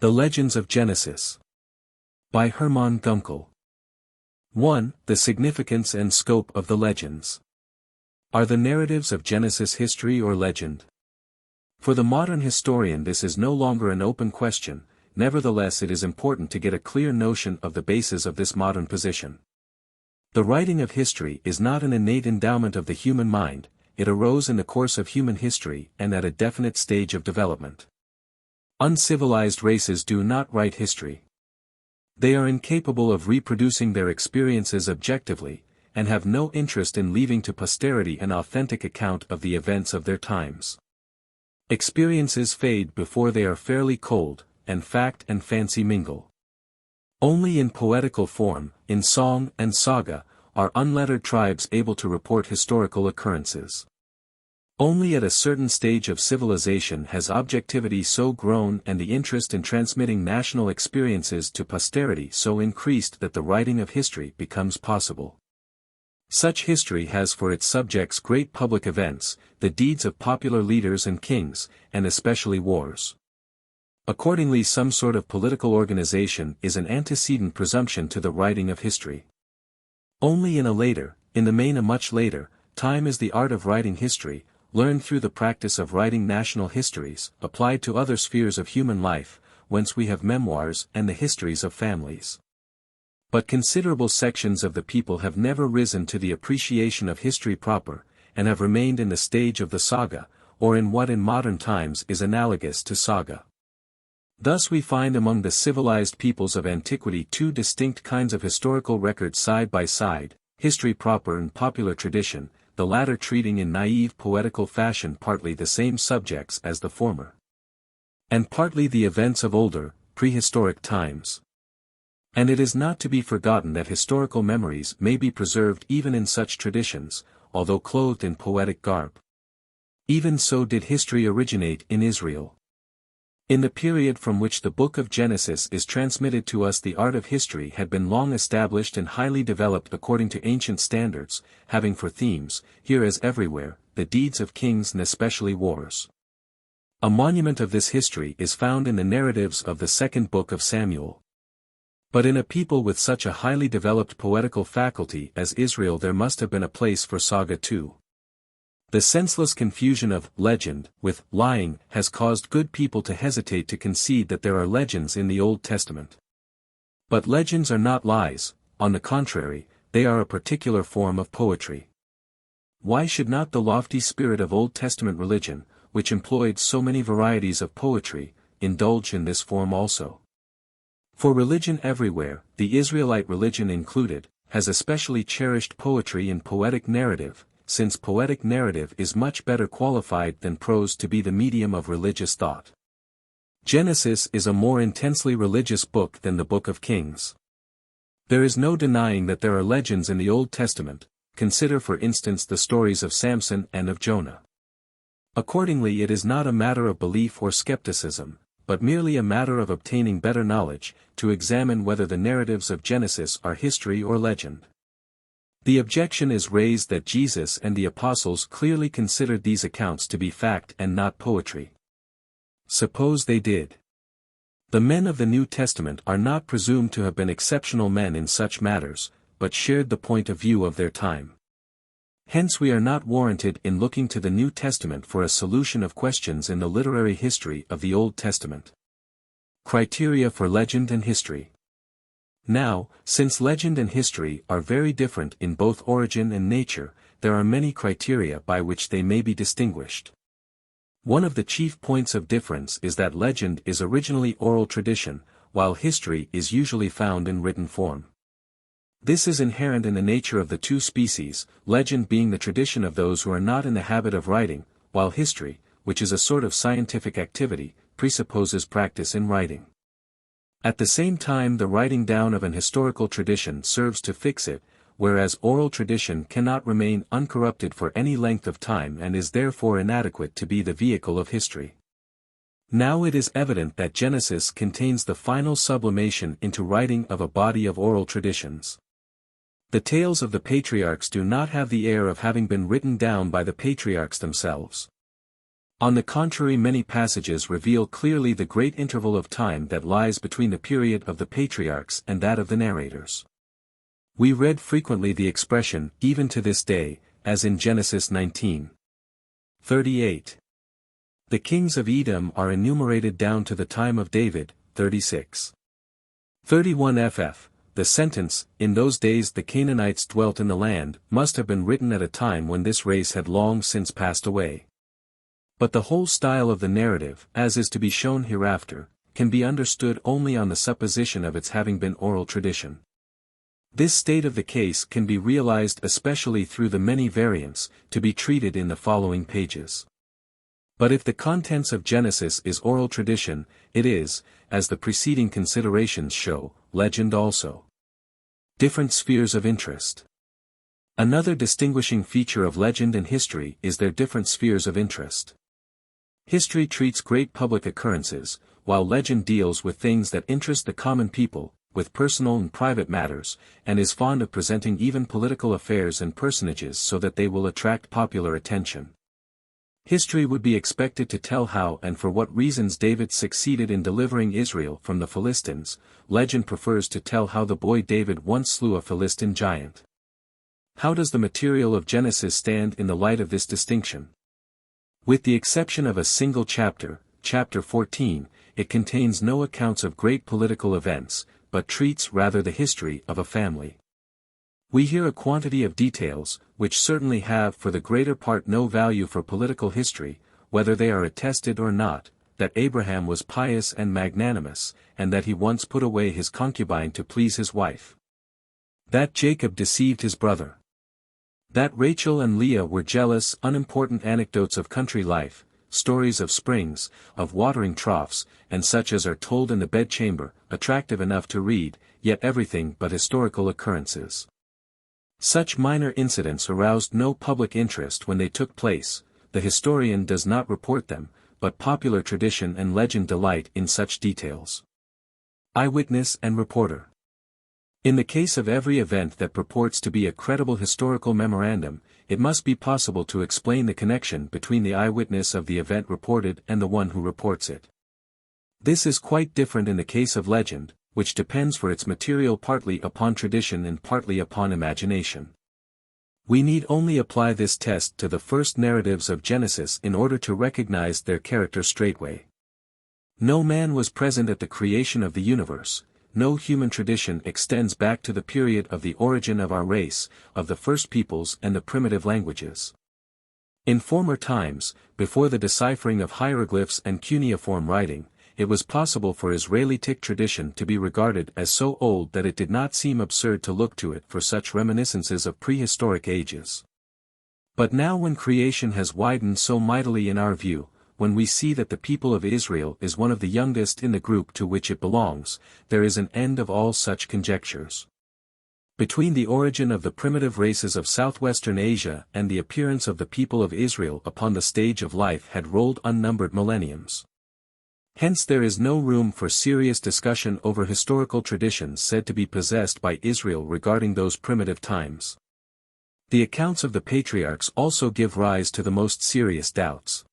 The Legends of Genesis. By Hermann Gunkel. 1. The significance and scope of the legends. Are the narratives of Genesis history or legend? For the modern historian, this is no longer an open question. Nevertheless, it is important to get a clear notion of the basis of this modern position. The writing of history is not an innate endowment of the human mind. It arose in the course of human history and at a definite stage of development. Uncivilized races do not write history. They are incapable of reproducing their experiences objectively, and have no interest in leaving to posterity an authentic account of the events of their times. Experiences fade before they are fairly cold, and fact and fancy mingle. Only in poetical form, in song and saga, are unlettered tribes able to report historical occurrences. Only at a certain stage of civilization has objectivity so grown and the interest in transmitting national experiences to posterity so increased that the writing of history becomes possible. Such history has for its subjects great public events, the deeds of popular leaders and kings, and especially wars. Accordingly, some sort of political organization is an antecedent presumption to the writing of history. Only in the main a much later, time is the art of writing history, learned through the practice of writing national histories, applied to other spheres of human life, whence we have memoirs and the histories of families. But considerable sections of the people have never risen to the appreciation of history proper, and have remained in the stage of the saga, or in what in modern times is analogous to saga. Thus we find among the civilized peoples of antiquity two distinct kinds of historical records side by side, history proper and popular tradition, the latter treating in naive poetical fashion partly the same subjects as the former, and partly the events of older, prehistoric times. And it is not to be forgotten that historical memories may be preserved even in such traditions, although clothed in poetic garb. Even so did history originate in Israel. In the period from which the book of Genesis is transmitted to us, the art of history had been long established and highly developed according to ancient standards, having for themes, here as everywhere, the deeds of kings and especially wars. A monument of this history is found in the narratives of the second book of Samuel. But in a people with such a highly developed poetical faculty as Israel, there must have been a place for saga too. The senseless confusion of legend with lying has caused good people to hesitate to concede that there are legends in the Old Testament. But legends are not lies, on the contrary, they are a particular form of poetry. Why should not the lofty spirit of Old Testament religion, which employed so many varieties of poetry, indulge in this form also? For religion everywhere, the Israelite religion included, has especially cherished poetry and poetic narrative, since poetic narrative is much better qualified than prose to be the medium of religious thought. Genesis is a more intensely religious book than the Book of Kings. There is no denying that there are legends in the Old Testament. Consider for instance the stories of Samson and of Jonah. Accordingly, it is not a matter of belief or skepticism, but merely a matter of obtaining better knowledge, to examine whether the narratives of Genesis are history or legend. The objection is raised that Jesus and the apostles clearly considered these accounts to be fact and not poetry. Suppose they did. The men of the New Testament are not presumed to have been exceptional men in such matters, but shared the point of view of their time. Hence we are not warranted in looking to the New Testament for a solution of questions in the literary history of the Old Testament. Criteria for legend and history. Now, since legend and history are very different in both origin and nature, there are many criteria by which they may be distinguished. One of the chief points of difference is that legend is originally oral tradition, while history is usually found in written form. This is inherent in the nature of the two species, legend being the tradition of those who are not in the habit of writing, while history, which is a sort of scientific activity, presupposes practice in writing. At the same time, the writing down of an historical tradition serves to fix it, whereas oral tradition cannot remain uncorrupted for any length of time and is therefore inadequate to be the vehicle of history. Now it is evident that Genesis contains the final sublimation into writing of a body of oral traditions. The tales of the patriarchs do not have the air of having been written down by the patriarchs themselves. On the contrary, many passages reveal clearly the great interval of time that lies between the period of the patriarchs and that of the narrators. We read frequently the expression, even to this day, as in Genesis 19:38. The kings of Edom are enumerated down to the time of David, 36:31 ff. The sentence, in those days the Canaanites dwelt in the land, must have been written at a time when this race had long since passed away. But the whole style of the narrative, as is to be shown hereafter, can be understood only on the supposition of its having been oral tradition. This state of the case can be realized especially through the many variants, to be treated in the following pages. But if the contents of Genesis is oral tradition, it is, as the preceding considerations show, legend also. Different spheres of interest. Another distinguishing feature of legend and history is their different spheres of interest. History treats great public occurrences, while legend deals with things that interest the common people, with personal and private matters, and is fond of presenting even political affairs and personages so that they will attract popular attention. History would be expected to tell how and for what reasons David succeeded in delivering Israel from the Philistines. Legend prefers to tell how the boy David once slew a Philistine giant. How does the material of Genesis stand in the light of this distinction? With the exception of a single chapter, chapter 14, it contains no accounts of great political events, but treats rather the history of a family. We hear a quantity of details, which certainly have for the greater part no value for political history, whether they are attested or not, that Abraham was pious and magnanimous, and that he once put away his concubine to please his wife. That Jacob deceived his brother. That Rachel and Leah were jealous. Unimportant anecdotes of country life, stories of springs, of watering troughs, and such as are told in the bedchamber, attractive enough to read, yet everything but historical occurrences. Such minor incidents aroused no public interest when they took place. The historian does not report them, but popular tradition and legend delight in such details. Eyewitness and reporter. In the case of every event that purports to be a credible historical memorandum, it must be possible to explain the connection between the eyewitness of the event reported and the one who reports it. This is quite different in the case of legend, which depends for its material partly upon tradition and partly upon imagination. We need only apply this test to the first narratives of Genesis in order to recognize their character straightway. No man was present at the creation of the universe. No human tradition extends back to the period of the origin of our race, of the first peoples and the primitive languages. In former times, before the deciphering of hieroglyphs and cuneiform writing, it was possible for Israelitic tradition to be regarded as so old that it did not seem absurd to look to it for such reminiscences of prehistoric ages. But now when creation has widened so mightily in our view, when we see that the people of Israel is one of the youngest in the group to which it belongs, there is an end of all such conjectures. Between the origin of the primitive races of southwestern Asia and the appearance of the people of Israel upon the stage of life had rolled unnumbered millenniums. Hence there is no room for serious discussion over historical traditions said to be possessed by Israel regarding those primitive times. The accounts of the patriarchs also give rise to the most serious doubts.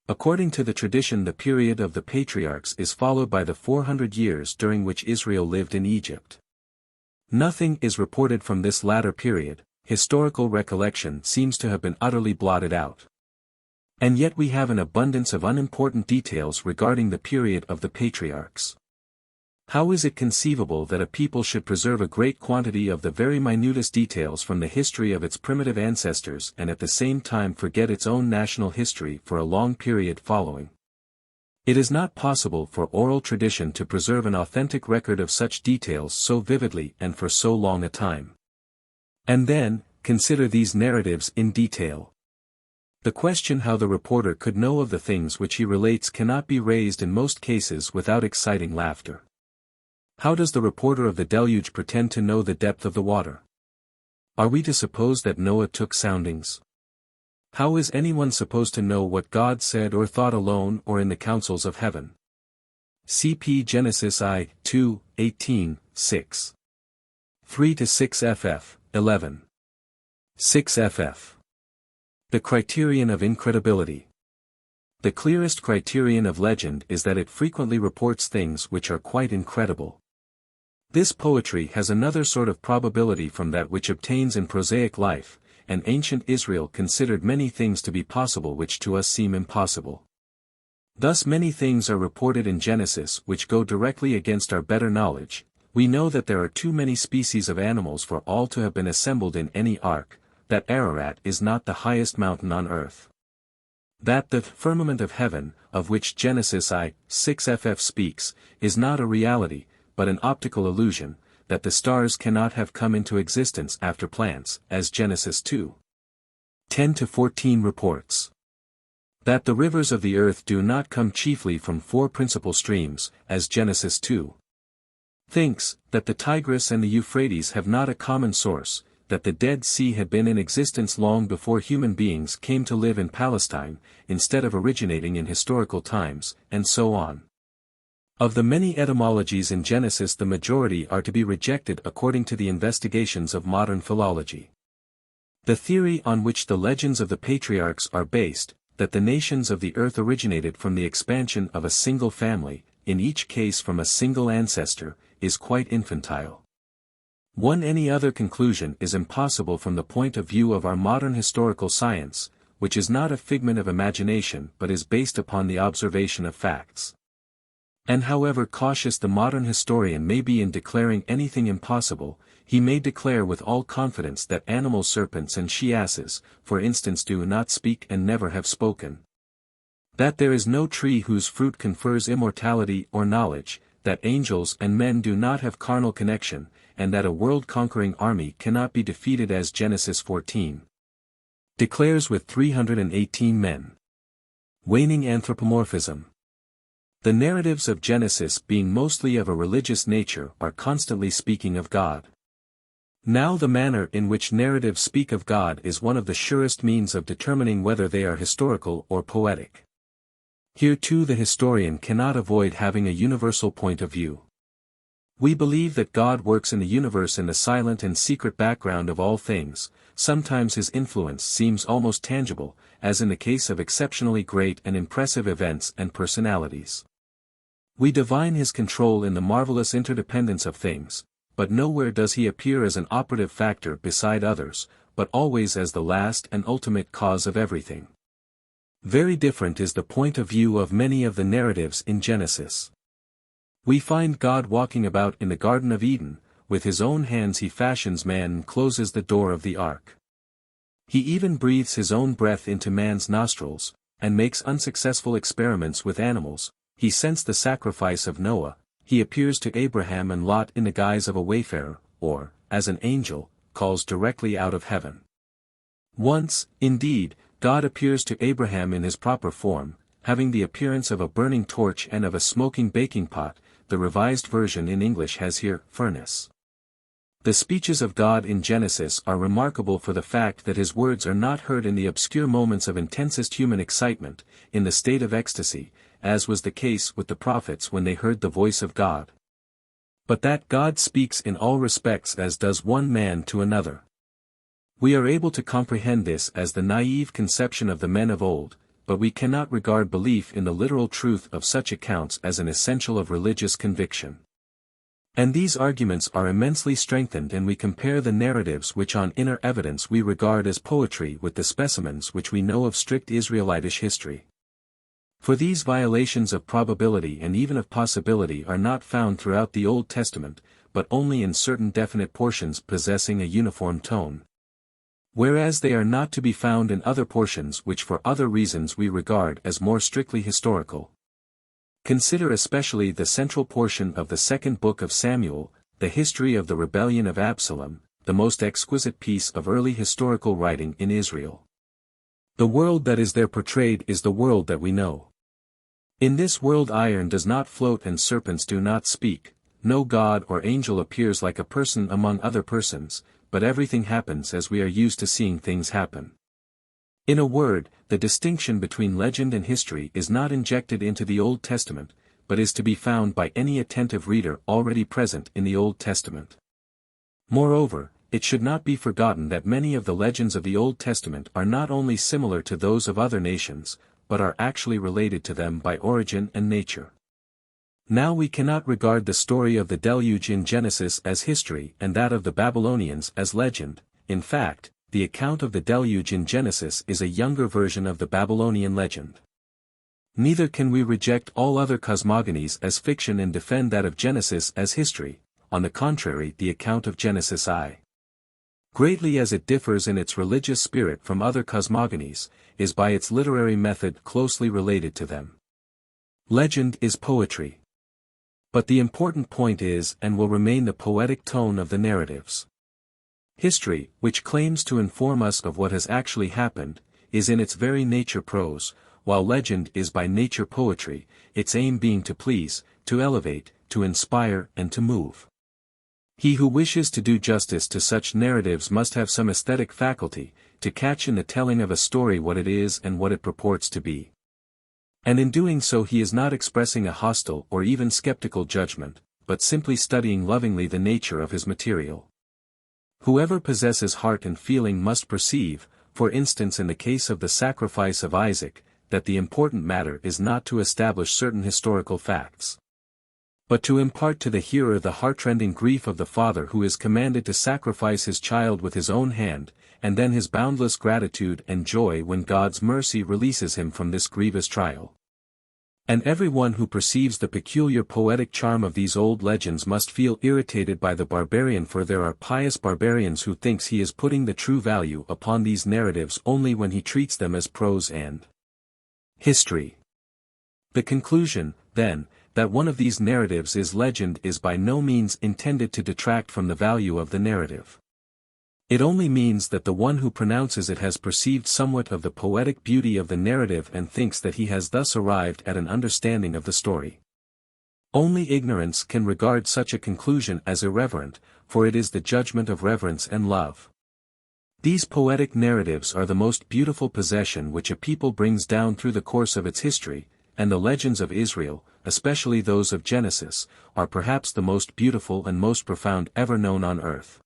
According to the tradition, the period of the patriarchs is followed by the 400 years during which Israel lived in Egypt. Nothing is reported from this latter period. Historical recollection seems to have been utterly blotted out. And yet we have an abundance of unimportant details regarding the period of the patriarchs. How is it conceivable that a people should preserve a great quantity of the very minutest details from the history of its primitive ancestors and at the same time forget its own national history for a long period following? It is not possible for oral tradition to preserve an authentic record of such details so vividly and for so long a time. And then, consider these narratives in detail. The question how the reporter could know of the things which he relates cannot be raised in most cases without exciting laughter. How does the reporter of the deluge pretend to know the depth of the water? Are we to suppose that Noah took soundings? How is anyone supposed to know what God said or thought alone or in the councils of heaven? Cp. Genesis I, 2, 18, 6. 3-6 ff. 11. 6 ff. The criterion of incredibility. The clearest criterion of legend is that it frequently reports things which are quite incredible. This poetry has another sort of probability from that which obtains in prosaic life, and ancient Israel considered many things to be possible which to us seem impossible. Thus many things are reported in Genesis which go directly against our better knowledge. We know that there are too many species of animals for all to have been assembled in any ark, that Ararat is not the highest mountain on earth. That the firmament of heaven, of which Genesis 6:ff speaks, is not a reality, but an optical illusion, that the stars cannot have come into existence after plants, as Genesis 2:10-14 reports. That the rivers of the earth do not come chiefly from four principal streams, as Genesis 2 thinks, that the Tigris and the Euphrates have not a common source, that the Dead Sea had been in existence long before human beings came to live in Palestine, instead of originating in historical times, and so on. Of the many etymologies in Genesis, the majority are to be rejected according to the investigations of modern philology. The theory on which the legends of the patriarchs are based, that the nations of the earth originated from the expansion of a single family, in each case from a single ancestor, is quite infantile. Any other conclusion is impossible from the point of view of our modern historical science, which is not a figment of imagination but is based upon the observation of facts. And however cautious the modern historian may be in declaring anything impossible, he may declare with all confidence that animal serpents and she-asses, for instance, do not speak and never have spoken. That there is no tree whose fruit confers immortality or knowledge, that angels and men do not have carnal connection, and that a world-conquering army cannot be defeated as Genesis 14 declares with 318 men. Waning anthropomorphism. The narratives of Genesis, being mostly of a religious nature, are constantly speaking of God. Now the manner in which narratives speak of God is one of the surest means of determining whether they are historical or poetic. Here too the historian cannot avoid having a universal point of view. We believe that God works in the universe in the silent and secret background of all things. Sometimes his influence seems almost tangible, as in the case of exceptionally great and impressive events and personalities. We divine his control in the marvelous interdependence of things, but nowhere does he appear as an operative factor beside others, but always as the last and ultimate cause of everything. Very different is the point of view of many of the narratives in Genesis. We find God walking about in the Garden of Eden, with his own hands he fashions man and closes the door of the ark. He even breathes his own breath into man's nostrils, and makes unsuccessful experiments with animals. He scents the sacrifice of Noah, he appears to Abraham and Lot in the guise of a wayfarer, or, as an angel, calls directly out of heaven. Once, indeed, God appears to Abraham in his proper form, having the appearance of a burning torch and of a smoking baking pot. The Revised Version in English has here, furnace. The speeches of God in Genesis are remarkable for the fact that his words are not heard in the obscure moments of intensest human excitement, in the state of ecstasy, as was the case with the prophets when they heard the voice of God. But that God speaks in all respects as does one man to another. We are able to comprehend this as the naive conception of the men of old, but we cannot regard belief in the literal truth of such accounts as an essential of religious conviction. And these arguments are immensely strengthened and we compare the narratives which on inner evidence we regard as poetry with the specimens which we know of strict Israelitish history. For these violations of probability and even of possibility are not found throughout the Old Testament, but only in certain definite portions possessing a uniform tone. Whereas they are not to be found in other portions which for other reasons we regard as more strictly historical. Consider especially the central portion of the second book of Samuel, the history of the rebellion of Absalom, the most exquisite piece of early historical writing in Israel. The world that is there portrayed is the world that we know. In this world iron does not float and serpents do not speak, no god or angel appears like a person among other persons, but everything happens as we are used to seeing things happen. In a word, the distinction between legend and history is not injected into the Old Testament, but is to be found by any attentive reader already present in the Old Testament. Moreover, it should not be forgotten that many of the legends of the Old Testament are not only similar to those of other nations, but are actually related to them by origin and nature. Now we cannot regard the story of the deluge in Genesis as history and that of the Babylonians as legend. In fact, the account of the deluge in Genesis is a younger version of the Babylonian legend. Neither can we reject all other cosmogonies as fiction and defend that of Genesis as history. On the contrary, the account of Genesis greatly as it differs in its religious spirit from other cosmogonies, is by its literary method closely related to them. Legend is poetry. But the important point is and will remain the poetic tone of the narratives. History, which claims to inform us of what has actually happened, is in its very nature prose, while legend is by nature poetry, its aim being to please, to elevate, to inspire and to move. He who wishes to do justice to such narratives must have some aesthetic faculty, to catch in the telling of a story what it is and what it purports to be. And in doing so he is not expressing a hostile or even skeptical judgment, but simply studying lovingly the nature of his material. Whoever possesses heart and feeling must perceive, for instance in the case of the sacrifice of Isaac, that the important matter is not to establish certain historical facts, but to impart to the hearer the heartrending grief of the father who is commanded to sacrifice his child with his own hand, and then his boundless gratitude and joy when God's mercy releases him from this grievous trial. And everyone who perceives the peculiar poetic charm of these old legends must feel irritated by the barbarian, for there are pious barbarians who thinks he is putting the true value upon these narratives only when he treats them as prose and history. The conclusion, then, that one of these narratives is legend is by no means intended to detract from the value of the narrative. It only means that the one who pronounces it has perceived somewhat of the poetic beauty of the narrative and thinks that he has thus arrived at an understanding of the story. Only ignorance can regard such a conclusion as irreverent, for it is the judgment of reverence and love. These poetic narratives are the most beautiful possession which a people brings down through the course of its history, and the legends of Israel, especially those of Genesis, are perhaps the most beautiful and most profound ever known on earth.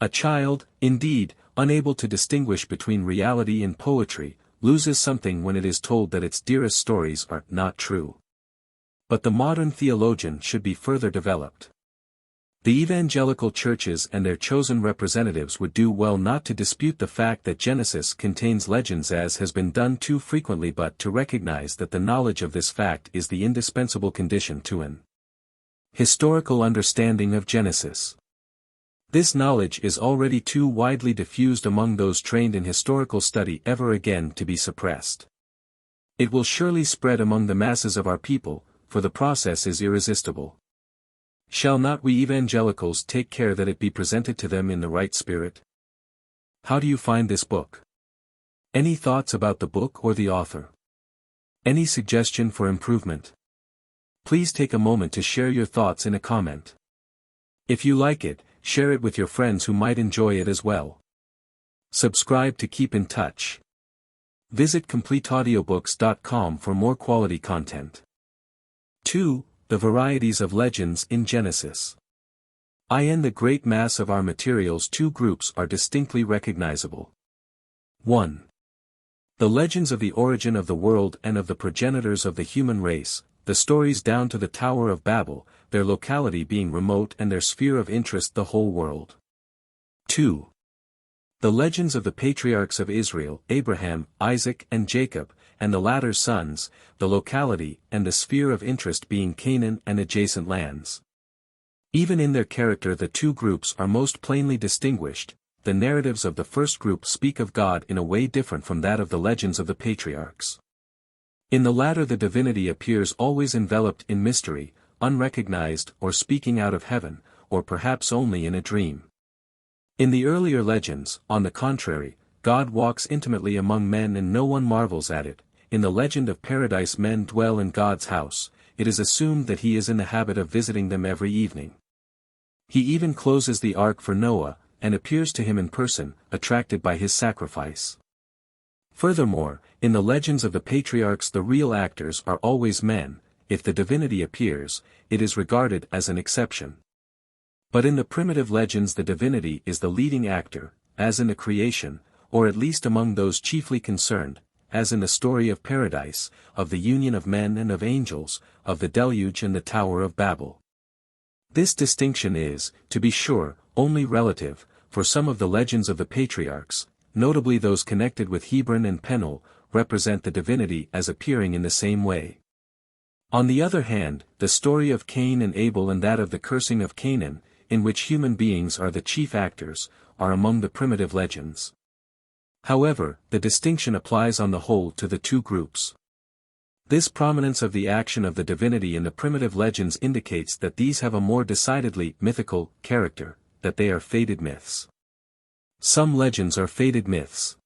A child, indeed, unable to distinguish between reality and poetry, loses something when it is told that its dearest stories are not true. But the modern theologian should be further developed. The evangelical churches and their chosen representatives would do well not to dispute the fact that Genesis contains legends as has been done too frequently, but to recognize that the knowledge of this fact is the indispensable condition to an historical understanding of Genesis. This knowledge is already too widely diffused among those trained in historical study ever again to be suppressed. It will surely spread among the masses of our people, for the process is irresistible. Shall not we evangelicals take care that it be presented to them in the right spirit? How do you find this book? Any thoughts about the book or the author? Any suggestion for improvement? Please take a moment to share your thoughts in a comment. If you like it, share it with your friends who might enjoy it as well. Subscribe to keep in touch. Visit CompleteAudiobooks.com for more quality content. 2. The varieties of legends in Genesis. In the great mass of our materials, two groups are distinctly recognizable. 1. The legends of the origin of the world and of the progenitors of the human race, the stories down to the Tower of Babel, their locality being remote and their sphere of interest the whole world. 2. The legends of the patriarchs of Israel, Abraham, Isaac and Jacob, and the latter's sons, the locality and the sphere of interest being Canaan and adjacent lands. Even in their character the two groups are most plainly distinguished. The narratives of the first group speak of God in a way different from that of the legends of the patriarchs. In the latter the divinity appears always enveloped in mystery, unrecognized or speaking out of heaven, or perhaps only in a dream. In the earlier legends, on the contrary, God walks intimately among men and no one marvels at it. In the legend of paradise men dwell in God's house, it is assumed that he is in the habit of visiting them every evening. He even closes the ark for Noah, and appears to him in person, attracted by his sacrifice. Furthermore, in the legends of the patriarchs the real actors are always men. If the divinity appears, it is regarded as an exception. But in the primitive legends the divinity is the leading actor, as in the creation, or at least among those chiefly concerned, as in the story of paradise, of the union of men and of angels, of the deluge and the Tower of Babel. This distinction is, to be sure, only relative, for some of the legends of the patriarchs, notably those connected with Hebron and Penuel, represent the divinity as appearing in the same way. On the other hand, the story of Cain and Abel and that of the cursing of Canaan, in which human beings are the chief actors, are among the primitive legends. However, the distinction applies on the whole to the two groups. This prominence of the action of the divinity in the primitive legends indicates that these have a more decidedly mythical character, that they are fated myths. Some legends are fated myths.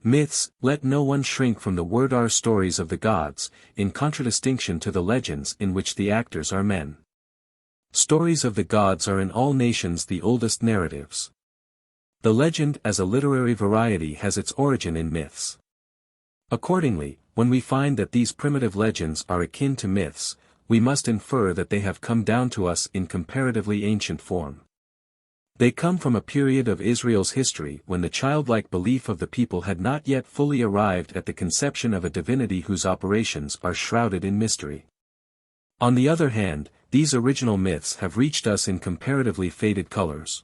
Myths, let no one shrink from the word, are stories of the gods, in contradistinction to the legends in which the actors are men. Stories of the gods are in all nations the oldest narratives. The legend as a literary variety has its origin in myths. Accordingly, when we find that these primitive legends are akin to myths, we must infer that they have come down to us in comparatively ancient form. They come from a period of Israel's history when the childlike belief of the people had not yet fully arrived at the conception of a divinity whose operations are shrouded in mystery. On the other hand, these original myths have reached us in comparatively faded colors.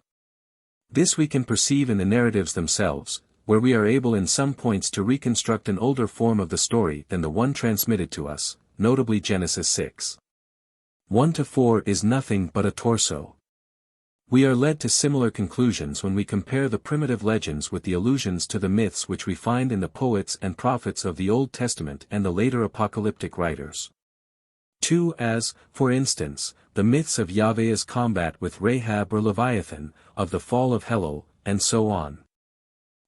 This we can perceive in the narratives themselves, where we are able in some points to reconstruct an older form of the story than the one transmitted to us, notably Genesis 6. 1-4 is nothing but a torso. We are led to similar conclusions when we compare the primitive legends with the allusions to the myths which we find in the poets and prophets of the Old Testament and the later apocalyptic writers. 2. As, for instance, the myths of Yahveh's combat with Rahab or Leviathan, of the fall of Hello, and so on.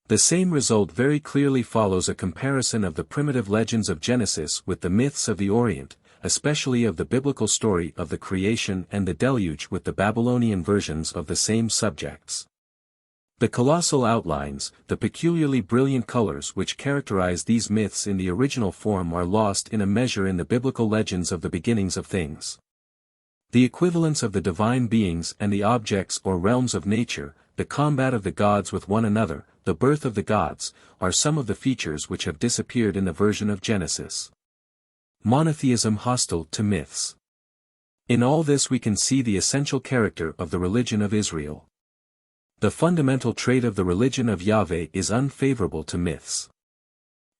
The same result very clearly follows a comparison of the primitive legends of Genesis with the myths of the Orient, especially of the biblical story of the creation and the deluge with the Babylonian versions of the same subjects. The colossal outlines, the peculiarly brilliant colors which characterize these myths in the original form are lost in a measure in the biblical legends of the beginnings of things. The equivalence of the divine beings and the objects or realms of nature, the combat of the gods with one another, the birth of the gods, are some of the features which have disappeared in the version of Genesis. Monotheism hostile to myths. In all this we can see the essential character of the religion of Israel. The fundamental trait of the religion of Yahweh is unfavorable to myths.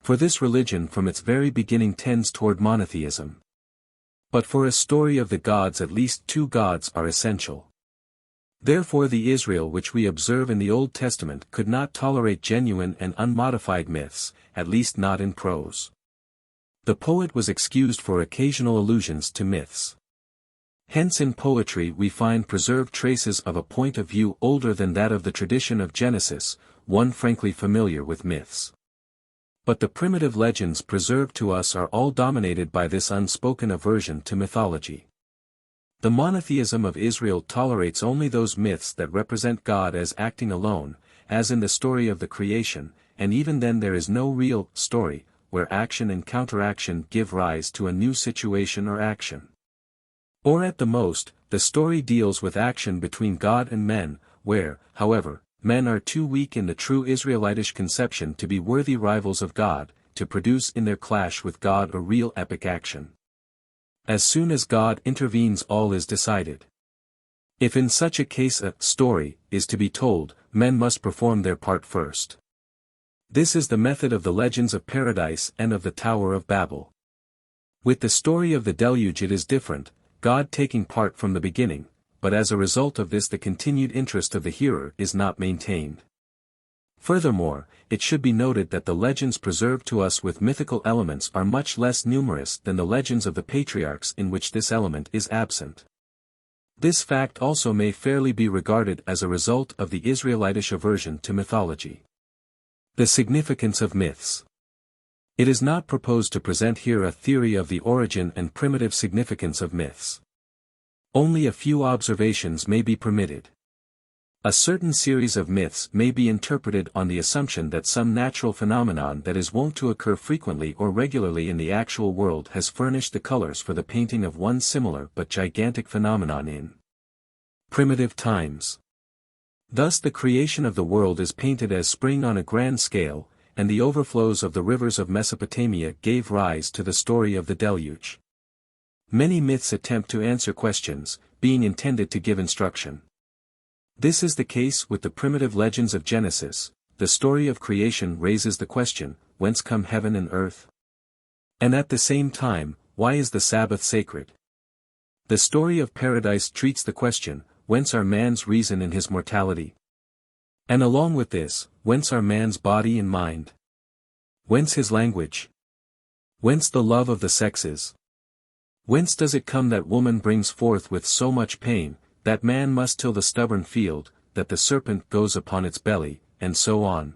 For this religion from its very beginning tends toward monotheism. But for a story of the gods at least two gods are essential. Therefore the Israel which we observe in the Old Testament could not tolerate genuine and unmodified myths, at least not in prose. The poet was excused for occasional allusions to myths. Hence in poetry we find preserved traces of a point of view older than that of the tradition of Genesis, one frankly familiar with myths. But the primitive legends preserved to us are all dominated by this unspoken aversion to mythology. The monotheism of Israel tolerates only those myths that represent God as acting alone, as in the story of the creation, and even then there is no real story, where action and counteraction give rise to a new situation or action. Or at the most, the story deals with action between God and men, where, however, men are too weak in the true Israelitish conception to be worthy rivals of God, to produce in their clash with God a real epic action. As soon as God intervenes all is decided. If in such a case a story is to be told, men must perform their part first. This is the method of the legends of Paradise and of the Tower of Babel. With the story of the deluge it is different, God taking part from the beginning, but as a result of this the continued interest of the hearer is not maintained. Furthermore, it should be noted that the legends preserved to us with mythical elements are much less numerous than the legends of the patriarchs in which this element is absent. This fact also may fairly be regarded as a result of the Israelitish aversion to mythology. The significance of myths. It is not proposed to present here a theory of the origin and primitive significance of myths. Only a few observations may be permitted. A certain series of myths may be interpreted on the assumption that some natural phenomenon that is wont to occur frequently or regularly in the actual world has furnished the colors for the painting of one similar but gigantic phenomenon in primitive times. Thus the creation of the world is painted as spring on a grand scale, and the overflows of the rivers of Mesopotamia gave rise to the story of the deluge. Many myths attempt to answer questions, being intended to give instruction. This is the case with the primitive legends of Genesis. The story of creation raises the question, whence come heaven and earth? And at the same time, why is the Sabbath sacred? The story of paradise treats the question, whence are man's reason and his mortality? And along with this, whence are man's body and mind? Whence his language? Whence the love of the sexes? Whence does it come that woman brings forth with so much pain, that man must till the stubborn field, that the serpent goes upon its belly, and so on?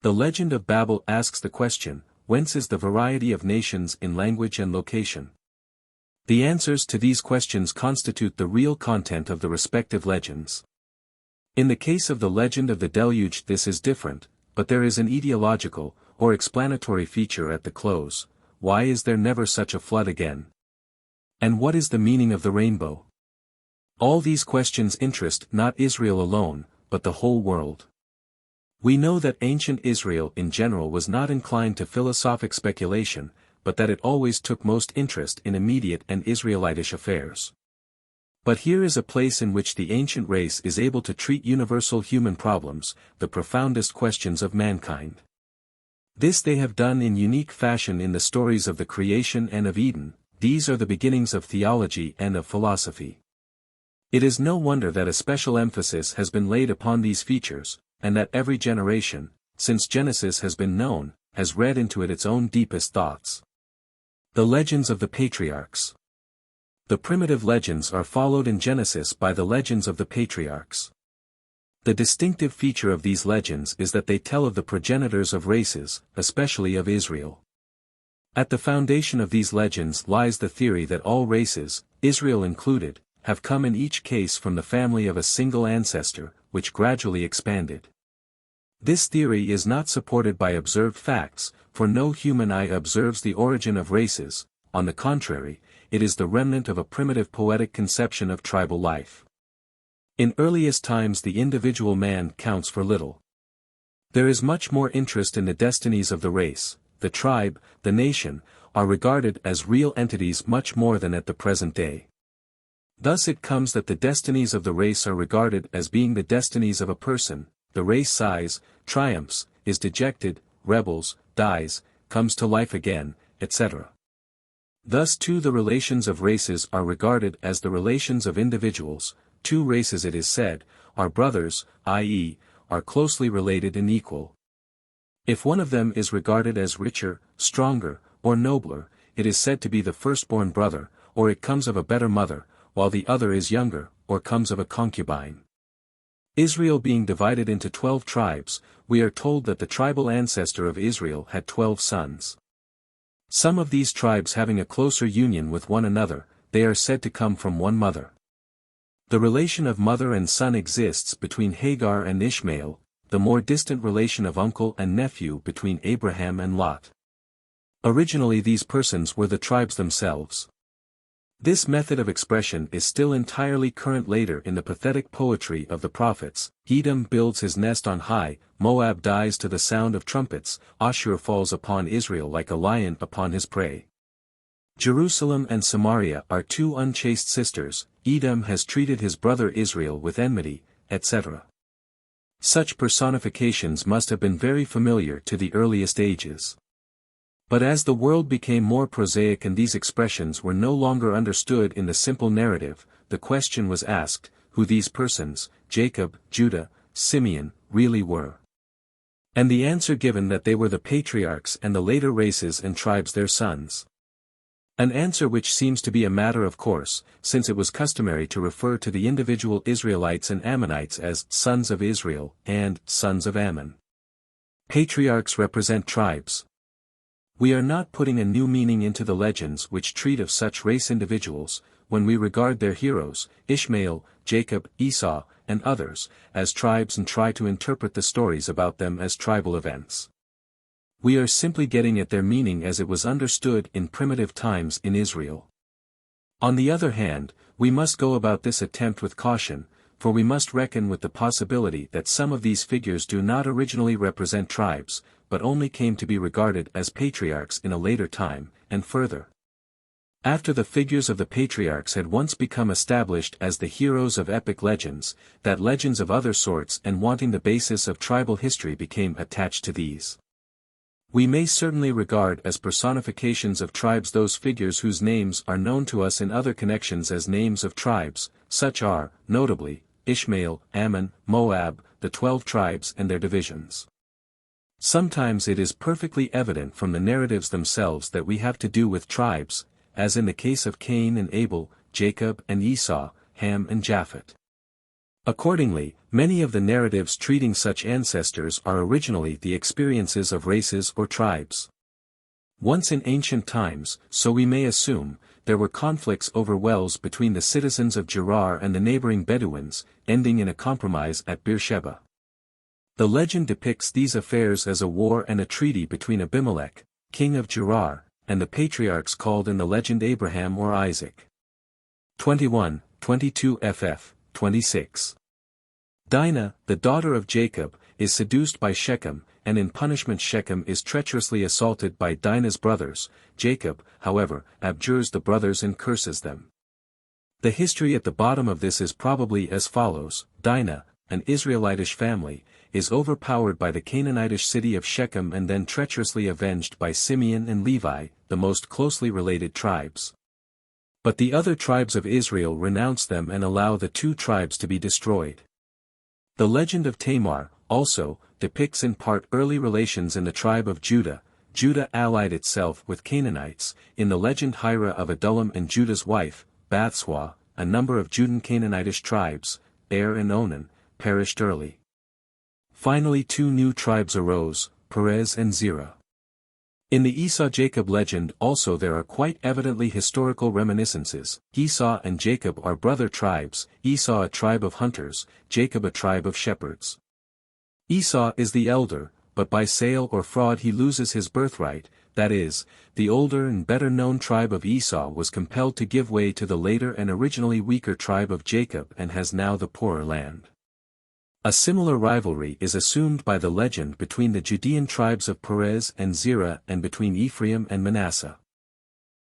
The legend of Babel asks the question, whence is the variety of nations in language and location? The answers to these questions constitute the real content of the respective legends. In the case of the legend of the deluge this is different, but there is an etiological, or explanatory feature at the close. Why is there never such a flood again? And what is the meaning of the rainbow? All these questions interest not Israel alone, but the whole world. We know that ancient Israel in general was not inclined to philosophic speculation, but that it always took most interest in immediate and Israelitish affairs. But here is a place in which the ancient race is able to treat universal human problems, the profoundest questions of mankind. This they have done in unique fashion in the stories of the creation and of Eden. These are the beginnings of theology and of philosophy. It is no wonder that a special emphasis has been laid upon these features, and that every generation, since Genesis has been known, has read into it its own deepest thoughts. The legends of the patriarchs. The primitive legends are followed in Genesis by the legends of the patriarchs. The distinctive feature of these legends is that they tell of the progenitors of races, especially of Israel. At the foundation of these legends lies the theory that all races, Israel included, have come in each case from the family of a single ancestor, which gradually expanded. This theory is not supported by observed facts, for no human eye observes the origin of races. On the contrary, it is the remnant of a primitive poetic conception of tribal life. In earliest times the individual man counts for little. There is much more interest in the destinies of the race. The tribe, the nation, are regarded as real entities much more than at the present day. Thus it comes that the destinies of the race are regarded as being the destinies of a person. The race sighs, triumphs, is dejected, rebels, dies, comes to life again, etc. Thus too the relations of races are regarded as the relations of individuals. Two races, it is said, are brothers, i.e., are closely related and equal. If one of them is regarded as richer, stronger, or nobler, it is said to be the firstborn brother, or it comes of a better mother, while the other is younger, or comes of a concubine. Israel being divided into 12 tribes, we are told that the tribal ancestor of Israel had 12 sons. Some of these tribes having a closer union with one another, they are said to come from one mother. The relation of mother and son exists between Hagar and Ishmael, the more distant relation of uncle and nephew between Abraham and Lot. Originally these persons were the tribes themselves. This method of expression is still entirely current later in the pathetic poetry of the prophets. Edom builds his nest on high, Moab dies to the sound of trumpets, Ashur falls upon Israel like a lion upon his prey. Jerusalem and Samaria are two unchaste sisters, Edom has treated his brother Israel with enmity, etc. Such personifications must have been very familiar to the earliest ages. But as the world became more prosaic and these expressions were no longer understood in the simple narrative, the question was asked, who these persons, Jacob, Judah, Simeon, really were. And the answer given that they were the patriarchs and the later races and tribes their sons. An answer which seems to be a matter of course, since it was customary to refer to the individual Israelites and Ammonites as sons of Israel and sons of Ammon. Patriarchs represent tribes. We are not putting a new meaning into the legends which treat of such race individuals, when we regard their heroes, Ishmael, Jacob, Esau, and others, as tribes and try to interpret the stories about them as tribal events. We are simply getting at their meaning as it was understood in primitive times in Israel. On the other hand, we must go about this attempt with caution. for we must reckon with the possibility that some of these figures do not originally represent tribes, but only came to be regarded as patriarchs in a later time, and further. After the figures of the patriarchs had once become established as the heroes of epic legends, that legends of other sorts and wanting the basis of tribal history became attached to these. We may certainly regard as personifications of tribes those figures whose names are known to us in other connections as names of tribes, such are, notably, Ishmael, Ammon, Moab, the 12 tribes and their divisions. Sometimes it is perfectly evident from the narratives themselves that we have to do with tribes, as in the case of Cain and Abel, Jacob and Esau, Ham and Japhet. Accordingly, many of the narratives treating such ancestors are originally the experiences of races or tribes. Once in ancient times, so we may assume, there were conflicts over wells between the citizens of Gerar and the neighboring Bedouins, ending in a compromise at Beersheba. The legend depicts these affairs as a war and a treaty between Abimelech, king of Gerar, and the patriarchs called in the legend Abraham or Isaac. 21, 22 ff. 26. Dinah, the daughter of Jacob, is seduced by Shechem, and in punishment Shechem is treacherously assaulted by Dinah's brothers. Jacob, however, abjures the brothers and curses them. The history at the bottom of this is probably as follows: Dinah, an Israelitish family, is overpowered by the Canaanitish city of Shechem and then treacherously avenged by Simeon and Levi, the most closely related tribes. But the other tribes of Israel renounce them and allow the two tribes to be destroyed. The legend of Tamar, also, depicts in part early relations in the tribe of Judah. Judah allied itself with Canaanites. In the legend Hira of Adullam and Judah's wife, Bathsheba, a number of Judean Canaanitish tribes, Er and Onan, perished early. Finally 2 new tribes arose, Perez and Zerah. In the Esau-Jacob legend also there are quite evidently historical reminiscences. Esau and Jacob are brother tribes, Esau a tribe of hunters, Jacob a tribe of shepherds. Esau is the elder, but by sale or fraud he loses his birthright, that is, the older and better-known tribe of Esau was compelled to give way to the later and originally weaker tribe of Jacob and has now the poorer land. A similar rivalry is assumed by the legend between the Judean tribes of Perez and Zerah and between Ephraim and Manasseh.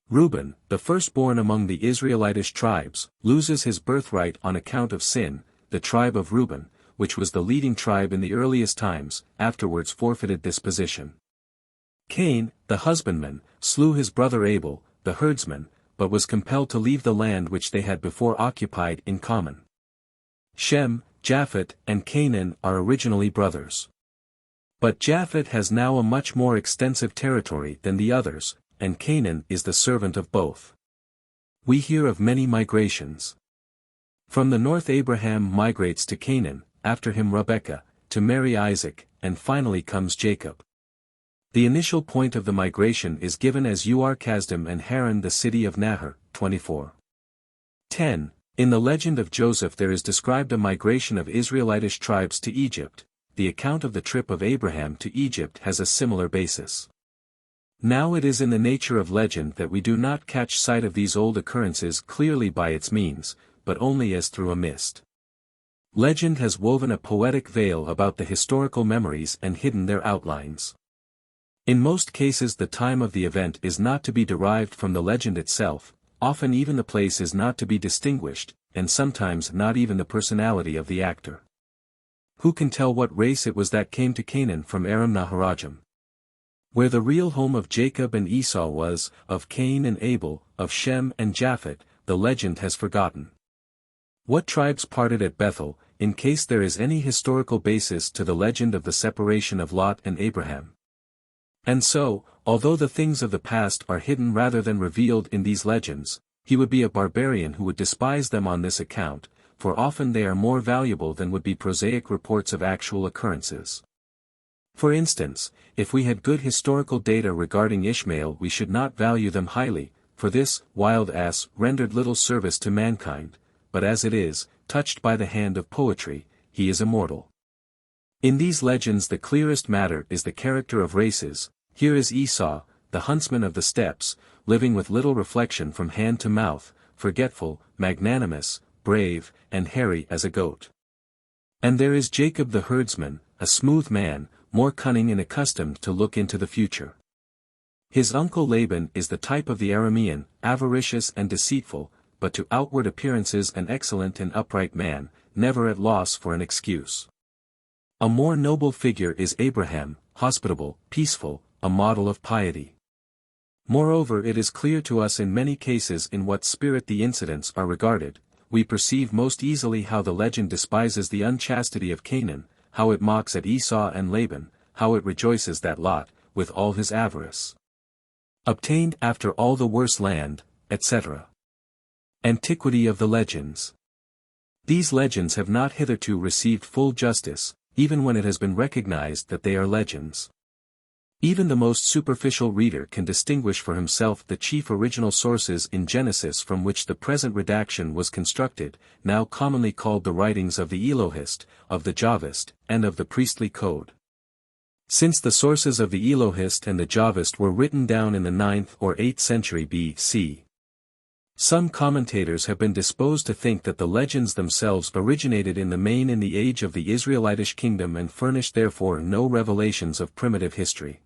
Reuben, the firstborn among the Israelitish tribes, loses his birthright on account of sin. The tribe of Reuben, which was the leading tribe in the earliest times, afterwards forfeited this position. Cain, the husbandman, slew his brother Abel, the herdsman, but was compelled to leave the land which they had before occupied in common. Shem, Japhet, and Canaan are originally brothers. But Japhet has now a much more extensive territory than the others, and Canaan is the servant of both. We hear of many migrations. From the north Abraham migrates to Canaan, after him Rebekah, to marry Isaac, and finally comes Jacob. The initial point of the migration is given as Ur-Kasdim and Haran the city of Nahor, 24. 10. In the legend of Joseph there is described a migration of Israelitish tribes to Egypt. The account of the trip of Abraham to Egypt has a similar basis. Now it is in the nature of legend that we do not catch sight of these old occurrences clearly by its means, but only as through a mist. Legend has woven a poetic veil about the historical memories and hidden their outlines. In most cases the time of the event is not to be derived from the legend itself. Often even the place is not to be distinguished, and sometimes not even the personality of the actor. Who can tell what race it was that came to Canaan from Aram Naharaim? Where the real home of Jacob and Esau was, of Cain and Abel, of Shem and Japhet, the legend has forgotten. What tribes parted at Bethel, in case there is any historical basis to the legend of the separation of Lot and Abraham? And so, although the things of the past are hidden rather than revealed in these legends, he would be a barbarian who would despise them on this account, for often they are more valuable than would be prosaic reports of actual occurrences. For instance, if we had good historical data regarding Ishmael we should not value them highly, for this wild ass rendered little service to mankind, but as it is, touched by the hand of poetry, he is immortal. In these legends the clearest matter is the character of races. Here is Esau, the huntsman of the steppes, living with little reflection from hand to mouth, forgetful, magnanimous, brave, and hairy as a goat. And there is Jacob the herdsman, a smooth man, more cunning and accustomed to look into the future. His uncle Laban is the type of the Aramean, avaricious and deceitful, but to outward appearances an excellent and upright man, never at loss for an excuse. A more noble figure is Abraham, hospitable, peaceful, a model of piety. Moreover, it is clear to us in many cases in what spirit the incidents are regarded. We perceive most easily how the legend despises the unchastity of Canaan, how it mocks at Esau and Laban, how it rejoices that Lot, with all his avarice, obtained after all the worse land, etc. Antiquity of the legends. These legends have not hitherto received full justice, even when it has been recognized that they are legends. Even the most superficial reader can distinguish for himself the chief original sources in Genesis from which the present redaction was constructed, now commonly called the writings of the Elohist, of the Jahvist, and of the priestly code. Since the sources of the Elohist and the Jahvist were written down in the 9th or 8th century B.C., some commentators have been disposed to think that the legends themselves originated in the main in the age of the Israelitish kingdom and furnished therefore no revelations of primitive history.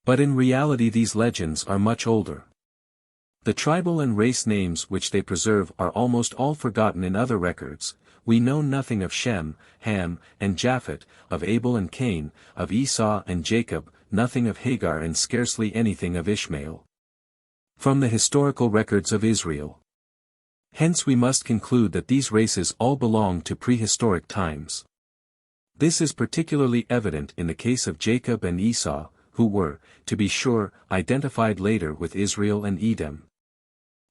But in reality these legends are much older. The tribal and race names which they preserve are almost all forgotten in other records. We know nothing of Shem, Ham, and Japhet, of Abel and Cain, of Esau and Jacob, nothing of Hagar and scarcely anything of Ishmael. From the historical records of Israel. Hence we must conclude that these races all belong to prehistoric times. This is particularly evident in the case of Jacob and Esau, who were, to be sure, identified later with Israel and Edom.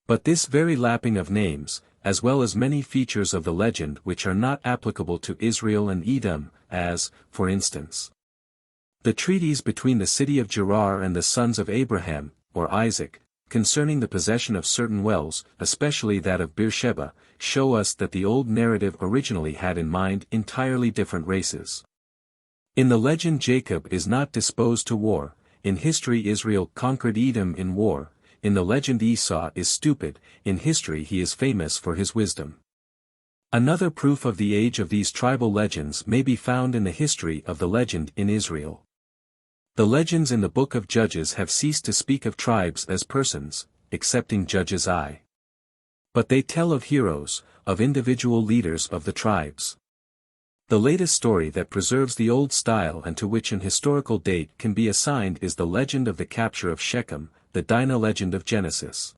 But this very lapping of names, as well as many features of the legend which are not applicable to Israel and Edom, as, for instance, the treaties between the city of Gerar and the sons of Abraham, or Isaac, concerning the possession of certain wells, especially that of Beersheba, show us that the old narrative originally had in mind entirely different races. In the legend Jacob is not disposed to war, in history Israel conquered Edom in war, in the legend Esau is stupid, in history he is famous for his wisdom. Another proof of the age of these tribal legends may be found in the history of the legend in Israel. The legends in the book of Judges have ceased to speak of tribes as persons, excepting Judges I. But they tell of heroes, of individual leaders of the tribes. The latest story that preserves the old style and to which an historical date can be assigned is the legend of the capture of Shechem, the Dinah legend of Genesis.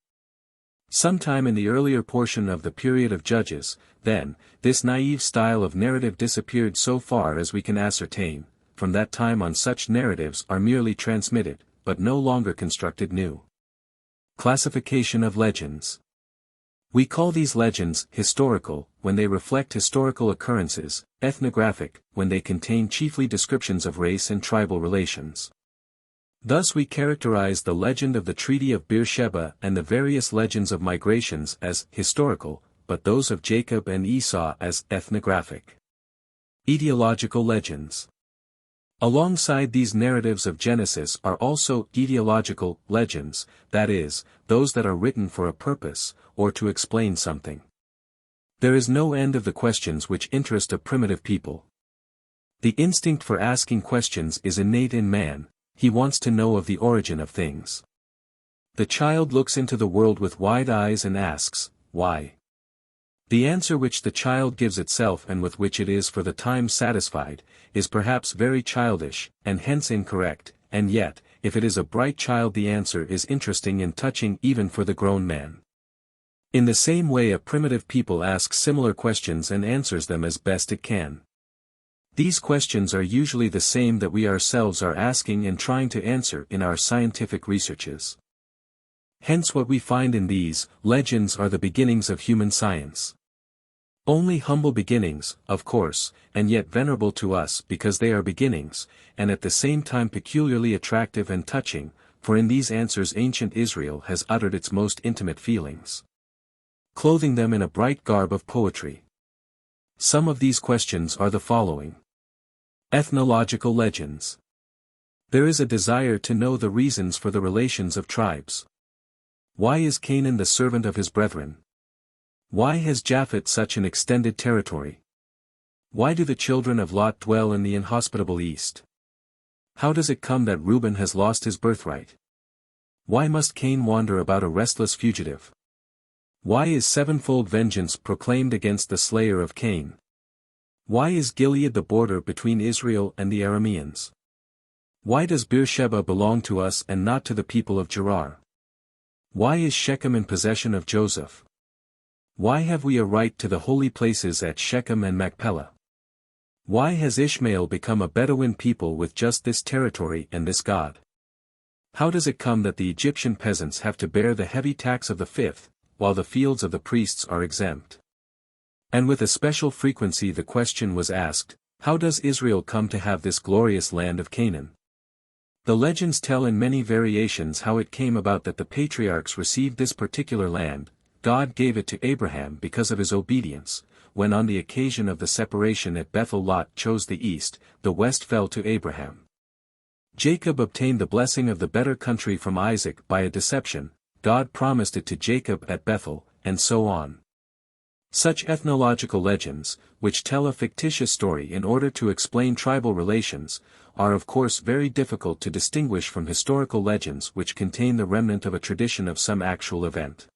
Sometime in the earlier portion of the period of Judges, then, this naive style of narrative disappeared so far as we can ascertain. From that time on such narratives are merely transmitted, but no longer constructed new. Classification of legends. We call these legends historical, when they reflect historical occurrences, ethnographic, when they contain chiefly descriptions of race and tribal relations. Thus we characterize the legend of the Treaty of Beersheba and the various legends of migrations as historical, but those of Jacob and Esau as ethnographic. Etiological legends. Alongside these narratives of Genesis are also etiological legends, that is, those that are written for a purpose, or to explain something. There is no end of the questions which interest a primitive people. The instinct for asking questions is innate in man, he wants to know of the origin of things. The child looks into the world with wide eyes and asks, why? The answer which the child gives itself and with which it is for the time satisfied, is perhaps very childish, and hence incorrect, and yet, if it is a bright child the answer is interesting and touching even for the grown man. In the same way a primitive people asks similar questions and answers them as best it can. These questions are usually the same that we ourselves are asking and trying to answer in our scientific researches. Hence what we find in these legends are the beginnings of human science. Only humble beginnings, of course, and yet venerable to us because they are beginnings, and at the same time peculiarly attractive and touching, for in these answers ancient Israel has uttered its most intimate feelings, clothing them in a bright garb of poetry. Some of these questions are the following. Ethnological legends. There is a desire to know the reasons for the relations of tribes. Why is Canaan the servant of his brethren? Why has Japheth such an extended territory? Why do the children of Lot dwell in the inhospitable east? How does it come that Reuben has lost his birthright? Why must Cain wander about a restless fugitive? Why is sevenfold vengeance proclaimed against the slayer of Cain? Why is Gilead the border between Israel and the Arameans? Why does Beersheba belong to us and not to the people of Gerar? Why is Shechem in possession of Joseph? Why have we a right to the holy places at Shechem and Machpelah? Why has Ishmael become a Bedouin people with just this territory and this God? How does it come that the Egyptian peasants have to bear the heavy tax of the fifth, while the fields of the priests are exempt? And with a special frequency the question was asked, how does Israel come to have this glorious land of Canaan? The legends tell in many variations how it came about that the patriarchs received this particular land. God gave it to Abraham because of his obedience. When on the occasion of the separation at Bethel Lot chose the east, the west fell to Abraham. Jacob obtained the blessing of the better country from Isaac by a deception, God promised it to Jacob at Bethel, and so on. Such ethnological legends, which tell a fictitious story in order to explain tribal relations, are of course very difficult to distinguish from historical legends which contain the remnant of a tradition of some actual event.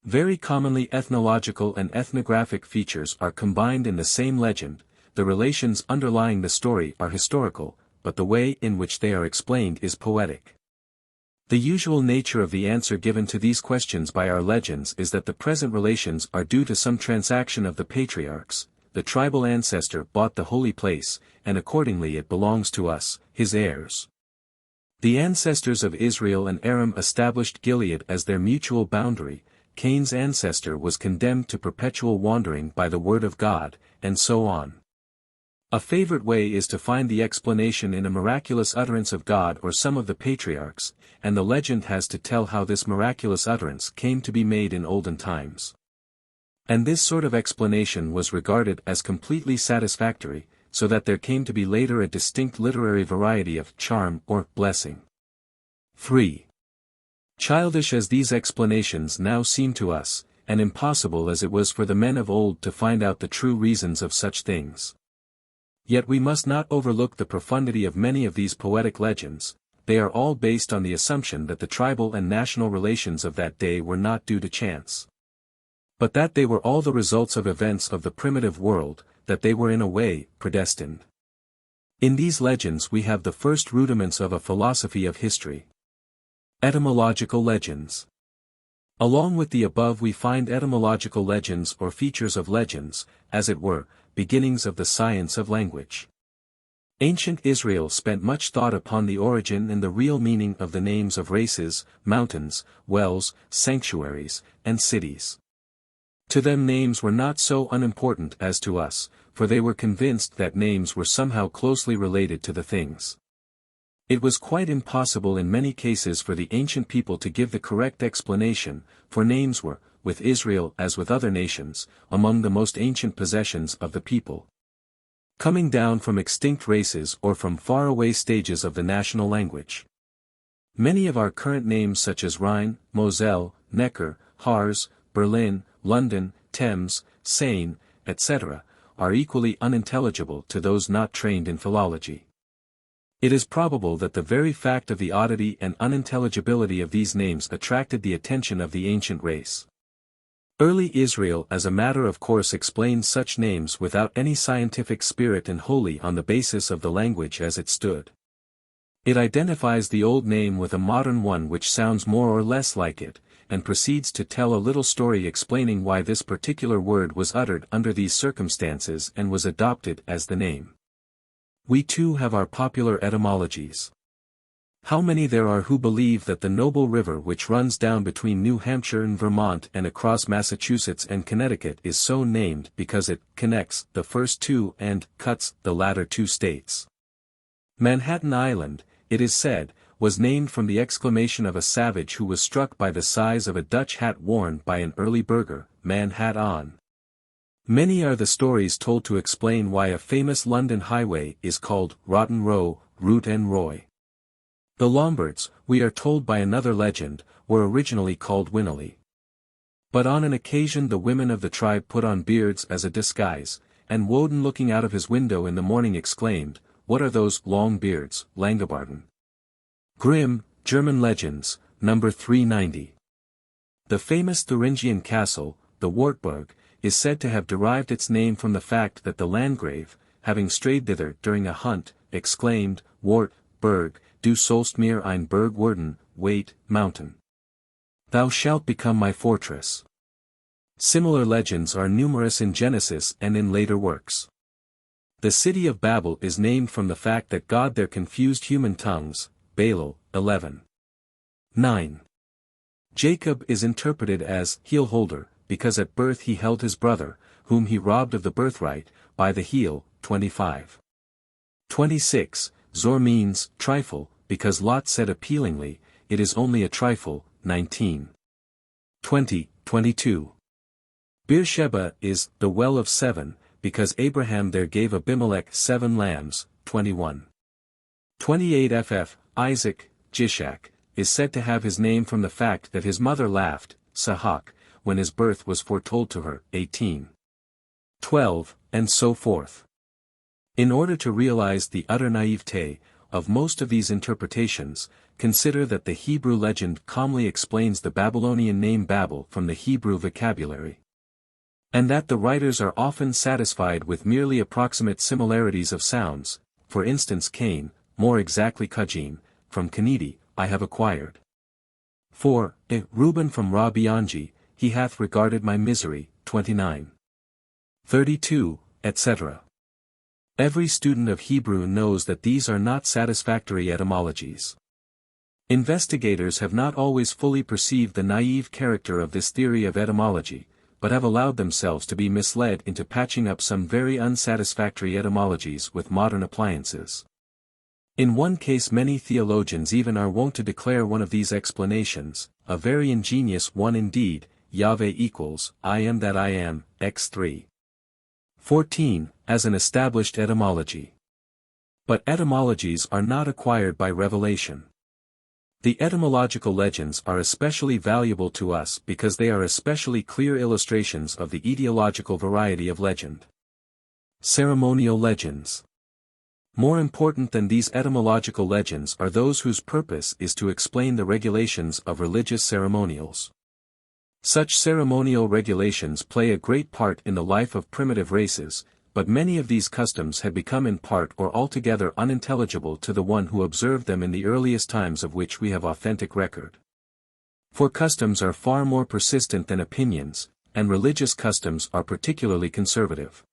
Very commonly ethnological and ethnographic features are combined in the same legend. The relations underlying the story are historical, but the way in which they are explained is poetic. The usual nature of the answer given to these questions by our legends is that the present relations are due to some transaction of the patriarchs. The tribal ancestor bought the holy place, and accordingly it belongs to us, his heirs. The ancestors of Israel and Aram established Gilead as their mutual boundary. Cain's ancestor was condemned to perpetual wandering by the word of God, and so on. A favorite way is to find the explanation in a miraculous utterance of God or some of the patriarchs, and the legend has to tell how this miraculous utterance came to be made in olden times. And this sort of explanation was regarded as completely satisfactory, so that there came to be later a distinct literary variety of charm or blessing. 3. Childish as these explanations now seem to us, and impossible as it was for the men of old to find out the true reasons of such things. Yet we must not overlook the profundity of many of these poetic legends. They are all based on the assumption that the tribal and national relations of that day were not due to chance, but that they were all the results of events of the primitive world, that they were in a way predestined. In these legends we have the first rudiments of a philosophy of history. Etymological legends. Along with the above we find etymological legends or features of legends, as it were, beginnings of the science of language. Ancient Israel spent much thought upon the origin and the real meaning of the names of races, mountains, wells, sanctuaries, and cities. To them names were not so unimportant as to us, for they were convinced that names were somehow closely related to the things. It was quite impossible in many cases for the ancient people to give the correct explanation, for names were, with Israel as with other nations, among the most ancient possessions of the people. Coming down from extinct races or from faraway stages of the national language. Many of our current names such as Rhine, Moselle, Neckar, Harz, Berlin, London, Thames, Seine, etc., are equally unintelligible to those not trained in philology. It is probable that the very fact of the oddity and unintelligibility of these names attracted the attention of the ancient race. Early Israel as a matter of course explained such names without any scientific spirit and wholly on the basis of the language as it stood. It identifies the old name with a modern one which sounds more or less like it, and proceeds to tell a little story explaining why this particular word was uttered under these circumstances and was adopted as the name. We too have our popular etymologies. How many there are who believe that the noble river which runs down between New Hampshire and Vermont and across Massachusetts and Connecticut is so named because it connects the first two and cuts the latter two states. Manhattan Island, it is said, was named from the exclamation of a savage who was struck by the size of a Dutch hat worn by an early burgher, "Man hat on." Many are the stories told to explain why a famous London highway is called Rotten Row, Root and Roy. The Lombards, we are told by another legend, were originally called Winnerly. But on an occasion the women of the tribe put on beards as a disguise, and Woden looking out of his window in the morning exclaimed, "What are those long beards, Langobarden?" Grimm, German Legends, number 390. The famous Thuringian castle, the Wartburg, is said to have derived its name from the fact that the Landgrave, having strayed thither during a hunt, exclaimed, "Wart, Berg, du sollst mir ein Berg werden, wait, mountain. Thou shalt become my fortress." Similar legends are numerous in Genesis and in later works. The city of Babel is named from the fact that God there confused human tongues, Balal, 11. 9. Jacob is interpreted as heel-holder, because at birth he held his brother, whom he robbed of the birthright, by the heel, 25. 26. Zor means trifle, because Lot said appealingly, "It is only a trifle," 19. 20, 22. Beersheba is the well of 7, because Abraham there gave Abimelech 7 lambs, 21. 28 ff. Isaac, Jishak, is said to have his name from the fact that his mother laughed, Sahak, when his birth was foretold to her, 18. 12, and so forth. In order to realize the utter naivete of most of these interpretations, consider that the Hebrew legend calmly explains the Babylonian name Babel from the Hebrew vocabulary. And that the writers are often satisfied with merely approximate similarities of sounds, for instance Cain, more exactly Kajim, from Kanidi, I have acquired. 4. Reuben from Ra Bianji, he hath regarded my misery, 29. 32, etc. Every student of Hebrew knows that these are not satisfactory etymologies. Investigators have not always fully perceived the naive character of this theory of etymology, but have allowed themselves to be misled into patching up some very unsatisfactory etymologies with modern appliances. In one case many theologians even are wont to declare one of these explanations, a very ingenious one indeed, Yahweh equals, I am that I am, x3. 14, as an established etymology. But etymologies are not acquired by revelation. The etymological legends are especially valuable to us because they are especially clear illustrations of the etiological variety of legend. Ceremonial legends. More important than these etymological legends are those whose purpose is to explain the regulations of religious ceremonials. Such ceremonial regulations play a great part in the life of primitive races, but many of these customs had become in part or altogether unintelligible to the one who observed them in the earliest times of which we have authentic record. For customs are far more persistent than opinions, and religious customs are particularly conservative.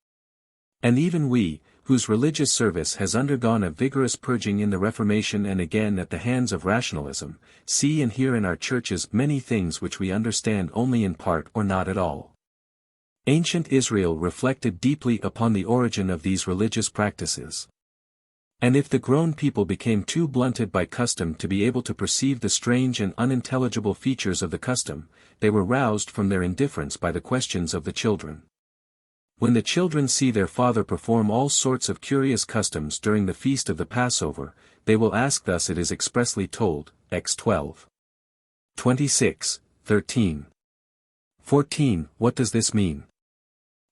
And even we, whose religious service has undergone a vigorous purging in the Reformation and again at the hands of rationalism, see and hear in our churches many things which we understand only in part or not at all. Ancient Israel reflected deeply upon the origin of these religious practices. And if the grown people became too blunted by custom to be able to perceive the strange and unintelligible features of the custom, they were roused from their indifference by the questions of the children. When the children see their father perform all sorts of curious customs during the feast of the Passover, they will ask, thus it is expressly told, X 12. 26, 13. 14, what does this mean?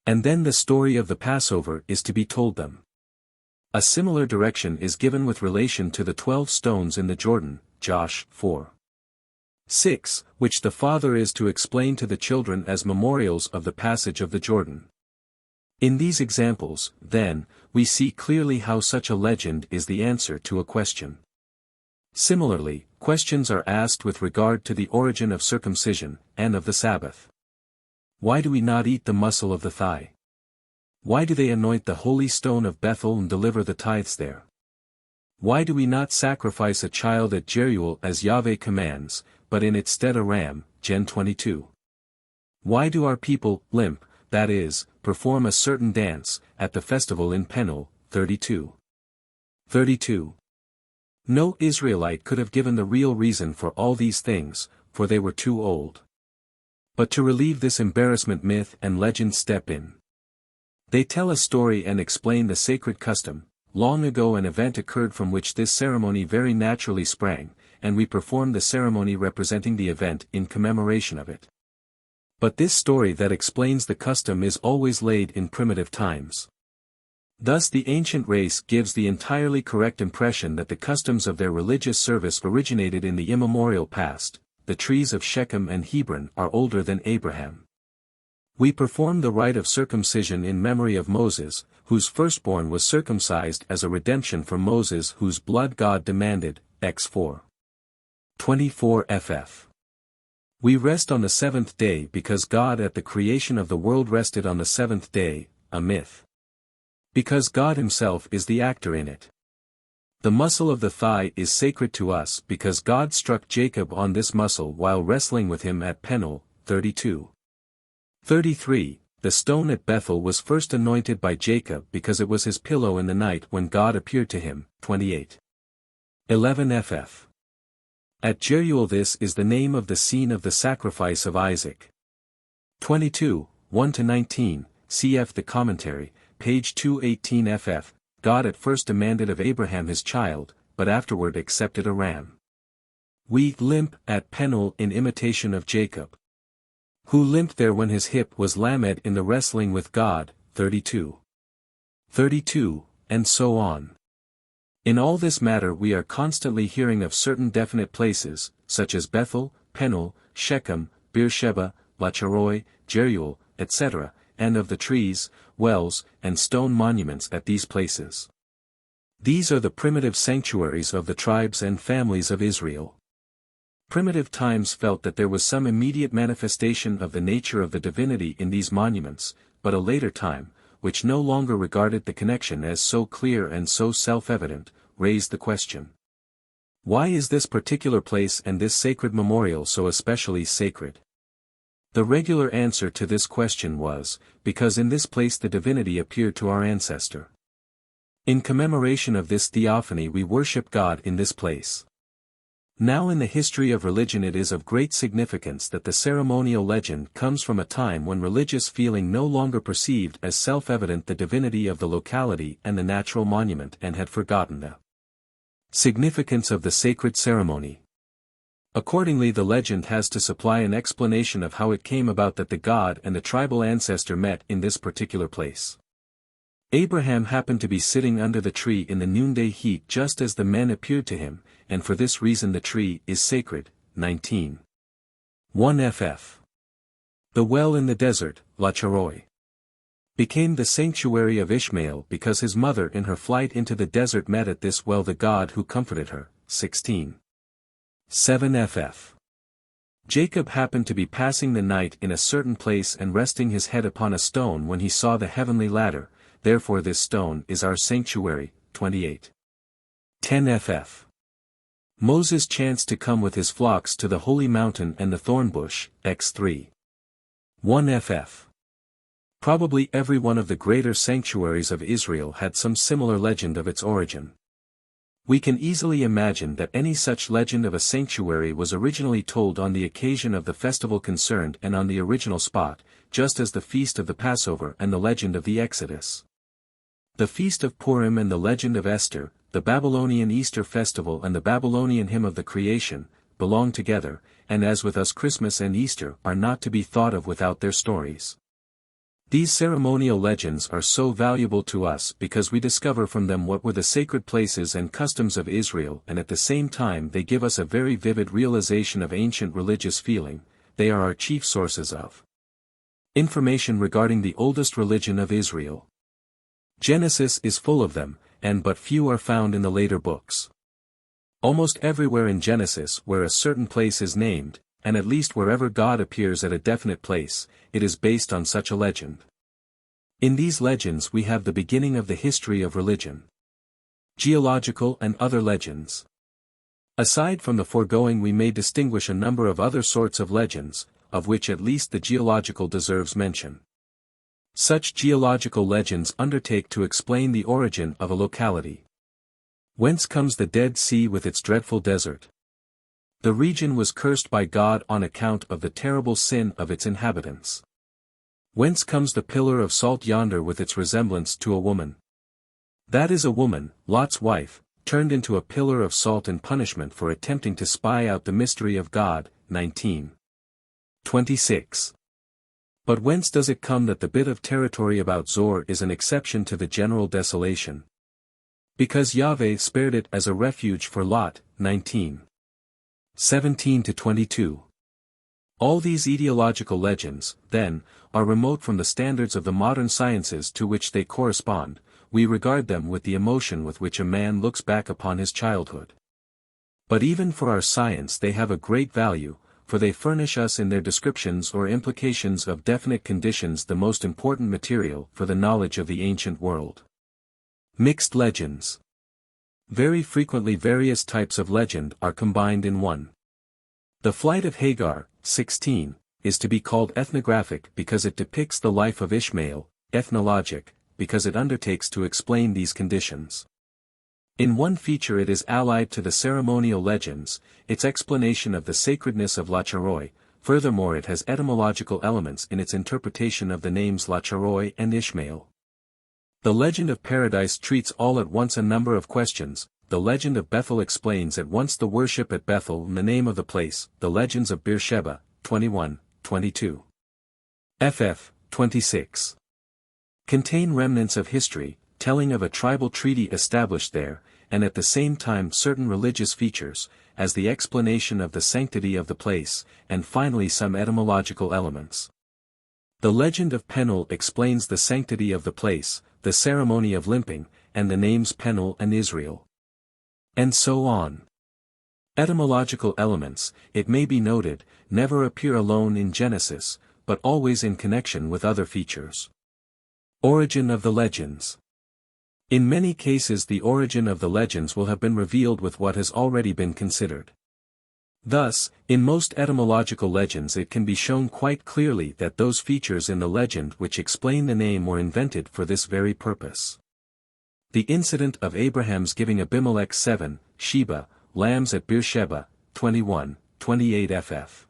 And then the story of the Passover is to be told them. A similar direction is given with relation to the 12 stones in the Jordan, Josh 4. 6, which the father is to explain to the children as memorials of the passage of the Jordan. In these examples, then, we see clearly how such a legend is the answer to a question. Similarly, questions are asked with regard to the origin of circumcision, and of the Sabbath. Why do we not eat the muscle of the thigh? Why do they anoint the holy stone of Bethel and deliver the tithes there? Why do we not sacrifice a child at Jeruel as Yahweh commands, but in its stead a ram, Gen 22? Why do our people limp, that is, perform a certain dance, at the festival in Penuel, 32? 32. No Israelite could have given the real reason for all these things, for they were too old. But to relieve this embarrassment myth and legend step in. They tell a story and explain the sacred custom. Long ago an event occurred from which this ceremony very naturally sprang, and we perform the ceremony representing the event in commemoration of it. But this story that explains the custom is always laid in primitive times. Thus the ancient race gives the entirely correct impression that the customs of their religious service originated in the immemorial past. The trees of Shechem and Hebron are older than Abraham. We perform the rite of circumcision in memory of Moses, whose firstborn was circumcised as a redemption for Moses, whose blood God demanded, Ex 4:24 ff. We rest on the seventh day because God at the creation of the world rested on the seventh day, a myth. Because God himself is the actor in it. The muscle of the thigh is sacred to us because God struck Jacob on this muscle while wrestling with him at Peniel, 32:33. The stone at Bethel was first anointed by Jacob because it was his pillow in the night when God appeared to him, 28:11 ff. At Jeruel this is the name of the scene of the sacrifice of Isaac. 22:1-19, cf. the commentary, page 218 ff. God at first demanded of Abraham his child, but afterward accepted a ram. We limp at Peniel in imitation of Jacob, who limped there when his hip was lamed in the wrestling with God, 32:32, and so on. In all this matter we are constantly hearing of certain definite places, such as Bethel, Peniel, Shechem, Beersheba, Lacharoi, Jeruel, etc., and of the trees, wells, and stone monuments at these places. These are the primitive sanctuaries of the tribes and families of Israel. Primitive times felt that there was some immediate manifestation of the nature of the divinity in these monuments, but a later time, which no longer regarded the connection as so clear and so self-evident, raised the question. Why is this particular place and this sacred memorial so especially sacred? The regular answer to this question was, because in this place the divinity appeared to our ancestor. In commemoration of this theophany we worship God in this place. Now in the history of religion it is of great significance that the ceremonial legend comes from a time when religious feeling no longer perceived as self-evident the divinity of the locality and the natural monument and had forgotten the significance of the sacred ceremony. Accordingly the legend has to supply an explanation of how it came about that the god and the tribal ancestor met in this particular place. Abraham happened to be sitting under the tree in the noonday heat just as the men appeared to him, and for this reason the tree is sacred. 19:1 ff. The well in the desert, Lacharoi, became the sanctuary of Ishmael because his mother in her flight into the desert met at this well the God who comforted her. 16:7 ff. Jacob happened to be passing the night in a certain place and resting his head upon a stone when he saw the heavenly ladder, therefore this stone is our sanctuary. 28:10 ff. Moses chanced to come with his flocks to the holy mountain and the thorn bush, Ex 3:1 ff. Probably every one of the greater sanctuaries of Israel had some similar legend of its origin. We can easily imagine that any such legend of a sanctuary was originally told on the occasion of the festival concerned and on the original spot, just as the feast of the Passover and the legend of the Exodus. The feast of Purim and the legend of Esther, the Babylonian Easter festival and the Babylonian hymn of the creation, belong together, and as with us Christmas and Easter are not to be thought of without their stories. These ceremonial legends are so valuable to us because we discover from them what were the sacred places and customs of Israel, and at the same time they give us a very vivid realization of ancient religious feeling. They are our chief sources of information regarding the oldest religion of Israel. Genesis is full of them, and but few are found in the later books. Almost everywhere in Genesis where a certain place is named, and at least wherever God appears at a definite place, it is based on such a legend. In these legends we have the beginning of the history of religion. Geological and other legends. Aside from the foregoing we may distinguish a number of other sorts of legends, of which at least the geological deserves mention. Such geological legends undertake to explain the origin of a locality. Whence comes the Dead Sea with its dreadful desert? The region was cursed by God on account of the terrible sin of its inhabitants. Whence comes the pillar of salt yonder with its resemblance to a woman? That is a woman, Lot's wife, turned into a pillar of salt in punishment for attempting to spy out the mystery of God. 19:26. But whence does it come that the bit of territory about Zor is an exception to the general desolation? Because Yahweh spared it as a refuge for Lot, 19. 17-22. All these etiological legends, then, are remote from the standards of the modern sciences to which they correspond. We regard them with the emotion with which a man looks back upon his childhood. But even for our science they have a great value, for they furnish us in their descriptions or implications of definite conditions the most important material for the knowledge of the ancient world. Mixed legends. Very frequently various types of legend are combined in one. The flight of Hagar, 16, is to be called ethnographic because it depicts the life of Ishmael, ethnologic, because it undertakes to explain these conditions. In one feature it is allied to the ceremonial legends, its explanation of the sacredness of Lacharoi. Furthermore it has etymological elements in its interpretation of the names Lacharoi and Ishmael. The legend of Paradise treats all at once a number of questions. The legend of Bethel explains at once the worship at Bethel and the name of the place. The legends of Beersheba, 21, 22. ff. 26. Contain remnants of history, telling of a tribal treaty established there, and at the same time certain religious features, as the explanation of the sanctity of the place, and finally some etymological elements. The legend of Penuel explains the sanctity of the place, the ceremony of limping, and the names Penuel and Israel. And so on. Etymological elements, it may be noted, never appear alone in Genesis, but always in connection with other features. Origin of the legends. In many cases the origin of the legends will have been revealed with what has already been considered. Thus, in most etymological legends it can be shown quite clearly that those features in the legend which explain the name were invented for this very purpose. The incident of Abraham's giving Abimelech 7, Sheba, lambs at Beersheba, 21, 28 ff.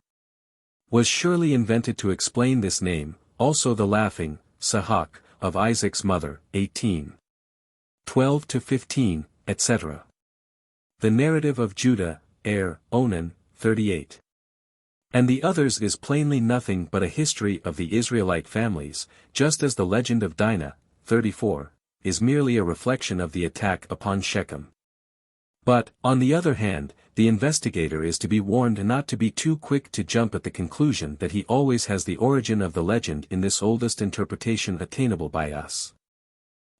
was surely invented to explain this name, also the laughing, Sahak, of Isaac's mother, 18. 12-15, etc. The narrative of Judah, Onan, 38. And the others is plainly nothing but a history of the Israelite families, just as the legend of Dinah, 34, is merely a reflection of the attack upon Shechem. But, on the other hand, the investigator is to be warned not to be too quick to jump at the conclusion that he always has the origin of the legend in this oldest interpretation attainable by us.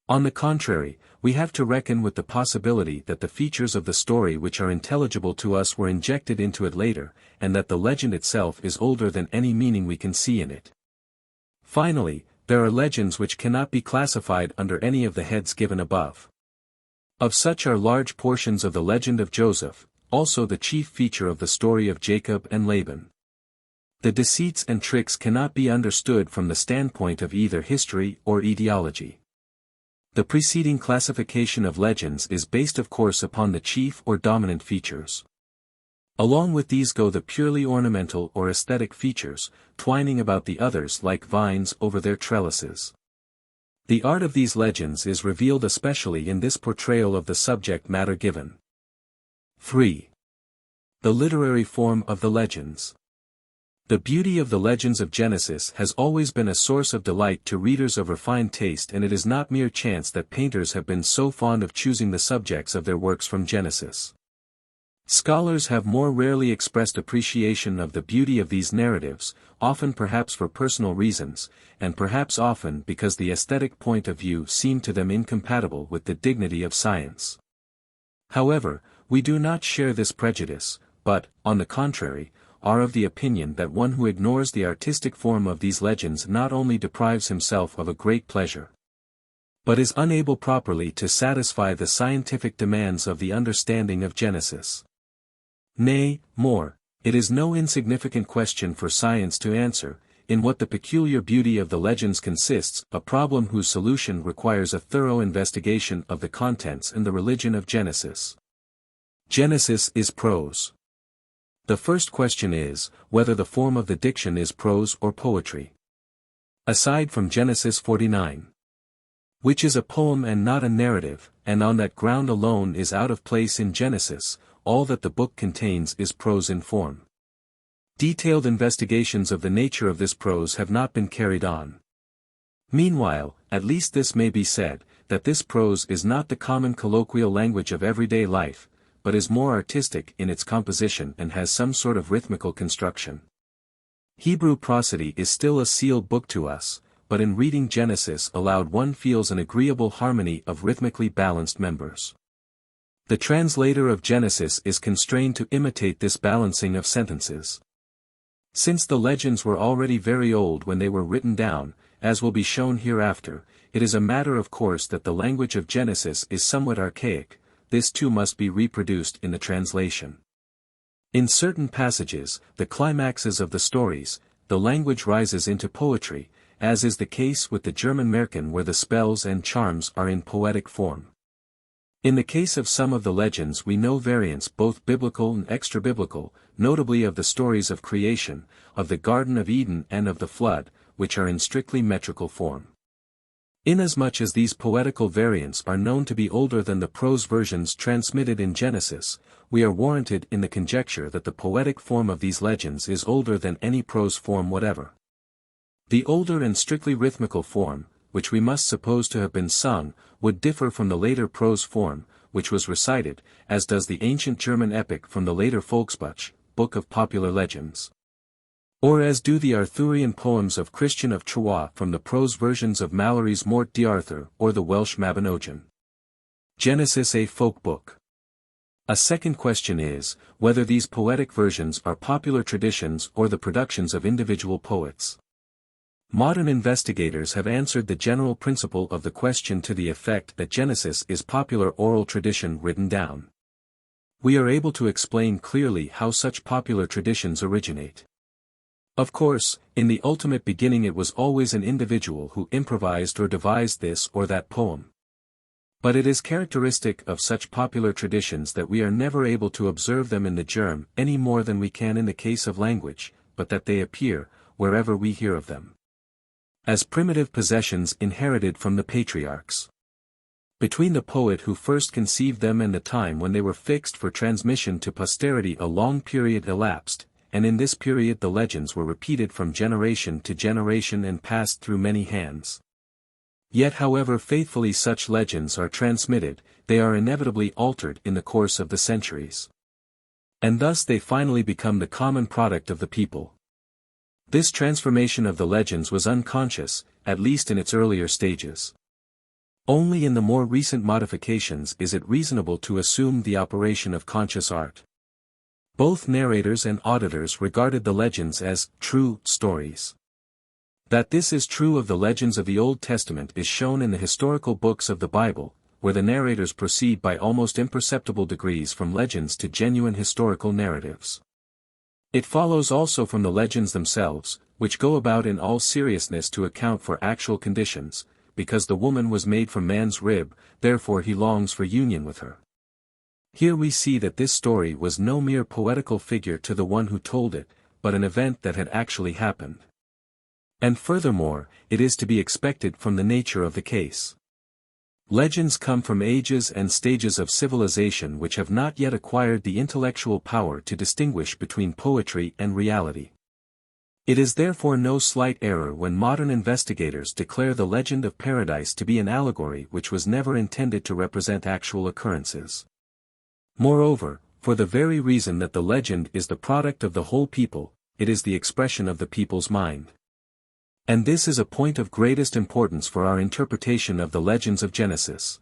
On the contrary, we have to reckon with the possibility that the features of the story which are intelligible to us were injected into it later, and that the legend itself is older than any meaning we can see in it. Finally, there are legends which cannot be classified under any of the heads given above. Of such are large portions of the legend of Joseph, also the chief feature of the story of Jacob and Laban. The deceits and tricks cannot be understood from the standpoint of either history or etiology. The preceding classification of legends is based of course upon the chief or dominant features. Along with these go the purely ornamental or aesthetic features, twining about the others like vines over their trellises. The art of these legends is revealed especially in this portrayal of the subject matter given. 3. The literary form of the legends. The beauty of the legends of Genesis has always been a source of delight to readers of refined taste, and it is not mere chance that painters have been so fond of choosing the subjects of their works from Genesis. Scholars have more rarely expressed appreciation of the beauty of these narratives, often perhaps for personal reasons, and perhaps often because the aesthetic point of view seemed to them incompatible with the dignity of science. However, we do not share this prejudice, but, on the contrary, are of the opinion that one who ignores the artistic form of these legends not only deprives himself of a great pleasure, but is unable properly to satisfy the scientific demands of the understanding of Genesis. Nay, more, it is no insignificant question for science to answer, in what the peculiar beauty of the legends consists, a problem whose solution requires a thorough investigation of the contents and the religion of Genesis. Genesis is prose. The first question is, whether the form of the diction is prose or poetry. Aside from Genesis 49, which is a poem and not a narrative, and on that ground alone is out of place in Genesis, all that the book contains is prose in form. Detailed investigations of the nature of this prose have not been carried on. Meanwhile, at least this may be said, that this prose is not the common colloquial language of everyday life, but is more artistic in its composition and has some sort of rhythmical construction. Hebrew prosody is still a sealed book to us, but in reading Genesis aloud one feels an agreeable harmony of rhythmically balanced members. The translator of Genesis is constrained to imitate this balancing of sentences. Since the legends were already very old when they were written down, as will be shown hereafter, it is a matter of course that the language of Genesis is somewhat archaic. This too must be reproduced in the translation. In certain passages, the climaxes of the stories, the language rises into poetry, as is the case with the German Märchen where the spells and charms are in poetic form. In the case of some of the legends we know variants both biblical and extra-biblical, notably of the stories of creation, of the Garden of Eden and of the flood, which are in strictly metrical form. Inasmuch as these poetical variants are known to be older than the prose versions transmitted in Genesis, we are warranted in the conjecture that the poetic form of these legends is older than any prose form whatever. The older and strictly rhythmical form, which we must suppose to have been sung, would differ from the later prose form, which was recited, as does the ancient German epic from the later Volksbuch, book of popular legends. Or as do the Arthurian poems of Christian of Troyes from the prose versions of Malory's Morte d'Arthur or the Welsh Mabinogion. Genesis a folk book. A second question is, whether these poetic versions are popular traditions or the productions of individual poets. Modern investigators have answered the general principle of the question to the effect that Genesis is popular oral tradition written down. We are able to explain clearly how such popular traditions originate. Of course, in the ultimate beginning it was always an individual who improvised or devised this or that poem. But it is characteristic of such popular traditions that we are never able to observe them in the germ any more than we can in the case of language, but that they appear, wherever we hear of them, as primitive possessions inherited from the patriarchs. Between the poet who first conceived them and the time when they were fixed for transmission to posterity a long period elapsed, and in this period the legends were repeated from generation to generation and passed through many hands. Yet however faithfully such legends are transmitted, they are inevitably altered in the course of the centuries. And thus they finally become the common product of the people. This transformation of the legends was unconscious, at least in its earlier stages. Only in the more recent modifications is it reasonable to assume the operation of conscious art. Both narrators and auditors regarded the legends as true stories. That this is true of the legends of the Old Testament is shown in the historical books of the Bible, where the narrators proceed by almost imperceptible degrees from legends to genuine historical narratives. It follows also from the legends themselves, which go about in all seriousness to account for actual conditions, because the woman was made from man's rib, therefore he longs for union with her. Here we see that this story was no mere poetical figure to the one who told it, but an event that had actually happened. And furthermore, it is to be expected from the nature of the case. Legends come from ages and stages of civilization which have not yet acquired the intellectual power to distinguish between poetry and reality. It is therefore no slight error when modern investigators declare the legend of paradise to be an allegory which was never intended to represent actual occurrences. Moreover, for the very reason that the legend is the product of the whole people, it is the expression of the people's mind. And this is a point of greatest importance for our interpretation of the legends of Genesis.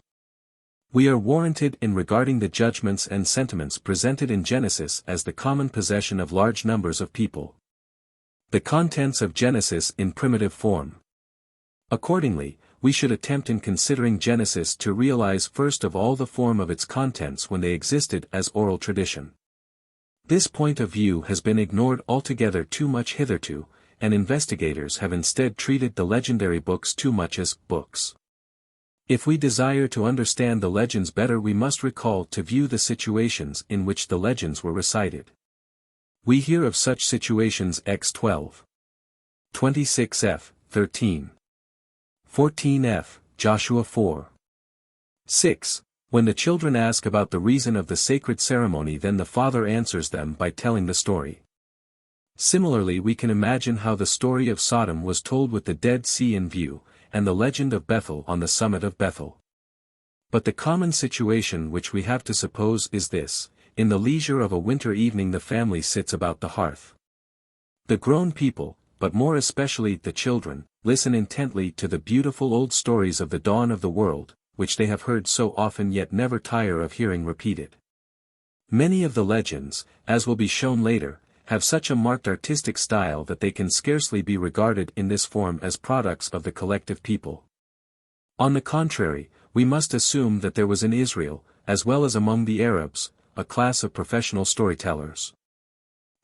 We are warranted in regarding the judgments and sentiments presented in Genesis as the common possession of large numbers of people. The contents of Genesis in primitive form. Accordingly, we should attempt in considering Genesis to realize first of all the form of its contents when they existed as oral tradition. This point of view has been ignored altogether too much hitherto, and investigators have instead treated the legendary books too much as books. If we desire to understand the legends better we must recall to view the situations in which the legends were recited. We hear of such situations X 12. 26f, 13. 14f, Joshua 4. 6. When the children ask about the reason of the sacred ceremony then the father answers them by telling the story. Similarly, we can imagine how the story of Sodom was told with the Dead Sea in view, and the legend of Bethel on the summit of Bethel. But the common situation which we have to suppose is this: in the leisure of a winter evening the family sits about the hearth. The grown people, but more especially the children, listen intently to the beautiful old stories of the dawn of the world, which they have heard so often yet never tire of hearing repeated. Many of the legends, as will be shown later, have such a marked artistic style that they can scarcely be regarded in this form as products of the collective people. On the contrary, we must assume that there was in Israel, as well as among the Arabs, a class of professional storytellers.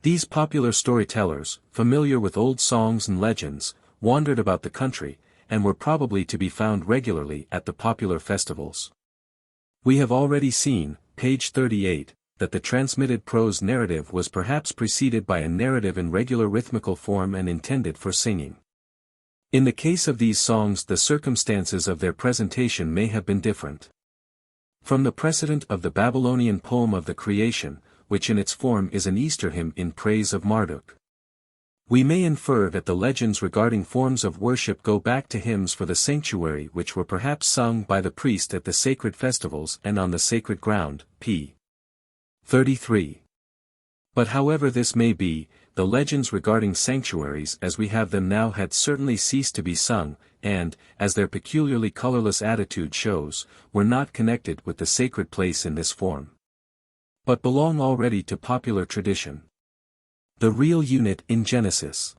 These popular storytellers, familiar with old songs and legends, wandered about the country, and were probably to be found regularly at the popular festivals. We have already seen, page 38, that the transmitted prose narrative was perhaps preceded by a narrative in regular rhythmical form and intended for singing. In the case of these songs the circumstances of their presentation may have been different. From the precedent of the Babylonian poem of the creation, which in its form is an Easter hymn in praise of Marduk, we may infer that the legends regarding forms of worship go back to hymns for the sanctuary which were perhaps sung by the priest at the sacred festivals and on the sacred ground, p. 33. But however this may be, the legends regarding sanctuaries as we have them now had certainly ceased to be sung, and, as their peculiarly colorless attitude shows, were not connected with the sacred place in this form, but belong already to popular tradition. The real unit in Genesis.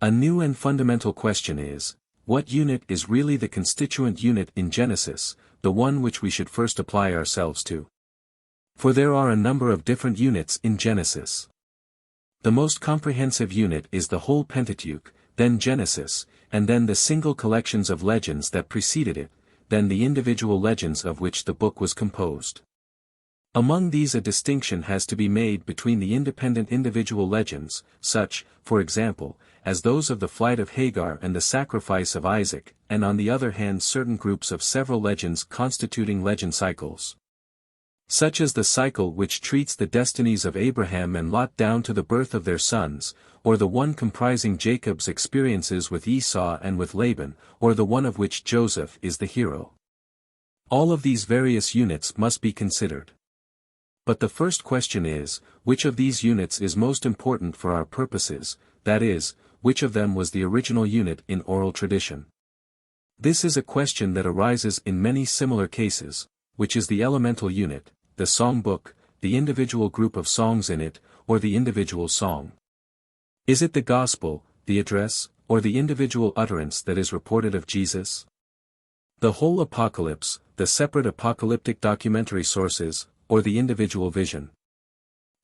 A new and fundamental question is, what unit is really the constituent unit in Genesis, the one which we should first apply ourselves to? For there are a number of different units in Genesis. The most comprehensive unit is the whole Pentateuch, then Genesis, and then the single collections of legends that preceded it, then the individual legends of which the book was composed. Among these a distinction has to be made between the independent individual legends, such, for example, as those of the flight of Hagar and the sacrifice of Isaac, and on the other hand certain groups of several legends constituting legend cycles, such as the cycle which treats the destinies of Abraham and Lot down to the birth of their sons, or the one comprising Jacob's experiences with Esau and with Laban, or the one of which Joseph is the hero. All of these various units must be considered. But the first question is, which of these units is most important for our purposes, that is, which of them was the original unit in oral tradition? This is a question that arises in many similar cases: which is the elemental unit, the song book, the individual group of songs in it, or the individual song? Is it the gospel, the address, or the individual utterance that is reported of Jesus? The whole apocalypse, the separate apocalyptic documentary sources, or the individual vision?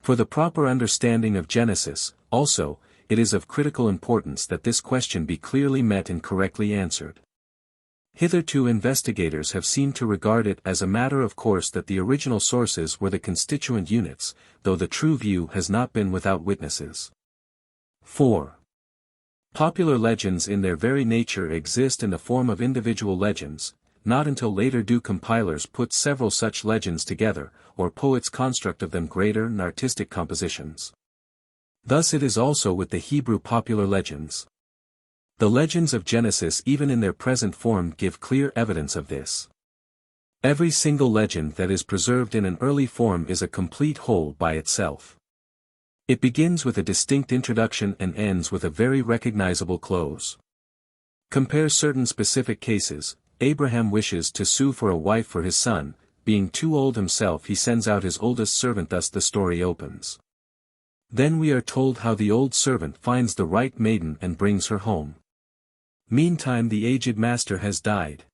For the proper understanding of Genesis, also, it is of critical importance that this question be clearly met and correctly answered. Hitherto investigators have seemed to regard it as a matter of course that the original sources were the constituent units, though the true view has not been without witnesses. 4. Popular legends in their very nature exist in the form of individual legends. Not until later do compilers put several such legends together, or poets construct of them greater and artistic compositions. Thus it is also with the Hebrew popular legends. The legends of Genesis even in their present form give clear evidence of this. Every single legend that is preserved in an early form is a complete whole by itself. It begins with a distinct introduction and ends with a very recognizable close. Compare certain specific cases. Abraham wishes to sue for a wife for his son, being too old himself he sends out his oldest servant, thus the story opens. Then we are told how the old servant finds the right maiden and brings her home. Meantime the aged master has died.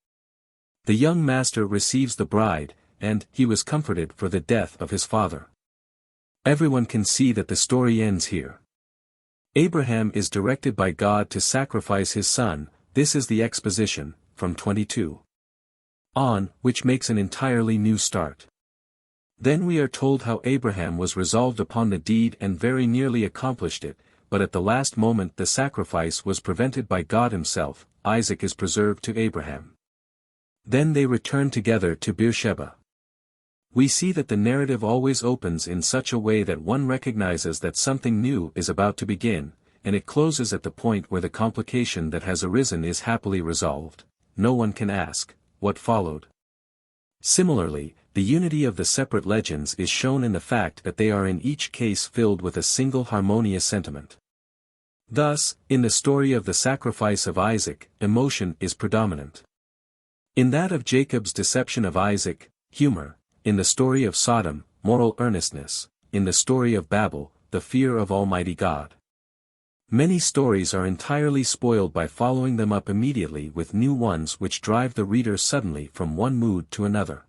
The young master receives the bride, and he was comforted for the death of his father. Everyone can see that the story ends here. Abraham is directed by God to sacrifice his son. This is the exposition, from 22 on, which makes an entirely new start. Then we are told how Abraham was resolved upon the deed and very nearly accomplished it, but at the last moment the sacrifice was prevented by God himself. Isaac is preserved to Abraham. Then they return together to Beersheba. We see that the narrative always opens in such a way that one recognizes that something new is about to begin, and it closes at the point where the complication that has arisen is happily resolved. No one can ask, what followed? Similarly, the unity of the separate legends is shown in the fact that they are in each case filled with a single harmonious sentiment. Thus, in the story of the sacrifice of Isaac, emotion is predominant. In that of Jacob's deception of Isaac, humor; in the story of Sodom, moral earnestness; in the story of Babel, the fear of Almighty God. Many stories are entirely spoiled by following them up immediately with new ones which drive the reader suddenly from one mood to another.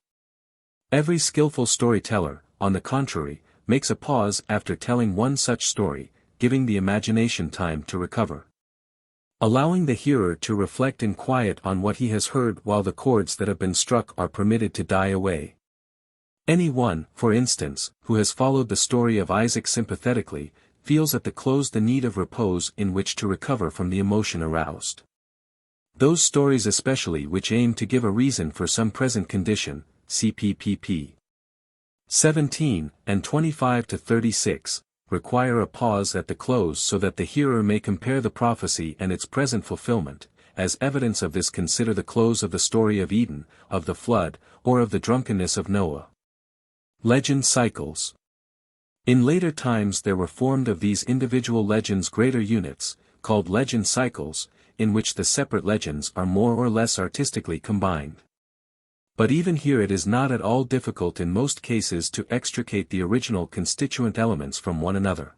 Every skillful storyteller, on the contrary, makes a pause after telling one such story, giving the imagination time to recover, allowing the hearer to reflect in quiet on what he has heard while the chords that have been struck are permitted to die away. Any one, for instance, who has followed the story of Isaac sympathetically, feels at the close the need of repose in which to recover from the emotion aroused. Those stories especially which aim to give a reason for some present condition, cpp. 17 and 25-36, require a pause at the close so that the hearer may compare the prophecy and its present fulfillment. As evidence of this, consider the close of the story of Eden, of the flood, or of the drunkenness of Noah. Legend cycles. In later times there were formed of these individual legends greater units, called legend cycles, in which the separate legends are more or less artistically combined. But even here it is not at all difficult in most cases to extricate the original constituent elements from one another.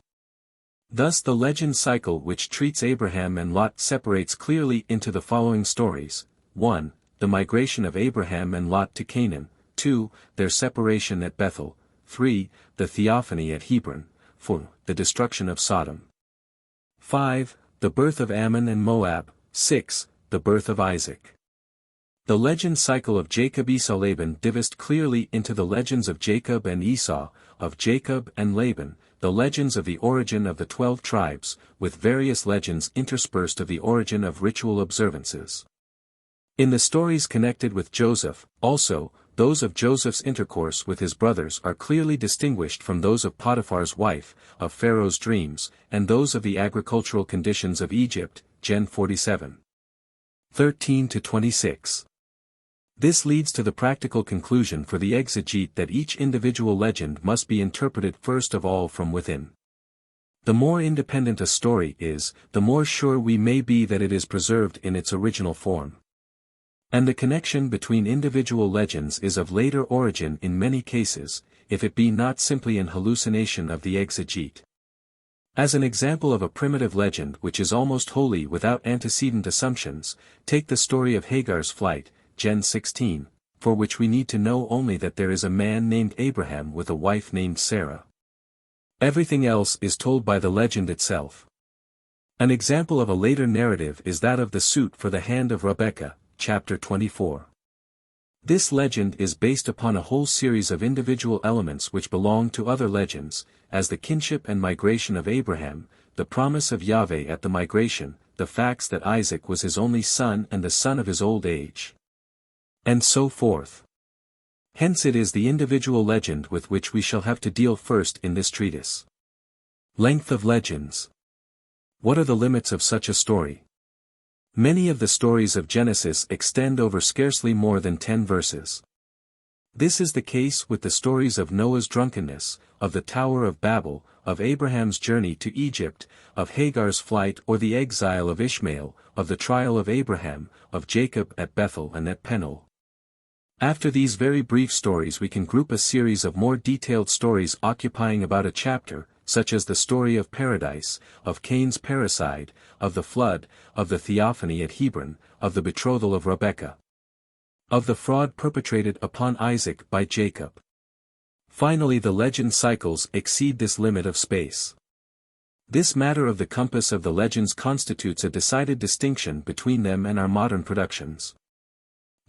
Thus the legend cycle which treats Abraham and Lot separates clearly into the following stories: 1. The migration of Abraham and Lot to Canaan; 2. Their separation at Bethel; 3. The theophany at Hebron; 4. The destruction of Sodom; 5. The birth of Ammon and Moab; 6. The birth of Isaac. The legend cycle of Jacob-Esau-Laban divides clearly into the legends of Jacob and Esau, of Jacob and Laban, the legends of the origin of the 12 tribes, with various legends interspersed of the origin of ritual observances. In the stories connected with Joseph, also, those of Joseph's intercourse with his brothers are clearly distinguished from those of Potiphar's wife, of Pharaoh's dreams, and those of the agricultural conditions of Egypt, Gen 47. 13-26. This leads to the practical conclusion for the exegete that each individual legend must be interpreted first of all from within. The more independent a story is, the more sure we may be that it is preserved in its original form. And the connection between individual legends is of later origin in many cases, if it be not simply an hallucination of the exegete. As an example of a primitive legend which is almost wholly without antecedent assumptions, take the story of Hagar's flight, Gen 16, for which we need to know only that there is a man named Abraham with a wife named Sarah. Everything else is told by the legend itself. An example of a later narrative is that of the suit for the hand of Rebekah, chapter 24. This legend is based upon a whole series of individual elements which belong to other legends, as the kinship and migration of Abraham, the promise of Yahweh at the migration, the facts that Isaac was his only son and the son of his old age, and so forth. Hence it is the individual legend with which we shall have to deal first in this treatise. Length of legends. What are the limits of such a story? Many of the stories of Genesis extend over scarcely more than 10 verses. This is the case with the stories of Noah's drunkenness, of the Tower of Babel, of Abraham's journey to Egypt, of Hagar's flight or the exile of Ishmael, of the trial of Abraham, of Jacob at Bethel and at Peniel. After these very brief stories we can group a series of more detailed stories occupying about a chapter, such as the story of Paradise, of Cain's parricide, of the flood, of the theophany at Hebron, of the betrothal of Rebekah, of the fraud perpetrated upon Isaac by Jacob. Finally the legend cycles exceed this limit of space. This matter of the compass of the legends constitutes a decided distinction between them and our modern productions.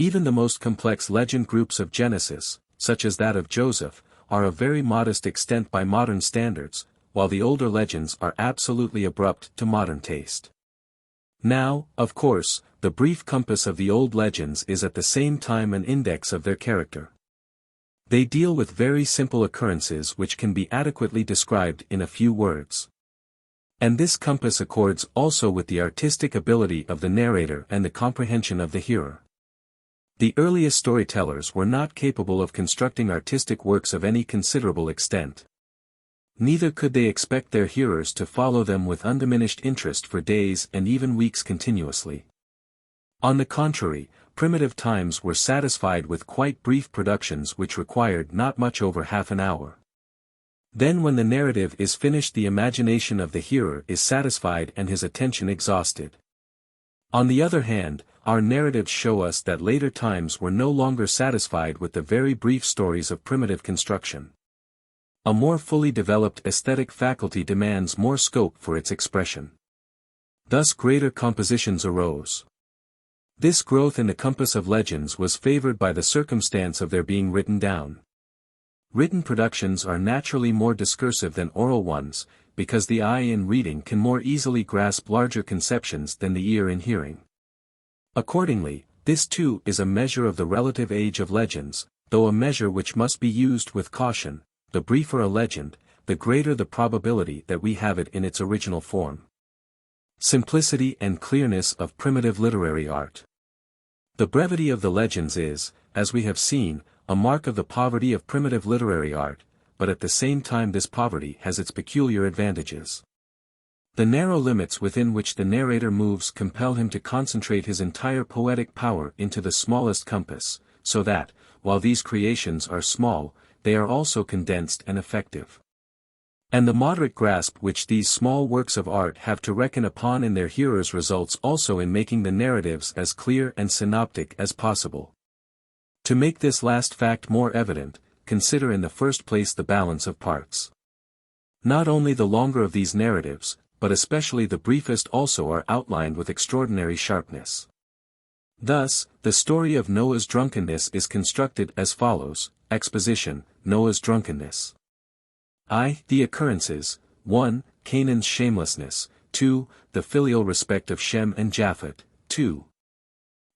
Even the most complex legend groups of Genesis, such as that of Joseph, are of very modest extent by modern standards, while the older legends are absolutely abrupt to modern taste. Now, of course, the brief compass of the old legends is at the same time an index of their character. They deal with very simple occurrences which can be adequately described in a few words. And this compass accords also with the artistic ability of the narrator and the comprehension of the hearer. The earliest storytellers were not capable of constructing artistic works of any considerable extent. Neither could they expect their hearers to follow them with undiminished interest for days and even weeks continuously. On the contrary, primitive times were satisfied with quite brief productions which required not much over half an hour. Then when the narrative is finished, the imagination of the hearer is satisfied and his attention exhausted. On the other hand, our narratives show us that later times were no longer satisfied with the very brief stories of primitive construction. A more fully developed aesthetic faculty demands more scope for its expression. Thus greater compositions arose. This growth in the compass of legends was favored by the circumstance of their being written down. Written productions are naturally more discursive than oral ones, because the eye in reading can more easily grasp larger conceptions than the ear in hearing. Accordingly, this too is a measure of the relative age of legends, though a measure which must be used with caution. The briefer a legend, the greater the probability that we have it in its original form. Simplicity and clearness of primitive literary art. The brevity of the legends is, as we have seen, a mark of the poverty of primitive literary art, but at the same time this poverty has its peculiar advantages. The narrow limits within which the narrator moves compel him to concentrate his entire poetic power into the smallest compass, so that, while these creations are small, they are also condensed and effective. And the moderate grasp which these small works of art have to reckon upon in their hearers results also in making the narratives as clear and synoptic as possible. To make this last fact more evident, consider in the first place the balance of parts. Not only the longer of these narratives, but especially the briefest also are outlined with extraordinary sharpness. Thus, the story of Noah's drunkenness is constructed as follows: exposition, Noah's drunkenness. The occurrences: 1. Canaan's shamelessness, 2. The filial respect of Shem and Japheth, 2.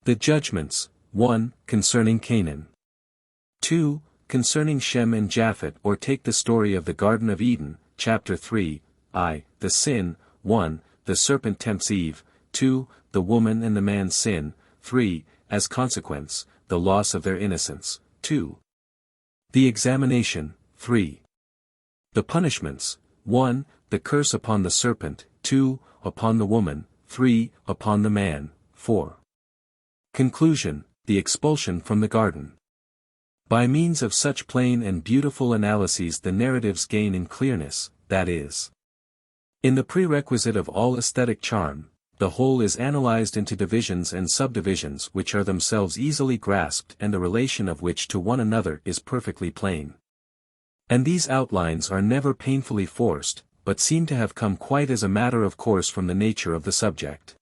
The judgments: 1. Concerning Canaan. 2. Concerning Shem and Japheth. Or take the story of the Garden of Eden, chapter 3, The sin, 1. The serpent tempts Eve, 2. The woman and the man's sin, 3. As consequence, the loss of their innocence, 2. The examination, 3. The punishments: 1. The curse upon the serpent, 2. Upon the woman, 3. Upon the man, 4. Conclusion: the expulsion from the garden. By means of such plain and beautiful analyses the narratives gain in clearness, that is, in the prerequisite of all aesthetic charm. The whole is analyzed into divisions and subdivisions which are themselves easily grasped and the relation of which to one another is perfectly plain. And these outlines are never painfully forced, but seem to have come quite as a matter of course from the nature of the subject.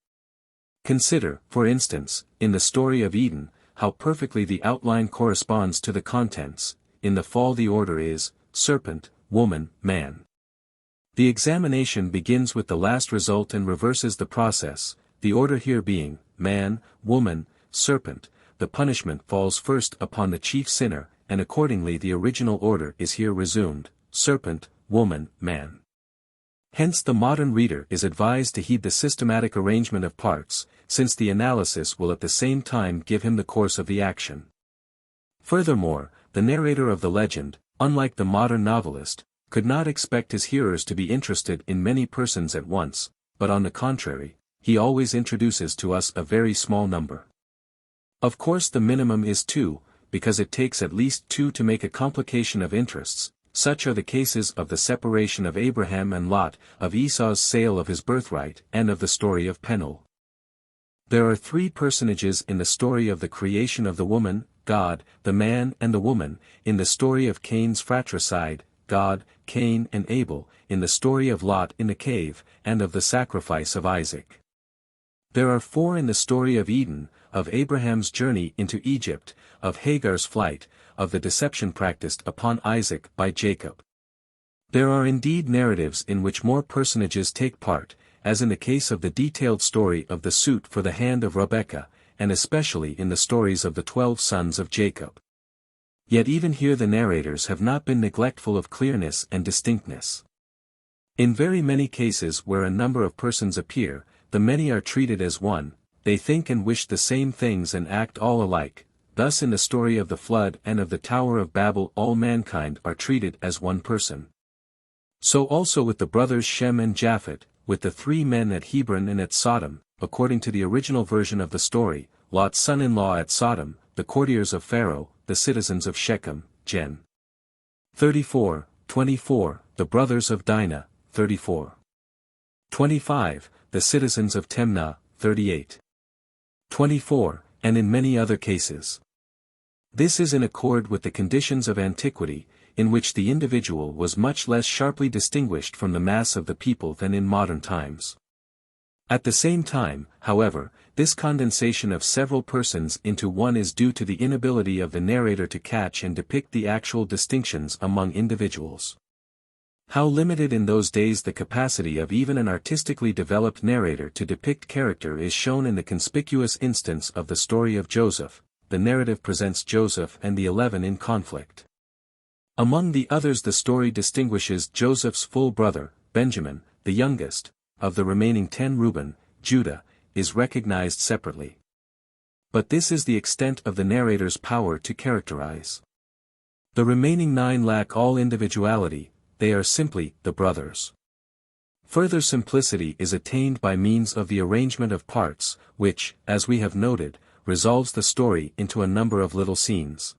Consider, for instance, in the story of Eden, how perfectly the outline corresponds to the contents. In the fall the order is, serpent, woman, man. The examination begins with the last result and reverses the process, the order here being, man, woman, serpent. The punishment falls first upon the chief sinner, and accordingly the original order is here resumed, serpent, woman, man. Hence the modern reader is advised to heed the systematic arrangement of parts, since the analysis will at the same time give him the course of the action. Furthermore, the narrator of the legend, unlike the modern novelist, could not expect his hearers to be interested in many persons at once, but on the contrary, he always introduces to us a very small number. Of course the minimum is 2, because it takes at least 2 to make a complication of interests. Such are the cases of the separation of Abraham and Lot, of Esau's sale of his birthright, and of the story of Penuel. There are 3 personages in the story of the creation of the woman, God, the man and the woman, in the story of Cain's fratricide, God, Cain and Abel, in the story of Lot in the cave, and of the sacrifice of Isaac. There are 4 in the story of Eden, of Abraham's journey into Egypt, of Hagar's flight, of the deception practiced upon Isaac by Jacob. There are indeed narratives in which more personages take part, as in the case of the detailed story of the suit for the hand of Rebekah, and especially in the stories of the 12 sons of Jacob. Yet even here the narrators have not been neglectful of clearness and distinctness. In very many cases where a number of persons appear, the many are treated as one, they think and wish the same things and act all alike. Thus in the story of the flood and of the Tower of Babel all mankind are treated as one person. So also with the brothers Shem and Japheth, with the 3 men at Hebron and at Sodom, according to the original version of the story, Lot's son-in-law at Sodom, the courtiers of Pharaoh, the citizens of Shechem, Gen. 34, 24, the brothers of Dinah, 34. 25, the citizens of Timnah, 38. 24, and in many other cases. This is in accord with the conditions of antiquity, in which the individual was much less sharply distinguished from the mass of the people than in modern times. At the same time, however, this condensation of several persons into one is due to the inability of the narrator to catch and depict the actual distinctions among individuals. How limited in those days the capacity of even an artistically developed narrator to depict character is shown in the conspicuous instance of the story of Joseph. The narrative presents Joseph and the 11 in conflict. Among the others the story distinguishes Joseph's full brother, Benjamin, the youngest, of the remaining 10 Reuben, Judah, is recognized separately. But this is the extent of the narrator's power to characterize. The remaining 9 lack all individuality, they are simply the brothers. Further simplicity is attained by means of the arrangement of parts, which, as we have noted, resolves the story into a number of little scenes.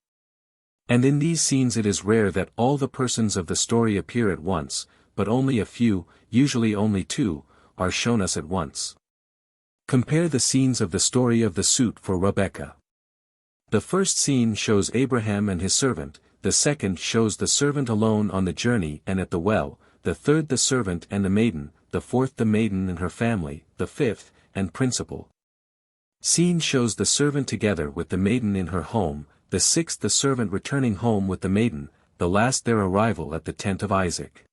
And in these scenes it is rare that all the persons of the story appear at once, but only a few, usually only 2, are shown us at once. Compare the scenes of the story of the suit for Rebekah. The first scene shows Abraham and his servant, the second shows the servant alone on the journey and at the well, the third the servant and the maiden, the fourth the maiden and her family, the fifth, and principal scene shows the servant together with the maiden in her home, the sixth the servant returning home with the maiden, the last their arrival at the tent of Isaac.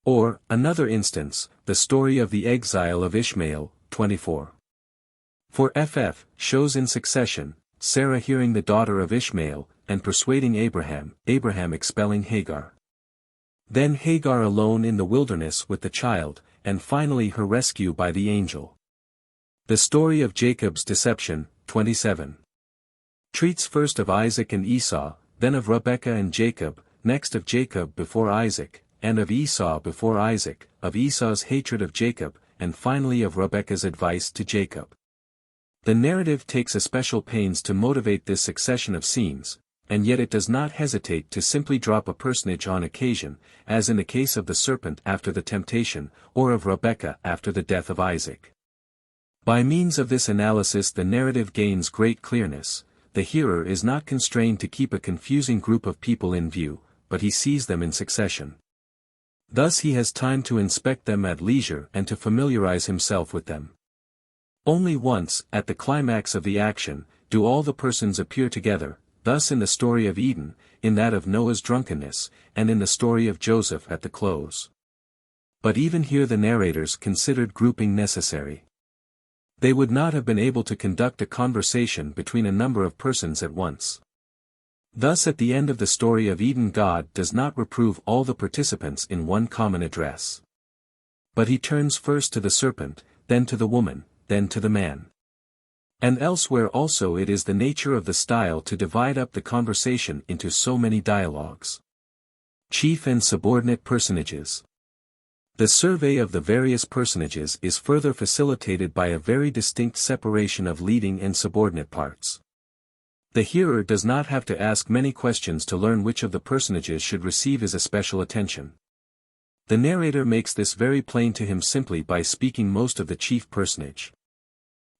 Or, another instance, the story of the exile of Ishmael, 24. For FF, shows in succession, Sarah hearing the daughter of Ishmael, and persuading Abraham, Abraham expelling Hagar. Then Hagar alone in the wilderness with the child, and finally her rescue by the angel. The story of Jacob's deception, 27. Treats first of Isaac and Esau, then of Rebekah and Jacob, next of Jacob before Isaac, and of Esau before Isaac, of Esau's hatred of Jacob, and finally of Rebekah's advice to Jacob. The narrative takes especial pains to motivate this succession of scenes, and yet it does not hesitate to simply drop a personage on occasion, as in the case of the serpent after the temptation, or of Rebekah after the death of Isaac. By means of this analysis the narrative gains great clearness. The hearer is not constrained to keep a confusing group of people in view, but he sees them in succession. Thus he has time to inspect them at leisure and to familiarize himself with them. Only once, at the climax of the action, do all the persons appear together, thus in the story of Eden, in that of Noah's drunkenness, and in the story of Joseph at the close. But even here the narrators considered grouping necessary. They would not have been able to conduct a conversation between a number of persons at once. Thus at the end of the story of Eden God does not reprove all the participants in one common address. But he turns first to the serpent, then to the woman, then to the man. And elsewhere also it is the nature of the style to divide up the conversation into so many dialogues. Chief and subordinate personages. The survey of the various personages is further facilitated by a very distinct separation of leading and subordinate parts. The hearer does not have to ask many questions to learn which of the personages should receive his especial attention. The narrator makes this very plain to him simply by speaking most of the chief personage.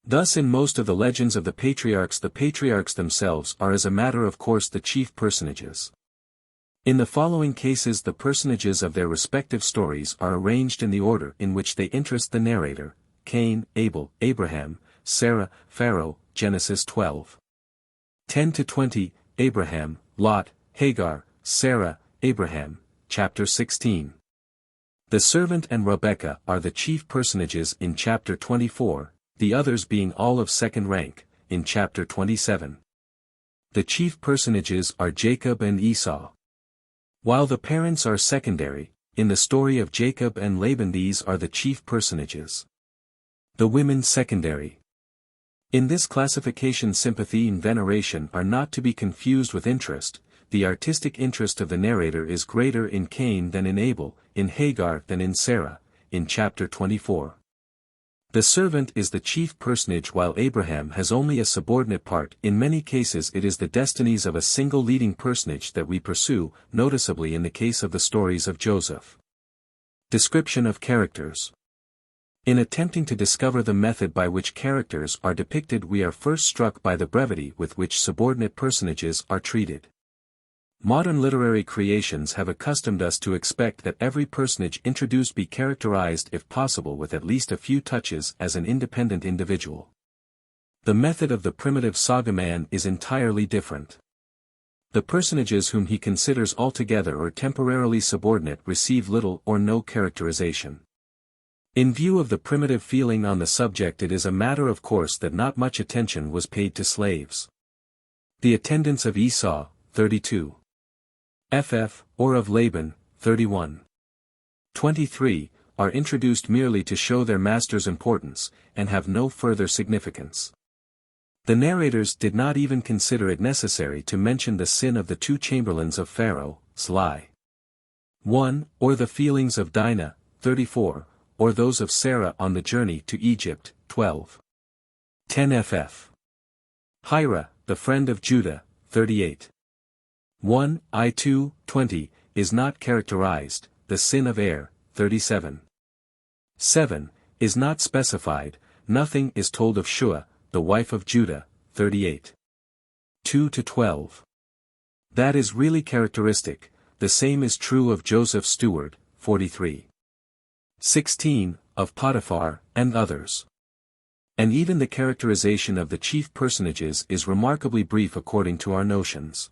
Thus in most of the legends of the patriarchs themselves are as a matter of course the chief personages. In the following cases the personages of their respective stories are arranged in the order in which they interest the narrator: Cain, Abel, Abraham, Sarah, Pharaoh, Genesis 12. 10-20, Abraham, Lot, Hagar, Sarah, Abraham, chapter 16. The servant and Rebekah are the chief personages in chapter 24, the others being all of second rank, in chapter 27. The chief personages are Jacob and Esau. While the parents are secondary, in the story of Jacob and Laban these are the chief personages. The women secondary. In this classification sympathy and veneration are not to be confused with interest. The artistic interest of the narrator is greater in Cain than in Abel, in Hagar than in Sarah, in chapter 24. The servant is the chief personage while Abraham has only a subordinate part. In many cases it is the destinies of a single leading personage that we pursue, noticeably in the case of the stories of Joseph. Description of characters. In attempting to discover the method by which characters are depicted we are first struck by the brevity with which subordinate personages are treated. Modern literary creations have accustomed us to expect that every personage introduced be characterized if possible with at least a few touches as an independent individual. The method of the primitive saga man is entirely different. The personages whom he considers altogether or temporarily subordinate receive little or no characterization. In view of the primitive feeling on the subject it is a matter of course that not much attention was paid to slaves. The attendants of Esau, 32. Or of Laban, 31. 23, are introduced merely to show their master's importance, and have no further significance. The narrators did not even consider it necessary to mention the sin of the two chamberlains of Pharaoh, Sly. 1, or the feelings of Dinah, 34, or those of Sarah on the journey to Egypt, 12. 10 Hira, the friend of Judah, 38. 1 I2, 20, is not characterized, the sin of Er, 37. 7, is not specified, nothing is told of Shua, the wife of Judah, 38. 2-12. That is really characteristic, the same is true of Joseph's steward, 43. 16, of Potiphar, and others. And even the characterization of the chief personages is remarkably brief according to our notions.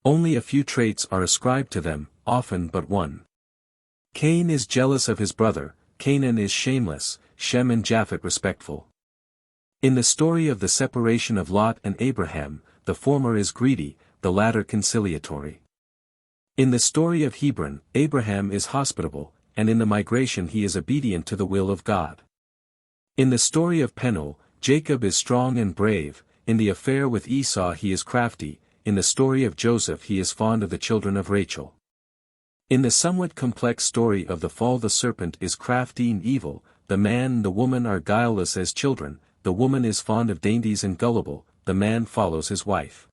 Only a few traits are ascribed to them, often but one. Cain is jealous of his brother, Canaan is shameless, Shem and Japheth respectful. In the story of the separation of Lot and Abraham, the former is greedy, the latter conciliatory. In the story of Hebron, Abraham is hospitable, and in the migration he is obedient to the will of God. In the story of Penuel, Jacob is strong and brave, in the affair with Esau he is crafty, in the story of Joseph he is fond of the children of Rachel. In the somewhat complex story of the fall the serpent is crafty and evil, the man and the woman are guileless as children, the woman is fond of dainties and gullible, the man follows his wife.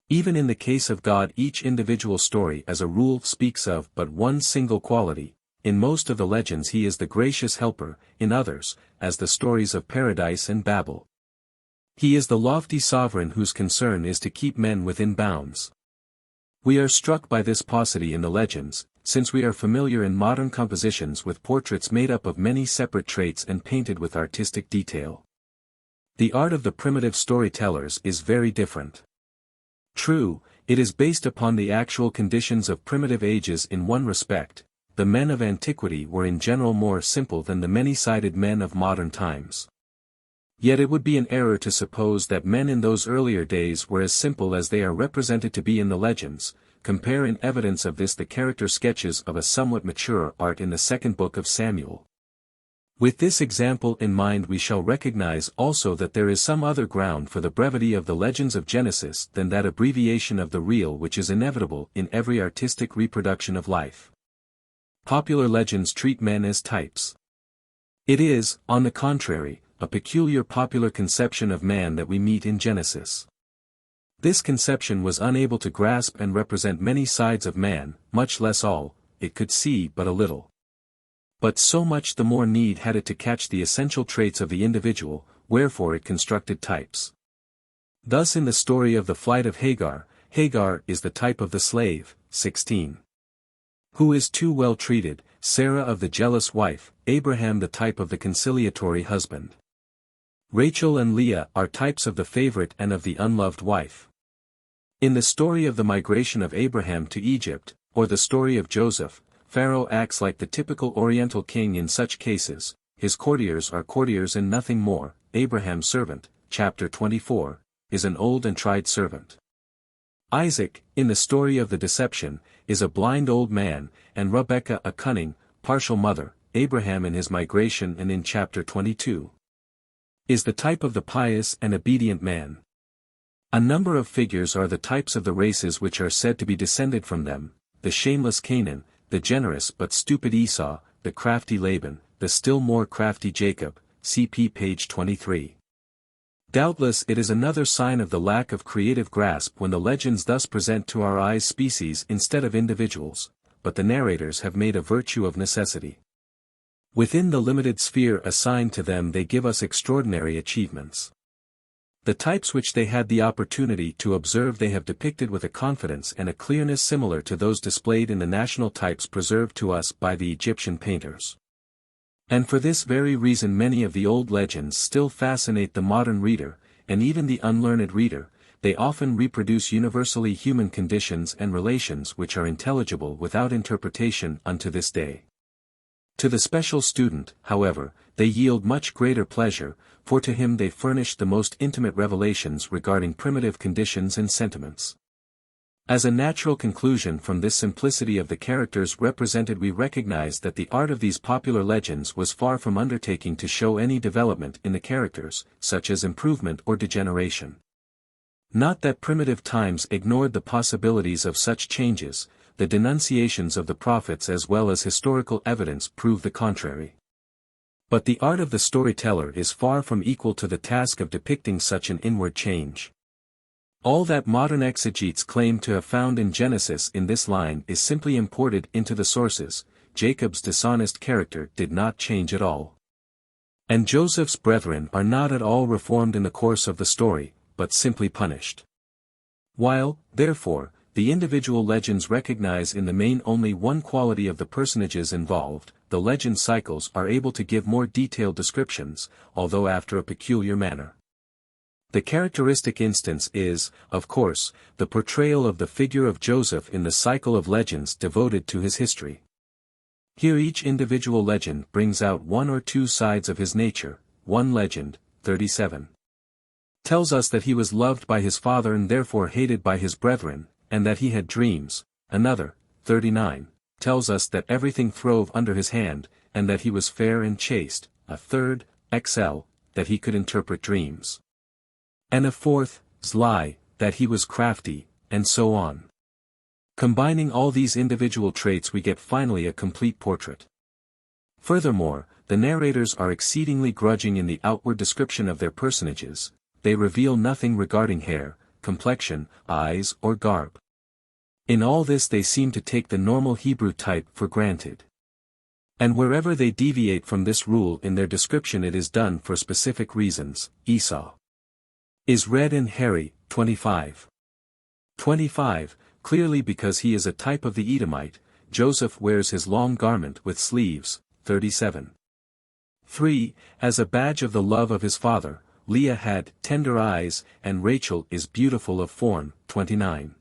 Even in the case of God each individual story as a rule speaks of but one single quality. In most of the legends he is the gracious helper, in others, as the stories of Paradise and Babel, he is the lofty sovereign whose concern is to keep men within bounds. We are struck by this paucity in the legends, since we are familiar in modern compositions with portraits made up of many separate traits and painted with artistic detail. The art of the primitive storytellers is very different. True, it is based upon the actual conditions of primitive ages in one respect. The men of antiquity were in general more simple than the many-sided men of modern times. Yet it would be an error to suppose that men in those earlier days were as simple as they are represented to be in the legends. Compare in evidence of this the character sketches of a somewhat mature art in the second book of Samuel. With this example in mind we shall recognize also that there is some other ground for the brevity of the legends of Genesis than that abbreviation of the real which is inevitable in every artistic reproduction of life. Popular legends treat men as types. It is, on the contrary, a peculiar popular conception of man that we meet in Genesis. This conception was unable to grasp and represent many sides of man, much less all, it could see but a little. But so much the more need had it to catch the essential traits of the individual, wherefore it constructed types. Thus in the story of the flight of Hagar, Hagar is the type of the slave, 16. Who is too well treated, Sarah of the jealous wife, Abraham the type of the conciliatory husband. Rachel and Leah are types of the favorite and of the unloved wife. In the story of the migration of Abraham to Egypt, or the story of Joseph, Pharaoh acts like the typical Oriental king in such cases, his courtiers are courtiers and nothing more, Abraham's servant, chapter 24, is an old and tried servant. Isaac, in the story of the deception, is a blind old man, and Rebekah a cunning, partial mother. Abraham in his migration and in chapter 22 is the type of the pious and obedient man. A number of figures are the types of the races which are said to be descended from them: the shameless Canaan, the generous but stupid Esau, the crafty Laban, the still more crafty Jacob, cp. page 23. Doubtless it is another sign of the lack of creative grasp when the legends thus present to our eyes species instead of individuals, but the narrators have made a virtue of necessity. Within the limited sphere assigned to them they give us extraordinary achievements. The types which they had the opportunity to observe they have depicted with a confidence and a clearness similar to those displayed in the national types preserved to us by the Egyptian painters. And for this very reason many of the old legends still fascinate the modern reader, and even the unlearned reader. They often reproduce universally human conditions and relations which are intelligible without interpretation unto this day. To the special student, however, they yield much greater pleasure, for to him they furnish the most intimate revelations regarding primitive conditions and sentiments. As a natural conclusion from this simplicity of the characters represented, we recognize that the art of these popular legends was far from undertaking to show any development in the characters, such as improvement or degeneration. Not that primitive times ignored the possibilities of such changes. The denunciations of the prophets as well as historical evidence prove the contrary. But the art of the storyteller is far from equal to the task of depicting such an inward change. All that modern exegetes claim to have found in Genesis in this line is simply imported into the sources. Jacob's dishonest character did not change at all. And Joseph's brethren are not at all reformed in the course of the story, but simply punished. While, therefore, the individual legends recognize in the main only one quality of the personages involved, the legend cycles are able to give more detailed descriptions, although after a peculiar manner. The characteristic instance is, of course, the portrayal of the figure of Joseph in the cycle of legends devoted to his history. Here each individual legend brings out one or two sides of his nature. One legend, 37, tells us that he was loved by his father and therefore hated by his brethren, and that he had dreams. Another, 39, tells us that everything throve under his hand, and that he was fair and chaste. A third, XL, that he could interpret dreams. And a fourth, Zli, that he was crafty, and so on. Combining all these individual traits we get finally a complete portrait. Furthermore, the narrators are exceedingly grudging in the outward description of their personages. They reveal nothing regarding hair, complexion, eyes or garb. In all this they seem to take the normal Hebrew type for granted. And wherever they deviate from this rule in their description it is done for specific reasons. Esau is red and hairy, 25. 25, clearly because he is a type of the Edomite. Joseph wears his long garment with sleeves, 37. 3, as a badge of the love of his father. Leah had tender eyes, and Rachel is beautiful of form, 29.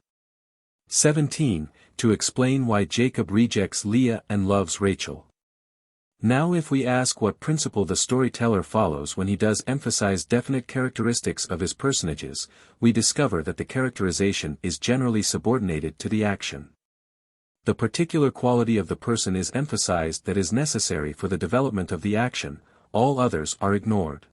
17, to explain why Jacob rejects Leah and loves Rachel. Now if we ask what principle the storyteller follows when he does emphasize definite characteristics of his personages, we discover that the characterization is generally subordinated to the action. The particular quality of the person is emphasized that is necessary for the development of the action, all others are ignored.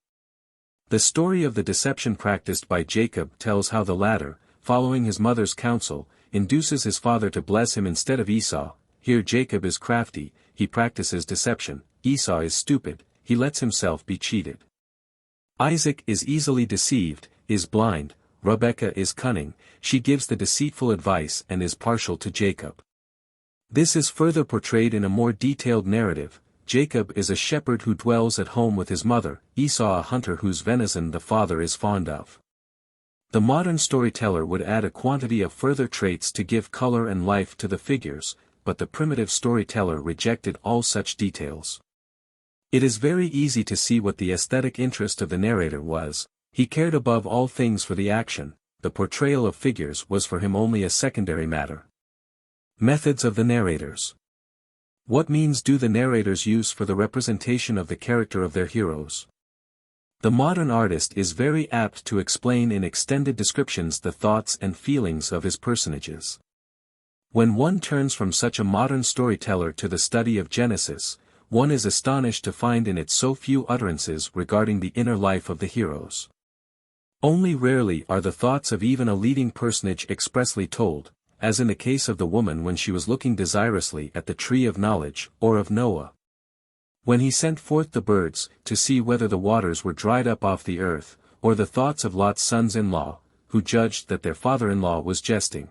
The story of the deception practiced by Jacob tells how the latter, following his mother's counsel, induces his father to bless him instead of Esau. Here Jacob is crafty, he practices deception. Esau is stupid, he lets himself be cheated. Isaac is easily deceived, is blind. Rebekah is cunning, she gives the deceitful advice and is partial to Jacob. This is further portrayed in a more detailed narrative. Jacob is a shepherd who dwells at home with his mother, Esau a hunter whose venison the father is fond of. The modern storyteller would add a quantity of further traits to give color and life to the figures, but the primitive storyteller rejected all such details. It is very easy to see what the aesthetic interest of the narrator was. He cared above all things for the action. The portrayal of figures was for him only a secondary matter. Methods of the narrators. What means do the narrators use for the representation of the character of their heroes? The modern artist is very apt to explain in extended descriptions the thoughts and feelings of his personages. When one turns from such a modern storyteller to the study of Genesis, one is astonished to find in it so few utterances regarding the inner life of the heroes. Only rarely are the thoughts of even a leading personage expressly told, as in the case of the woman when she was looking desirously at the tree of knowledge, or of Noah, when he sent forth the birds, to see whether the waters were dried up off the earth, or the thoughts of Lot's sons-in-law, who judged that their father-in-law was jesting.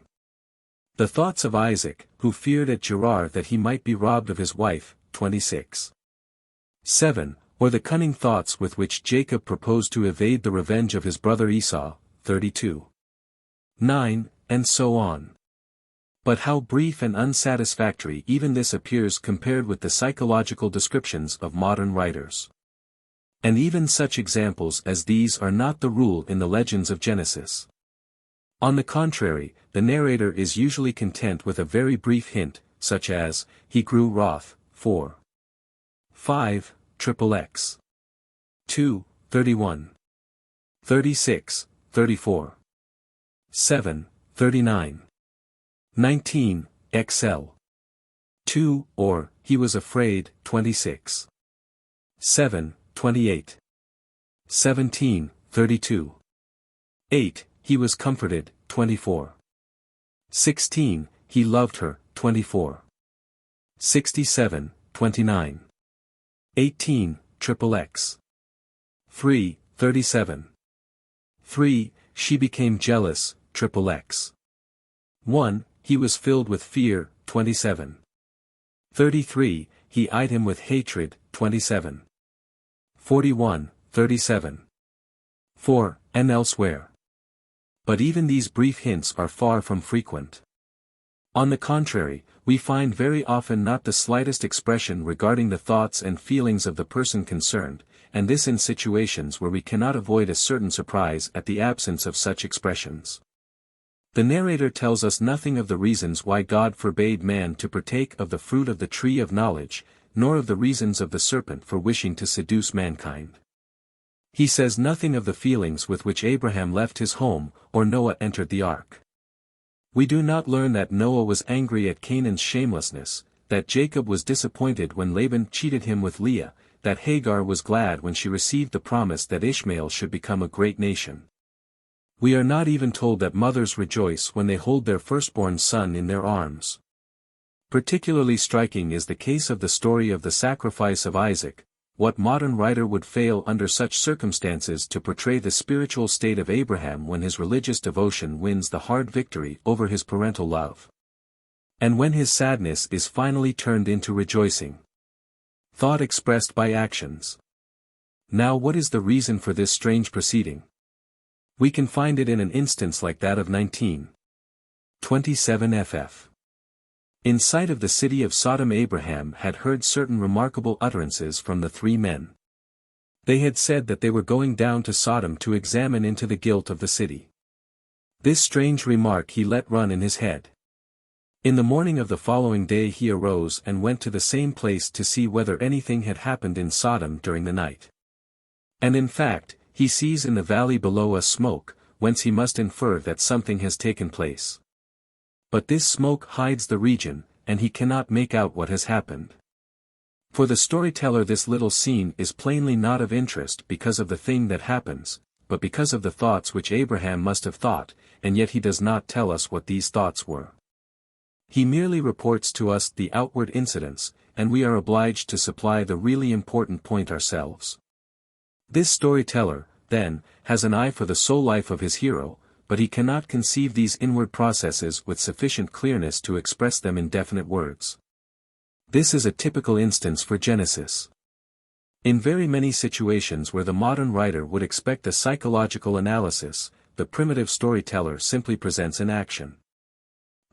The thoughts of Isaac, who feared at Gerar that he might be robbed of his wife, 26. 7, or the cunning thoughts with which Jacob proposed to evade the revenge of his brother Esau, 32. 9, and so on. But how brief and unsatisfactory even this appears compared with the psychological descriptions of modern writers. And even such examples as these are not the rule in the legends of Genesis. On the contrary, the narrator is usually content with a very brief hint, such as, he grew wroth, 4. 5, XXX. 2, 31. 36, 34. 7, 39. 19, XL. 2, or, he was afraid, 26. 7, 28. 17, 32. 8, he was comforted, 24. 16, he loved her, 24. 67, 29. 18, XXX. 3, 37. 3, she became jealous, XXX. 1, he was filled with fear, 27. 33, he eyed him with hatred, 27. 41, 37. 4, and elsewhere. But even these brief hints are far from frequent. On the contrary, we find very often not the slightest expression regarding the thoughts and feelings of the person concerned, and this in situations where we cannot avoid a certain surprise at the absence of such expressions. The narrator tells us nothing of the reasons why God forbade man to partake of the fruit of the tree of knowledge, nor of the reasons of the serpent for wishing to seduce mankind. He says nothing of the feelings with which Abraham left his home, or Noah entered the ark. We do not learn that Noah was angry at Canaan's shamelessness, that Jacob was disappointed when Laban cheated him with Leah, that Hagar was glad when she received the promise that Ishmael should become a great nation. We are not even told that mothers rejoice when they hold their firstborn son in their arms. Particularly striking is the case of the story of the sacrifice of Isaac. What modern writer would fail under such circumstances to portray the spiritual state of Abraham when his religious devotion wins the hard victory over his parental love? And when his sadness is finally turned into rejoicing. Thought expressed by actions. Now what is the reason for this strange proceeding? We can find it in an instance like that of 19. 27 ff. In sight of the city of Sodom, Abraham had heard certain remarkable utterances from the three men. They had said that they were going down to Sodom to examine into the guilt of the city. This strange remark he let run in his head. In the morning of the following day he arose and went to the same place to see whether anything had happened in Sodom during the night. And in fact, he sees in the valley below a smoke, whence he must infer that something has taken place. But this smoke hides the region, and he cannot make out what has happened. For the storyteller this little scene is plainly not of interest because of the thing that happens, but because of the thoughts which Abraham must have thought, and yet he does not tell us what these thoughts were. He merely reports to us the outward incidents, and we are obliged to supply the really important point ourselves. This storyteller, then, has an eye for the soul life of his hero, but he cannot conceive these inward processes with sufficient clearness to express them in definite words. This is a typical instance for Genesis. In very many situations where the modern writer would expect a psychological analysis, the primitive storyteller simply presents an action.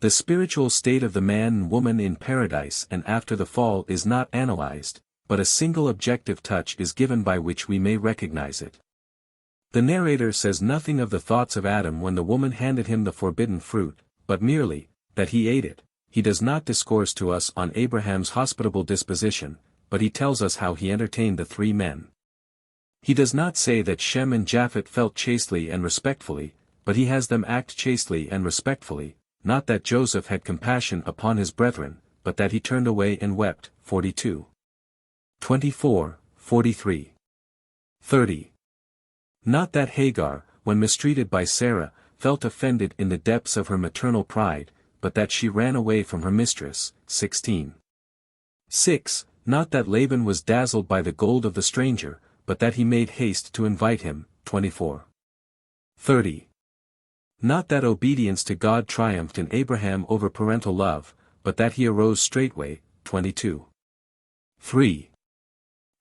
The spiritual state of the man and woman in paradise and after the fall is not analyzed, but a single objective touch is given by which we may recognize it. The narrator says nothing of the thoughts of Adam when the woman handed him the forbidden fruit, but merely, that he ate it. He does not discourse to us on Abraham's hospitable disposition, but he tells us how he entertained the three men. He does not say that Shem and Japheth felt chastely and respectfully, but he has them act chastely and respectfully, not that Joseph had compassion upon his brethren, but that he turned away and wept. 42. 24, 43. 30. Not that Hagar, when mistreated by Sarah, felt offended in the depths of her maternal pride, but that she ran away from her mistress. 16. 6. Not that Laban was dazzled by the gold of the stranger, but that he made haste to invite him. 24. 30. Not that obedience to God triumphed in Abraham over parental love, but that he arose straightway. 22. 3.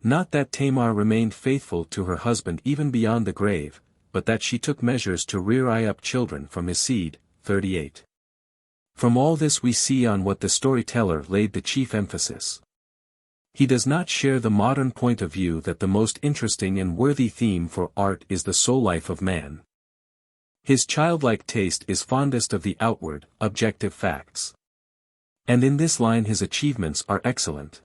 Not that Tamar remained faithful to her husband even beyond the grave, but that she took measures to rear up children from his seed. 38. From all this we see on what the storyteller laid the chief emphasis. He does not share the modern point of view that the most interesting and worthy theme for art is the soul life of man. His childlike taste is fondest of the outward, objective facts. And in this line his achievements are excellent.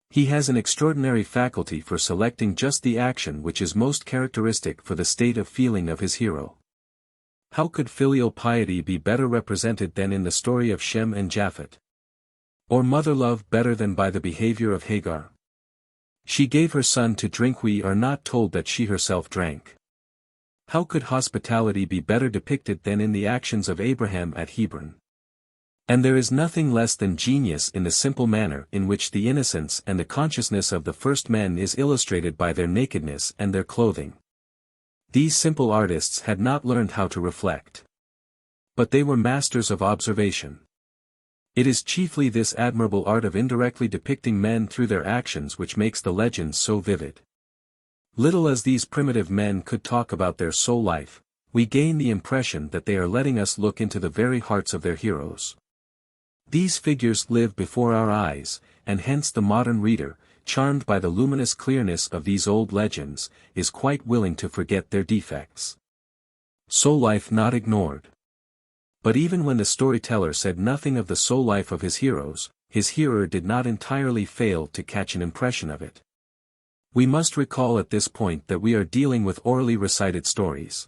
He has an extraordinary faculty for selecting just the action which is most characteristic for the state of feeling of his hero. How could filial piety be better represented than in the story of Shem and Japheth? Or mother love better than by the behavior of Hagar? She gave her son to drink. We are not told that she herself drank. How could hospitality be better depicted than in the actions of Abraham at Hebron? And there is nothing less than genius in the simple manner in which the innocence and the consciousness of the first men is illustrated by their nakedness and their clothing. These simple artists had not learned how to reflect. But they were masters of observation. It is chiefly this admirable art of indirectly depicting men through their actions which makes the legends so vivid. Little as these primitive men could talk about their soul life, we gain the impression that they are letting us look into the very hearts of their heroes. These figures live before our eyes, and hence the modern reader, charmed by the luminous clearness of these old legends, is quite willing to forget their defects. Soul life not ignored. But even when the storyteller said nothing of the soul life of his heroes, his hearer did not entirely fail to catch an impression of it. We must recall at this point that we are dealing with orally recited stories.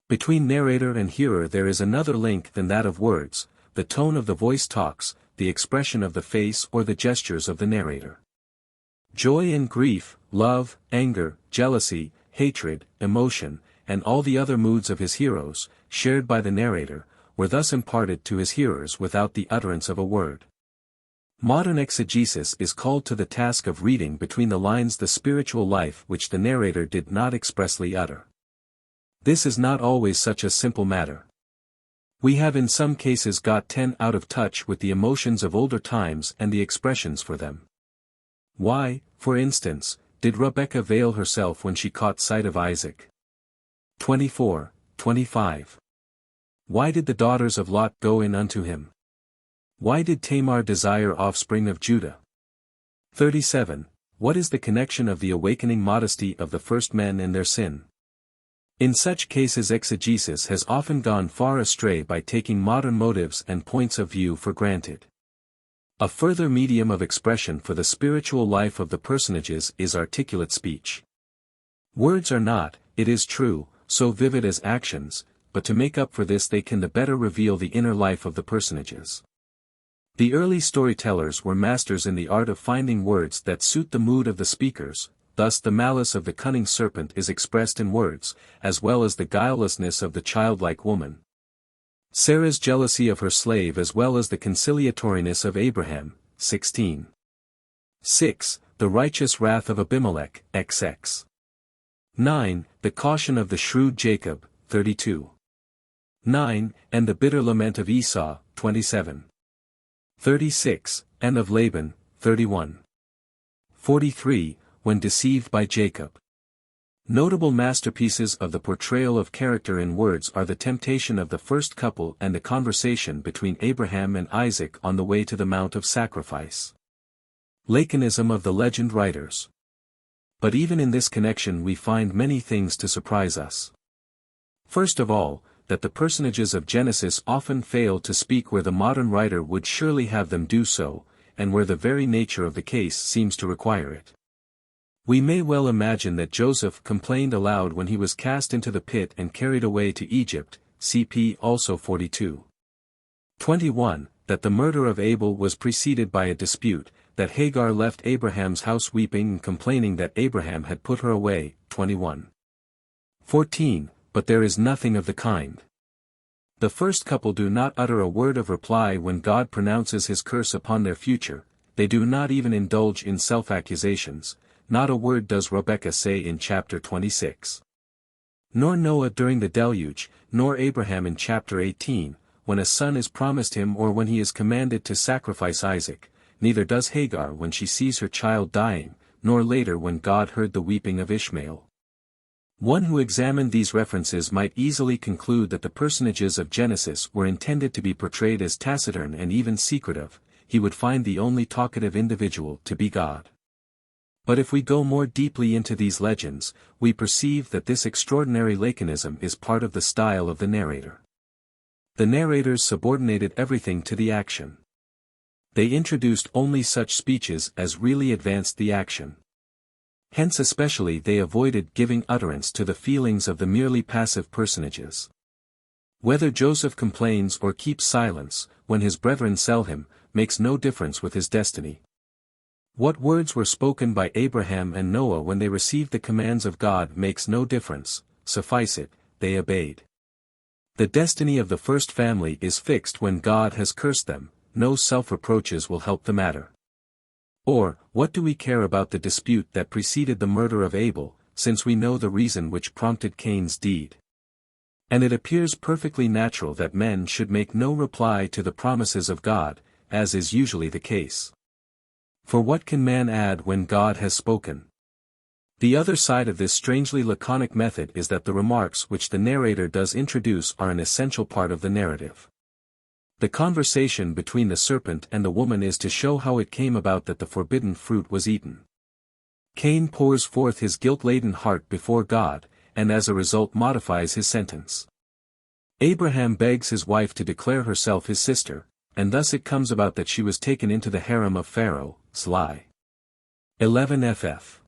Between narrator and hearer there is another link than that of words. The tone of the voice talks, the expression of the face or the gestures of the narrator. Joy and grief, love, anger, jealousy, hatred, emotion, and all the other moods of his heroes, shared by the narrator, were thus imparted to his hearers without the utterance of a word. Modern exegesis is called to the task of reading between the lines the spiritual life which the narrator did not expressly utter. This is not always such a simple matter. We have in some cases got out of touch with the emotions of older times and the expressions for them. Why, for instance, did Rebekah veil herself when she caught sight of Isaac? 24, 25. Why did the daughters of Lot go in unto him? Why did Tamar desire offspring of Judah? 37. What is the connection of the awakening modesty of the first men and their sin? In such cases exegesis has often gone far astray by taking modern motives and points of view for granted. A further medium of expression for the spiritual life of the personages is articulate speech. Words are not, it is true, so vivid as actions, but to make up for this they can the better reveal the inner life of the personages. The early storytellers were masters in the art of finding words that suit the mood of the speakers. Thus the malice of the cunning serpent is expressed in words, as well as the guilelessness of the childlike woman. Sarah's jealousy of her slave as well as the conciliatoriness of Abraham. 16. 6. The righteous wrath of Abimelech. XX. 9. The caution of the shrewd Jacob. 32. 9. And the bitter lament of Esau. 27. 36. And of Laban. 31. 43. When deceived by Jacob. Notable masterpieces of the portrayal of character in words are the temptation of the first couple and the conversation between Abraham and Isaac on the way to the Mount of Sacrifice. Laconism of the legend writers. But even in this connection we find many things to surprise us. First of all, that the personages of Genesis often fail to speak where the modern writer would surely have them do so, and where the very nature of the case seems to require it. We may well imagine that Joseph complained aloud when he was cast into the pit and carried away to Egypt, cp. also 42. 21, that the murder of Abel was preceded by a dispute, that Hagar left Abraham's house weeping and complaining that Abraham had put her away, 21. 14, but there is nothing of the kind. The first couple do not utter a word of reply when God pronounces his curse upon their future, they do not even indulge in self-accusations, not a word does Rebekah say in chapter 26. Nor Noah during the deluge, nor Abraham in chapter 18, when a son is promised him or when he is commanded to sacrifice Isaac, neither does Hagar when she sees her child dying, nor later when God heard the weeping of Ishmael. One who examined these references might easily conclude that the personages of Genesis were intended to be portrayed as taciturn and even secretive, he would find the only talkative individual to be God. But if we go more deeply into these legends, we perceive that this extraordinary laconism is part of the style of the narrator. The narrators subordinated everything to the action. They introduced only such speeches as really advanced the action. Hence especially they avoided giving utterance to the feelings of the merely passive personages. Whether Joseph complains or keeps silence, when his brethren sell him, makes no difference with his destiny. What words were spoken by Abraham and Noah when they received the commands of God makes no difference, suffice it, they obeyed. The destiny of the first family is fixed when God has cursed them, no self-reproaches will help the matter. Or, what do we care about the dispute that preceded the murder of Abel, since we know the reason which prompted Cain's deed? And it appears perfectly natural that men should make no reply to the promises of God, as is usually the case. For what can man add when God has spoken? The other side of this strangely laconic method is that the remarks which the narrator does introduce are an essential part of the narrative. The conversation between the serpent and the woman is to show how it came about that the forbidden fruit was eaten. Cain pours forth his guilt-laden heart before God, and as a result modifies his sentence. Abraham begs his wife to declare herself his sister, and thus it comes about that she was taken into the harem of Pharaoh, Sly. 11 ff.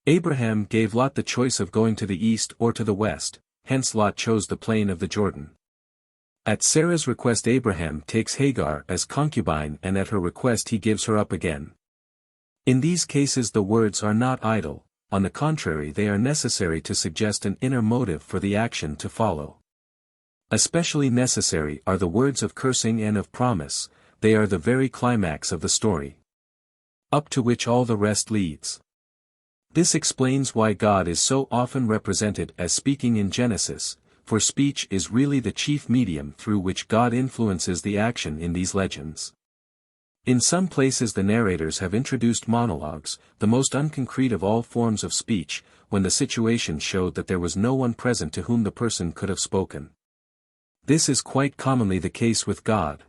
Abraham gave Lot the choice of going to the east or to the west, hence Lot chose the plain of the Jordan. At Sarah's request Abraham takes Hagar as concubine and at her request he gives her up again. In these cases the words are not idle, on the contrary they are necessary to suggest an inner motive for the action to follow. Especially necessary are the words of cursing and of promise, they are the very climax of the story, up to which all the rest leads. This explains why God is so often represented as speaking in Genesis, for speech is really the chief medium through which God influences the action in these legends. In some places the narrators have introduced monologues, the most unconcrete of all forms of speech, when the situation showed that there was no one present to whom the person could have spoken. This is quite commonly the case with God.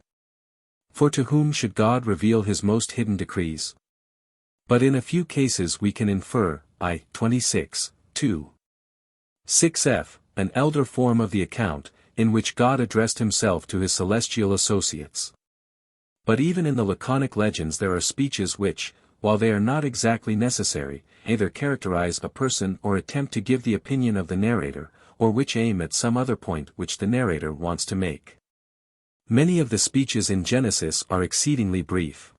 For to whom should God reveal his most hidden decrees? But in a few cases we can infer, I. 26, 2. 6f, an elder form of the account, in which God addressed himself to his celestial associates. But even in the laconic legends there are speeches which, while they are not exactly necessary, either characterize a person or attempt to give the opinion of the narrator, or which aim at some other point which the narrator wants to make. Many of the speeches in Genesis are exceedingly brief.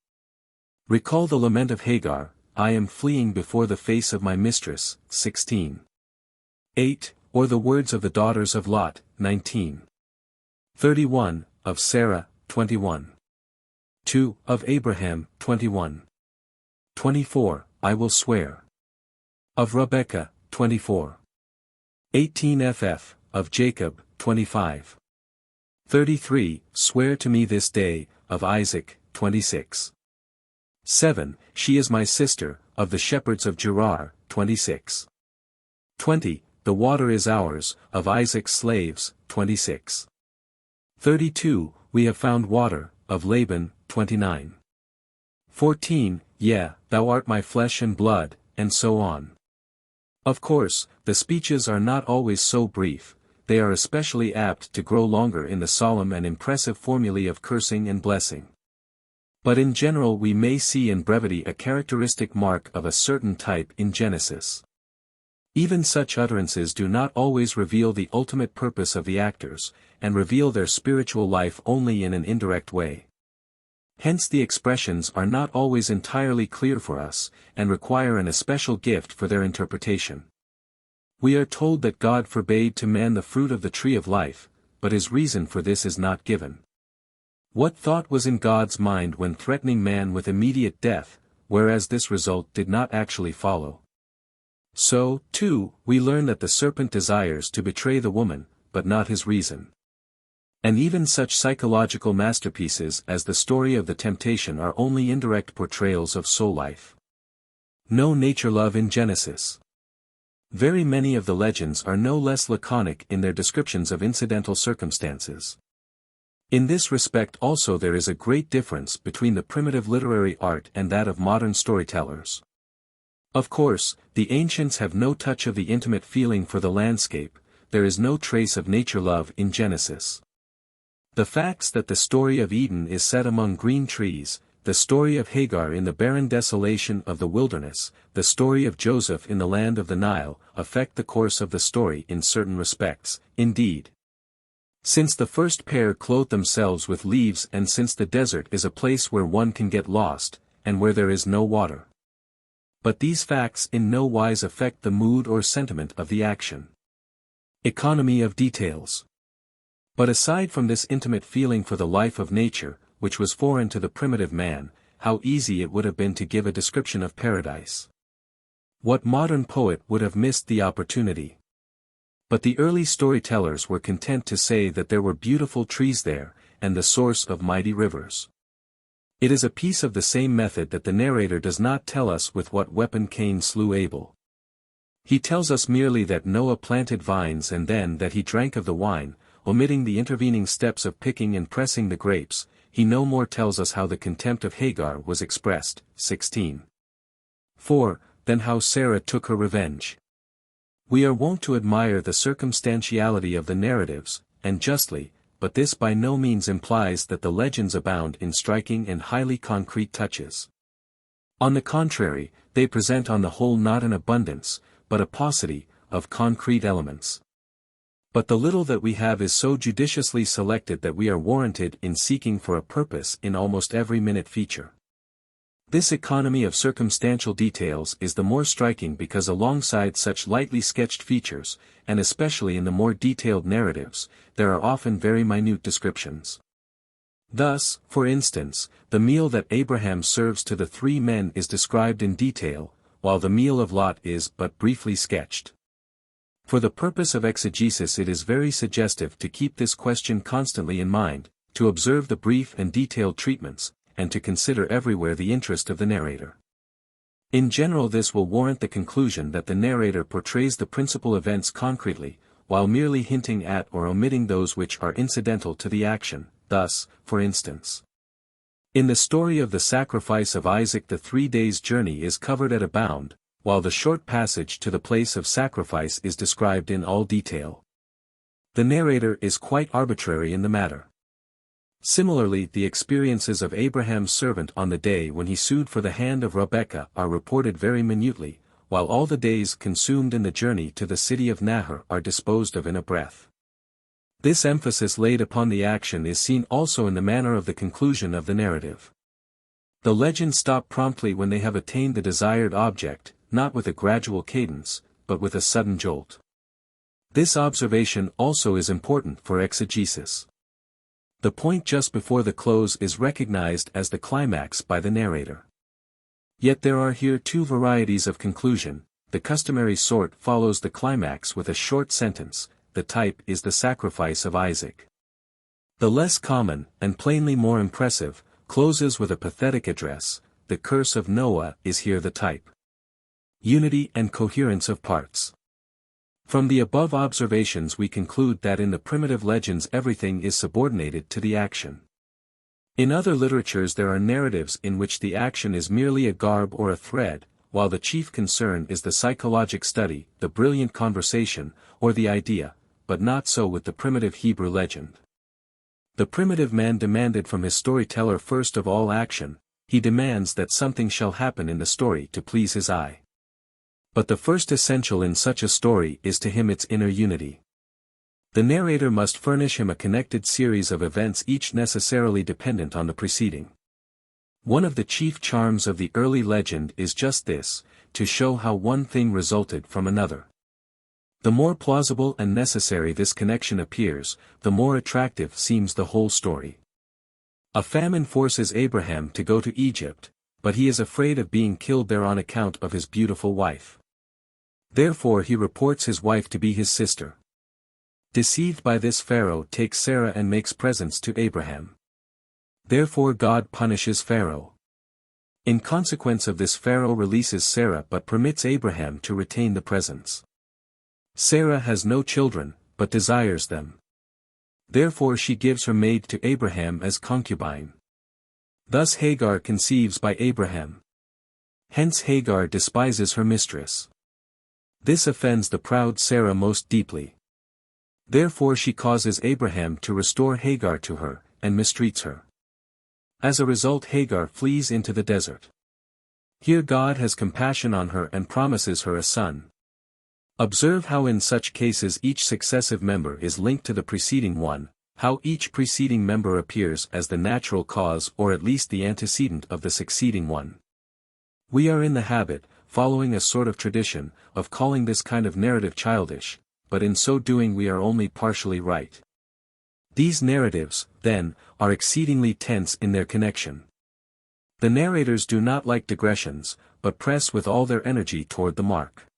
Recall the lament of Hagar, I am fleeing before the face of my mistress, 16. 8, or the words of the daughters of Lot, 19. 31, of Sarah, 21. 2, of Abraham, 21. 24, I will swear. Of Rebekah, 24. 18 ff, of Jacob, 25. 33, swear to me this day, of Isaac, 26. 7, she is my sister, of the shepherds of Gerar, 26. 20, the water is ours, of Isaac's slaves, 26. 32, we have found water, of Laban, 29. 14, yeah, thou art my flesh and blood, and so on. Of course, the speeches are not always so brief, they are especially apt to grow longer in the solemn and impressive formulae of cursing and blessing. But in general we may see in brevity a characteristic mark of a certain type in Genesis. Even such utterances do not always reveal the ultimate purpose of the actors, and reveal their spiritual life only in an indirect way. Hence the expressions are not always entirely clear for us, and require an especial gift for their interpretation. We are told that God forbade to man the fruit of the tree of life, but his reason for this is not given. What thought was in God's mind when threatening man with immediate death, whereas this result did not actually follow? So, too, we learn that the serpent desires to betray the woman, but not his reason. And even such psychological masterpieces as the story of the temptation are only indirect portrayals of soul life. No nature love in Genesis. Very many of the legends are no less laconic in their descriptions of incidental circumstances. In this respect also there is a great difference between the primitive literary art and that of modern storytellers. Of course, the ancients have no touch of the intimate feeling for the landscape, there is no trace of nature love in Genesis. The facts that the story of Eden is set among green trees, the story of Hagar in the barren desolation of the wilderness, the story of Joseph in the land of the Nile, affect the course of the story in certain respects, indeed. Since the first pair clothe themselves with leaves and since the desert is a place where one can get lost, and where there is no water. But these facts in no wise affect the mood or sentiment of the action. Economy of details. But aside from this intimate feeling for the life of nature, which was foreign to the primitive man, how easy it would have been to give a description of paradise. What modern poet would have missed the opportunity? But the early storytellers were content to say that there were beautiful trees there, and the source of mighty rivers. It is a piece of the same method that the narrator does not tell us with what weapon Cain slew Abel. He tells us merely that Noah planted vines and then that he drank of the wine, omitting the intervening steps of picking and pressing the grapes. He no more tells us how the contempt of Hagar was expressed, 16:4, than how Sarah took her revenge. We are wont to admire the circumstantiality of the narratives, and justly, but this by no means implies that the legends abound in striking and highly concrete touches. On the contrary, they present on the whole not an abundance, but a paucity, of concrete elements. But the little that we have is so judiciously selected that we are warranted in seeking for a purpose in almost every minute feature. This economy of circumstantial details is the more striking because alongside such lightly sketched features, and especially in the more detailed narratives, there are often very minute descriptions. Thus, for instance, the meal that Abraham serves to the 3 men is described in detail, while the meal of Lot is but briefly sketched. For the purpose of exegesis it is very suggestive to keep this question constantly in mind, to observe the brief and detailed treatments, and to consider everywhere the interest of the narrator. In general this will warrant the conclusion that the narrator portrays the principal events concretely, while merely hinting at or omitting those which are incidental to the action. Thus, for instance, in the story of the sacrifice of Isaac the 3 days' journey is covered at a bound, while the short passage to the place of sacrifice is described in all detail. The narrator is quite arbitrary in the matter. Similarly, the experiences of Abraham's servant on the day when he sued for the hand of Rebekah are reported very minutely, while all the days consumed in the journey to the city of Nahor are disposed of in a breath. This emphasis laid upon the action is seen also in the manner of the conclusion of the narrative. The legends stop promptly when they have attained the desired object, not with a gradual cadence, but with a sudden jolt. This observation also is important for exegesis. The point just before the close is recognized as the climax by the narrator. Yet there are here 2 varieties of conclusion. The customary sort follows the climax with a short sentence, the type is the sacrifice of Isaac. The less common, and plainly more impressive, closes with a pathetic address, the curse of Noah is here the type. Unity and coherence of parts. From the above observations we conclude that in the primitive legends everything is subordinated to the action. In other literatures there are narratives in which the action is merely a garb or a thread, while the chief concern is the psychologic study, the brilliant conversation, or the idea, but not so with the primitive Hebrew legend. The primitive man demanded from his storyteller first of all action, he demands that something shall happen in the story to please his eye. But the first essential in such a story is to him its inner unity. The narrator must furnish him a connected series of events each necessarily dependent on the preceding. One of the chief charms of the early legend is just this, to show how one thing resulted from another. The more plausible and necessary this connection appears, the more attractive seems the whole story. A famine forces Abraham to go to Egypt, but he is afraid of being killed there on account of his beautiful wife. Therefore he reports his wife to be his sister. Deceived by this, Pharaoh takes Sarah and makes presents to Abraham. Therefore God punishes Pharaoh. In consequence of this, Pharaoh releases Sarah but permits Abraham to retain the presents. Sarah has no children, but desires them. Therefore she gives her maid to Abraham as concubine. Thus Hagar conceives by Abraham. Hence Hagar despises her mistress. This offends the proud Sarah most deeply. Therefore she causes Abraham to restore Hagar to her, and mistreats her. As a result, Hagar flees into the desert. Here God has compassion on her and promises her a son. Observe how in such cases each successive member is linked to the preceding one, how each preceding member appears as the natural cause or at least the antecedent of the succeeding one. We are in the habit, following a sort of tradition, of calling this kind of narrative childish, but in so doing we are only partially right. These narratives, then, are exceedingly tense in their connection. The narrators do not like digressions, but press with all their energy toward the mark.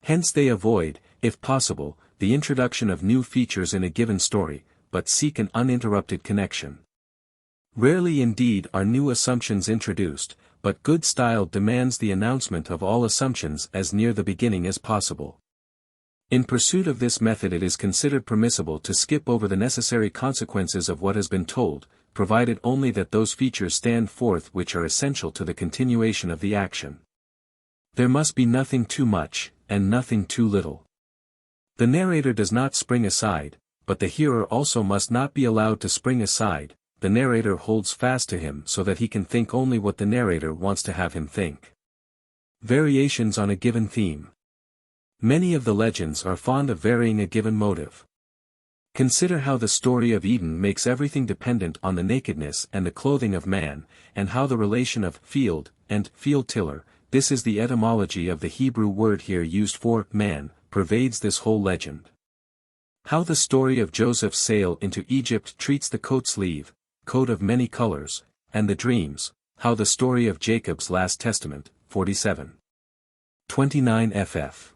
Hence they avoid, if possible, the introduction of new features in a given story, but seek an uninterrupted connection. Rarely indeed are new assumptions introduced, but good style demands the announcement of all assumptions as near the beginning as possible. In pursuit of this method it is considered permissible to skip over the necessary consequences of what has been told, provided only that those features stand forth which are essential to the continuation of the action. There must be nothing too much, and nothing too little. The narrator does not spring aside, but the hearer also must not be allowed to spring aside. The narrator holds fast to him so that he can think only what the narrator wants to have him think. Variations on a given theme. Many of the legends are fond of varying a given motive. Consider how the story of Eden makes everything dependent on the nakedness and the clothing of man, and how the relation of field and field-tiller, this is the etymology of the Hebrew word here used for man, pervades this whole legend. How the story of Joseph's sail into Egypt treats the coat sleeve, coat of many colors, and the dreams, how the story of Jacob's last testament, 47. 29 ff.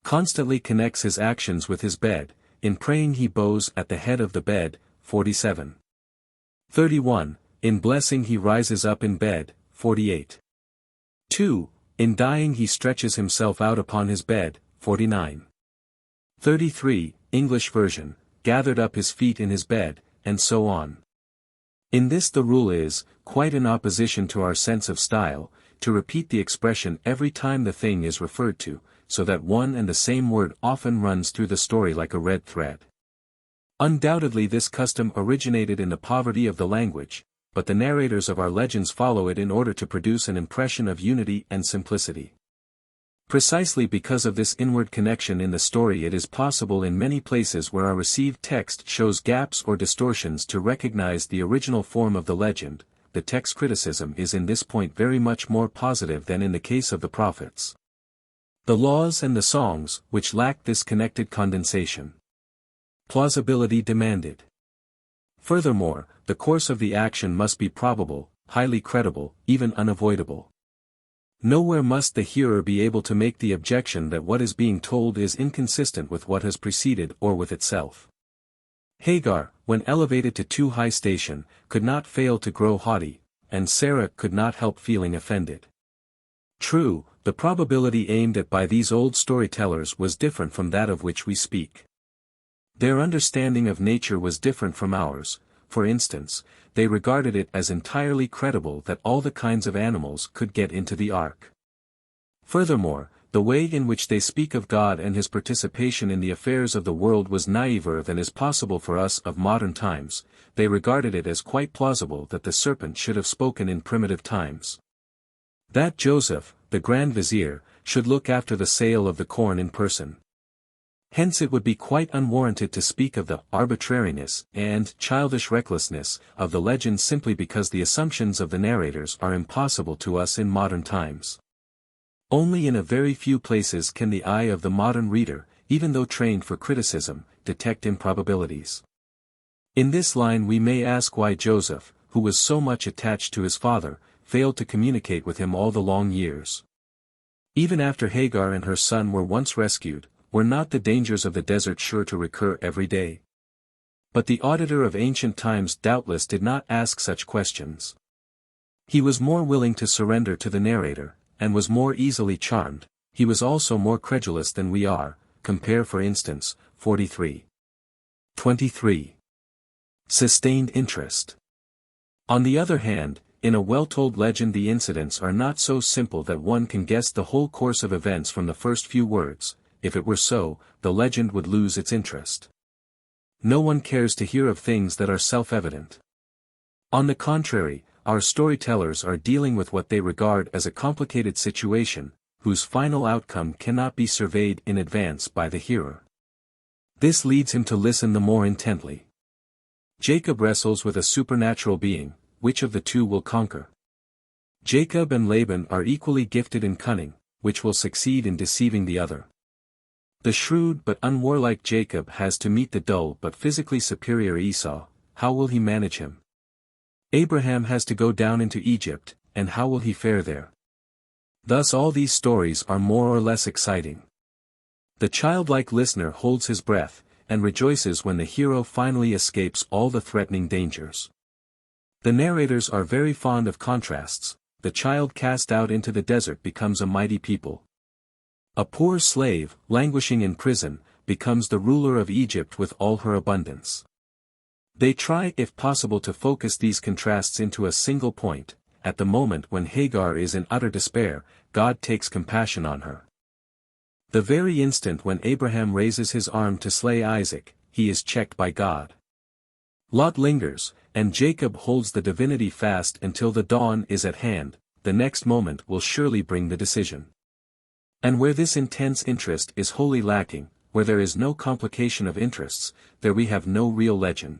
Constantly connects his actions with his bed, in praying he bows at the head of the bed, 47. 31, in blessing he rises up in bed, 48. 2, in dying he stretches himself out upon his bed, 49. 33, English version, gathered up his feet in his bed, and so on. In this the rule is, quite in opposition to our sense of style, to repeat the expression every time the thing is referred to, so that one and the same word often runs through the story like a red thread. Undoubtedly this custom originated in the poverty of the language, but the narrators of our legends follow it in order to produce an impression of unity and simplicity. Precisely because of this inward connection in the story it is possible in many places where our received text shows gaps or distortions to recognize the original form of the legend. The text criticism is in this point very much more positive than in the case of the prophets. The laws and the songs, which lack this connected condensation. Plausibility demanded. Furthermore, the course of the action must be probable, highly credible, even unavoidable. Nowhere must the hearer be able to make the objection that what is being told is inconsistent with what has preceded or with itself. Hagar, when elevated to too high station, could not fail to grow haughty, and Sarah could not help feeling offended. True, the probability aimed at by these old storytellers was different from that of which we speak. Their understanding of nature was different from ours. For instance, they regarded it as entirely credible that all the kinds of animals could get into the ark. Furthermore, the way in which they speak of God and his participation in the affairs of the world was naiver than is possible for us of modern times. They regarded it as quite plausible that the serpent should have spoken in primitive times. That Joseph, the Grand Vizier, should look after the sale of the corn in person. Hence it would be quite unwarranted to speak of the arbitrariness and childish recklessness of the legend simply because the assumptions of the narrators are impossible to us in modern times. Only in a very few places can the eye of the modern reader, even though trained for criticism, detect improbabilities. In this line we may ask why Joseph, who was so much attached to his father, failed to communicate with him all the long years. Even after Hagar and her son were once rescued, were not the dangers of the desert sure to recur every day? But the auditor of ancient times doubtless did not ask such questions. He was more willing to surrender to the narrator, and was more easily charmed. He was also more credulous than we are. Compare for instance, 43. 23. Sustained interest. On the other hand, in a well-told legend the incidents are not so simple that one can guess the whole course of events from the first few words. If it were so, the legend would lose its interest. No one cares to hear of things that are self-evident. On the contrary, our storytellers are dealing with what they regard as a complicated situation, whose final outcome cannot be surveyed in advance by the hearer. This leads him to listen the more intently. Jacob wrestles with a supernatural being. Which of the two will conquer? Jacob and Laban are equally gifted in cunning, which will succeed in deceiving the other? The shrewd but unwarlike Jacob has to meet the dull but physically superior Esau. How will he manage him? Abraham has to go down into Egypt, and how will he fare there? Thus all these stories are more or less exciting. The childlike listener holds his breath, and rejoices when the hero finally escapes all the threatening dangers. The narrators are very fond of contrasts. The child cast out into the desert becomes a mighty people. A poor slave, languishing in prison, becomes the ruler of Egypt with all her abundance. They try if possible to focus these contrasts into a single point. At the moment when Hagar is in utter despair, God takes compassion on her. The very instant when Abraham raises his arm to slay Isaac, he is checked by God. Lot lingers, and Jacob holds the divinity fast until the dawn is at hand. The next moment will surely bring the decision. And where this intense interest is wholly lacking, where there is no complication of interests, there we have no real legend.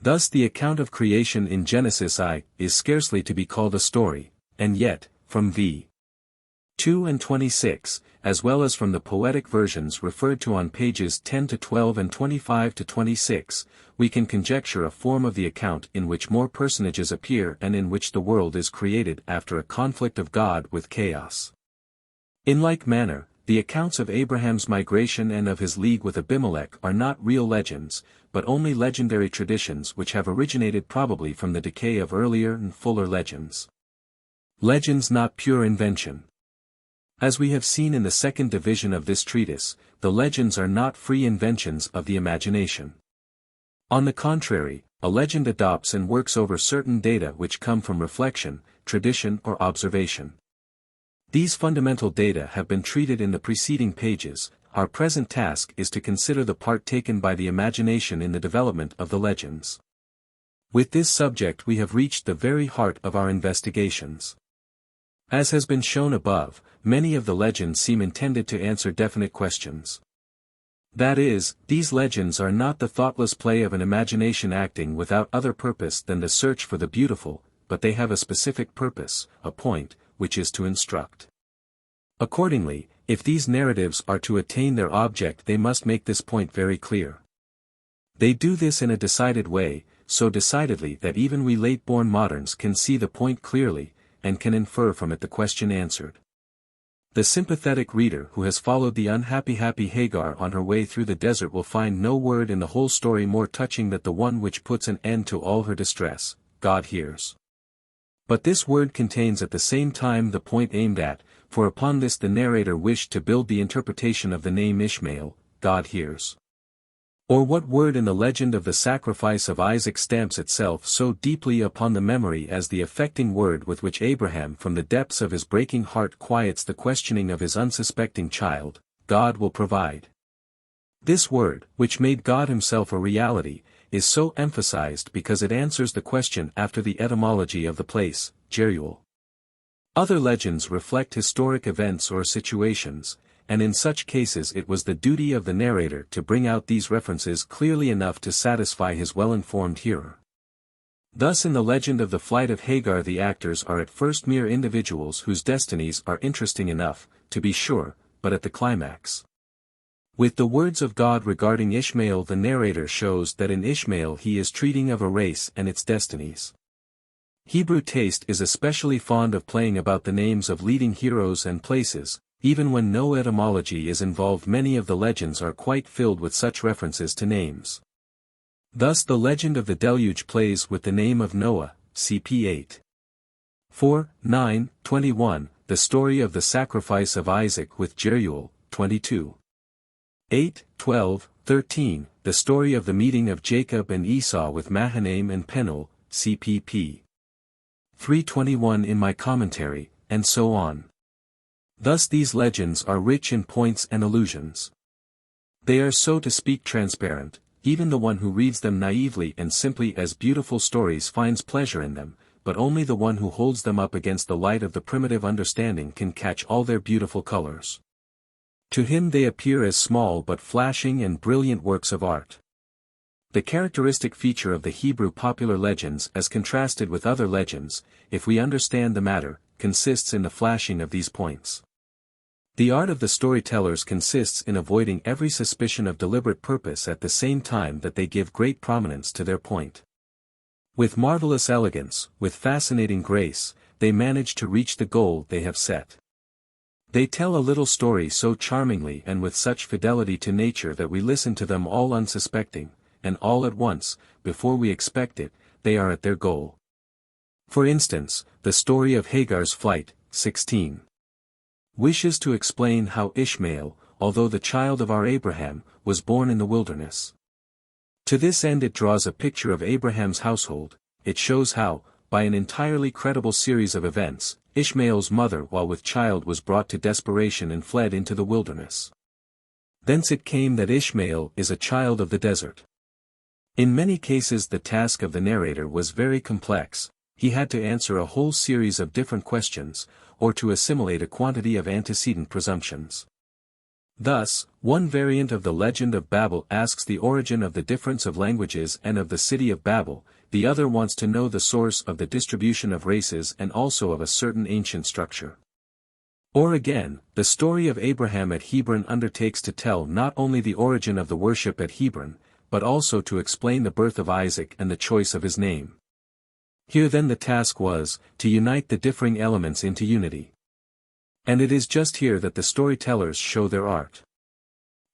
Thus the account of creation in Genesis I is scarcely to be called a story, and yet, from v. 2 and 26, as well as from the poetic versions referred to on pages 10 to 12 and 25 to 26, we can conjecture a form of the account in which more personages appear and in which the world is created after a conflict of God with chaos. In like manner, the accounts of Abraham's migration and of his league with Abimelech are not real legends, but only legendary traditions which have originated probably from the decay of earlier and fuller legends. Legends not pure invention. As we have seen in the second division of this treatise, the legends are not free inventions of the imagination. On the contrary, a legend adopts and works over certain data which come from reflection, tradition or observation. These fundamental data have been treated in the preceding pages. Our present task is to consider the part taken by the imagination in the development of the legends. With this subject we have reached the very heart of our investigations. As has been shown above, many of the legends seem intended to answer definite questions. That is, these legends are not the thoughtless play of an imagination acting without other purpose than the search for the beautiful, but they have a specific purpose, a point, which is to instruct. Accordingly, if these narratives are to attain their object they must make this point very clear. They do this in a decided way, so decidedly that even we late-born moderns can see the point clearly, and can infer from it the question answered. The sympathetic reader who has followed the unhappy Hagar on her way through the desert will find no word in the whole story more touching than the one which puts an end to all her distress: God hears. But this word contains at the same time the point aimed at, for upon this the narrator wished to build the interpretation of the name Ishmael, God hears. Or what word in the legend of the sacrifice of Isaac stamps itself so deeply upon the memory as the affecting word with which Abraham from the depths of his breaking heart quiets the questioning of his unsuspecting child, God will provide. This word, which made God himself a reality, is so emphasized because it answers the question after the etymology of the place, Jeruel. Other legends reflect historic events or situations, and in such cases it was the duty of the narrator to bring out these references clearly enough to satisfy his well-informed hearer. Thus in the legend of the flight of Hagar the actors are at first mere individuals whose destinies are interesting enough, to be sure, but at the climax. With the words of God regarding Ishmael the narrator shows that in Ishmael he is treating of a race and its destinies. Hebrew taste is especially fond of playing about the names of leading heroes and places. Even when no etymology is involved, many of the legends are quite filled with such references to names. Thus the legend of the deluge plays with the name of Noah, cp 8. 4, 9, 21, the story of the sacrifice of Isaac with Jeruel, 22. 8, 12, 13, the story of the meeting of Jacob and Esau with Mahanaim and Penuel, cpp. 321 in my commentary, and so on. Thus these legends are rich in points and allusions. They are so to speak transparent, even the one who reads them naively and simply as beautiful stories finds pleasure in them, but only the one who holds them up against the light of the primitive understanding can catch all their beautiful colors. To him they appear as small but flashing and brilliant works of art. The characteristic feature of the Hebrew popular legends as contrasted with other legends, if we understand the matter, consists in the flashing of these points. The art of the storytellers consists in avoiding every suspicion of deliberate purpose at the same time that they give great prominence to their point. With marvelous elegance, with fascinating grace, they manage to reach the goal they have set. They tell a little story so charmingly and with such fidelity to nature that we listen to them all unsuspecting, and all at once, before we expect it, they are at their goal. For instance, the story of Hagar's flight, 16. wishes to explain how Ishmael, although the child of our Abraham, was born in the wilderness. To this end it draws a picture of Abraham's household. It shows how, by an entirely credible series of events, Ishmael's mother while with child was brought to desperation and fled into the wilderness. Thence it came that Ishmael is a child of the desert. In many cases the task of the narrator was very complex. He had to answer a whole series of different questions, or to assimilate a quantity of antecedent presumptions. Thus, one variant of the legend of Babel asks the origin of the difference of languages and of the city of Babel, the other wants to know the source of the distribution of races and also of a certain ancient structure. Or again, the story of Abraham at Hebron undertakes to tell not only the origin of the worship at Hebron, but also to explain the birth of Isaac and the choice of his name. Here then the task was, to unite the differing elements into unity. And it is just here that the storytellers show their art.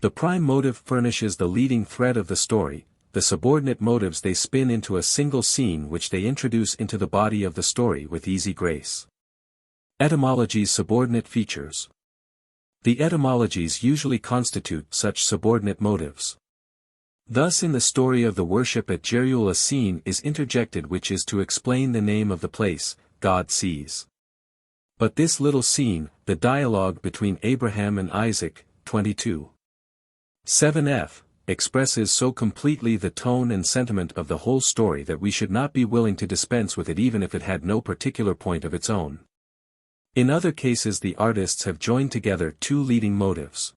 The prime motive furnishes the leading thread of the story, the subordinate motives they spin into a single scene which they introduce into the body of the story with easy grace. Etymology's subordinate features. The etymologies usually constitute such subordinate motives. Thus in the story of the worship at Jeruel a scene is interjected which is to explain the name of the place, God sees. But this little scene, the dialogue between Abraham and Isaac, 22. 7f, expresses so completely the tone and sentiment of the whole story that we should not be willing to dispense with it even if it had no particular point of its own. In other cases the artists have joined together two leading motives.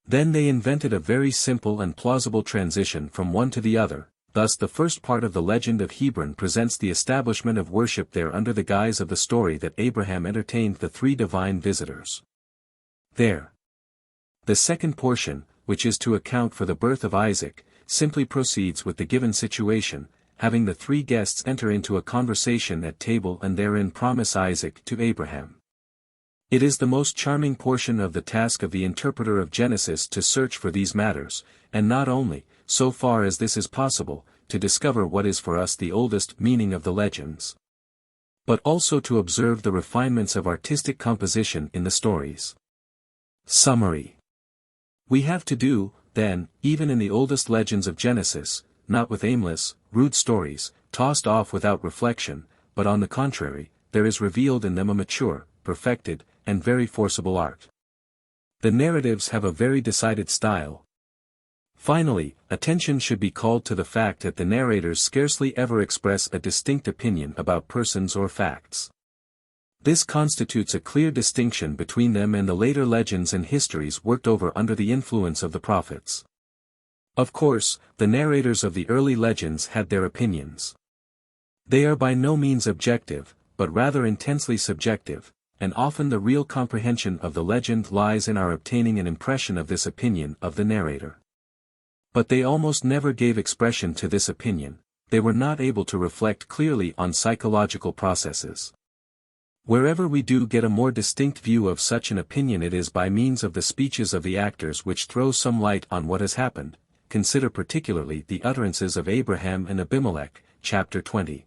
Then they invented a very simple and plausible transition from one to the other. Thus the first part of the legend of Hebron presents the establishment of worship there under the guise of the story that Abraham entertained the three divine visitors there. The second portion, which is to account for the birth of Isaac, simply proceeds with the given situation, having the three guests enter into a conversation at table and therein promise Isaac to Abraham. It is the most charming portion of the task of the interpreter of Genesis to search for these matters, and not only, so far as this is possible, to discover what is for us the oldest meaning of the legends, but also to observe the refinements of artistic composition in the stories. Summary. We have to do, then, even in the oldest legends of Genesis, not with aimless, rude stories, tossed off without reflection, but on the contrary, there is revealed in them a mature, perfected, and very forcible art. The narratives have a very decided style. Finally, attention should be called to the fact that the narrators scarcely ever express a distinct opinion about persons or facts. This constitutes a clear distinction between them and the later legends and histories worked over under the influence of the prophets. Of course, the narrators of the early legends had their opinions. They are by no means objective, but rather intensely subjective, and often the real comprehension of the legend lies in our obtaining an impression of this opinion of the narrator. But they almost never gave expression to this opinion, they were not able to reflect clearly on psychological processes. Wherever we do get a more distinct view of such an opinion, it is by means of the speeches of the actors which throw some light on what has happened. Consider particularly the utterances of Abraham and Abimelech, chapter 20.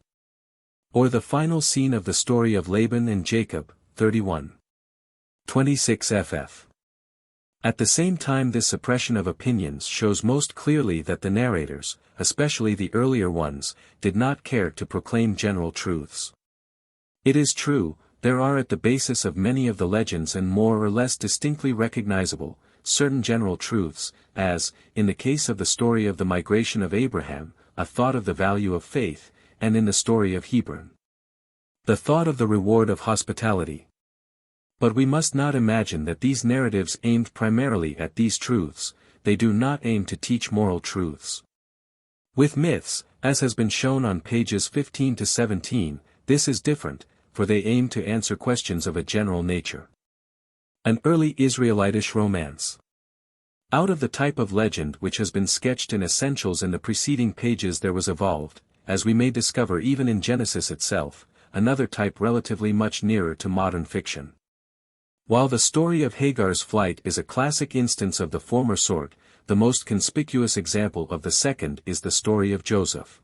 Or the final scene of the story of Laban and Jacob, 31. 26 ff. At the same time, this suppression of opinions shows most clearly that the narrators, especially the earlier ones, did not care to proclaim general truths. It is true, there are at the basis of many of the legends and more or less distinctly recognizable, certain general truths, as, in the case of the story of the migration of Abraham, a thought of the value of faith, and in the story of Hebron, the thought of the reward of hospitality. But we must not imagine that these narratives aimed primarily at these truths, they do not aim to teach moral truths. With myths, as has been shown on pages 15 to 17, this is different, for they aim to answer questions of a general nature. An early Israelitish romance. Out of the type of legend which has been sketched in essentials in the preceding pages, there was evolved, as we may discover even in Genesis itself, another type relatively much nearer to modern fiction. While the story of Hagar's flight is a classic instance of the former sort, the most conspicuous example of the second is the story of Joseph.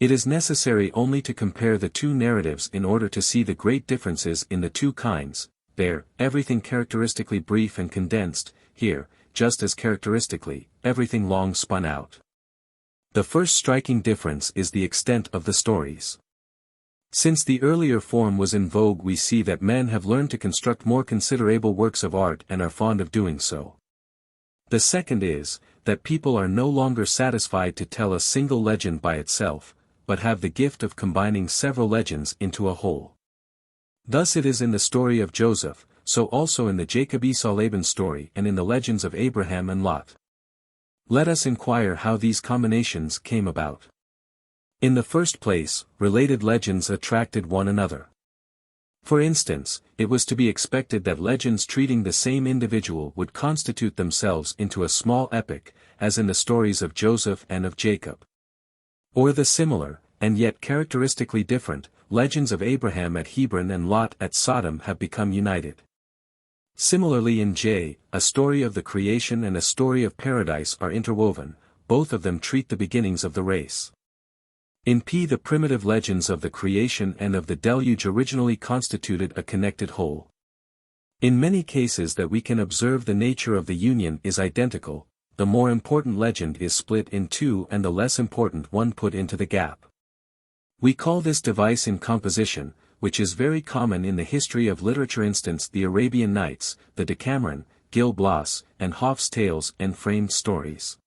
It is necessary only to compare the two narratives in order to see the great differences in the two kinds. There, everything characteristically brief and condensed; here, just as characteristically, everything long spun out. The first striking difference is the extent of the stories. Since the earlier form was in vogue, we see that men have learned to construct more considerable works of art and are fond of doing so. The second is, that people are no longer satisfied to tell a single legend by itself, but have the gift of combining several legends into a whole. Thus it is in the story of Joseph, so also in the Jacob-Esau-Laban story and in the legends of Abraham and Lot. Let us inquire how these combinations came about. In the first place, related legends attracted one another. For instance, it was to be expected that legends treating the same individual would constitute themselves into a small epic, as in the stories of Joseph and of Jacob. Or the similar, and yet characteristically different, legends of Abraham at Hebron and Lot at Sodom have become united. Similarly in J, a story of the creation and a story of paradise are interwoven, both of them treat the beginnings of the race. In P, the primitive legends of the creation and of the deluge originally constituted a connected whole. In many cases that we can observe, the nature of the union is identical, the more important legend is split in two and the less important one put into the gap. We call this device in composition, which is very common in the history of literature, instance the Arabian Nights, the Decameron, Gil Blas, and Hoff's tales and framed stories.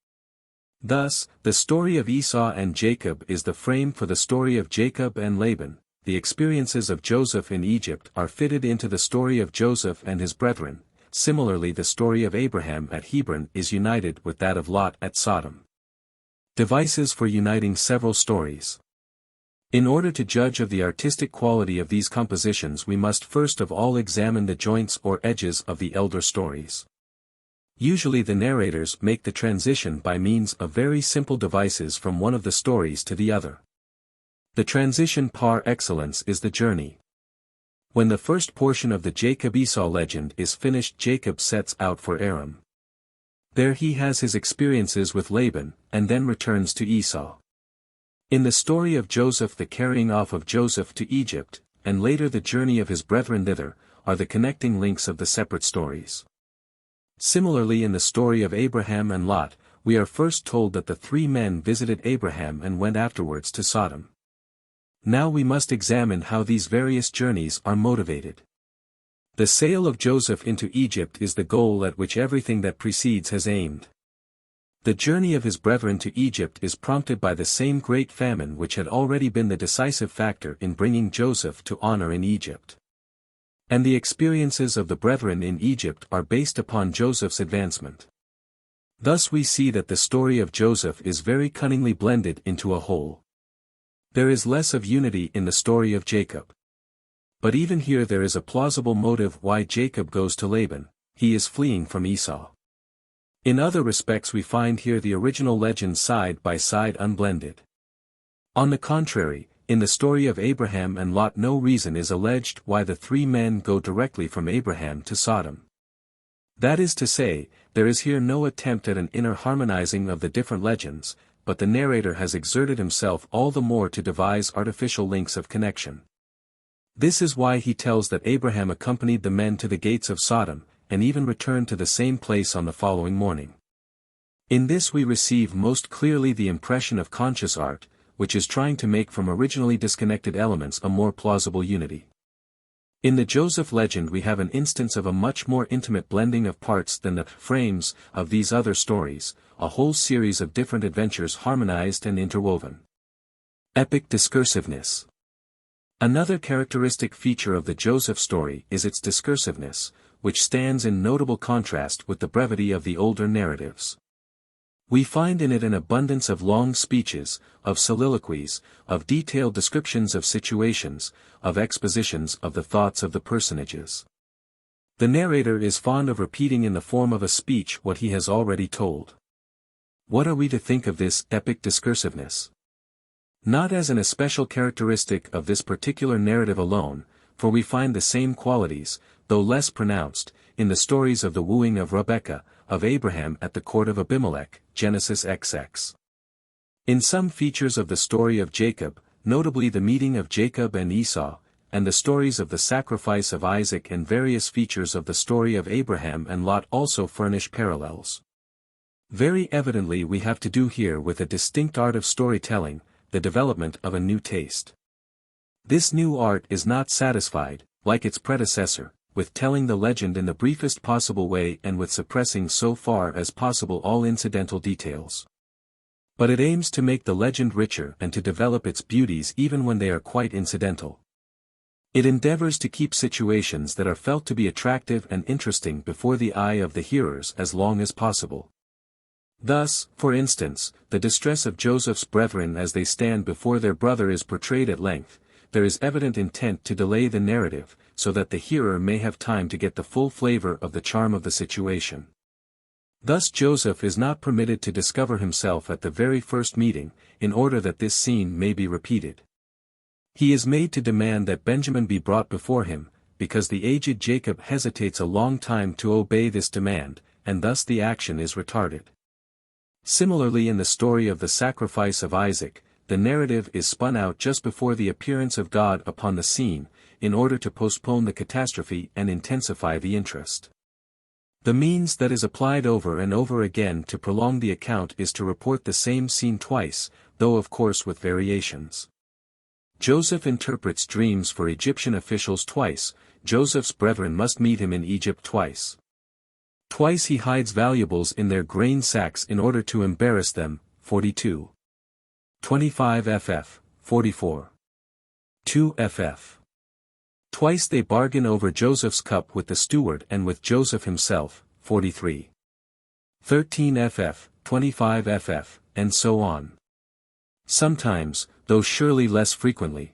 Thus, the story of Esau and Jacob is the frame for the story of Jacob and Laban. The experiences of Joseph in Egypt are fitted into the story of Joseph and his brethren. Similarly, the story of Abraham at Hebron is united with that of Lot at Sodom. Devices for uniting several stories. In order to judge of the artistic quality of these compositions, we must first of all examine the joints or edges of the elder stories. Usually the narrators make the transition by means of very simple devices from one of the stories to the other. The transition par excellence is the journey. When the first portion of the Jacob-Esau legend is finished, Jacob sets out for Aram. There he has his experiences with Laban, and then returns to Esau. In the story of Joseph, the carrying off of Joseph to Egypt, and later the journey of his brethren thither, are the connecting links of the separate stories. Similarly, in the story of Abraham and Lot, we are first told that the three men visited Abraham and went afterwards to Sodom. Now we must examine how these various journeys are motivated. The sale of Joseph into Egypt is the goal at which everything that precedes has aimed. The journey of his brethren to Egypt is prompted by the same great famine which had already been the decisive factor in bringing Joseph to honor in Egypt. And the experiences of the brethren in Egypt are based upon Joseph's advancement. Thus we see that the story of Joseph is very cunningly blended into a whole. There is less of unity in the story of Jacob. But even here there is a plausible motive why Jacob goes to Laban: he is fleeing from Esau. In other respects we find here the original legends side by side unblended. On the contrary, in the story of Abraham and Lot no reason is alleged why the three men go directly from Abraham to Sodom. That is to say, there is here no attempt at an inner harmonizing of the different legends, but the narrator has exerted himself all the more to devise artificial links of connection. This is why he tells that Abraham accompanied the men to the gates of Sodom, and even returned to the same place on the following morning. In this we receive most clearly the impression of conscious art, which is trying to make from originally disconnected elements a more plausible unity. In the Joseph legend we have an instance of a much more intimate blending of parts than the frames of these other stories, a whole series of different adventures harmonized and interwoven. Epic discursiveness. Another characteristic feature of the Joseph story is its discursiveness, which stands in notable contrast with the brevity of the older narratives. We find in it an abundance of long speeches, of soliloquies, of detailed descriptions of situations, of expositions of the thoughts of the personages. The narrator is fond of repeating in the form of a speech what he has already told. What are we to think of this epic discursiveness? Not as an especial characteristic of this particular narrative alone, for we find the same qualities, though less pronounced, in the stories of the wooing of Rebekah, of Abraham at the court of Abimelech, Genesis XX. In some features of the story of Jacob, notably the meeting of Jacob and Esau, and the stories of the sacrifice of Isaac and various features of the story of Abraham and Lot also furnish parallels. Very evidently we have to do here with a distinct art of storytelling, the development of a new taste. This new art is not satisfied, like its predecessor, with telling the legend in the briefest possible way and with suppressing so far as possible all incidental details. But it aims to make the legend richer and to develop its beauties even when they are quite incidental. It endeavors to keep situations that are felt to be attractive and interesting before the eye of the hearers as long as possible. Thus, for instance, the distress of Joseph's brethren as they stand before their brother is portrayed at length. There is evident intent to delay the narrative, so that the hearer may have time to get the full flavor of the charm of the situation. Thus Joseph is not permitted to discover himself at the very first meeting, in order that this scene may be repeated. He is made to demand that Benjamin be brought before him, because the aged Jacob hesitates a long time to obey this demand, and thus the action is retarded. Similarly in the story of the sacrifice of Isaac, the narrative is spun out just before the appearance of God upon the scene, in order to postpone the catastrophe and intensify the interest. The means that is applied over and over again to prolong the account is to report the same scene twice, though of course with variations. Joseph interprets dreams for Egyptian officials twice. Joseph's brethren must meet him in Egypt twice. Twice he hides valuables in their grain sacks in order to embarrass them, 42. 25 ff. 44. 2 ff. Twice they bargain over Joseph's cup with the steward and with Joseph himself, 43. 13 ff. 25 ff. and so on. Sometimes, though surely less frequently.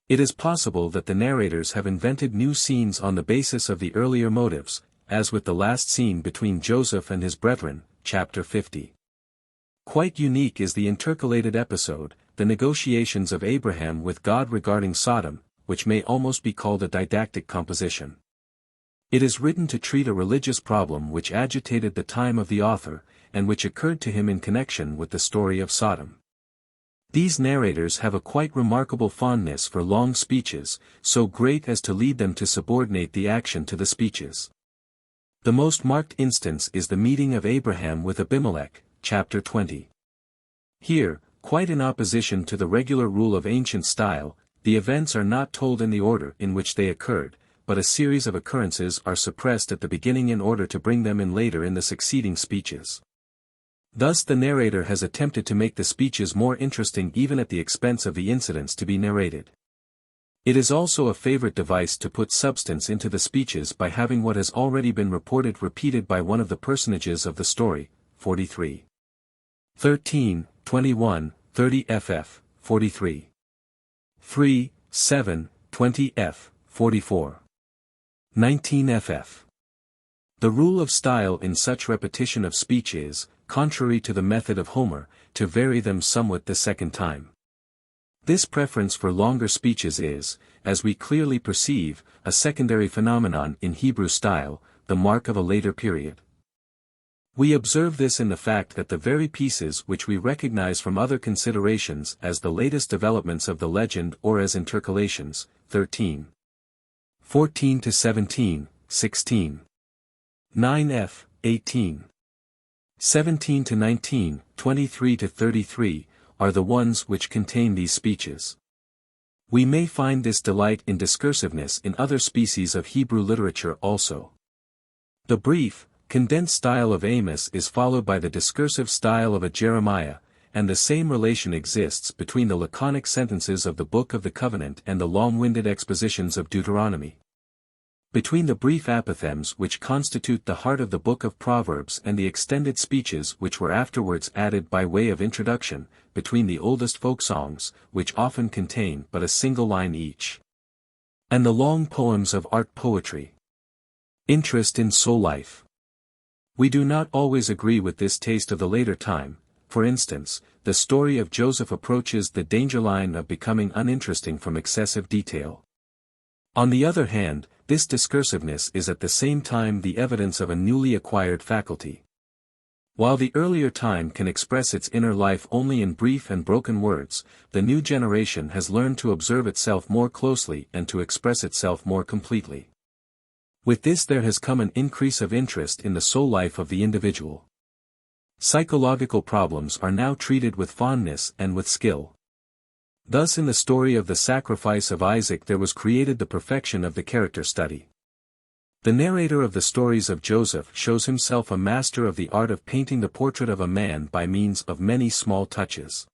It is possible that the narrators have invented new scenes on the basis of the earlier motives, as with the last scene between Joseph and his brethren, chapter 50. Quite unique is the intercalated episode, the negotiations of Abraham with God regarding Sodom, which may almost be called a didactic composition. It is written to treat a religious problem which agitated the time of the author, and which occurred to him in connection with the story of Sodom. These narrators have a quite remarkable fondness for long speeches, so great as to lead them to subordinate the action to the speeches. The most marked instance is the meeting of Abraham with Abimelech, chapter 20. Here, quite in opposition to the regular rule of ancient style, the events are not told in the order in which they occurred, but a series of occurrences are suppressed at the beginning in order to bring them in later in the succeeding speeches. Thus the narrator has attempted to make the speeches more interesting even at the expense of the incidents to be narrated. It is also a favorite device to put substance into the speeches by having what has already been reported repeated by one of the personages of the story, 43. 13, 21, 30 ff, 43. 3, 7, 20 f, 44. 19 ff. The rule of style in such repetition of speech is, contrary to the method of Homer, to vary them somewhat the second time. This preference for longer speeches is, as we clearly perceive, a secondary phenomenon in Hebrew style, the mark of a later period. We observe this in the fact that the very pieces which we recognize from other considerations as the latest developments of the legend or as intercalations, 13. 14 to 17, 16. 9f, 18. 17 to 19, 23 to 33, are the ones which contain these speeches. We may find this delight in discursiveness in other species of Hebrew literature also. The brief, condensed style of Amos is followed by the discursive style of a Jeremiah, and the same relation exists between the laconic sentences of the Book of the Covenant and the long-winded expositions of Deuteronomy. Between the brief apothegms which constitute the heart of the Book of Proverbs and the extended speeches which were afterwards added by way of introduction, between the oldest folk songs, which often contain but a single line each, and the long poems of art poetry. Interest in soul life. We do not always agree with this taste of the later time. For instance, the story of Joseph approaches the danger line of becoming uninteresting from excessive detail. On the other hand, this discursiveness is at the same time the evidence of a newly acquired faculty. While the earlier time can express its inner life only in brief and broken words, the new generation has learned to observe itself more closely and to express itself more completely. With this there has come an increase of interest in the soul life of the individual. Psychological problems are now treated with fondness and with skill. Thus in the story of the sacrifice of Isaac there was created the perfection of the character study. The narrator of the stories of Joseph shows himself a master of the art of painting the portrait of a man by means of many small touches.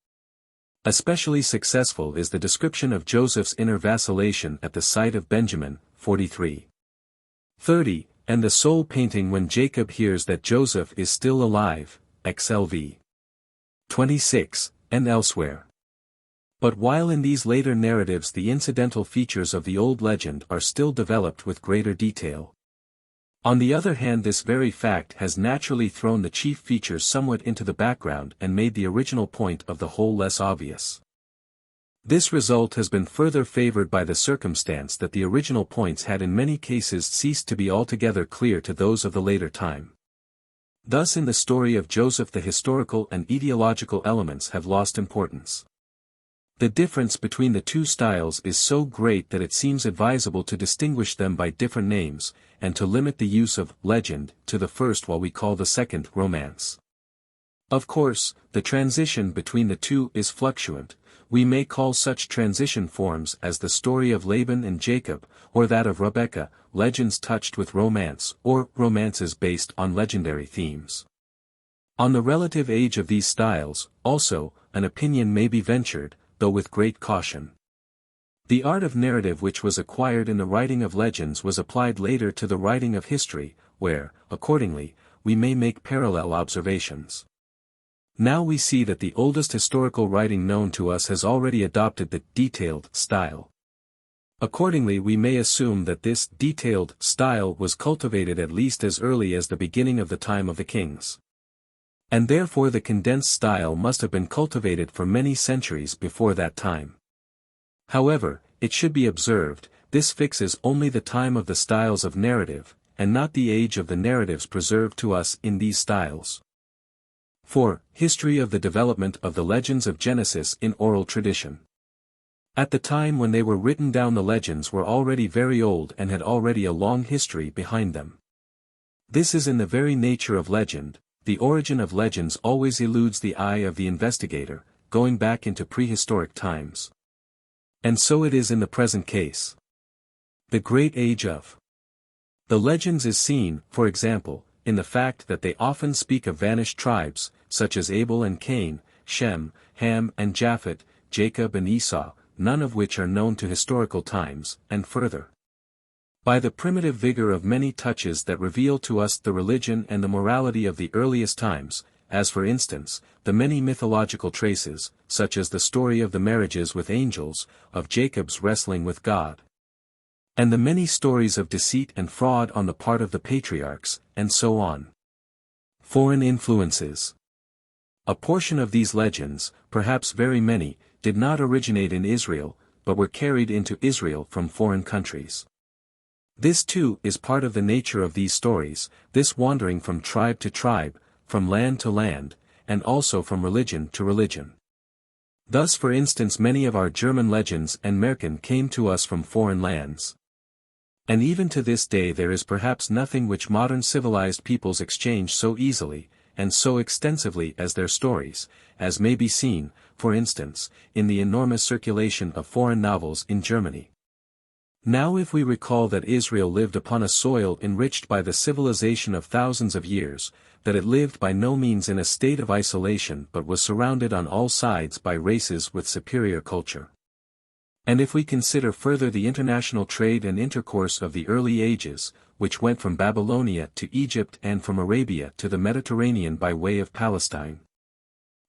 Especially successful is the description of Joseph's inner vacillation at the sight of Benjamin, 43. 30, and the soul painting when Jacob hears that Joseph is still alive, XLV. 26, and elsewhere. But while in these later narratives the incidental features of the old legend are still developed with greater detail. On the other hand, this very fact has naturally thrown the chief features somewhat into the background and made the original point of the whole less obvious. This result has been further favored by the circumstance that the original points had in many cases ceased to be altogether clear to those of the later time. Thus in the story of Joseph the historical and ideological elements have lost importance. The difference between the two styles is so great that it seems advisable to distinguish them by different names, and to limit the use of legend to the first while we call the second romance. Of course, the transition between the two is fluctuant. We may call such transition forms as the story of Laban and Jacob, or that of Rebekah, legends touched with romance, or romances based on legendary themes. On the relative age of these styles, also, an opinion may be ventured, though with great caution. The art of narrative which was acquired in the writing of legends was applied later to the writing of history, where, accordingly, we may make parallel observations. Now we see that the oldest historical writing known to us has already adopted the detailed style. Accordingly we may assume that this detailed style was cultivated at least as early as the beginning of the time of the kings. And therefore the condensed style must have been cultivated for many centuries before that time. However, it should be observed, this fixes only the time of the styles of narrative, and not the age of the narratives preserved to us in these styles. 4. History of the development of the legends of Genesis in oral tradition. At the time when they were written down the legends were already very old and had already a long history behind them. This is in the very nature of legend. The origin of legends always eludes the eye of the investigator, going back into prehistoric times. And so it is in the present case. The Great Age of the legends is seen, for example, in the fact that they often speak of vanished tribes, such as Abel and Cain, Shem, Ham and Japhet, Jacob and Esau, none of which are known to historical times, and further, by the primitive vigor of many touches that reveal to us the religion and the morality of the earliest times, as for instance, the many mythological traces, such as the story of the marriages with angels, of Jacob's wrestling with God, and the many stories of deceit and fraud on the part of the patriarchs, and so on. Foreign influences. A portion of these legends, perhaps very many, did not originate in Israel, but were carried into Israel from foreign countries. This too is part of the nature of these stories, this wandering from tribe to tribe, from land to land, and also from religion to religion. Thus for instance many of our German legends and Märchen came to us from foreign lands. And even to this day there is perhaps nothing which modern civilized peoples exchange so easily, and so extensively as their stories, as may be seen, for instance, in the enormous circulation of foreign novels in Germany. Now if we recall that Israel lived upon a soil enriched by the civilization of thousands of years, that it lived by no means in a state of isolation but was surrounded on all sides by races with superior culture. And if we consider further the international trade and intercourse of the early ages, which went from Babylonia to Egypt and from Arabia to the Mediterranean by way of Palestine,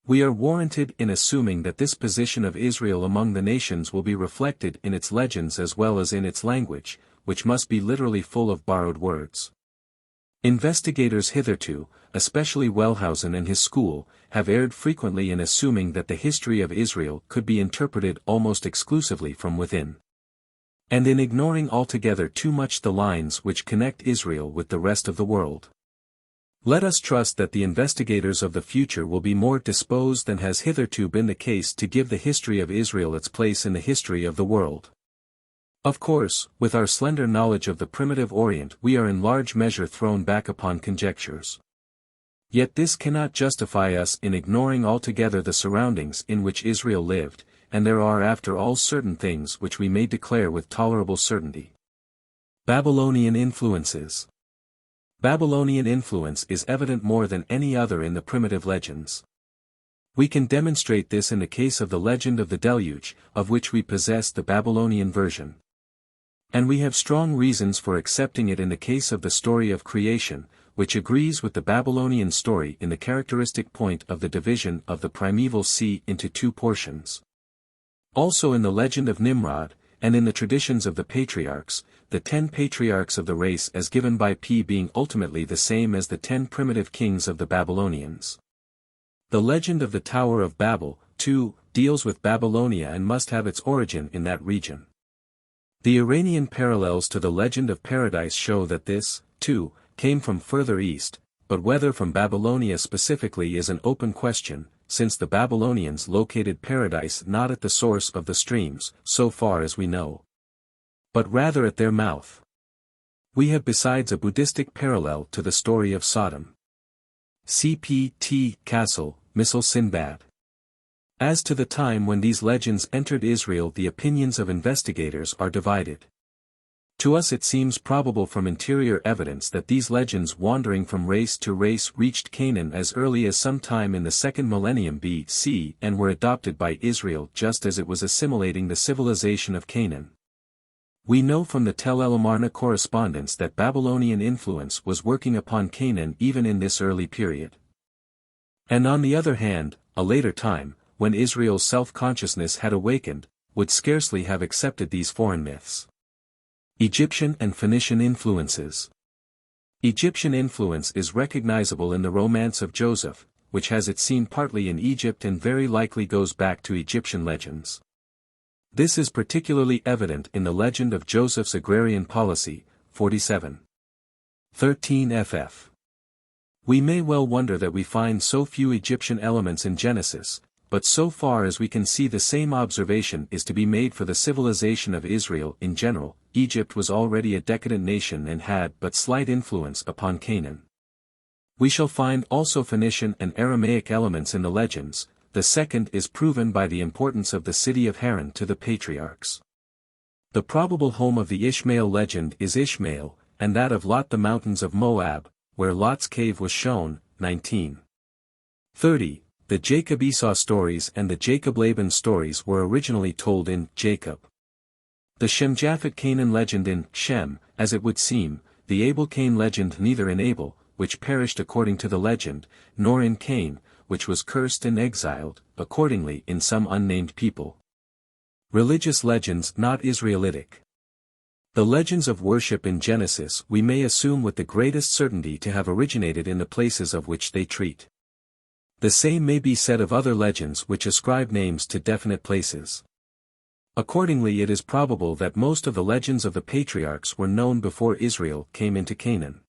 we are warranted in assuming that this position of Israel among the nations will be reflected in its legends as well as in its language, which must be literally full of borrowed words. Investigators hitherto, especially Wellhausen and his school, have erred frequently in assuming that the history of Israel could be interpreted almost exclusively from within, and in ignoring altogether too much the lines which connect Israel with the rest of the world. Let us trust that the investigators of the future will be more disposed than has hitherto been the case to give the history of Israel its place in the history of the world. Of course, with our slender knowledge of the primitive Orient we are in large measure thrown back upon conjectures. Yet this cannot justify us in ignoring altogether the surroundings in which Israel lived, and there are after all certain things which we may declare with tolerable certainty. Babylonian influences. Babylonian influence is evident more than any other in the primitive legends. We can demonstrate this in the case of the legend of the deluge, of which we possess the Babylonian version. And we have strong reasons for accepting it in the case of the story of creation, which agrees with the Babylonian story in the characteristic point of the division of the primeval sea into two portions. Also in the legend of Nimrod, and in the traditions of the patriarchs, the 10 patriarchs of the race as given by P being ultimately the same as the 10 primitive kings of the Babylonians. The legend of the Tower of Babel, too, deals with Babylonia and must have its origin in that region. The Iranian parallels to the legend of Paradise show that this, too, came from further east, but whether from Babylonia specifically is an open question, since the Babylonians located Paradise not at the source of the streams, so far as we know, but rather at their mouth. We have besides a Buddhistic parallel to the story of Sodom. C.P.T. Castle, Missal Sinbad. As to the time when these legends entered Israel the opinions of investigators are divided. To us it seems probable from interior evidence that these legends wandering from race to race reached Canaan as early as sometime in the 2nd millennium B.C. and were adopted by Israel just as it was assimilating the civilization of Canaan. We know from the Tel El-Amarna correspondence that Babylonian influence was working upon Canaan even in this early period. And on the other hand, a later time, when Israel's self-consciousness had awakened, would scarcely have accepted these foreign myths. Egyptian and Phoenician influences. Egyptian influence is recognizable in the romance of Joseph, which has its scene partly in Egypt and very likely goes back to Egyptian legends. This is particularly evident in the legend of Joseph's agrarian policy, 47. 13 ff. We may well wonder that we find so few Egyptian elements in Genesis, but so far as we can see the same observation is to be made for the civilization of Israel in general. Egypt was already a decadent nation and had but slight influence upon Canaan. We shall find also Phoenician and Aramaic elements in the legends. The second is proven by the importance of the city of Haran to the patriarchs. The probable home of the Ishmael legend is Ishmael, and that of Lot the mountains of Moab, where Lot's cave was shown. 19:30. The Jacob-Esau stories and the Jacob-Laban stories were originally told in Jacob. The Shem-Japhet-Canaan legend in Shem, as it would seem, the Abel-Cain legend neither in Abel, which perished according to the legend, nor in Cain, which was cursed and exiled, accordingly in some unnamed people. Religious legends not Israelitic. The legends of worship in Genesis we may assume with the greatest certainty to have originated in the places of which they treat. The same may be said of other legends which ascribe names to definite places. Accordingly it is probable that most of the legends of the patriarchs were known before Israel came into Canaan.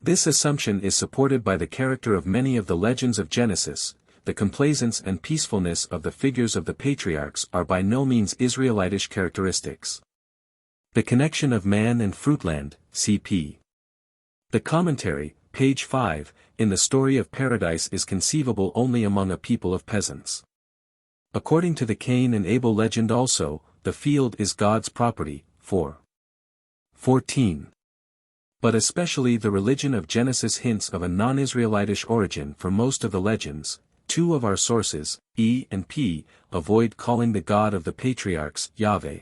This assumption is supported by the character of many of the legends of Genesis. The complaisance and peacefulness of the figures of the patriarchs are by no means Israelitish characteristics. The connection of man and fruitland, cp. The commentary, page 5, in the story of paradise is conceivable only among a people of peasants. According to the Cain and Abel legend also, the field is God's property, 4:14. But especially the religion of Genesis hints of a non-Israelitish origin for most of the legends. Two of our sources, E and P, avoid calling the God of the patriarchs Yahweh.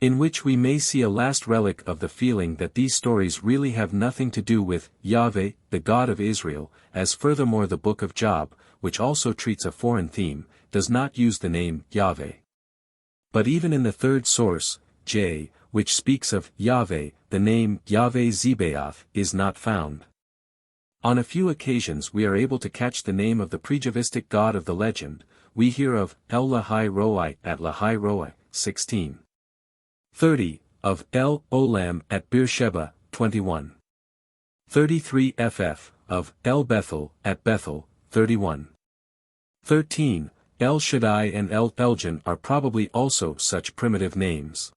In which we may see a last relic of the feeling that these stories really have nothing to do with Yahweh, the God of Israel, as furthermore the book of Job, which also treats a foreign theme, does not use the name Yahweh. But even in the third source, J, which speaks of Yahweh, the name Yahweh Zebaoth is not found. On a few occasions we are able to catch the name of the pre-Javistic god of the legend. We hear of El Lahai Roi at Lahai Roi, 16:30, of El Olam at Beersheba, 21:33 ff, of El Bethel at Bethel, 31:13. El Shaddai and El Eljon are probably also such primitive names.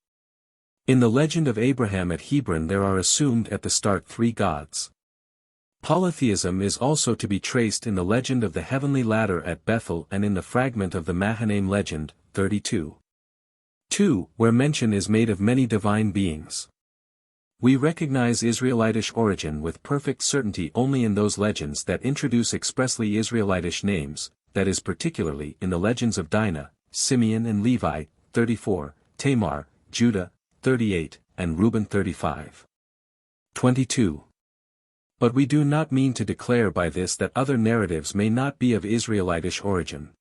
In the legend of Abraham at Hebron there are assumed at the start three gods. Polytheism is also to be traced in the legend of the heavenly ladder at Bethel and in the fragment of the Mahanaim legend, 32:2, where mention is made of many divine beings. We recognize Israelitish origin with perfect certainty only in those legends that introduce expressly Israelitish names, that is particularly in the legends of Dinah, Simeon and Levi, 34, Tamar, Judah, 38, and Reuben 35:22. But we do not mean to declare by this that other narratives may not be of Israelitish origin.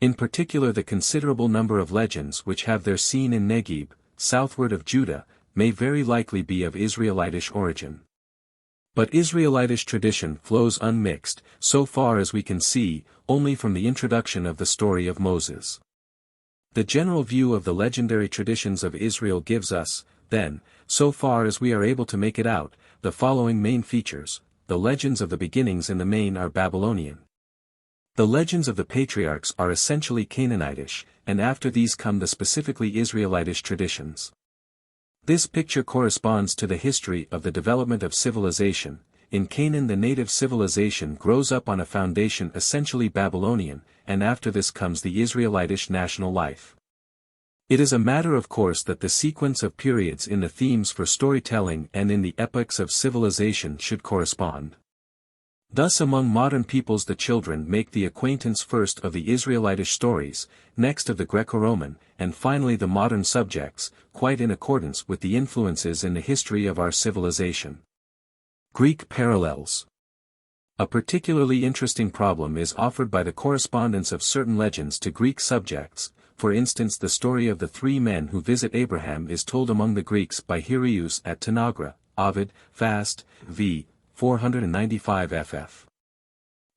In particular the considerable number of legends which have their scene in Negeb, southward of Judah, may very likely be of Israelitish origin. But Israelitish tradition flows unmixed, so far as we can see, only from the introduction of the story of Moses. The general view of the legendary traditions of Israel gives us, then, so far as we are able to make it out, the following main features. The legends of the beginnings in the main are Babylonian. The legends of the patriarchs are essentially Canaanitish, and after these come the specifically Israelitish traditions. This picture corresponds to the history of the development of civilization. In Canaan the native civilization grows up on a foundation essentially Babylonian, and after this comes the Israelitish national life. It is a matter of course that the sequence of periods in the themes for storytelling and in the epochs of civilization should correspond. Thus among modern peoples the children make the acquaintance first of the Israelitish stories, next of the Greco-Roman, and finally the modern subjects, quite in accordance with the influences in the history of our civilization. Greek parallels. A particularly interesting problem is offered by the correspondence of certain legends to Greek subjects. For instance, the story of the three men who visit Abraham is told among the Greeks by Hyrieus at Tanagra, Ovid, Fast, v. 495 ff.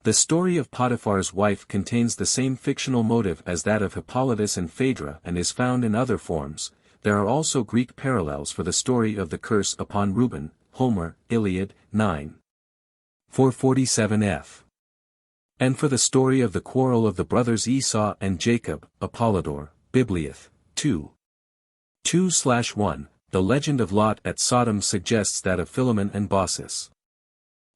The story of Potiphar's wife contains the same fictional motive as that of Hippolytus and Phaedra and is found in other forms. There are also Greek parallels for the story of the curse upon Reuben, Homer, Iliad, 9:447 f. And for the story of the quarrel of the brothers Esau and Jacob, Apollodor, Bibliath, 2. 2/1, the legend of Lot at Sodom suggests that of Philemon and Baucis.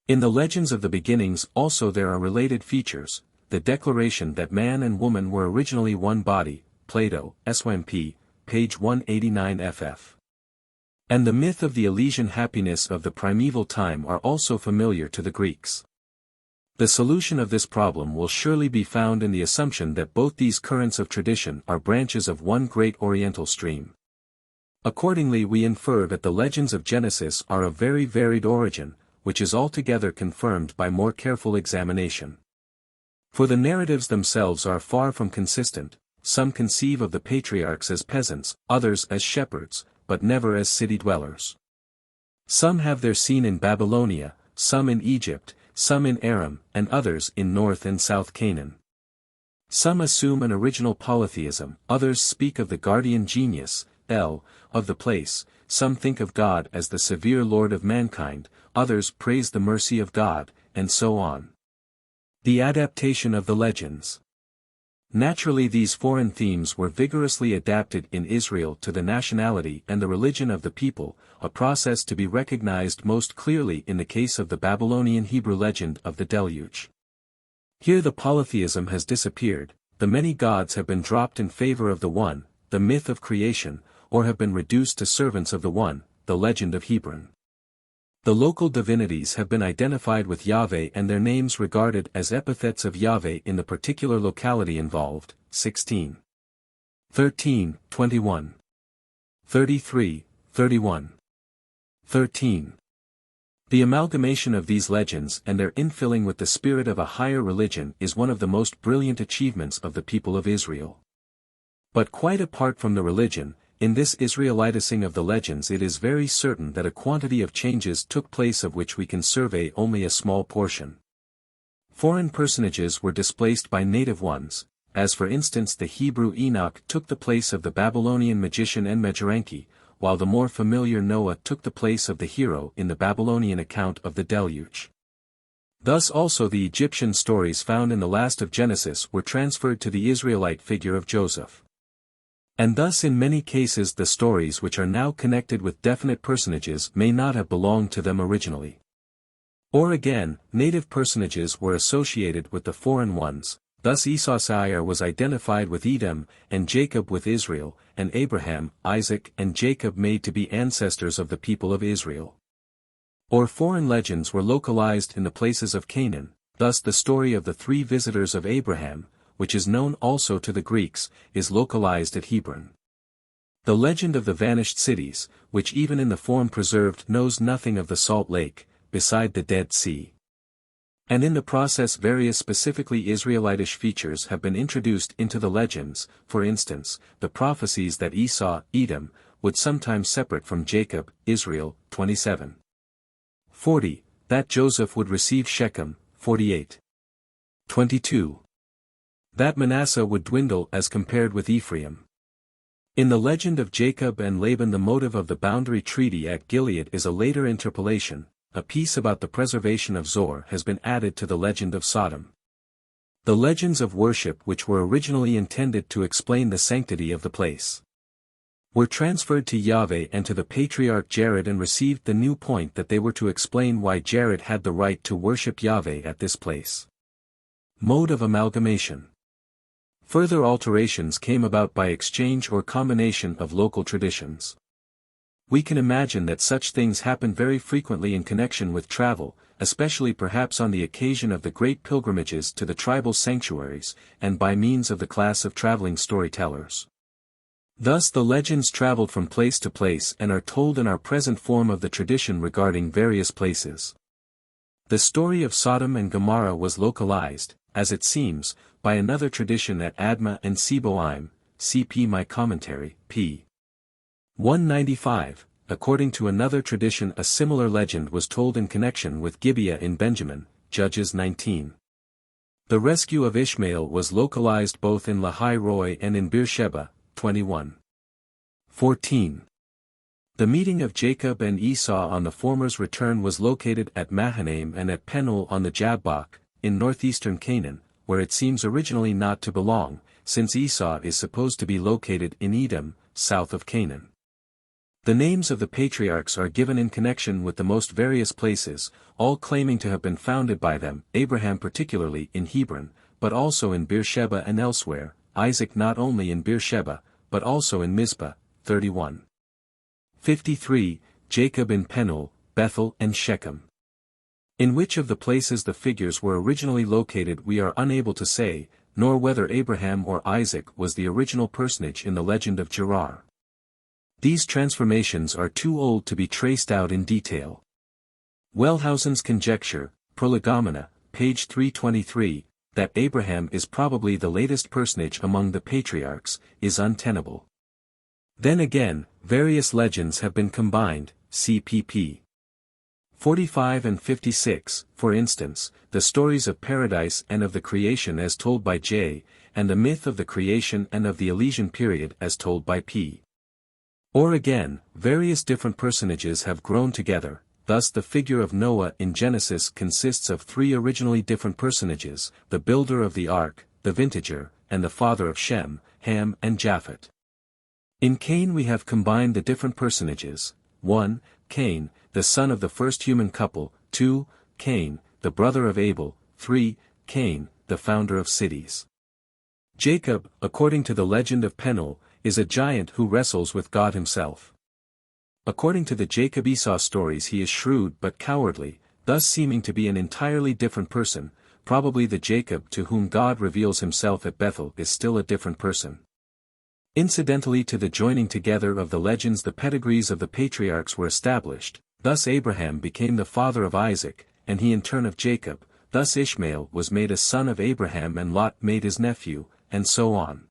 In the legends of the beginnings also there are related features, the declaration that man and woman were originally one body, Plato, SYMP, page 189 ff. And the myth of the Elysian happiness of the primeval time are also familiar to the Greeks. The solution of this problem will surely be found in the assumption that both these currents of tradition are branches of one great oriental stream. Accordingly we infer that the legends of Genesis are of very varied origin, which is altogether confirmed by more careful examination. For the narratives themselves are far from consistent, some conceive of the patriarchs as peasants, others as shepherds, but never as city dwellers. Some have their scene in Babylonia, some in Egypt, some in Aram, and others in North and South Canaan. Some assume an original polytheism, others speak of the guardian genius, El, of the place, some think of God as the severe Lord of mankind, others praise the mercy of God, and so on. The adaptation of the legends. Naturally these foreign themes were vigorously adapted in Israel to the nationality and the religion of the people, a process to be recognized most clearly in the case of the Babylonian Hebrew legend of the deluge. Here the polytheism has disappeared, the many gods have been dropped in favor of the one, the myth of creation, or have been reduced to servants of the one, the legend of Hebron. The local divinities have been identified with Yahweh and their names regarded as epithets of Yahweh in the particular locality involved, 16. 13, 21. 33, 31. 13. The amalgamation of these legends and their infilling with the spirit of a higher religion is one of the most brilliant achievements of the people of Israel. But quite apart from the religion, in this Israeliticing of the legends it is very certain that a quantity of changes took place of which we can survey only a small portion. Foreign personages were displaced by native ones, as for instance the Hebrew Enoch took the place of the Babylonian magician Enmegeranki, while the more familiar Noah took the place of the hero in the Babylonian account of the deluge. Thus also the Egyptian stories found in the last of Genesis were transferred to the Israelite figure of Joseph. And thus in many cases the stories which are now connected with definite personages may not have belonged to them originally. Or again, native personages were associated with the foreign ones, thus Esau's Seir was identified with Edom, and Jacob with Israel, and Abraham, Isaac and Jacob made to be ancestors of the people of Israel. Or foreign legends were localized in the places of Canaan, thus the story of the three visitors of Abraham, which is known also to the Greeks, is localized at Hebron. The legend of the vanished cities, which even in the form preserved knows nothing of the Salt Lake, beside the Dead Sea. And in the process various specifically Israelitish features have been introduced into the legends, for instance, the prophecies that Esau, Edom, would sometimes separate from Jacob, Israel, 27. 40, that Joseph would receive Shechem, 48. 22. That Manasseh would dwindle as compared with Ephraim. In the legend of Jacob and Laban the motive of the boundary treaty at Gilead is a later interpolation, a piece about the preservation of Zor has been added to the legend of Sodom. The legends of worship which were originally intended to explain the sanctity of the place were transferred to Yahweh and to the patriarch Jared and received the new point that they were to explain why Jared had the right to worship Yahweh at this place. Mode of amalgamation. Further alterations came about by exchange or combination of local traditions. We can imagine that such things happen very frequently in connection with travel, especially perhaps on the occasion of the great pilgrimages to the tribal sanctuaries, and by means of the class of traveling storytellers. Thus the legends traveled from place to place and are told in our present form of the tradition regarding various places. The story of Sodom and Gomorrah was localized, as it seems, by another tradition at Admah and Seboim, cp. my commentary, p. 195. According to another tradition a similar legend was told in connection with Gibeah in Benjamin, Judges 19. The rescue of Ishmael was localized both in Lahai Roi and in Beersheba, 21. 14. The meeting of Jacob and Esau on the former's return was located at Mahanaim and at Penuel on the Jabbok, in northeastern Canaan, where it seems originally not to belong, since Esau is supposed to be located in Edom, south of Canaan. The names of the patriarchs are given in connection with the most various places, all claiming to have been founded by them, Abraham particularly in Hebron, but also in Beersheba and elsewhere, Isaac not only in Beersheba, but also in Mizpah, 31. 53, Jacob in Penuel, Bethel and Shechem. In which of the places the figures were originally located we are unable to say, nor whether Abraham or Isaac was the original personage in the legend of Gerar. These transformations are too old to be traced out in detail. Wellhausen's conjecture, Prolegomena, page 323, that Abraham is probably the latest personage among the patriarchs, is untenable. Then again, various legends have been combined, cpp. 45 and 56, for instance, the stories of paradise and of the creation as told by J, and the myth of the creation and of the Elysian period as told by P. Or again, various different personages have grown together, thus the figure of Noah in Genesis consists of three originally different personages, the builder of the ark, the vintager, and the father of Shem, Ham and Japheth. In Cain we have combined the different personages, 1. Cain, the son of the first human couple, 2. Cain, the brother of Abel, 3. Cain, the founder of cities. Jacob, according to the legend of Penuel, is a giant who wrestles with God himself. According to the Jacob-Esau stories he is shrewd but cowardly, thus seeming to be an entirely different person. Probably the Jacob to whom God reveals himself at Bethel is still a different person. Incidentally to the joining together of the legends the pedigrees of the patriarchs were established, thus Abraham became the father of Isaac, and he in turn of Jacob, thus Ishmael was made a son of Abraham and Lot made his nephew, and so on.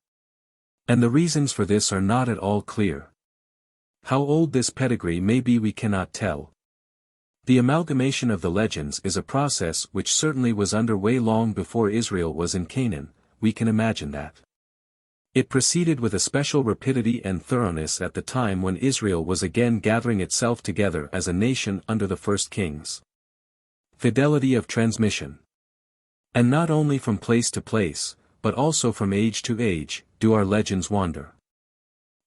And the reasons for this are not at all clear. How old this pedigree may be we cannot tell. The amalgamation of the legends is a process which certainly was underway long before Israel was in Canaan, we can imagine that. It proceeded with a special rapidity and thoroughness at the time when Israel was again gathering itself together as a nation under the first kings. Fidelity of transmission. And not only from place to place, but also from age to age, do our legends wander.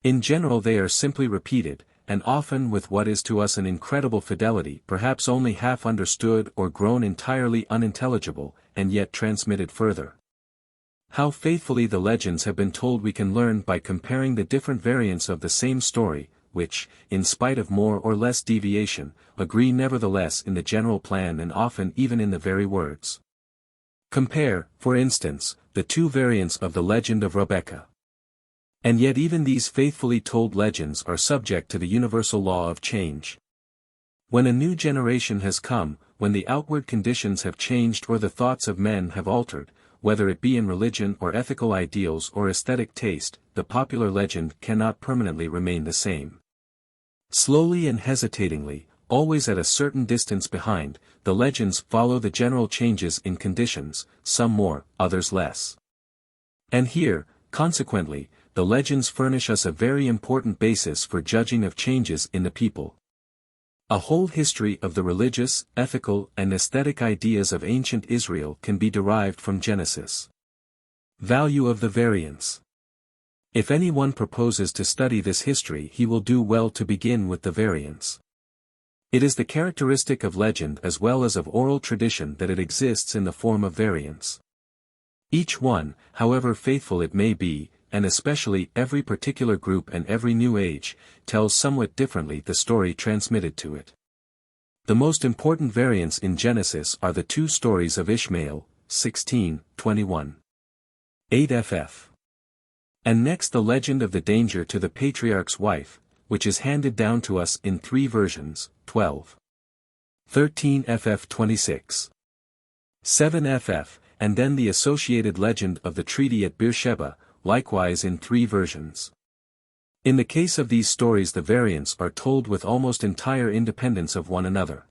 In general they are simply repeated, and often with what is to us an incredible fidelity, perhaps only half understood or grown entirely unintelligible, and yet transmitted further. How faithfully the legends have been told we can learn by comparing the different variants of the same story, which, in spite of more or less deviation, agree nevertheless in the general plan and often even in the very words. Compare, for instance, the two variants of the legend of Rebekah. And yet even these faithfully told legends are subject to the universal law of change. When a new generation has come, when the outward conditions have changed or the thoughts of men have altered, whether it be in religion or ethical ideals or aesthetic taste, the popular legend cannot permanently remain the same. Slowly and hesitatingly, always at a certain distance behind, the legends follow the general changes in conditions, some more, others less. And here, consequently, the legends furnish us a very important basis for judging of changes in the people. A whole history of the religious, ethical, and aesthetic ideas of ancient Israel can be derived from Genesis. Value of the variants. If anyone proposes to study this history he will do well to begin with the variants. It is the characteristic of legend as well as of oral tradition that it exists in the form of variants. Each one, however faithful it may be, and especially every particular group and every new age, tells somewhat differently the story transmitted to it. The most important variants in Genesis are the two stories of Ishmael, 16:21. 8ff. And next the legend of the danger to the patriarch's wife, which is handed down to us in three versions, 12. 13ff 26. 7ff, and then the associated legend of the treaty at Beersheba, likewise in three versions. In the case of these stories the variants are told with almost entire independence of one another.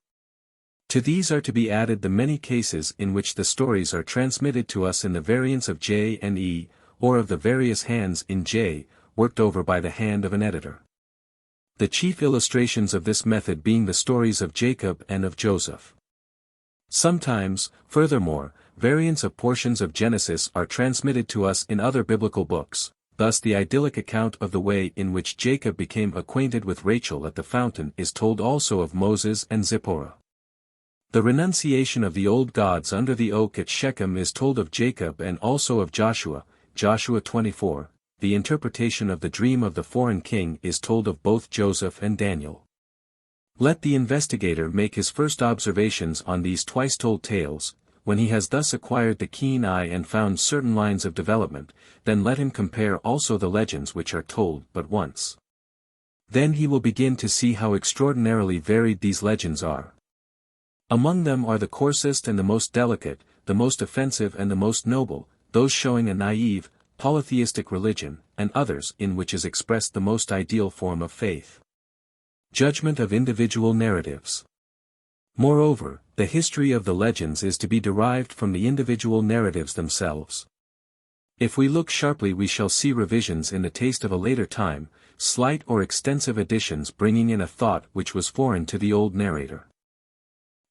To these are to be added the many cases in which the stories are transmitted to us in the variants of J and E, or of the various hands in J, worked over by the hand of an editor. The chief illustrations of this method being the stories of Jacob and of Joseph. Sometimes, furthermore, variants of portions of Genesis are transmitted to us in other biblical books. Thus the idyllic account of the way in which Jacob became acquainted with Rachel at the fountain is told also of Moses and Zipporah. The renunciation of the old gods under the oak at Shechem is told of Jacob and also of Joshua, Joshua 24. The interpretation of the dream of the foreign king is told of both Joseph and Daniel. Let the investigator make his first observations on these twice-told tales. When he has thus acquired the keen eye and found certain lines of development, then let him compare also the legends which are told but once. Then he will begin to see how extraordinarily varied these legends are. Among them are the coarsest and the most delicate, the most offensive and the most noble, those showing a naive, polytheistic religion, and others in which is expressed the most ideal form of faith. Judgment of individual narratives. Moreover, the history of the legends is to be derived from the individual narratives themselves. If we look sharply we shall see revisions in the taste of a later time, slight or extensive additions bringing in a thought which was foreign to the old narrator.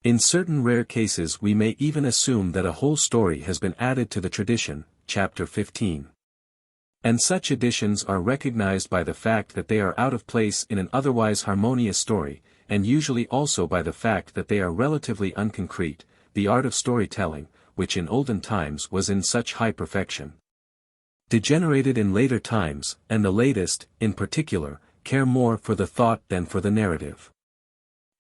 In certain rare cases we may even assume that a whole story has been added to the tradition, chapter 15. And such additions are recognized by the fact that they are out of place in an otherwise harmonious story, and usually also by the fact that they are relatively unconcrete, the art of storytelling, which in olden times was in such high perfection, degenerated in later times, and the latest, in particular, care more for the thought than for the narrative.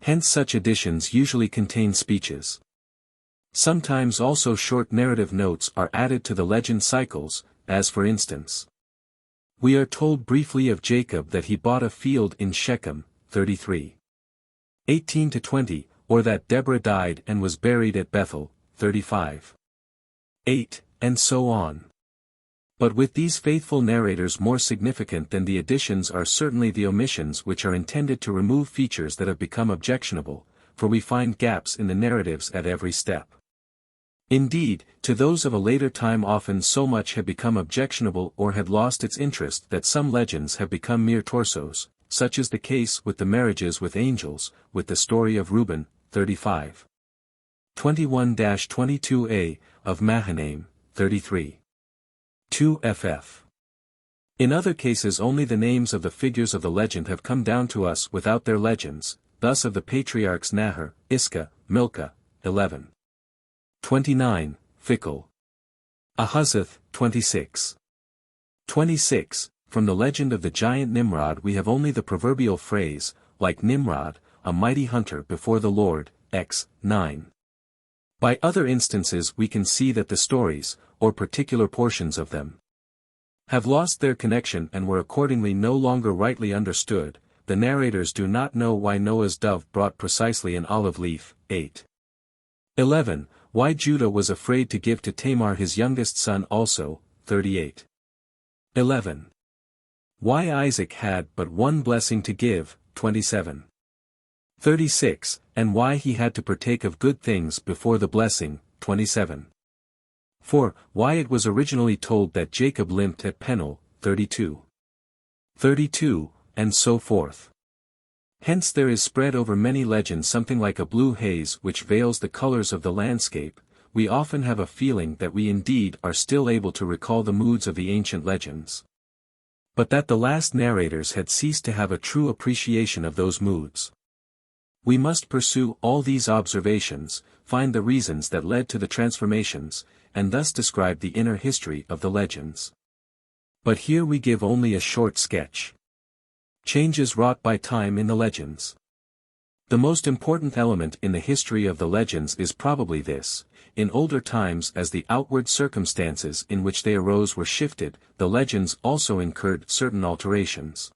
Hence such editions usually contain speeches. Sometimes also short narrative notes are added to the legend cycles, as for instance. We are told briefly of Jacob that he bought a field in Shechem, 33. 18-20, or that Deborah died and was buried at Bethel, 35. 8, and so on. But with these faithful narrators more significant than the additions are certainly the omissions which are intended to remove features that have become objectionable, for we find gaps in the narratives at every step. Indeed, to those of a later time often so much had become objectionable or had lost its interest that some legends have become mere torsos, such is the case with the marriages with angels, with the story of Reuben, 35. 21-22a, of Mahanaim, 33. 2 ff. In other cases only the names of the figures of the legend have come down to us without their legends, thus of the patriarchs Nahor, Iscah, Milcah, 11. 29, Fickle. Ahuzzath, 26. 26. From the legend of the giant Nimrod we have only the proverbial phrase, like Nimrod, a mighty hunter before the Lord, X, 9. By other instances we can see that the stories, or particular portions of them, have lost their connection and were accordingly no longer rightly understood. The narrators do not know why Noah's dove brought precisely an olive leaf, 8. 11. Why Judah was afraid to give to Tamar his youngest son also, 38. 11. Why Isaac had but one blessing to give, 27. 36, and why he had to partake of good things before the blessing, 27. 4. Why it was originally told that Jacob limped at Peniel, 32. 32, and so forth. Hence there is spread over many legends something like a blue haze which veils the colors of the landscape. We often have a feeling that we indeed are still able to recall the moods of the ancient legends, but that the last narrators had ceased to have a true appreciation of those moods. We must pursue all these observations, find the reasons that led to the transformations, and thus describe the inner history of the legends. But here we give only a short sketch. Changes wrought by time in the legends. The most important element in the history of the legends is probably this: in older times as the outward circumstances in which they arose were shifted, the legends also incurred certain alterations.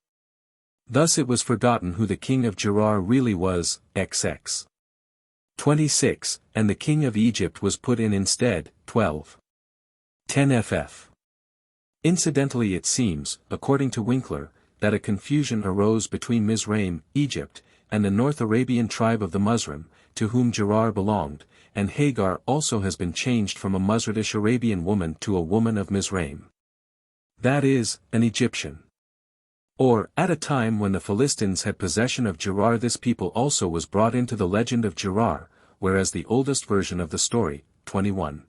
Thus it was forgotten who the king of Gerar really was, XX. 26, and the king of Egypt was put in instead, 12. 10 ff. Incidentally it seems, according to Winkler, that a confusion arose between Mizraim, Egypt, and the North Arabian tribe of the Muzrim, to whom Gerar belonged, and Hagar also has been changed from a Muzritish Arabian woman to a woman of Mizraim. That is, an Egyptian. Or, at a time when the Philistines had possession of Gerar, this people also was brought into the legend of Gerar, whereas the oldest version of the story, 21.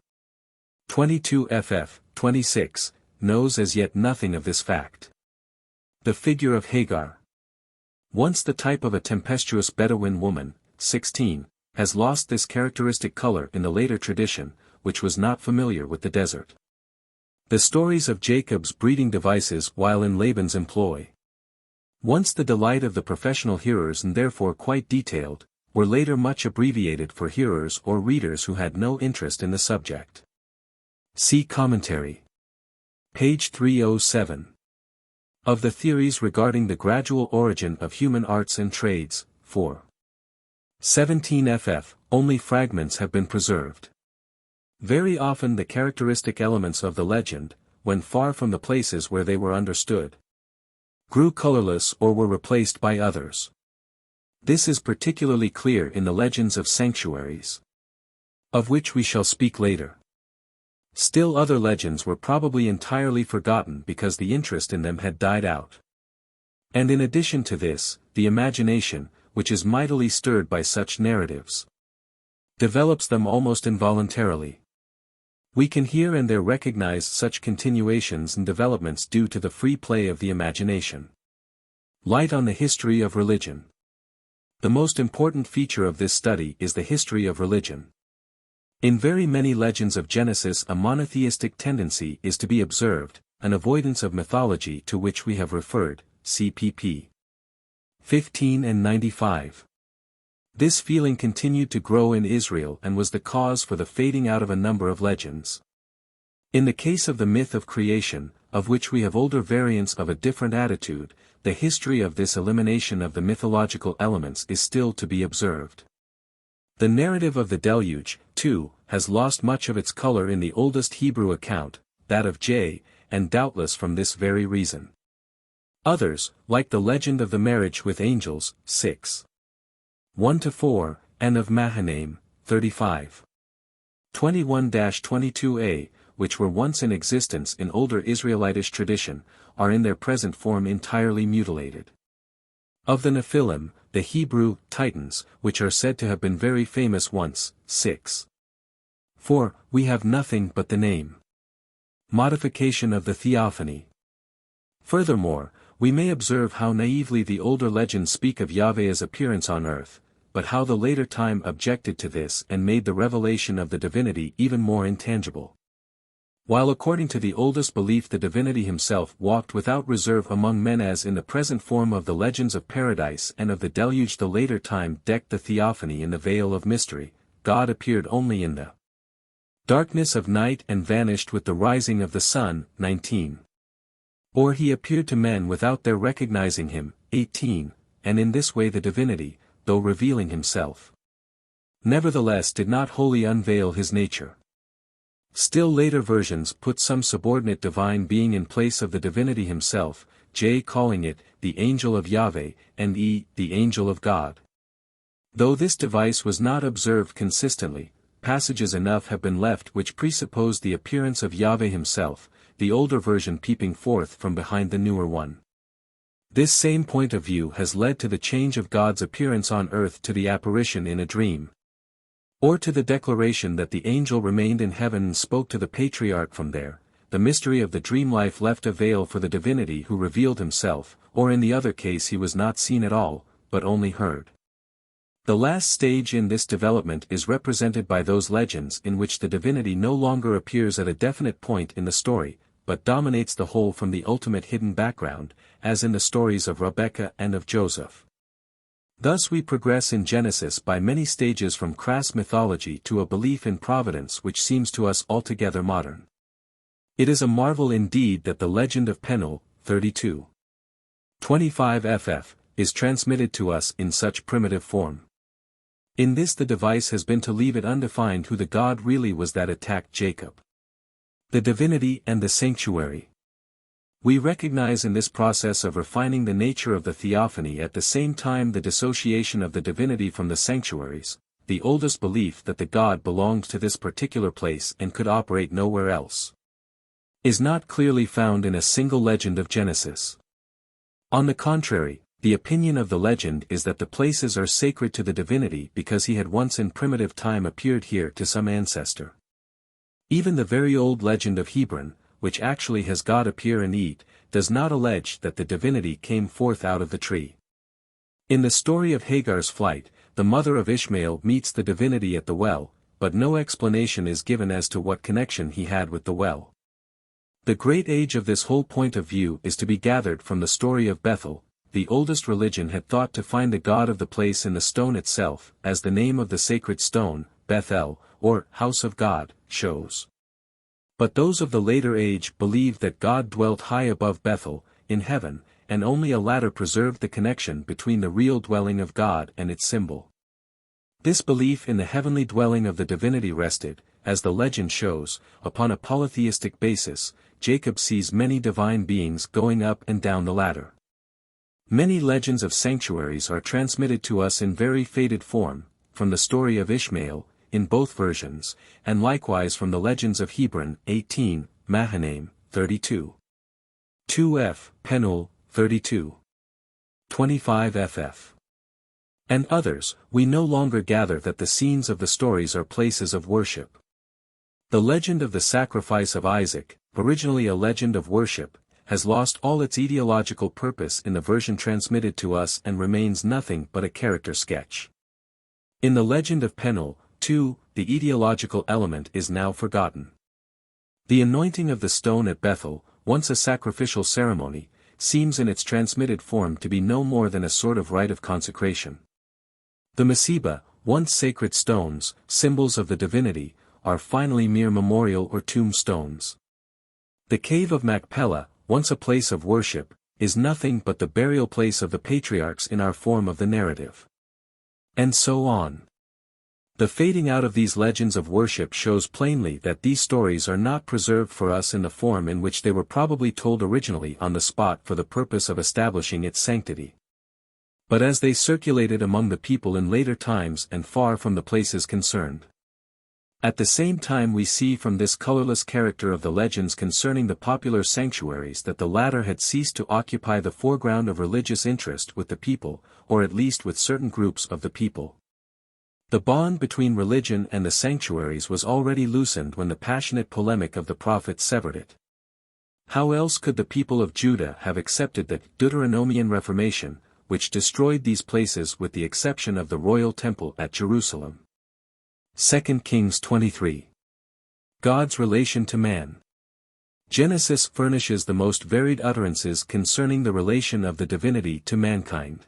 22ff, 26, knows as yet nothing of this fact. The figure of Hagar. Once the type of a tempestuous Bedouin woman, 16, has lost this characteristic color in the later tradition, which was not familiar with the desert. The stories of Jacob's breeding devices while in Laban's employ. Once the delight of the professional hearers and therefore quite detailed, were later much abbreviated for hearers or readers who had no interest in the subject. See commentary. Page 307. Of the theories regarding the gradual origin of human arts and trades, 4. 17ff, only fragments have been preserved. Very often the characteristic elements of the legend, when far from the places where they were understood, grew colorless or were replaced by others. This is particularly clear in the legends of sanctuaries, of which we shall speak later. Still other legends were probably entirely forgotten because the interest in them had died out. And in addition to this, the imagination, which is mightily stirred by such narratives, develops them almost involuntarily. We can here and there recognize such continuations and developments due to the free play of the imagination. Light on the history of religion. The most important feature of this study is the history of religion. In very many legends of Genesis a monotheistic tendency is to be observed, an avoidance of mythology to which we have referred, cpp. 15 and 95. This feeling continued to grow in Israel and was the cause for the fading out of a number of legends. In the case of the myth of creation, of which we have older variants of a different attitude, the history of this elimination of the mythological elements is still to be observed. The narrative of the deluge, too, has lost much of its color in the oldest Hebrew account, that of J, and doubtless from this very reason. Others, like the legend of the marriage with angels, 6. 1-4, and of Mahanaim, 35. 21-22a, which were once in existence in older Israelitish tradition, are in their present form entirely mutilated. Of the Nephilim, the Hebrew Titans, which are said to have been very famous once, 6. 4, we have nothing but the name. Modification of the theophany. Furthermore, we may observe how naively the older legends speak of Yahweh's appearance on earth, but how the later time objected to this and made the revelation of the divinity even more intangible. While according to the oldest belief the divinity himself walked without reserve among men as in the present form of the legends of paradise and of the deluge the later time decked the theophany in the veil of mystery, God appeared only in the darkness of night and vanished with the rising of the sun, 19. Or he appeared to men without their recognizing him, 18, and in this way the divinity, though revealing himself, nevertheless did not wholly unveil his nature. Still later versions put some subordinate divine being in place of the divinity himself, J calling it, the angel of Yahweh, and E, the angel of God. Though this device was not observed consistently, passages enough have been left which presuppose the appearance of Yahweh himself, the older version peeping forth from behind the newer one. This same point of view has led to the change of God's appearance on earth to the apparition in a dream, or to the declaration that the angel remained in heaven and spoke to the patriarch from there. The mystery of the dream life left a veil for the divinity who revealed himself, or in the other case he was not seen at all, but only heard. The last stage in this development is represented by those legends in which the divinity no longer appears at a definite point in the story, but dominates the whole from the ultimate hidden background, as in the stories of Rebekah and of Joseph. Thus we progress in Genesis by many stages from crass mythology to a belief in providence which seems to us altogether modern. It is a marvel indeed that the legend of Penuel, 32. 25ff, is transmitted to us in such primitive form. In this the device has been to leave it undefined who the God really was that attacked Jacob. The divinity and the sanctuary. We recognize in this process of refining the nature of the theophany at the same time the dissociation of the divinity from the sanctuaries, the oldest belief that the God belonged to this particular place and could operate nowhere else, is not clearly found in a single legend of Genesis. On the contrary, the opinion of the legend is that the places are sacred to the divinity because he had once in primitive time appeared here to some ancestor. Even the very old legend of Hebron, which actually has God appear and eat, does not allege that the divinity came forth out of the tree. In the story of Hagar's flight, the mother of Ishmael meets the divinity at the well, but no explanation is given as to what connection he had with the well. The great age of this whole point of view is to be gathered from the story of Bethel. The oldest religion had thought to find the god of the place in the stone itself, as the name of the sacred stone, Bethel, or house of God, shows. But those of the later age believed that God dwelt high above Bethel, in heaven, and only a ladder preserved the connection between the real dwelling of God and its symbol. This belief in the heavenly dwelling of the divinity rested, as the legend shows, upon a polytheistic basis. Jacob sees many divine beings going up and down the ladder. Many legends of sanctuaries are transmitted to us in very faded form, from the story of Ishmael, in both versions, and likewise from the legends of Hebron, 18, Mahanaim, 32. 2f, Penuel, 32. 25ff. And others. We no longer gather that the scenes of the stories are places of worship. The legend of the sacrifice of Isaac, originally a legend of worship, has lost all its etiological purpose in the version transmitted to us and remains nothing but a character sketch. In the legend of Penuel, too, the etiological element is now forgotten. The anointing of the stone at Bethel, once a sacrificial ceremony, seems in its transmitted form to be no more than a sort of rite of consecration. The Meseba, once sacred stones, symbols of the divinity, are finally mere memorial or tomb stones. The cave of Machpelah, once a place of worship, is nothing but the burial place of the patriarchs in our form of the narrative. And so on. The fading out of these legends of worship shows plainly that these stories are not preserved for us in the form in which they were probably told originally on the spot for the purpose of establishing its sanctity. But as they circulated among the people in later times and far from the places concerned. At the same time we see from this colorless character of the legends concerning the popular sanctuaries that the latter had ceased to occupy the foreground of religious interest with the people, or at least with certain groups of the people. The bond between religion and the sanctuaries was already loosened when the passionate polemic of the prophets severed it. How else could the people of Judah have accepted the Deuteronomian Reformation, which destroyed these places with the exception of the royal temple at Jerusalem? 2 Kings 23. God's relation to man. Genesis furnishes the most varied utterances concerning the relation of the divinity to mankind.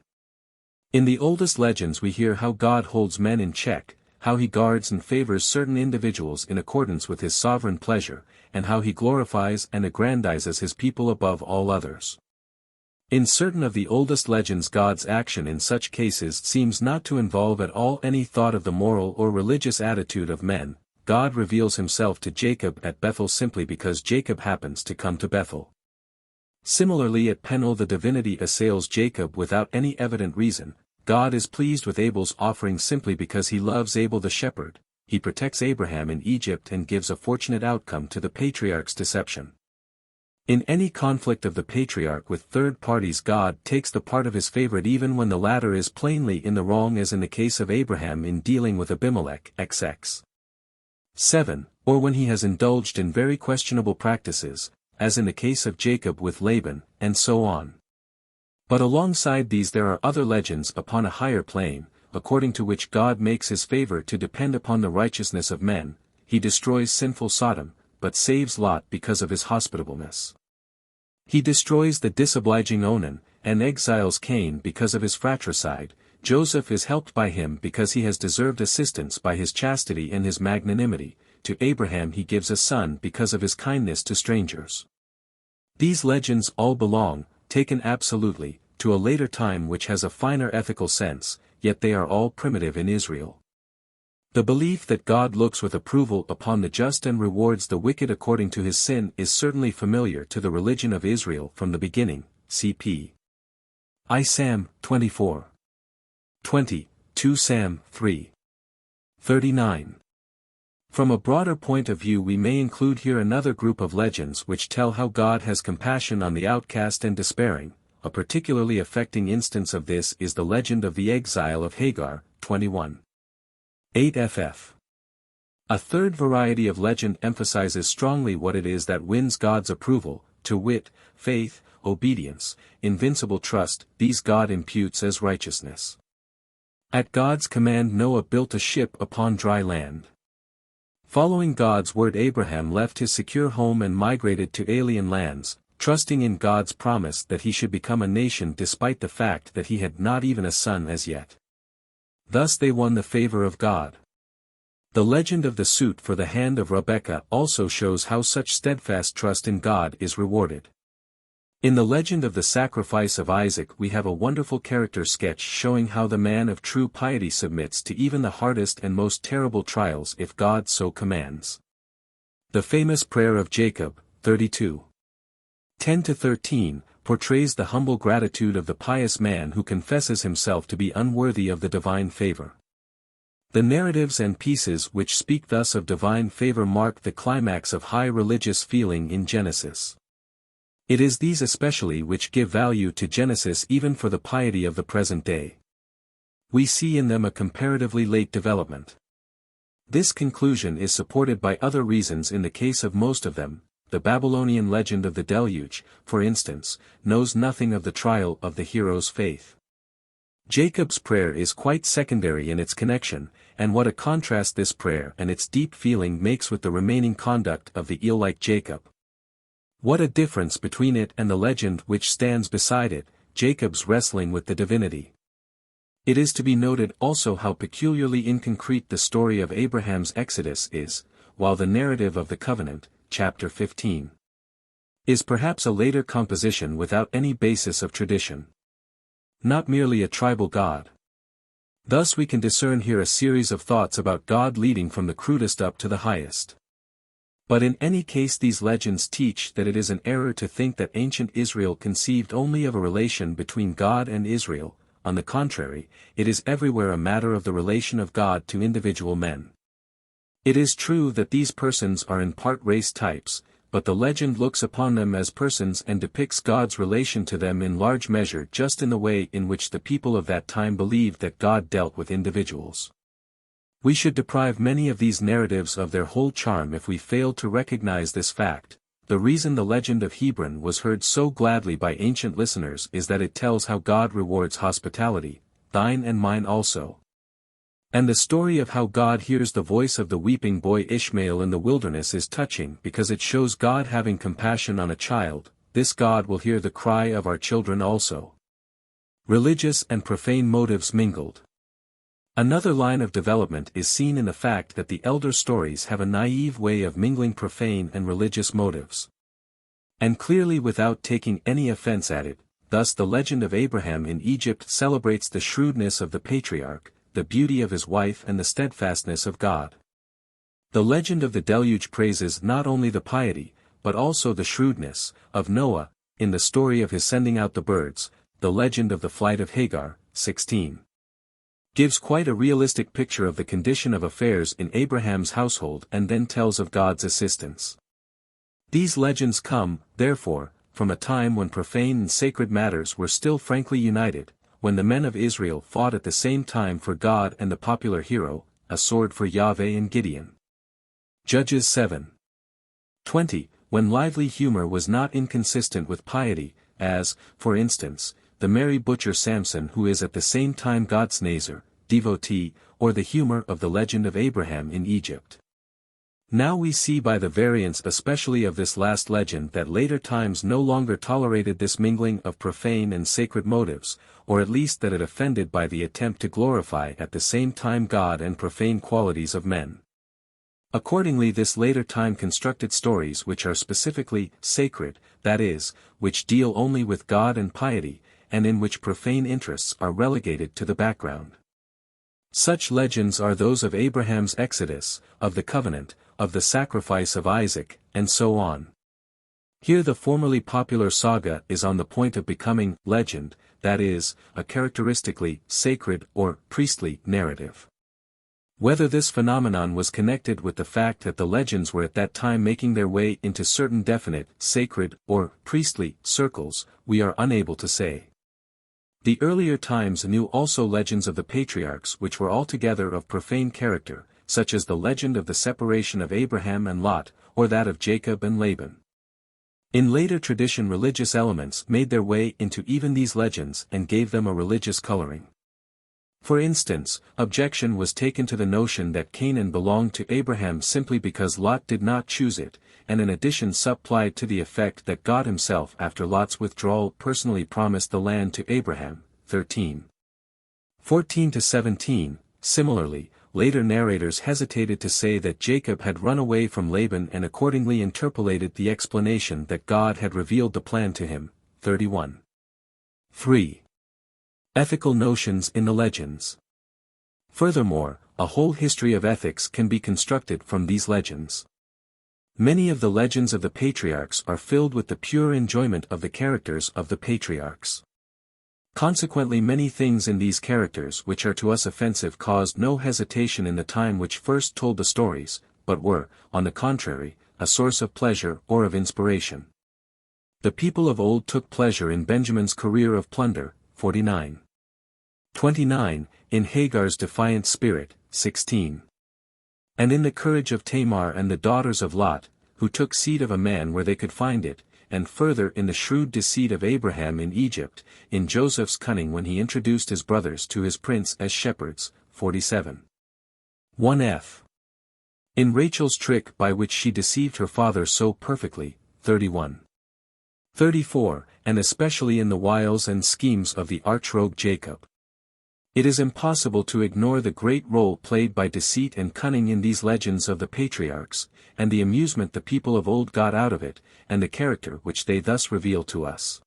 In the oldest legends we hear how God holds men in check, how he guards and favors certain individuals in accordance with his sovereign pleasure, and how he glorifies and aggrandizes his people above all others. In certain of the oldest legends God's action in such cases seems not to involve at all any thought of the moral or religious attitude of men. God reveals himself to Jacob at Bethel simply because Jacob happens to come to Bethel. Similarly at Penuel the divinity assails Jacob without any evident reason. God is pleased with Abel's offering simply because he loves Abel the shepherd. He protects Abraham in Egypt and gives a fortunate outcome to the patriarch's deception. In any conflict of the patriarch with third parties God takes the part of his favorite even when the latter is plainly in the wrong, as in the case of Abraham in dealing with Abimelech XX. 7, or when he has indulged in very questionable practices, as in the case of Jacob with Laban, and so on. But alongside these there are other legends upon a higher plane, according to which God makes his favor to depend upon the righteousness of men. He destroys sinful Sodom, but saves Lot because of his hospitableness. He destroys the disobliging Onan, and exiles Cain because of his fratricide. Joseph is helped by him because he has deserved assistance by his chastity and his magnanimity. To Abraham he gives a son because of his kindness to strangers. These legends all belong, taken absolutely, to a later time which has a finer ethical sense, yet they are all primitive in Israel. The belief that God looks with approval upon the just and rewards the wicked according to his sin is certainly familiar to the religion of Israel from the beginning. C.P. I Sam 24. 20, 2 Sam 3. 39. From a broader point of view we may include here another group of legends which tell how God has compassion on the outcast and despairing. A particularly affecting instance of this is the legend of the exile of Hagar, 21. 8 ff. A third variety of legend emphasizes strongly what it is that wins God's approval, to wit, faith, obedience, invincible trust. These God imputes as righteousness. At God's command Noah built a ship upon dry land. Following God's word, Abraham left his secure home and migrated to alien lands, trusting in God's promise that he should become a nation despite the fact that he had not even a son as yet. Thus they won the favor of God. The legend of the suit for the hand of Rebekah also shows how such steadfast trust in God is rewarded. In the legend of the sacrifice of Isaac we have a wonderful character sketch showing how the man of true piety submits to even the hardest and most terrible trials if God so commands. The famous prayer of Jacob, 32:10-13, portrays the humble gratitude of the pious man who confesses himself to be unworthy of the divine favor. The narratives and pieces which speak thus of divine favor mark the climax of high religious feeling in Genesis. It is these especially which give value to Genesis even for the piety of the present day. We see in them a comparatively late development. This conclusion is supported by other reasons in the case of most of them. The Babylonian legend of the deluge, for instance, knows nothing of the trial of the hero's faith. Jacob's prayer is quite secondary in its connection, and what a contrast this prayer and its deep feeling makes with the remaining conduct of the eel-like Jacob. What a difference between it and the legend which stands beside it, Jacob's wrestling with the divinity. It is to be noted also how peculiarly inconcrete the story of Abraham's Exodus is, while the narrative of the covenant, chapter 15, is perhaps a later composition without any basis of tradition. Not merely a tribal God. Thus we can discern here a series of thoughts about God leading from the crudest up to the highest. But in any case these legends teach that it is an error to think that ancient Israel conceived only of a relation between God and Israel. On the contrary, it is everywhere a matter of the relation of God to individual men. It is true that these persons are in part race types, but the legend looks upon them as persons and depicts God's relation to them in large measure just in the way in which the people of that time believed that God dealt with individuals. We should deprive many of these narratives of their whole charm if we fail to recognize this fact. The reason the legend of Hebron was heard so gladly by ancient listeners is that it tells how God rewards hospitality, thine and mine also. And the story of how God hears the voice of the weeping boy Ishmael in the wilderness is touching because it shows God having compassion on a child. This God will hear the cry of our children also. Religious and profane motives mingled. Another line of development is seen in the fact that the elder stories have a naive way of mingling profane and religious motives. And clearly without taking any offense at it, thus the legend of Abraham in Egypt celebrates the shrewdness of the patriarch, the beauty of his wife and the steadfastness of God. The legend of the deluge praises not only the piety, but also the shrewdness, of Noah, in the story of his sending out the birds. The legend of the flight of Hagar, 16. Gives quite a realistic picture of the condition of affairs in Abraham's household and then tells of God's assistance. These legends come, therefore, from a time when profane and sacred matters were still frankly united, when the men of Israel fought at the same time for God and the popular hero, a sword for Yahweh and Gideon. Judges 7:20, when lively humor was not inconsistent with piety, as, for instance, the merry butcher Samson who is at the same time God's Nazir, devotee, or the humor of the legend of Abraham in Egypt. Now we see by the variants especially of this last legend that later times no longer tolerated this mingling of profane and sacred motives, or at least that it offended by the attempt to glorify at the same time God and profane qualities of men. Accordingly this later time constructed stories which are specifically sacred, that is, which deal only with God and piety, and in which profane interests are relegated to the background. Such legends are those of Abraham's Exodus, of the covenant, of the sacrifice of Isaac, and so on. Here the formerly popular saga is on the point of becoming legend, that is, a characteristically sacred or priestly narrative. Whether this phenomenon was connected with the fact that the legends were at that time making their way into certain definite, sacred, or priestly circles, we are unable to say. The earlier times knew also legends of the patriarchs which were altogether of profane character, such as the legend of the separation of Abraham and Lot, or that of Jacob and Laban. In later tradition, religious elements made their way into even these legends and gave them a religious coloring. For instance, objection was taken to the notion that Canaan belonged to Abraham simply because Lot did not choose it, and an addition supplied to the effect that God himself after Lot's withdrawal personally promised the land to Abraham, 13:14-17. Similarly, later narrators hesitated to say that Jacob had run away from Laban and accordingly interpolated the explanation that God had revealed the plan to him, 31:3. Ethical notions in the legends. Furthermore, a whole history of ethics can be constructed from these legends. Many of the legends of the patriarchs are filled with the pure enjoyment of the characters of the patriarchs. Consequently, many things in these characters which are to us offensive caused no hesitation in the time which first told the stories, but were, on the contrary, a source of pleasure or of inspiration. The people of old took pleasure in Benjamin's career of plunder, 49:29, in Hagar's defiant spirit, 16. And in the courage of Tamar and the daughters of Lot, who took seed of a man where they could find it, and further in the shrewd deceit of Abraham in Egypt, in Joseph's cunning when he introduced his brothers to his prince as shepherds, 47:1f. In Rachel's trick by which she deceived her father so perfectly, 31:34, and especially in the wiles and schemes of the arch-rogue Jacob. It is impossible to ignore the great role played by deceit and cunning in these legends of the patriarchs, and the amusement the people of old got out of it, and the character which they thus reveal to us.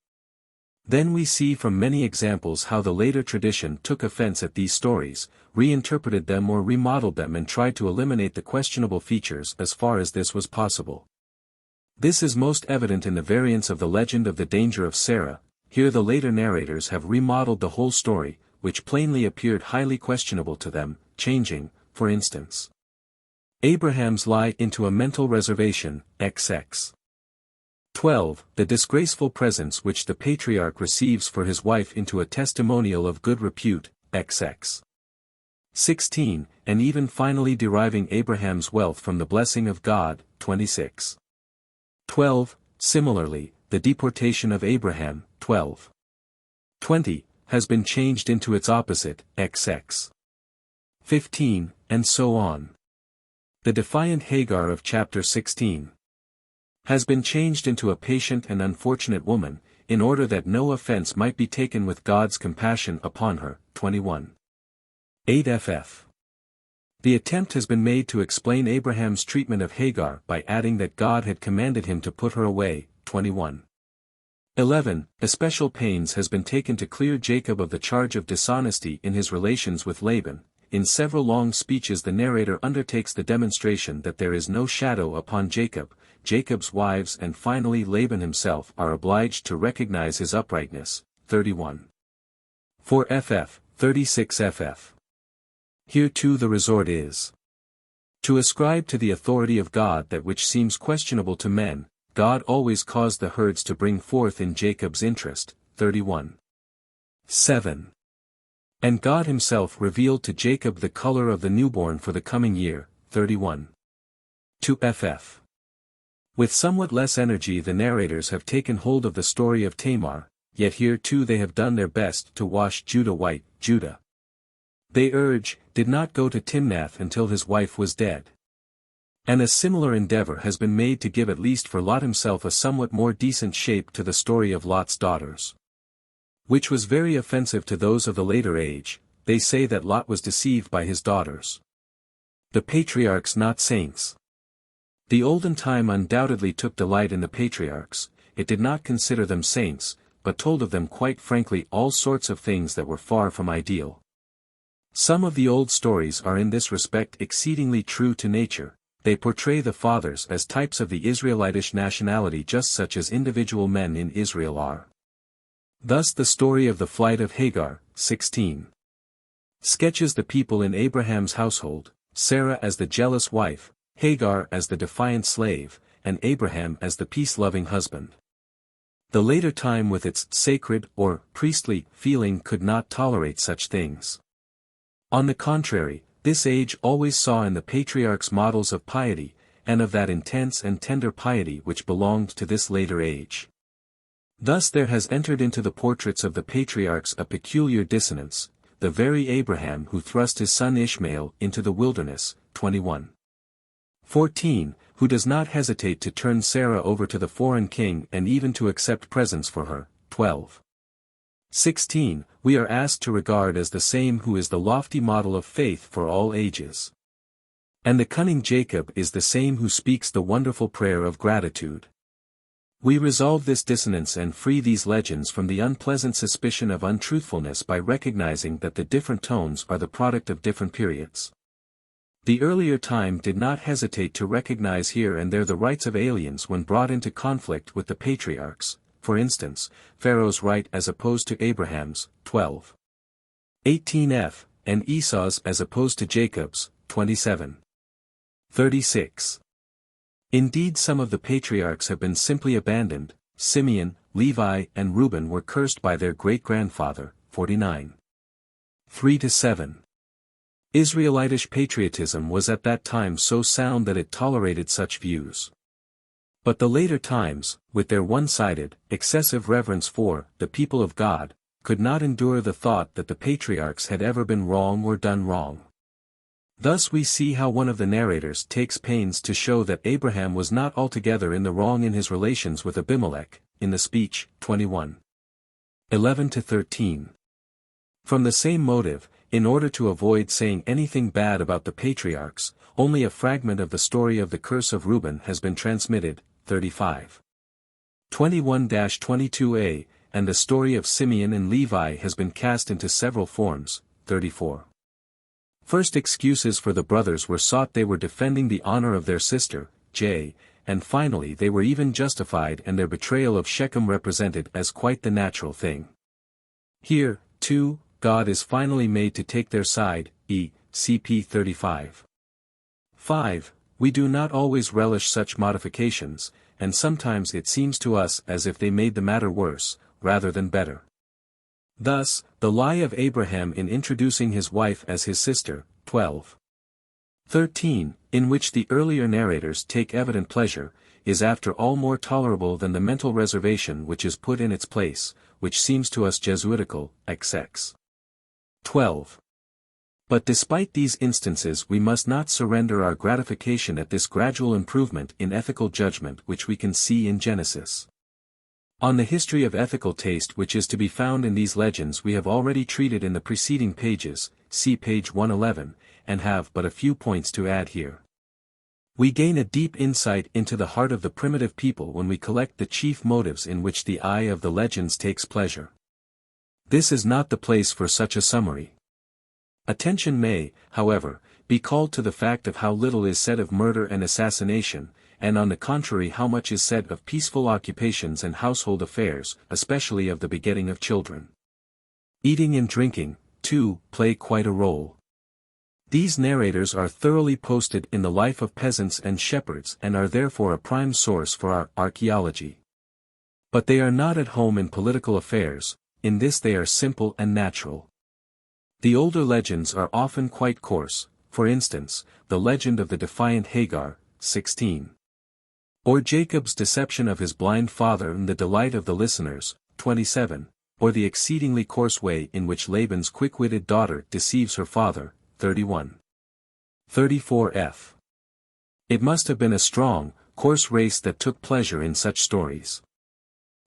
Then we see from many examples how the later tradition took offense at these stories, reinterpreted them or remodeled them and tried to eliminate the questionable features as far as this was possible. This is most evident in the variants of the legend of the danger of Sarah. Here the later narrators have remodeled the whole story, which plainly appeared highly questionable to them, changing, for instance, Abraham's lie into a mental reservation, XX. 12. The disgraceful presents which the patriarch receives for his wife into a testimonial of good repute, XX. 16, and even finally deriving Abraham's wealth from the blessing of God, 26. 12. Similarly, the deportation of Abraham, 12:20, has been changed into its opposite, XX. 15, and so on. The defiant Hagar of chapter 16 has been changed into a patient and unfortunate woman, in order that no offense might be taken with God's compassion upon her, 21:8ff. The attempt has been made to explain Abraham's treatment of Hagar by adding that God had commanded him to put her away, 21:11. Especial pains has been taken to clear Jacob of the charge of dishonesty in his relations with Laban. In several long speeches the narrator undertakes the demonstration that there is no shadow upon Jacob. Jacob's wives and finally Laban himself are obliged to recognize his uprightness, 31:4ff, 36ff. Here too the resort is to ascribe to the authority of God that which seems questionable to men. God always caused the herds to bring forth in Jacob's interest, 31:7. And God himself revealed to Jacob the color of the newborn for the coming year, 31:2ff. With somewhat less energy the narrators have taken hold of the story of Tamar, yet here too they have done their best to wash Judah white. Judah, they urge, did not go to Timnath until his wife was dead. And a similar endeavor has been made to give at least for Lot himself a somewhat more decent shape to the story of Lot's daughters, which was very offensive to those of the later age. They say that Lot was deceived by his daughters, the patriarchs not saints. The olden time undoubtedly took delight in the patriarchs. It did not consider them saints, but told of them quite frankly all sorts of things that were far from ideal. Some of the old stories are in this respect exceedingly true to nature. They portray the fathers as types of the Israelitish nationality just such as individual men in Israel are. Thus the story of the flight of Hagar, 16, sketches the people in Abraham's household, Sarah as the jealous wife, Hagar as the defiant slave, and Abraham as the peace-loving husband. The later time with its sacred or priestly feeling could not tolerate such things. On the contrary, This age always saw in the patriarchs models of piety, and of that intense and tender piety which belonged to this later age. Thus there has entered into the portraits of the patriarchs a peculiar dissonance, the very Abraham who thrust his son Ishmael into the wilderness, 21. 14, who does not hesitate to turn Sarah over to the foreign king and even to accept presents for her, 12. 16, we are asked to regard as the same who is the lofty model of faith for all ages. And the cunning Jacob is the same who speaks the wonderful prayer of gratitude. We resolve this dissonance and free these legends from the unpleasant suspicion of untruthfulness by recognizing that the different tones are the product of different periods. The earlier time did not hesitate to recognize here and there the rights of aliens when brought into conflict with the patriarchs, for instance, Pharaoh's right as opposed to Abraham's, 12. 18f, and Esau's as opposed to Jacob's, 27. 36. Indeed, some of the patriarchs have been simply abandoned. Simeon, Levi and Reuben were cursed by their great-grandfather, 49. 3-7. Israelitish patriotism was at that time so sound that it tolerated such views. But the later times, with their one-sided, excessive reverence for the people of God, could not endure the thought that the patriarchs had ever been wrong or done wrong. Thus we see how one of the narrators takes pains to show that Abraham was not altogether in the wrong in his relations with Abimelech, in the speech, 21. 11-13. From the same motive, in order to avoid saying anything bad about the patriarchs, only a fragment of the story of the curse of Reuben has been transmitted, 35. 21-22a, and the story of Simeon and Levi has been cast into several forms, 34. First, excuses for the brothers were sought. They were defending the honor of their sister, J, and finally they were even justified, and their betrayal of Shechem represented as quite the natural thing. Here, too, God is finally made to take their side, cp 35. 5. We do not always relish such modifications, and sometimes it seems to us as if they made the matter worse, rather than better. Thus, the lie of Abraham in introducing his wife as his sister, 12. 13, in which the earlier narrators take evident pleasure, is after all more tolerable than the mental reservation which is put in its place, which seems to us Jesuitical, XX. 12. But despite these instances we must not surrender our gratification at this gradual improvement in ethical judgment which we can see in Genesis. On the history of ethical taste which is to be found in these legends we have already treated in the preceding pages, see page 111, and have but a few points to add here. We gain a deep insight into the heart of the primitive people when we collect the chief motives in which the eye of the legends takes pleasure. This is not the place for such a summary. Attention may, however, be called to the fact of how little is said of murder and assassination, and on the contrary how much is said of peaceful occupations and household affairs, especially of the begetting of children. Eating and drinking, too, play quite a role. These narrators are thoroughly posted in the life of peasants and shepherds and are therefore a prime source for our archaeology. But they are not at home in political affairs, in this they are simple and natural. The older legends are often quite coarse, for instance, the legend of the defiant Hagar, 16. Or Jacob's deception of his blind father and the delight of the listeners, 27, or the exceedingly coarse way in which Laban's quick-witted daughter deceives her father, 31. 34f. It must have been a strong, coarse race that took pleasure in such stories.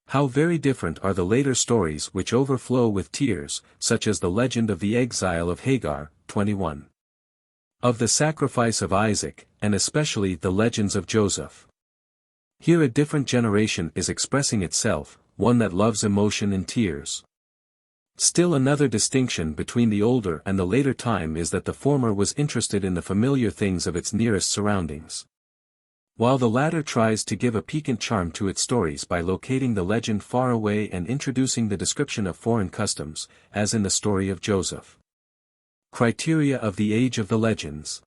How very different are the later stories which overflow with tears, such as the legend of the exile of Hagar, 21. Of the sacrifice of Isaac, and especially the legends of Joseph. Here a different generation is expressing itself, one that loves emotion and tears. Still another distinction between the older and the later time is that the former was interested in the familiar things of its nearest surroundings, while the latter tries to give a piquant charm to its stories by locating the legend far away and introducing the description of foreign customs, as in the story of Joseph. Criteria of the age of the legends.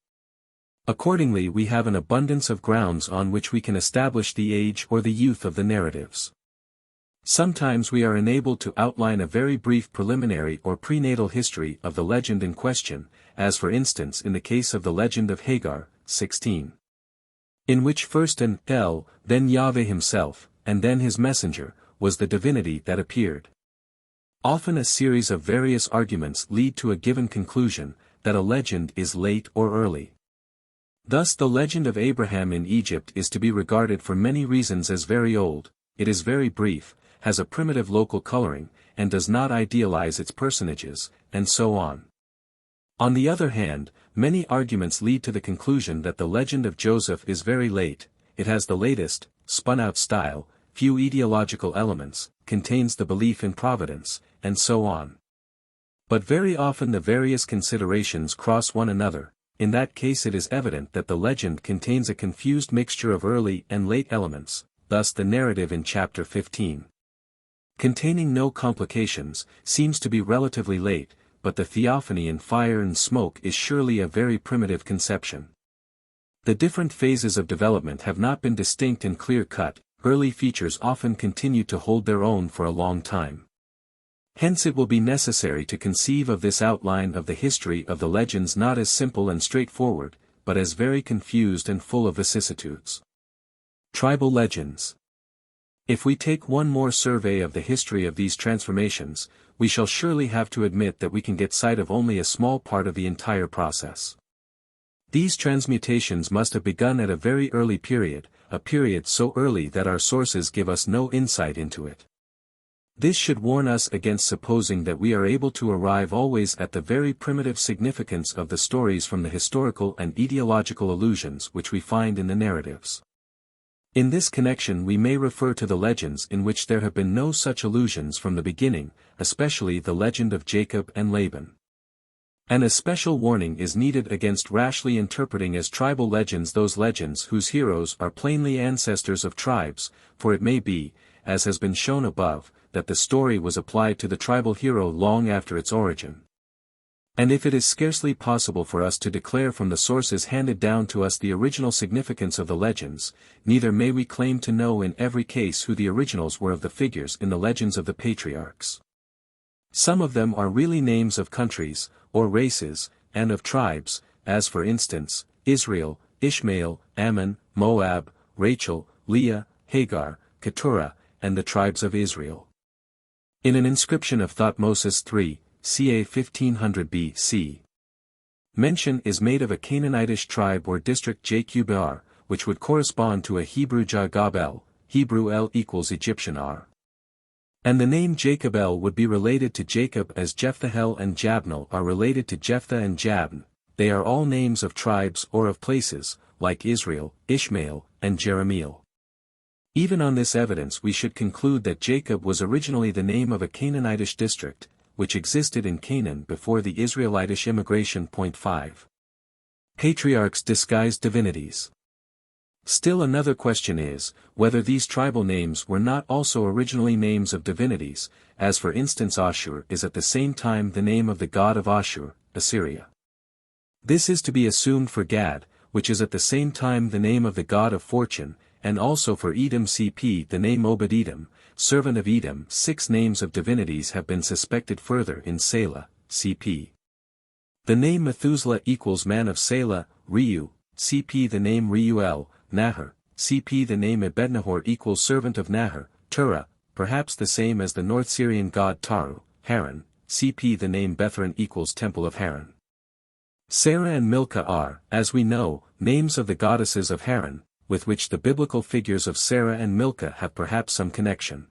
Accordingly we have an abundance of grounds on which we can establish the age or the youth of the narratives. Sometimes we are enabled to outline a very brief preliminary or prenatal history of the legend in question, as for instance in the case of the legend of Hagar, 16. In which first an El, then Yahweh himself, and then his messenger, was the divinity that appeared. Often a series of various arguments lead to a given conclusion, that a legend is late or early. Thus the legend of Abraham in Egypt is to be regarded for many reasons as very old, it is very brief, has a primitive local coloring, and does not idealize its personages, and so on. On the other hand, many arguments lead to the conclusion that the legend of Joseph is very late, it has the latest, spun-out style, few ideological elements, contains the belief in providence, and so on. But very often the various considerations cross one another, in that case it is evident that the legend contains a confused mixture of early and late elements, thus the narrative in chapter 15. Containing no complications, seems to be relatively late, but the theophany in fire and smoke is surely a very primitive conception. The different phases of development have not been distinct and clear-cut, early features often continue to hold their own for a long time. Hence it will be necessary to conceive of this outline of the history of the legends not as simple and straightforward, but as very confused and full of vicissitudes. Tribal legends. If we take one more survey of the history of these transformations, we shall surely have to admit that we can get sight of only a small part of the entire process. These transmutations must have begun at a very early period, a period so early that our sources give us no insight into it. This should warn us against supposing that we are able to arrive always at the very primitive significance of the stories from the historical and ideological allusions which we find in the narratives. In this connection we may refer to the legends in which there have been no such allusions from the beginning, especially the legend of Jacob and Laban. An especial warning is needed against rashly interpreting as tribal legends those legends whose heroes are plainly ancestors of tribes, for it may be, as has been shown above, that the story was applied to the tribal hero long after its origin. And if it is scarcely possible for us to declare from the sources handed down to us the original significance of the legends, neither may we claim to know in every case who the originals were of the figures in the legends of the patriarchs. Some of them are really names of countries, or races, and of tribes, as for instance, Israel, Ishmael, Ammon, Moab, Rachel, Leah, Hagar, Keturah, and the tribes of Israel. In an inscription of Thutmose III, ca. 1500 BC. Mention is made of a Canaanitish tribe or district Jaqub'ar, which would correspond to a Hebrew Jagab-el, Hebrew El equals Egyptian Ar. And the name Jacob-el would be related to Jacob as Jephthahel and Jabnel are related to Jephthah and Jabn, they are all names of tribes or of places, like Israel, Ishmael, and Jeremiel. Even on this evidence we should conclude that Jacob was originally the name of a Canaanitish district, which existed in Canaan before the Israelitish immigration. 5. Patriarchs disguised divinities. Still another question is, whether these tribal names were not also originally names of divinities, as for instance Ashur is at the same time the name of the god of Ashur, Assyria. This is to be assumed for Gad, which is at the same time the name of the god of fortune, and also for Edom cp the name Obed-Edom, servant of Edom. 6 names of divinities have been suspected further in Selah, cp. The name Methuselah equals man of Selah, Reu, cp the name Reuel, Nahor, cp the name Ebednahor equals servant of Nahor, Turah, perhaps the same as the North Syrian god Taru, Haran, cp the name Bethran equals temple of Haran. Sarah and Milcah are, as we know, names of the goddesses of Haran, with which the biblical figures of Sarah and Milcah have perhaps some connection.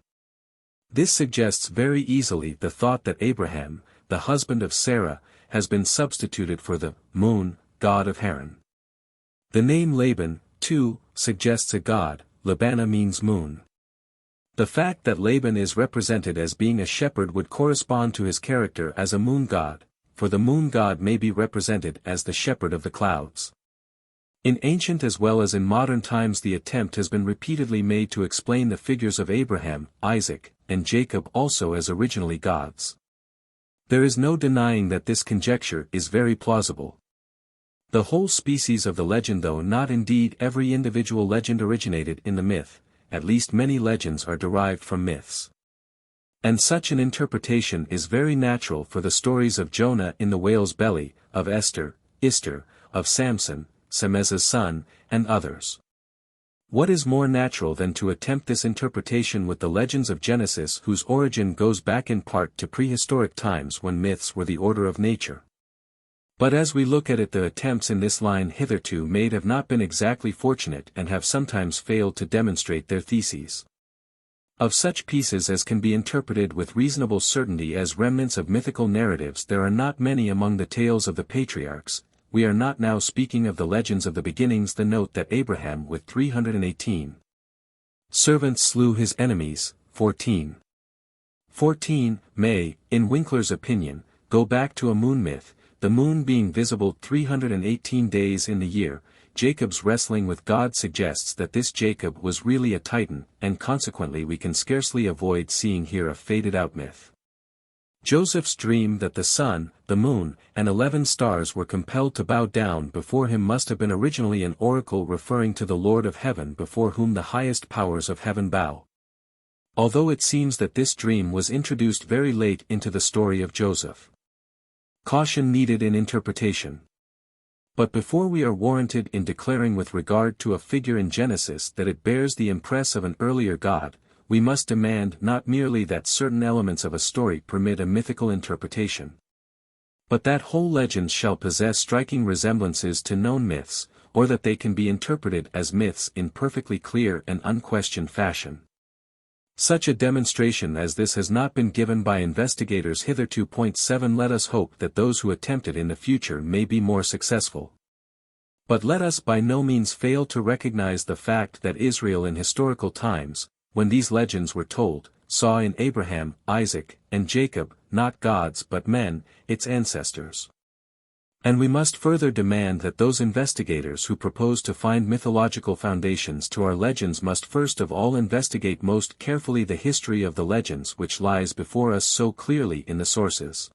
This suggests very easily the thought that Abraham, the husband of Sarah, has been substituted for the moon, god of Haran. The name Laban, too, suggests a god. Labana means moon. The fact that Laban is represented as being a shepherd would correspond to his character as a moon god, for the moon god may be represented as the shepherd of the clouds. In ancient as well as in modern times the attempt has been repeatedly made to explain the figures of Abraham, Isaac, and Jacob also as originally gods. There is no denying that this conjecture is very plausible. The whole species of the legend, though not indeed every individual legend originated in the myth, at least many legends are derived from myths. And such an interpretation is very natural for the stories of Jonah in the whale's belly, of Esther, of Samson, Semez's son, and others. What is more natural than to attempt this interpretation with the legends of Genesis, whose origin goes back in part to prehistoric times when myths were the order of nature? But as we look at it, the attempts in this line hitherto made have not been exactly fortunate and have sometimes failed to demonstrate their theses. Of such pieces as can be interpreted with reasonable certainty as remnants of mythical narratives there are not many among the tales of the patriarchs. We are not now speaking of the legends of the beginnings. The note that Abraham with 318 servants slew his enemies, 14 may, in Winkler's opinion, go back to a moon myth, the moon being visible 318 days in the year. Jacob's wrestling with God suggests that this Jacob was really a titan, and consequently we can scarcely avoid seeing here a faded-out myth. Joseph's dream that the sun, the moon, and 11 stars were compelled to bow down before him must have been originally an oracle referring to the Lord of heaven before whom the highest powers of heaven bow. Although it seems that this dream was introduced very late into the story of Joseph. Caution needed in interpretation. But before we are warranted in declaring with regard to a figure in Genesis that it bears the impress of an earlier god, we must demand not merely that certain elements of a story permit a mythical interpretation, but that whole legends shall possess striking resemblances to known myths, or that they can be interpreted as myths in perfectly clear and unquestioned fashion. Such a demonstration as this has not been given by investigators hitherto. 7 Let us hope that those who attempt it in the future may be more successful. But let us by no means fail to recognize the fact that Israel in historical times, when these legends were told, saw in Abraham, Isaac, and Jacob, not gods but men, its ancestors. And we must further demand that those investigators who propose to find mythological foundations to our legends must first of all investigate most carefully the history of the legends which lies before us so clearly in the sources.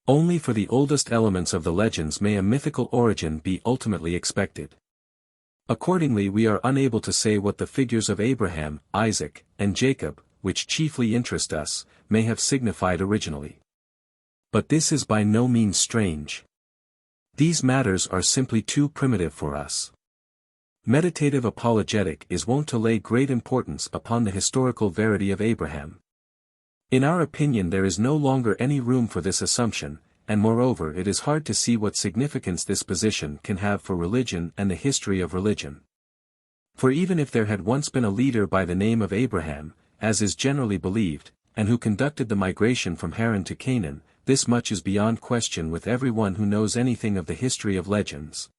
Only for the oldest elements of the legends may a mythical origin be ultimately expected. Accordingly we are unable to say what the figures of Abraham, Isaac, and Jacob, which chiefly interest us, may have signified originally. But this is by no means strange. These matters are simply too primitive for us. Meditative apologetic is wont to lay great importance upon the historical verity of Abraham. In our opinion there is no longer any room for this assumption, and moreover it is hard to see what significance this position can have for religion and the history of religion. For even if there had once been a leader by the name of Abraham, as is generally believed, and who conducted the migration from Haran to Canaan, this much is beyond question with everyone who knows anything of the history of legends.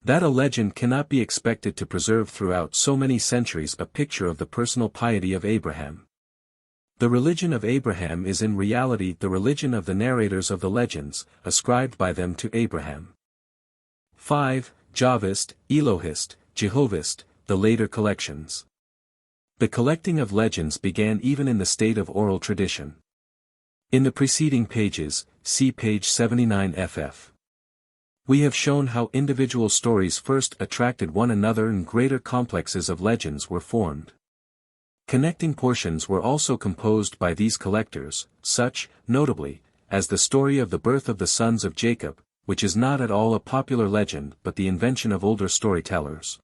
That a legend cannot be expected to preserve throughout so many centuries a picture of the personal piety of Abraham. The religion of Abraham is in reality the religion of the narrators of the legends, ascribed by them to Abraham. 5. Jahvist, Elohist, Jehovist, the later collections. The collecting of legends began even in the state of oral tradition. In the preceding pages, see page 79 ff. We have shown how individual stories first attracted one another and greater complexes of legends were formed. Connecting portions were also composed by these collectors, such, notably, as the story of the birth of the sons of Jacob, which is not at all a popular legend but the invention of older storytellers,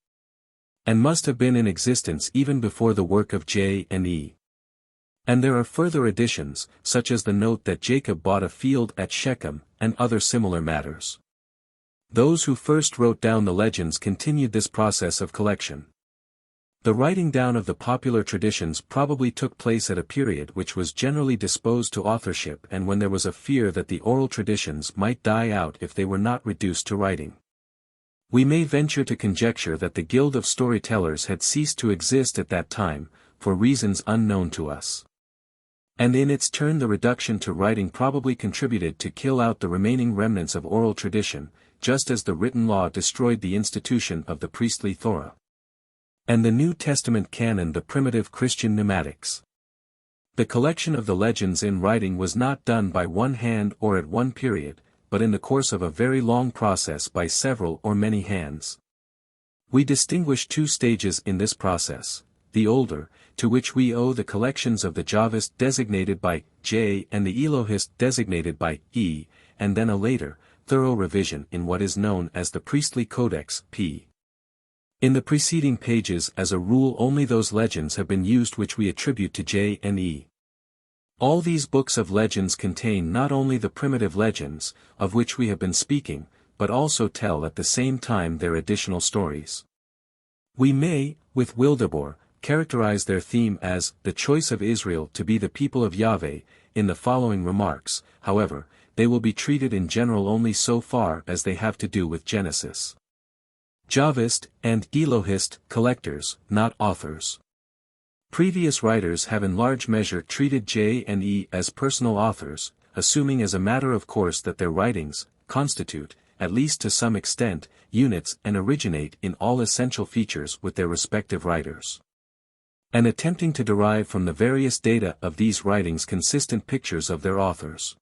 and must have been in existence even before the work of J&E. And there are further additions, such as the note that Jacob bought a field at Shechem, and other similar matters. Those who first wrote down the legends continued this process of collection. The writing down of the popular traditions probably took place at a period which was generally disposed to authorship and when there was a fear that the oral traditions might die out if they were not reduced to writing. We may venture to conjecture that the guild of storytellers had ceased to exist at that time, for reasons unknown to us. And in its turn the reduction to writing probably contributed to kill out the remaining remnants of oral tradition, just as the written law destroyed the institution of the priestly Torah. And the New Testament canon the primitive Christian pneumatics. The collection of the legends in writing was not done by one hand or at one period, but in the course of a very long process by several or many hands. We distinguish two stages in this process. The older, to which we owe the collections of the Jahvist designated by J and the Elohist designated by E, and then a later, thorough revision in what is known as the Priestly Codex P. In the preceding pages, as a rule, only those legends have been used which we attribute to J and E. All these books of legends contain not only the primitive legends, of which we have been speaking, but also tell at the same time their additional stories. We may, with Wildeboer, characterize their theme as the choice of Israel to be the people of Yahweh. In the following remarks, however, they will be treated in general only so far as they have to do with Genesis. Jahvist and Elohist collectors, not authors. Previous writers have in large measure treated J and E as personal authors, assuming as a matter of course that their writings constitute, at least to some extent, units and originate in all essential features with their respective writers. And attempting to derive from the various data of these writings consistent pictures of their authors.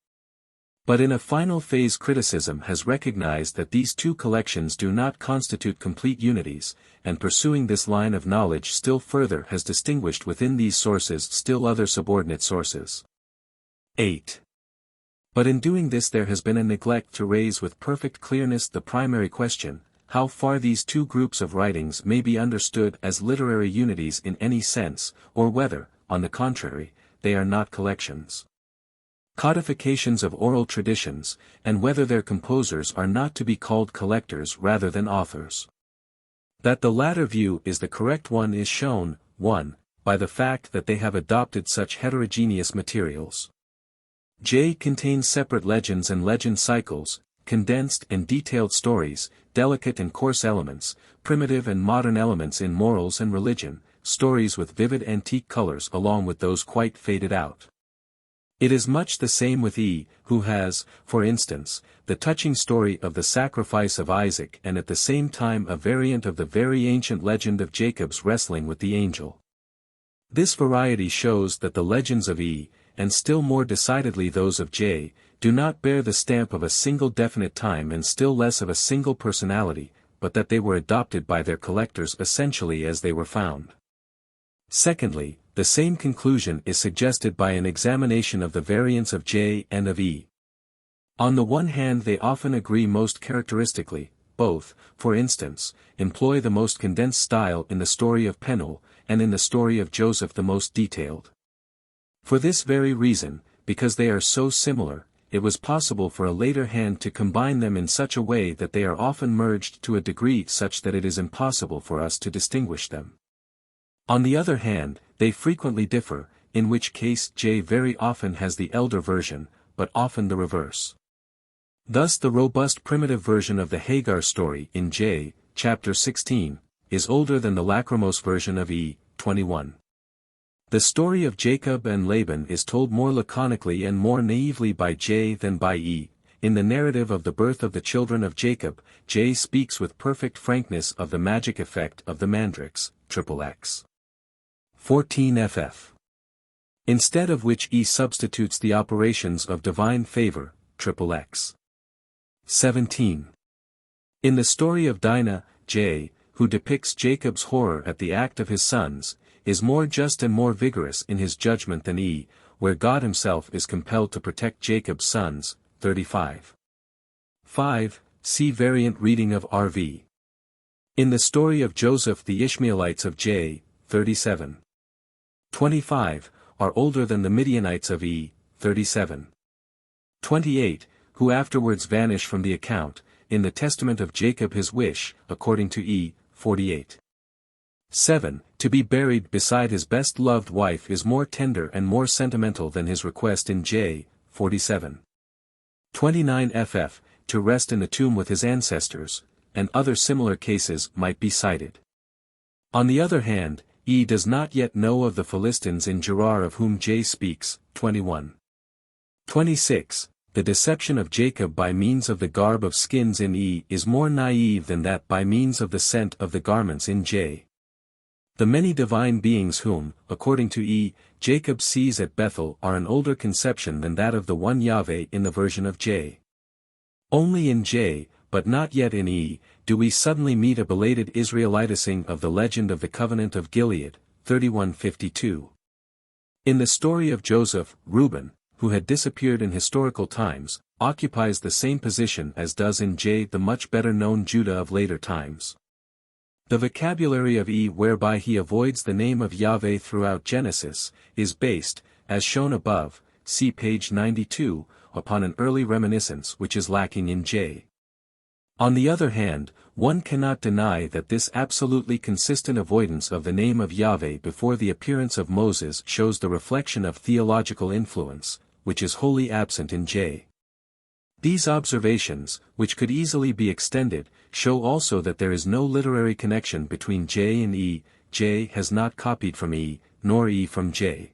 But in a final phase criticism has recognized that these two collections do not constitute complete unities, and pursuing this line of knowledge still further has distinguished within these sources still other subordinate sources. 8. But in doing this there has been a neglect to raise with perfect clearness the primary question, how far these two groups of writings may be understood as literary unities in any sense, or whether, on the contrary, they are not collections. Codifications of oral traditions, and whether their composers are not to be called collectors rather than authors. That the latter view is the correct one is shown, 1. By the fact that they have adopted such heterogeneous materials. J contains separate legends and legend cycles, condensed and detailed stories, delicate and coarse elements, primitive and modern elements in morals and religion, stories with vivid antique colors along with those quite faded out. It is much the same with E, who has, for instance, the touching story of the sacrifice of Isaac and at the same time a variant of the very ancient legend of Jacob's wrestling with the angel. This variety shows that the legends of E, and still more decidedly those of J, do not bear the stamp of a single definite time and still less of a single personality, but that they were adopted by their collectors essentially as they were found. Secondly, the same conclusion is suggested by an examination of the variants of J and of E. On the one hand they often agree most characteristically, both, for instance, employ the most condensed style in the story of Penuel, and in the story of Joseph the most detailed. For this very reason, because they are so similar, it was possible for a later hand to combine them in such a way that they are often merged to a degree such that it is impossible for us to distinguish them. On the other hand, they frequently differ, in which case J very often has the elder version, but often the reverse. Thus the robust primitive version of the Hagar story in J, chapter 16, is older than the lachrymose version of E, 21. The story of Jacob and Laban is told more laconically and more naively by J than by E. In the narrative of the birth of the children of Jacob, J speaks with perfect frankness of the magic effect of the mandrakes, XXX. 14 ff. Instead of which E substitutes the operations of divine favor, XXX. 17. In the story of Dinah, J, who depicts Jacob's horror at the act of his sons, is more just and more vigorous in his judgment than E, where God himself is compelled to protect Jacob's sons, 35. 5. See variant reading of RV. In the story of Joseph the Ishmaelites of J, 37. 25, are older than the Midianites of E, 37. 28, who afterwards vanish from the account, in the testament of Jacob his wish, according to E, 48. 7. To be buried beside his best-loved wife is more tender and more sentimental than his request in J, 47. 29 ff. To rest in the tomb with his ancestors, and other similar cases might be cited. On the other hand, E does not yet know of the Philistines in Gerar of whom J speaks, 21. 26. The deception of Jacob by means of the garb of skins in E is more naive than that by means of the scent of the garments in J. The many divine beings whom, according to E, Jacob sees at Bethel are an older conception than that of the one Yahweh in the version of J. Only in J, but not yet in E, do we suddenly meet a belated Israelitising of the legend of the covenant of Gilead, 31:52. In the story of Joseph, Reuben, who had disappeared in historical times, occupies the same position as does in J the much better known Judah of later times. The vocabulary of E whereby he avoids the name of Yahweh throughout Genesis, is based, as shown above, see page 92, upon an early reminiscence which is lacking in J. On the other hand, one cannot deny that this absolutely consistent avoidance of the name of Yahweh before the appearance of Moses shows the reflection of theological influence, which is wholly absent in J. These observations, which could easily be extended, show also that there is no literary connection between J and E. J has not copied from E, nor E from J.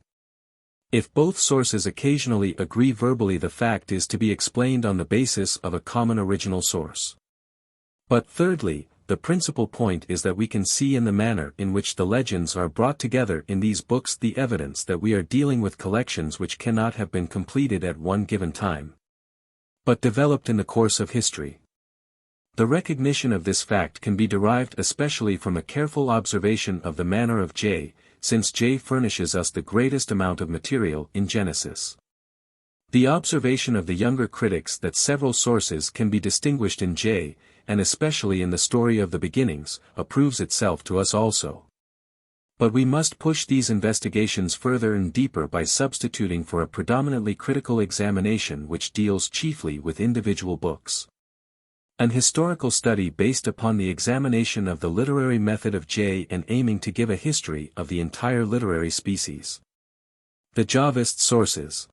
If both sources occasionally agree verbally, the fact is to be explained on the basis of a common original source. But thirdly, the principal point is that we can see in the manner in which the legends are brought together in these books the evidence that we are dealing with collections which cannot have been completed at one given time, but developed in the course of history. The recognition of this fact can be derived especially from a careful observation of the manner of J, since J furnishes us the greatest amount of material in Genesis. The observation of the younger critics that several sources can be distinguished in J, and especially in the story of the beginnings, approves itself to us also. But we must push these investigations further and deeper by substituting for a predominantly critical examination which deals chiefly with individual books. An historical study based upon the examination of the literary method of J and aiming to give a history of the entire literary species. The Jahvist sources.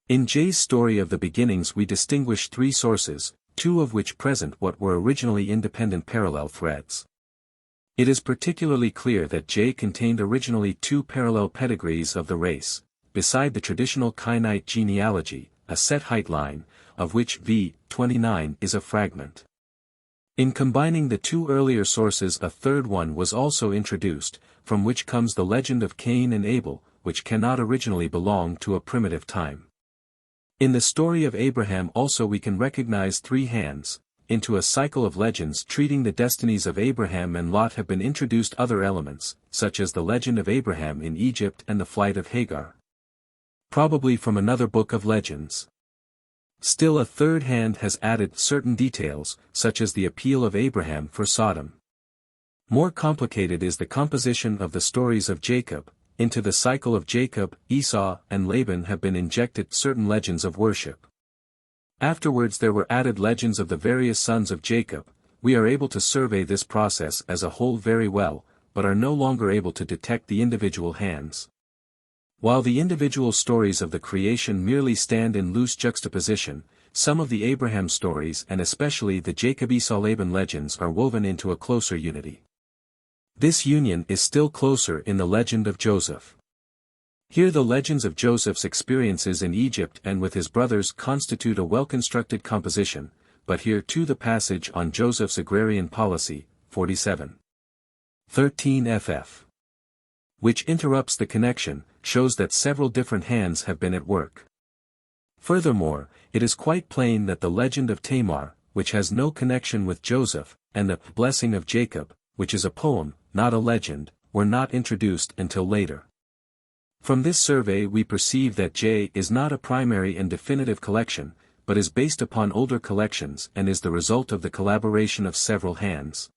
In J's story of the beginnings we distinguish three sources, two of which present what were originally independent parallel threads. It is particularly clear that J contained originally two parallel pedigrees of the race, beside the traditional Canaanite genealogy, a set height line, of which v. 29 is a fragment. In combining the two earlier sources a third one was also introduced, from which comes the legend of Cain and Abel, which cannot originally belong to a primitive time. In the story of Abraham also we can recognize three hands. Into a cycle of legends treating the destinies of Abraham and Lot have been introduced other elements, such as the legend of Abraham in Egypt and the flight of Hagar. Probably from another book of legends. Still a third hand has added certain details, such as the appeal of Abraham for Sodom. More complicated is the composition of the stories of Jacob. Into the cycle of Jacob, Esau, and Laban have been injected certain legends of worship. Afterwards there were added legends of the various sons of Jacob. We are able to survey this process as a whole very well, but are no longer able to detect the individual hands. While the individual stories of the creation merely stand in loose juxtaposition, some of the Abraham stories and especially the Jacob-Esau-Laban legends are woven into a closer unity. This union is still closer in the legend of Joseph. Here the legends of Joseph's experiences in Egypt and with his brothers constitute a well-constructed composition, but here too the passage on Joseph's agrarian policy, 47:13 ff. which interrupts the connection, shows that several different hands have been at work. Furthermore, it is quite plain that the legend of Tamar, which has no connection with Joseph, and the blessing of Jacob, which is a poem, not a legend, were not introduced until later. From this survey we perceive that J is not a primary and definitive collection, but is based upon older collections and is the result of the collaboration of several hands.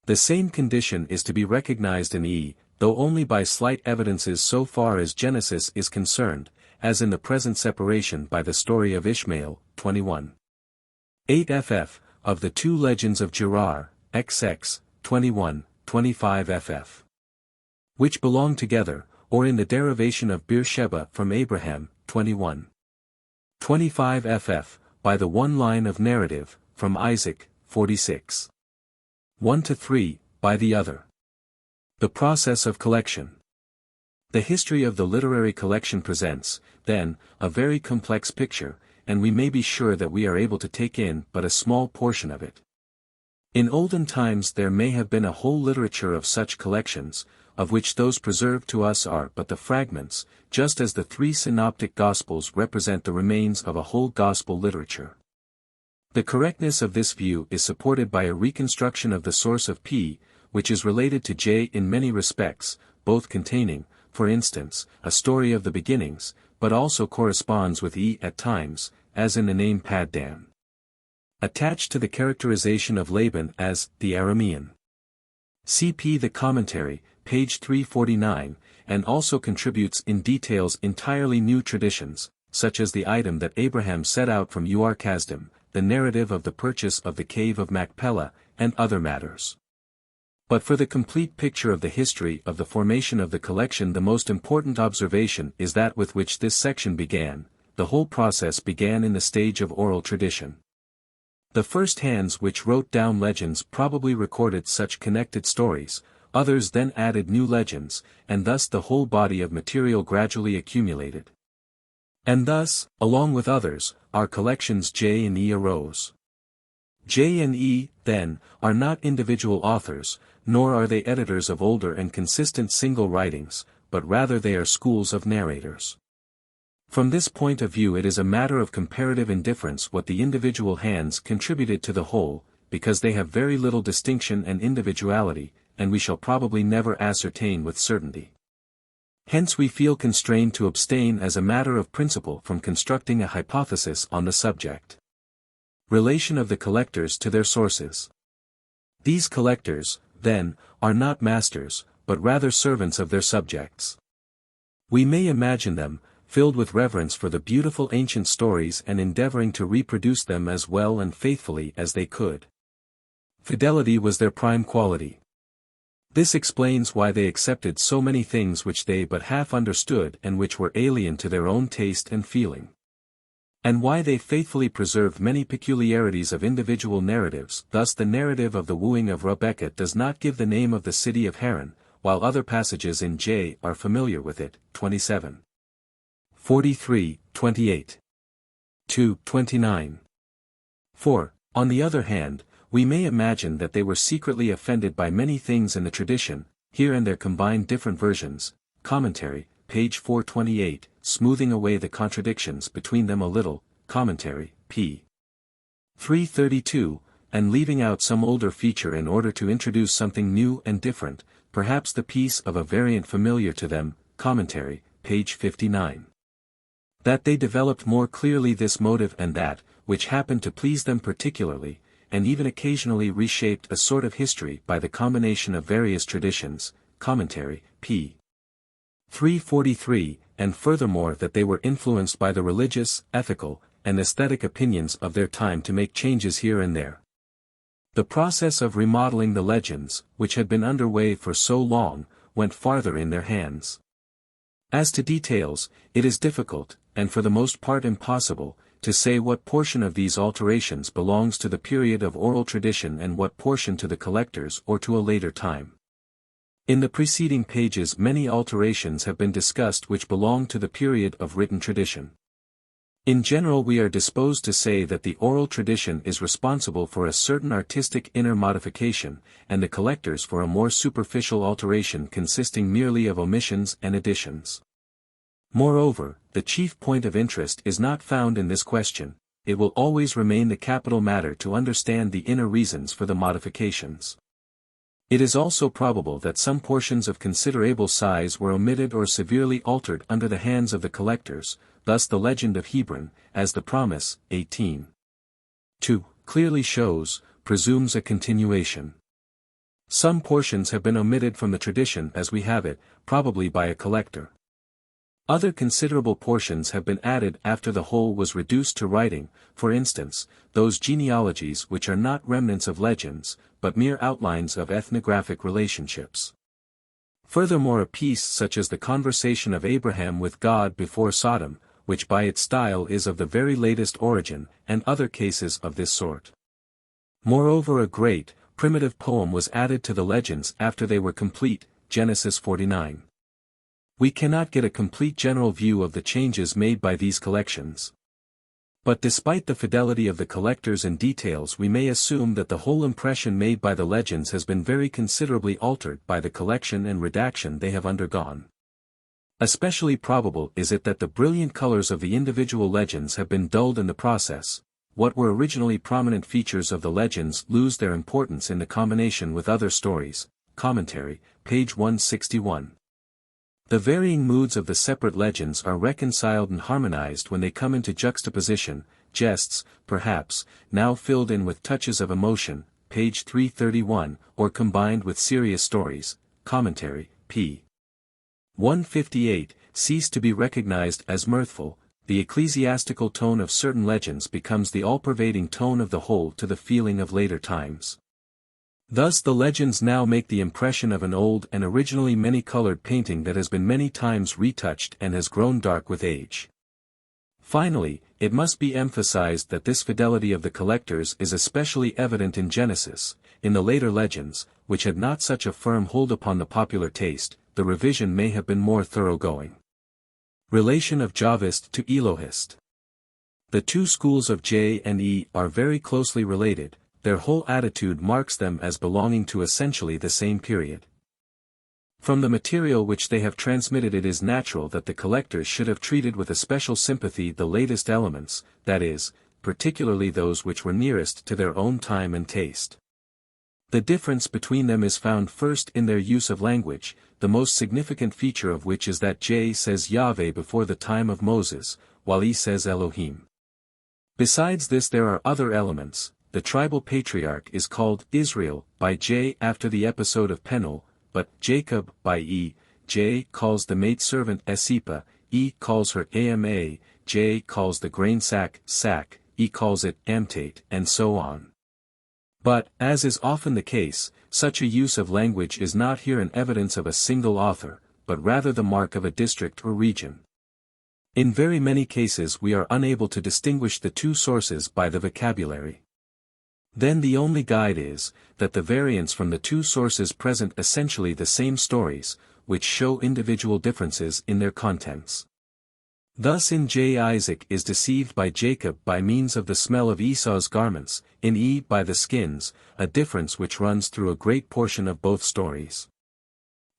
The same condition is to be recognized in E, though only by slight evidences so far as Genesis is concerned, as in the present separation by the story of Ishmael, 21:8 ff, of the two legends of Gerar, XX, 21:25 ff. which belong together, or in the derivation of Beersheba from Abraham, 21:25 ff, by the one line of narrative, from Isaac, 46:1-3, by the other. The process of collection. The history of the literary collection presents, then, a very complex picture, and we may be sure that we are able to take in but a small portion of it. In olden times there may have been a whole literature of such collections, of which those preserved to us are but the fragments, just as the three synoptic Gospels represent the remains of a whole Gospel literature. The correctness of this view is supported by a reconstruction of the source of P, which is related to J in many respects, both containing, for instance, a story of the beginnings, but also corresponds with at times, as in the name Paddan. Attached to the characterization of Laban as the Aramean. Cp. the commentary, page 349, and also contributes in details entirely new traditions, such as the item that Abraham set out from Ur-Kasdim, the narrative of the purchase of the cave of Machpelah, and other matters. But for the complete picture of the history of the formation of the collection, the most important observation is that with which this section began. The whole process began in the stage of oral tradition. The first hands which wrote down legends probably recorded such connected stories, others then added new legends, and thus the whole body of material gradually accumulated. And thus, along with others, our collections J and E arose. J and E, then, are not individual authors, nor are they editors of older and consistent single writings, but rather they are schools of narrators. From this point of view it is a matter of comparative indifference what the individual hands contributed to the whole, because they have very little distinction and individuality, and we shall probably never ascertain with certainty. Hence we feel constrained to abstain as a matter of principle from constructing a hypothesis on the subject. Relation of the collectors to their sources. These collectors, then, are not masters, but rather servants of their subjects. We may imagine them, filled with reverence for the beautiful ancient stories and endeavoring to reproduce them as well and faithfully as they could. Fidelity was their prime quality. This explains why they accepted so many things which they but half understood and which were alien to their own taste and feeling. And why they faithfully preserved many peculiarities of individual narratives. Thus the narrative of the wooing of Rebekah does not give the name of the city of Haran, while other passages in J are familiar with it. 27. 43, 28. 2, 29. 4. On the other hand, we may imagine that they were secretly offended by many things in the tradition, here and there combined different versions. Commentary, page 428, smoothing away the contradictions between them a little. Commentary, p. 332, and leaving out some older feature in order to introduce something new and different, perhaps the piece of a variant familiar to them. Commentary, page 59. That they developed more clearly this motive and that, which happened to please them particularly, and even occasionally reshaped a sort of history by the combination of various traditions. Commentary, p. 343, and furthermore that they were influenced by the religious, ethical, and aesthetic opinions of their time to make changes here and there. The process of remodeling the legends, which had been underway for so long, went farther in their hands. As to details, it is difficult, and for the most part impossible, to say what portion of these alterations belongs to the period of oral tradition and what portion to the collectors or to a later time. In the preceding pages many alterations have been discussed which belong to the period of written tradition. In general we are disposed to say that the oral tradition is responsible for a certain artistic inner modification, and the collectors for a more superficial alteration consisting merely of omissions and additions. Moreover, the chief point of interest is not found in this question. It will always remain the capital matter to understand the inner reasons for the modifications. It is also probable that some portions of considerable size were omitted or severely altered under the hands of the collectors, thus the legend of Hebron, as the promise, 18. 2, clearly shows, presumes a continuation. Some portions have been omitted from the tradition as we have it, probably by a collector. Other considerable portions have been added after the whole was reduced to writing, for instance, those genealogies which are not remnants of legends, but mere outlines of ethnographic relationships. Furthermore, a piece such as the conversation of Abraham with God before Sodom, which by its style is of the very latest origin, and other cases of this sort. Moreover, a great, primitive poem was added to the legends after they were complete, Genesis 49. We cannot get a complete general view of the changes made by these collections. But despite the fidelity of the collectors and details, we may assume that the whole impression made by the legends has been very considerably altered by the collection and redaction they have undergone. Especially probable is it that the brilliant colors of the individual legends have been dulled in the process. What were originally prominent features of the legends lose their importance in the combination with other stories. Commentary, page 161. The varying moods of the separate legends are reconciled and harmonized when they come into juxtaposition, jests, perhaps, now filled in with touches of emotion, page 331, or combined with serious stories, commentary, p. 158, cease to be recognized as mirthful. The ecclesiastical tone of certain legends becomes the all-pervading tone of the whole to the feeling of later times. Thus the legends now make the impression of an old and originally many-colored painting that has been many times retouched and has grown dark with age. Finally, it must be emphasized that this fidelity of the collectors is especially evident in Genesis. In the later legends, which had not such a firm hold upon the popular taste, the revision may have been more thoroughgoing. Relation of Jahvist to Elohist. The two schools of J and E are very closely related. Their whole attitude marks them as belonging to essentially the same period. From the material which they have transmitted, it is natural that the collectors should have treated with a special sympathy the latest elements, that is, particularly those which were nearest to their own time and taste. The difference between them is found first in their use of language, the most significant feature of which is that J says Yahweh before the time of Moses, while E says Elohim. Besides this, there are other elements. The tribal patriarch is called Israel by J after the episode of Penuel, but Jacob by E. J calls the maidservant Esipa, E calls her Ama, J calls the grain sack, sack, E calls it Amtate, and so on. But, as is often the case, such a use of language is not here an evidence of a single author, but rather the mark of a district or region. In very many cases we are unable to distinguish the two sources by the vocabulary. Then the only guide is, that the variants from the two sources present essentially the same stories, which show individual differences in their contents. Thus in J Isaac is deceived by Jacob by means of the smell of Esau's garments, in E by the skins, a difference which runs through a great portion of both stories.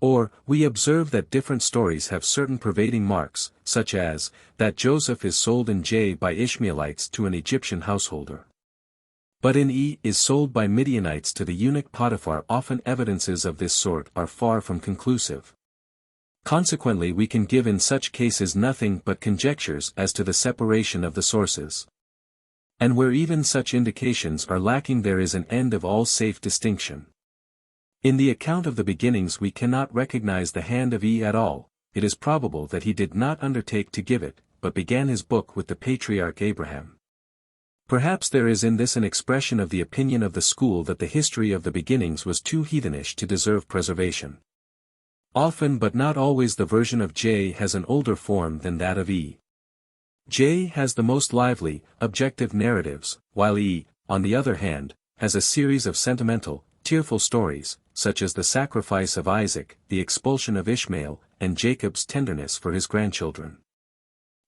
Or, we observe that different stories have certain pervading marks, such as, that Joseph is sold in J by Ishmaelites to an Egyptian householder. But in E is sold by Midianites to the eunuch Potiphar. Often evidences of this sort are far from conclusive. Consequently we can give in such cases nothing but conjectures as to the separation of the sources. And where even such indications are lacking, there is an end of all safe distinction. In the account of the beginnings we cannot recognize the hand of E at all. It is probable that he did not undertake to give it, but began his book with the patriarch Abraham. Perhaps there is in this an expression of the opinion of the school that the history of the beginnings was too heathenish to deserve preservation. Often but not always the version of J has an older form than that of E. J has the most lively, objective narratives, while E, on the other hand, has a series of sentimental, tearful stories, such as the sacrifice of Isaac, the expulsion of Ishmael, and Jacob's tenderness for his grandchildren.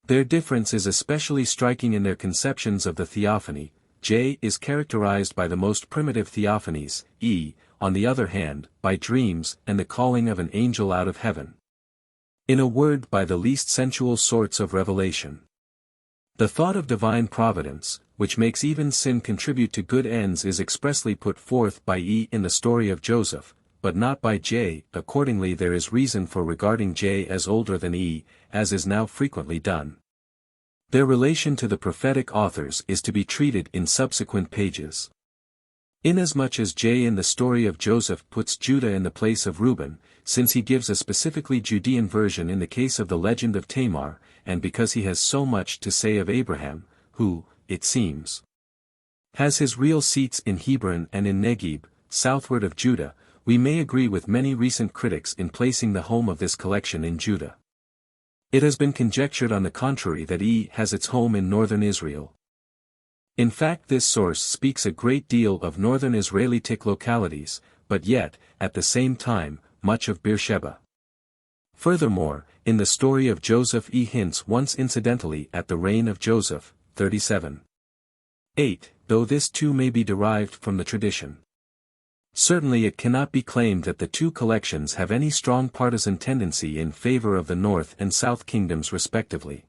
Their difference is especially striking in their conceptions of the theophany. J is characterized by the most primitive theophanies, E, on the other hand, by dreams and the calling of an angel out of heaven. In a word, by the least sensual sorts of revelation. The thought of divine providence, which makes even sin contribute to good ends, is expressly put forth by E in the story of Joseph, but not by J. Accordingly there is reason for regarding J as older than E, as is now frequently done. Their relation to the prophetic authors is to be treated in subsequent pages. Inasmuch as J in the story of Joseph puts Judah in the place of Reuben, since he gives a specifically Judean version in the case of the legend of Tamar, and because he has so much to say of Abraham, who, it seems, has his real seats in Hebron and in Negeb, southward of Judah, we may agree with many recent critics in placing the home of this collection in Judah. It has been conjectured on the contrary that E has its home in northern Israel. In fact, this source speaks a great deal of northern Israelitic localities, but yet, at the same time, much of Beersheba. Furthermore, in the story of Joseph E hints once incidentally at the reign of Joseph, 37. 8, though this too may be derived from the tradition. Certainly it cannot be claimed that the two collections have any strong partisan tendency in favor of the North and South kingdoms respectively.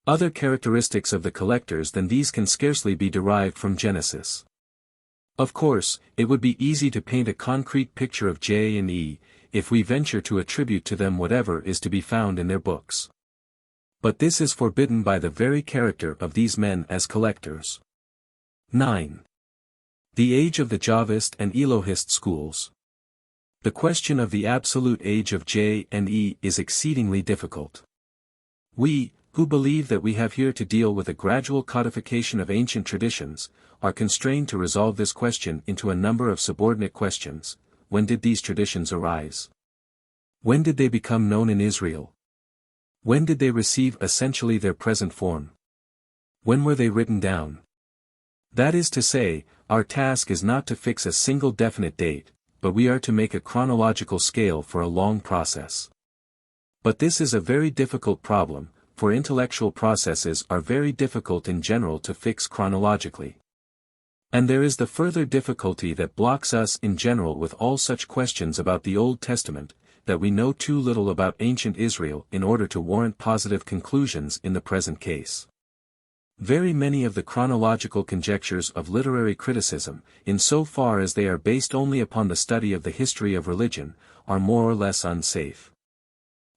Other characteristics of the collectors than these can scarcely be derived from Genesis. Of course, it would be easy to paint a concrete picture of J and E, if we venture to attribute to them whatever is to be found in their books. But this is forbidden by the very character of these men as collectors. 9. The age of the Jahvist and Elohist schools. The question of the absolute age of J and E is exceedingly difficult. We, who believe that we have here to deal with a gradual codification of ancient traditions, are constrained to resolve this question into a number of subordinate questions. When did these traditions arise? When did they become known in Israel? When did they receive essentially their present form? When were they written down? That is to say, our task is not to fix a single definite date, but we are to make a chronological scale for a long process. But this is a very difficult problem, for intellectual processes are very difficult in general to fix chronologically. And there is the further difficulty that blocks us in general with all such questions about the Old Testament, that we know too little about ancient Israel in order to warrant positive conclusions in the present case. Very many of the chronological conjectures of literary criticism, in so far as they are based only upon the study of the history of religion, are more or less unsafe.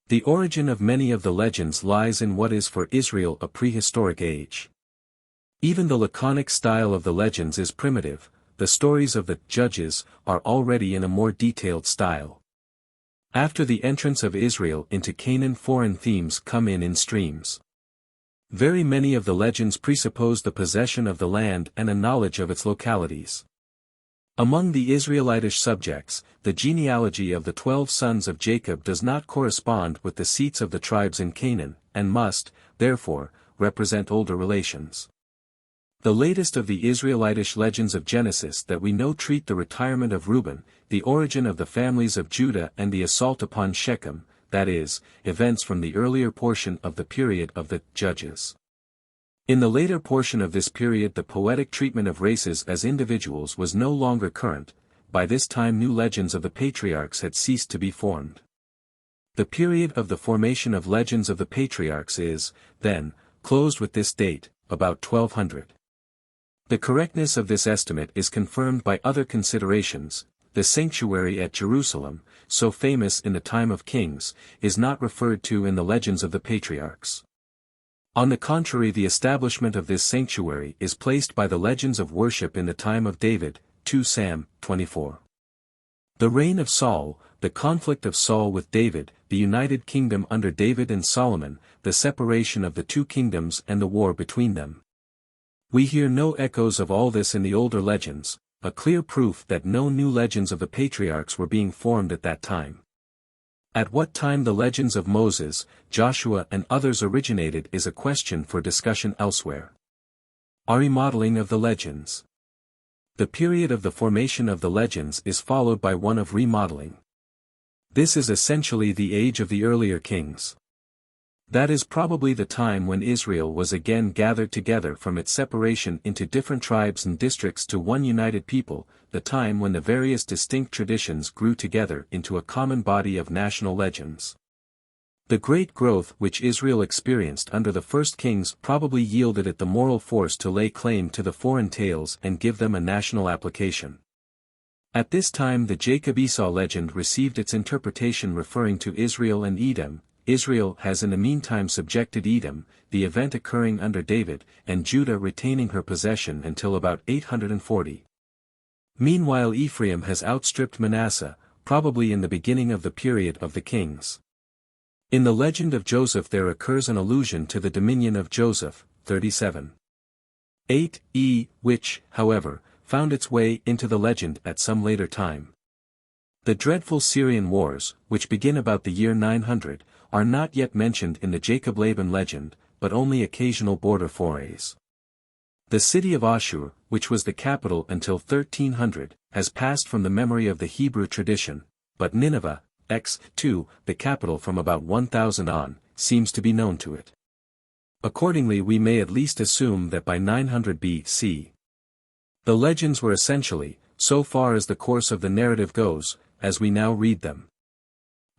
The origin of many of the legends lies in what is for Israel a prehistoric age. Even the laconic style of the legends is primitive. The stories of the Judges are already in a more detailed style. After the entrance of Israel into Canaan, foreign themes come in streams. Very many of the legends presuppose the possession of the land and a knowledge of its localities. Among the Israelitish subjects, the genealogy of the 12 sons of Jacob does not correspond with the seats of the tribes in Canaan, and must, therefore, represent older relations. The latest of the Israelitish legends of Genesis that we know treat the retirement of Reuben, the origin of the families of Judah and the assault upon Shechem, that is, events from the earlier portion of the period of the Judges. In the later portion of this period the poetic treatment of races as individuals was no longer current. By this time new legends of the patriarchs had ceased to be formed. The period of the formation of legends of the patriarchs is, then, closed with this date, about 1200. The correctness of this estimate is confirmed by other considerations. The sanctuary at Jerusalem, so famous in the time of kings, is not referred to in the legends of the patriarchs. On the contrary, the establishment of this sanctuary is placed by the legends of worship in the time of David, 2 Sam 24. The reign of Saul, the conflict of Saul with David, the united kingdom under David and Solomon, the separation of the two kingdoms and the war between them. We hear no echoes of all this in the older legends, a clear proof that no new legends of the patriarchs were being formed at that time. At what time the legends of Moses, Joshua and others originated is a question for discussion elsewhere. A remodeling of the legends. The period of the formation of the legends is followed by one of remodeling. This is essentially the age of the earlier kings. That is probably the time when Israel was again gathered together from its separation into different tribes and districts to one united people, the time when the various distinct traditions grew together into a common body of national legends. The great growth which Israel experienced under the first kings probably yielded it the moral force to lay claim to the foreign tales and give them a national application. At this time the Jacob-Esau legend received its interpretation referring to Israel and Edom. Israel has in the meantime subjected Edom, the event occurring under David, and Judah retaining her possession until about 840. Meanwhile Ephraim has outstripped Manasseh, probably in the beginning of the period of the kings. In the legend of Joseph there occurs an allusion to the dominion of Joseph, 37. 8e, which, however, found its way into the legend at some later time. The dreadful Syrian wars, which begin about the year 900, are not yet mentioned in the Jacob-Laban legend, but only occasional border forays. The city of Ashur, which was the capital until 1300, has passed from the memory of the Hebrew tradition, but Nineveh, x. 2, the capital from about 1000 on, seems to be known to it. Accordingly we may at least assume that by 900 BC. The legends were essentially, so far as the course of the narrative goes, as we now read them.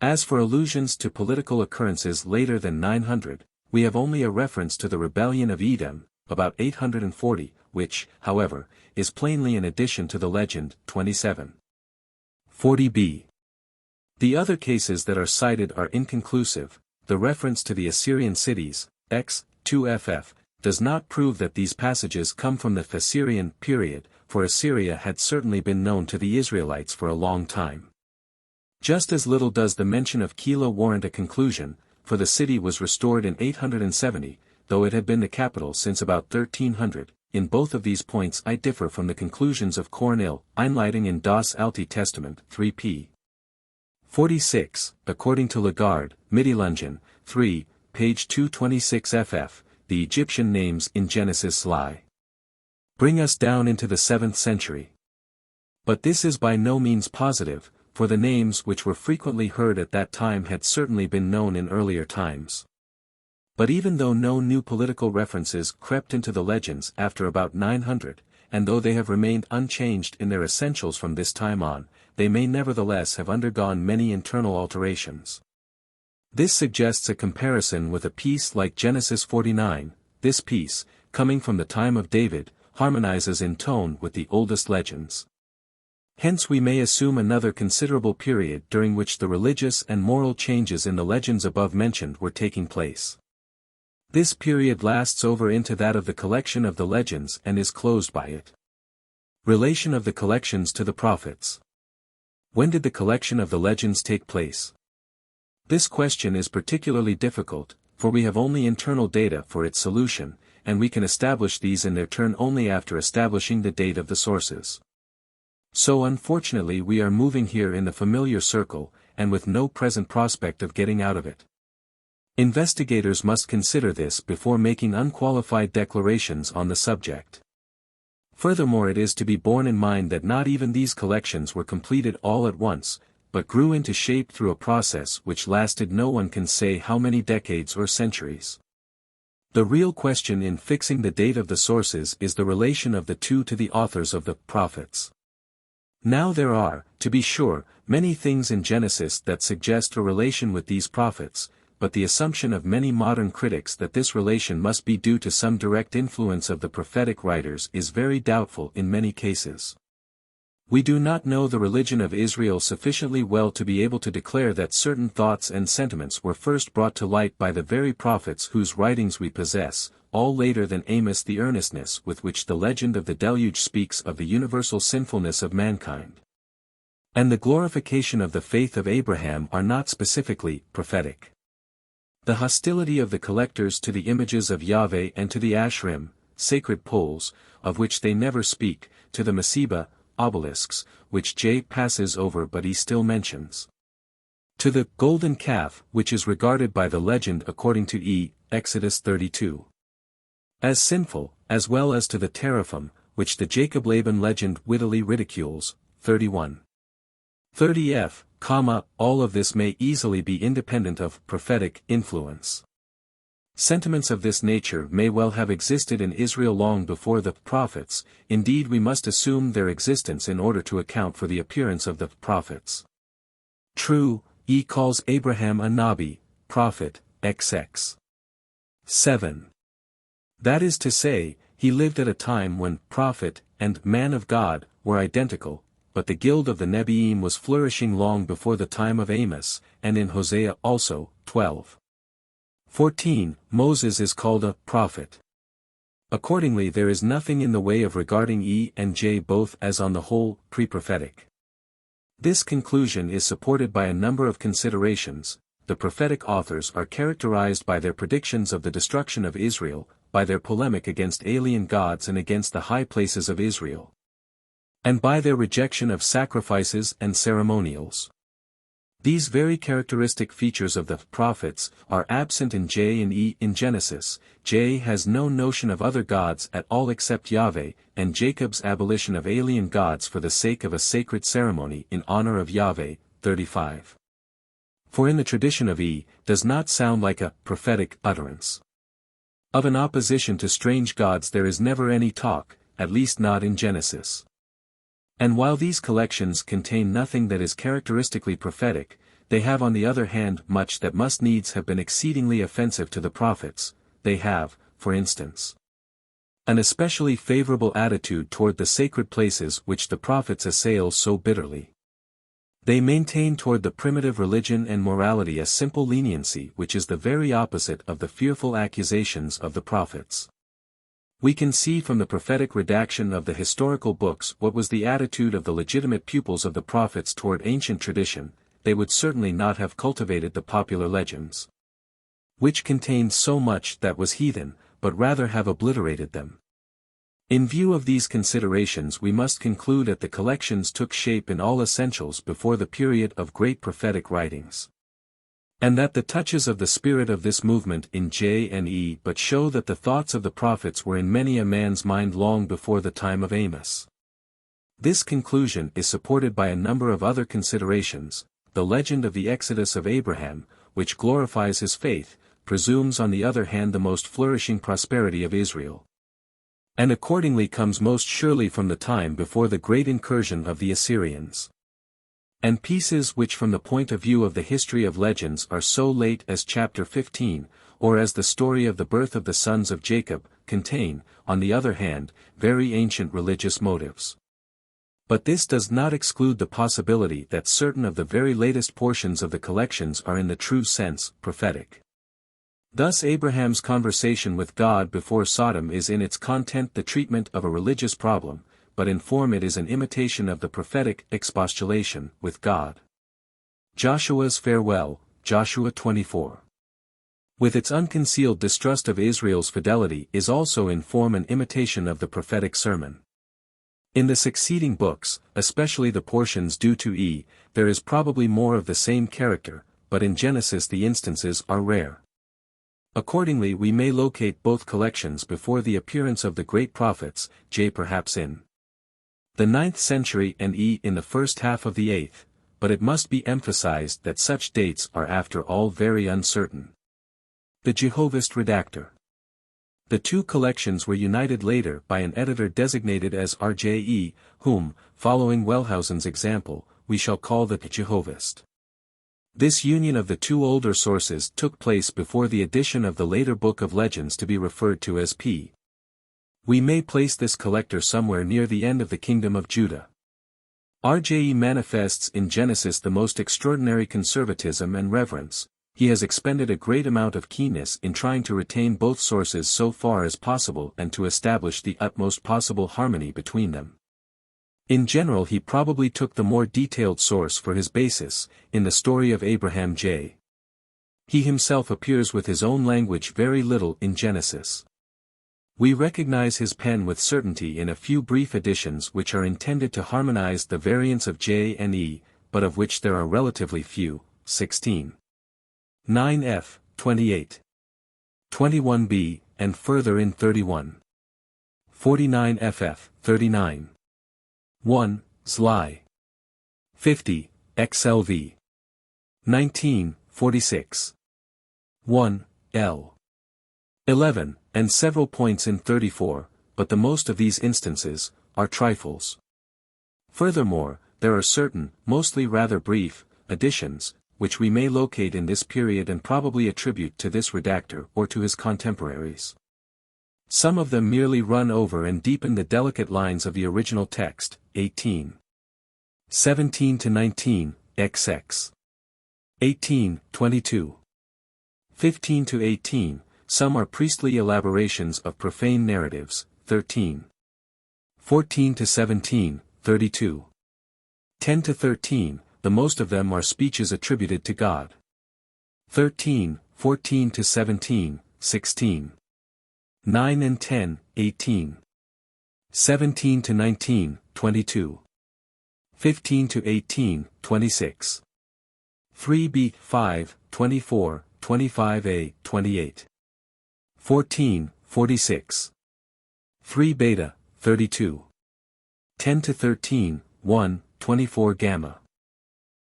As for allusions to political occurrences later than 900, we have only a reference to the rebellion of Edom, about 840, which, however, is plainly an addition to the legend, 27. 40b. The other cases that are cited are inconclusive. The reference to the Assyrian cities, x. 2ff, does not prove that these passages come from the Assyrian period, for Assyria had certainly been known to the Israelites for a long time. Just as little does the mention of Keilah warrant a conclusion, for the city was restored in 870, though it had been the capital since about 1300. In both of these points I differ from the conclusions of Cornell, Einleitung in das Alte Testament, 3p. 46, according to Lagarde, Mittelungen, 3, page 226 ff, the Egyptian names in Genesis lie. Bring us down into the 7th century. But this is by no means positive, for the names which were frequently heard at that time had certainly been known in earlier times. But even though no new political references crept into the legends after about 900, and though they have remained unchanged in their essentials from this time on, they may nevertheless have undergone many internal alterations. This suggests a comparison with a piece like Genesis 49. This piece, coming from the time of David, harmonizes in tone with the oldest legends. Hence we may assume another considerable period during which the religious and moral changes in the legends above mentioned were taking place. This period lasts over into that of the collection of the legends and is closed by it. Relation of the collections to the prophets. When did the collection of the legends take place? This question is particularly difficult, for we have only internal data for its solution, and we can establish these in their turn only after establishing the date of the sources. So unfortunately we are moving here in the familiar circle, and with no present prospect of getting out of it. Investigators must consider this before making unqualified declarations on the subject. Furthermore, it is to be borne in mind that not even these collections were completed all at once, but grew into shape through a process which lasted no one can say how many decades or centuries. The real question in fixing the date of the sources is the relation of the two to the authors of the prophets. Now there are, to be sure, many things in Genesis that suggest a relation with these prophets, but the assumption of many modern critics that this relation must be due to some direct influence of the prophetic writers is very doubtful in many cases. We do not know the religion of Israel sufficiently well to be able to declare that certain thoughts and sentiments were first brought to light by the very prophets whose writings we possess, all later than Amos. The earnestness with which the legend of the deluge speaks of the universal sinfulness of mankind, and the glorification of the faith of Abraham are not specifically prophetic. The hostility of the collectors to the images of Yahweh and to the Ashrim, sacred poles, of which they never speak, to the Masiba, obelisks, which J passes over but he still mentions. To the golden calf, which is regarded by the legend according to E. Exodus 32. as sinful, as well as to the teraphim, which the Jacob-Laban legend wittily ridicules, 31. 30f, all of this may easily be independent of prophetic influence. Sentiments of this nature may well have existed in Israel long before the prophets, indeed we must assume their existence in order to account for the appearance of the prophets. True, E calls Abraham a Nabi, prophet, XX. 7. That is to say, he lived at a time when prophet and man of God were identical, but the guild of the Nebiim was flourishing long before the time of Amos, and in Hosea also, 12. 14, Moses is called a prophet. Accordingly there is nothing in the way of regarding E and J both as on the whole, pre-prophetic. This conclusion is supported by a number of considerations. The prophetic authors are characterized by their predictions of the destruction of Israel, by their polemic against alien gods and against the high places of Israel, and by their rejection of sacrifices and ceremonials. These very characteristic features of the prophets are absent in J and E in Genesis. J has no notion of other gods at all except Yahweh, and Jacob's abolition of alien gods for the sake of a sacred ceremony in honor of Yahweh, 35. For in the tradition of E, does not sound like a prophetic utterance. Of an opposition to strange gods there is never any talk, at least not in Genesis. And while these collections contain nothing that is characteristically prophetic, they have on the other hand much that must needs have been exceedingly offensive to the prophets. They have, for instance, an especially favorable attitude toward the sacred places which the prophets assail so bitterly. They maintain toward the primitive religion and morality a simple leniency which is the very opposite of the fearful accusations of the prophets. We can see from the prophetic redaction of the historical books what was the attitude of the legitimate pupils of the prophets toward ancient tradition. They would certainly not have cultivated the popular legends, which contained so much that was heathen, but rather have obliterated them. In view of these considerations we must conclude that the collections took shape in all essentials before the period of great prophetic writings, and that the touches of the spirit of this movement in J and E but show that the thoughts of the prophets were in many a man's mind long before the time of Amos. This conclusion is supported by a number of other considerations. The legend of the Exodus of Abraham, which glorifies his faith, presumes on the other hand the most flourishing prosperity of Israel, and accordingly comes most surely from the time before the great incursion of the Assyrians. And pieces which from the point of view of the history of legends are so late as chapter 15, or as the story of the birth of the sons of Jacob, contain, on the other hand, very ancient religious motives. But this does not exclude the possibility that certain of the very latest portions of the collections are in the true sense, prophetic. Thus Abraham's conversation with God before Sodom is in its content the treatment of a religious problem, but in form it is an imitation of the prophetic expostulation with God. Joshua's farewell, Joshua 24. With its unconcealed distrust of Israel's fidelity is also in form an imitation of the prophetic sermon. In the succeeding books, especially the portions due to E, there is probably more of the same character, but in Genesis the instances are rare. Accordingly we may locate both collections before the appearance of the great prophets, J perhaps in the 9th century and E in the first half of the 8th, but it must be emphasized that such dates are after all very uncertain. The Jehovist redactor. The two collections were united later by an editor designated as RJE, whom, following Wellhausen's example, we shall call the Jehovist. This union of the two older sources took place before the addition of the later Book of Legends to be referred to as P. We may place this collector somewhere near the end of the kingdom of Judah. RJE manifests in Genesis the most extraordinary conservatism and reverence. He has expended a great amount of keenness in trying to retain both sources so far as possible and to establish the utmost possible harmony between them. In general he probably took the more detailed source for his basis, in the story of Abraham J. He himself appears with his own language very little in Genesis. We recognize his pen with certainty in a few brief additions which are intended to harmonize the variants of J and E, but of which there are relatively few, 16. 9f, 28. 21b, and further in 31. 49ff, 39. 1, Zli. 50, XLV. 19, 46. 1, L. 11, and several points in 34, but the most of these instances are trifles. Furthermore, there are certain, mostly rather brief, additions, which we may locate in this period and probably attribute to this redactor or to his contemporaries. Some of them merely run over and deepen the delicate lines of the original text, 18. 17 to 19, XX. 18, 22. 15 to 18, some are priestly elaborations of profane narratives, 13. 14 to 17, 32. 10 to 13, the most of them are speeches attributed to God. 13, 14 to 17, 16. 9 and 10, 18. 17 to 19, 22. 15 to 18, 26. 3b, 5, 24, 25a, 28. 14, 46. 3 beta, 32. 10 to 13, 1, 24 gamma.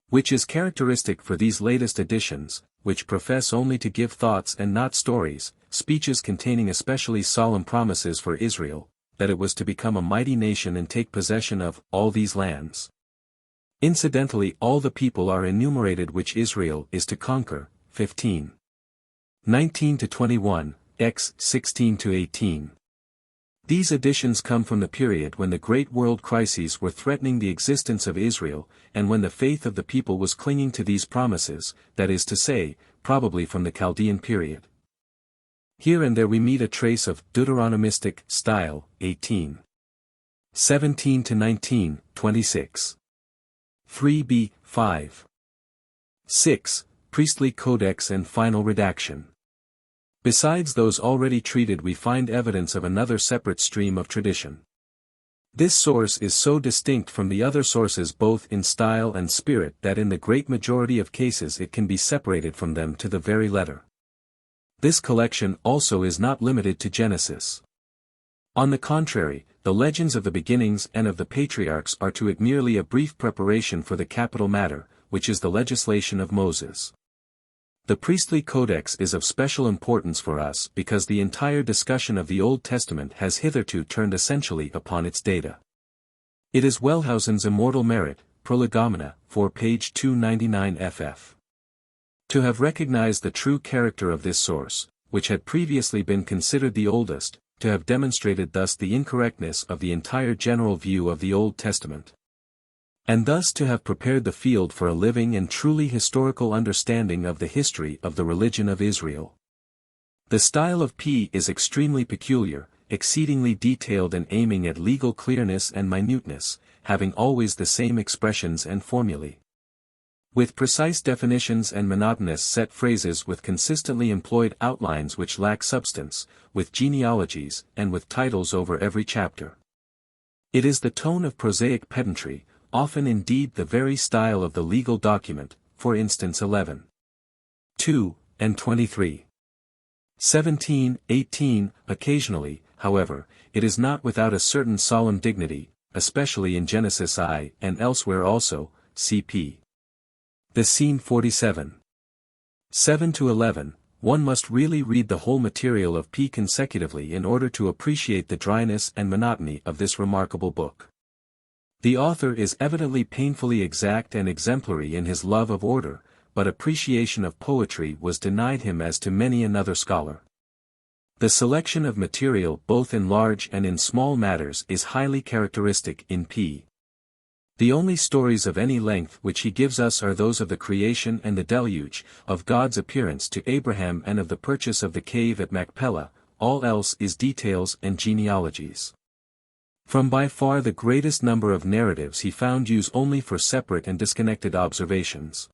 Which is characteristic for these latest editions, which profess only to give thoughts and not stories, speeches containing especially solemn promises for Israel, that it was to become a mighty nation and take possession of all these lands. Incidentally, all the people are enumerated which Israel is to conquer, 15. 19 to 21, x 16 to 18. These additions come from the period when the great world crises were threatening the existence of Israel, and when the faith of the people was clinging to these promises, that is to say, probably from the Chaldean period. Here and there we meet a trace of Deuteronomistic style, 18. 17 to 19, 26. 3b, 5. 6. Priestly Codex and final redaction. Besides those already treated, we find evidence of another separate stream of tradition. This source is so distinct from the other sources both in style and spirit that in the great majority of cases it can be separated from them to the very letter. This collection also is not limited to Genesis. On the contrary, the legends of the beginnings and of the patriarchs are to it merely a brief preparation for the capital matter, which is the legislation of Moses. The priestly codex is of special importance for us because the entire discussion of the Old Testament has hitherto turned essentially upon its data. It is Wellhausen's immortal merit, Prolegomena, for page 299 ff. To have recognized the true character of this source, which had previously been considered the oldest, to have demonstrated thus the incorrectness of the entire general view of the Old Testament. And thus to have prepared the field for a living and truly historical understanding of the history of the religion of Israel. The style of P is extremely peculiar, exceedingly detailed and aiming at legal clearness and minuteness, having always the same expressions and formulae. With precise definitions and monotonous set phrases, with consistently employed outlines which lack substance, with genealogies, and with titles over every chapter. It is the tone of prosaic pedantry, often indeed the very style of the legal document, for instance 11. 2, and 23. 17, 18, occasionally, however, it is not without a certain solemn dignity, especially in Genesis I and elsewhere also, cp. The scene 47. 7 to 11, one must really read the whole material of P consecutively in order to appreciate the dryness and monotony of this remarkable book. The author is evidently painfully exact and exemplary in his love of order, but appreciation of poetry was denied him as to many another scholar. The selection of material both in large and in small matters is highly characteristic in P. The only stories of any length which he gives us are those of the creation and the deluge, of God's appearance to Abraham and of the purchase of the cave at Machpelah. All else is details and genealogies. From by far the greatest number of narratives he found use only for separate and disconnected observations.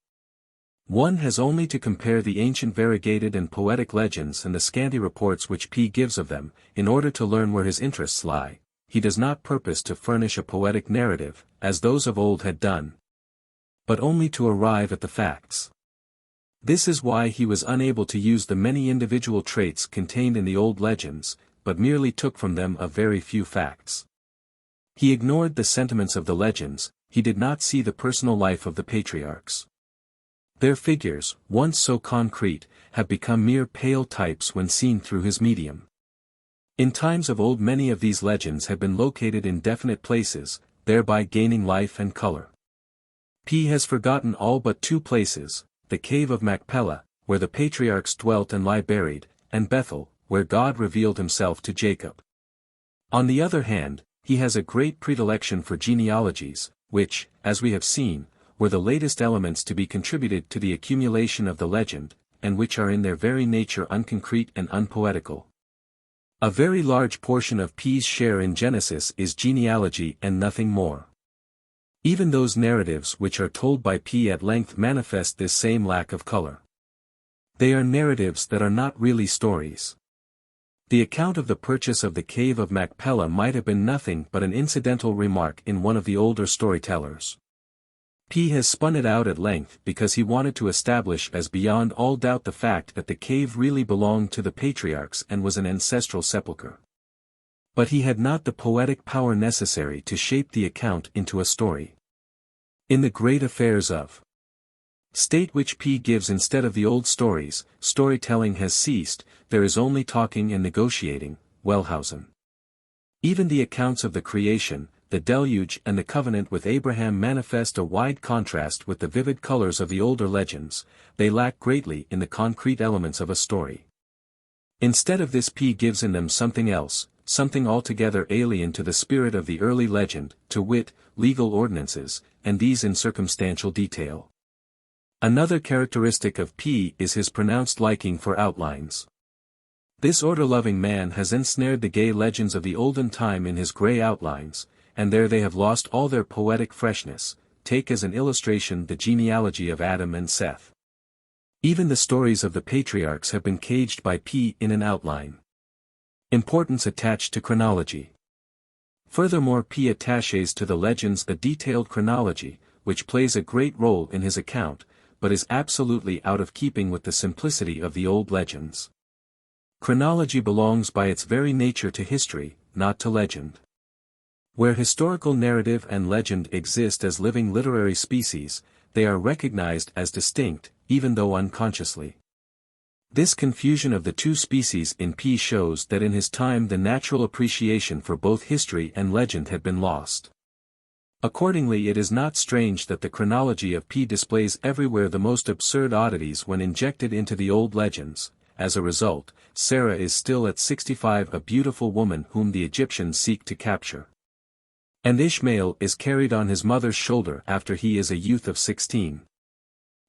One has only to compare the ancient variegated and poetic legends and the scanty reports which P gives of them, in order to learn where his interests lie. He does not purpose to furnish a poetic narrative, as those of old had done, but only to arrive at the facts. This is why he was unable to use the many individual traits contained in the old legends, but merely took from them a very few facts. He ignored the sentiments of the legends, he did not see the personal life of the patriarchs. Their figures, once so concrete, have become mere pale types when seen through his medium. In times of old many of these legends had been located in definite places, thereby gaining life and color. P has forgotten all but two places, the cave of Machpelah, where the patriarchs dwelt and lie buried, and Bethel, where God revealed himself to Jacob. On the other hand, he has a great predilection for genealogies, which, as we have seen, were the latest elements to be contributed to the accumulation of the legend, and which are in their very nature unconcrete and unpoetical. A very large portion of P's share in Genesis is genealogy and nothing more. Even those narratives which are told by P at length manifest this same lack of color. They are narratives that are not really stories. The account of the purchase of the cave of Machpelah might have been nothing but an incidental remark in one of the older storytellers. P has spun it out at length because he wanted to establish as beyond all doubt the fact that the cave really belonged to the patriarchs and was an ancestral sepulchre. But he had not the poetic power necessary to shape the account into a story. In the great affairs of state which P gives instead of the old stories, storytelling has ceased, there is only talking and negotiating, Wellhausen. Even the accounts of the creation, the deluge and the covenant with Abraham manifest a wide contrast with the vivid colors of the older legends, they lack greatly in the concrete elements of a story. Instead of this P gives in them something else, something altogether alien to the spirit of the early legend, to wit, legal ordinances, and these in circumstantial detail. Another characteristic of P is his pronounced liking for outlines. This order-loving man has ensnared the gay legends of the olden time in his grey outlines, and there they have lost all their poetic freshness. Take as an illustration the genealogy of Adam and Seth. Even the stories of the patriarchs have been caged by P in an outline. Importance attached to chronology. Furthermore, P attaches to the legends a detailed chronology, which plays a great role in his account, but is absolutely out of keeping with the simplicity of the old legends. Chronology belongs by its very nature to history, not to legend. Where historical narrative and legend exist as living literary species, they are recognized as distinct, even though unconsciously. This confusion of the two species in P shows that in his time the natural appreciation for both history and legend had been lost. Accordingly, it is not strange that the chronology of P displays everywhere the most absurd oddities when injected into the old legends. As a result, Sarah is still at 65 a beautiful woman whom the Egyptians seek to capture. And Ishmael is carried on his mother's shoulder after he is a youth of 16.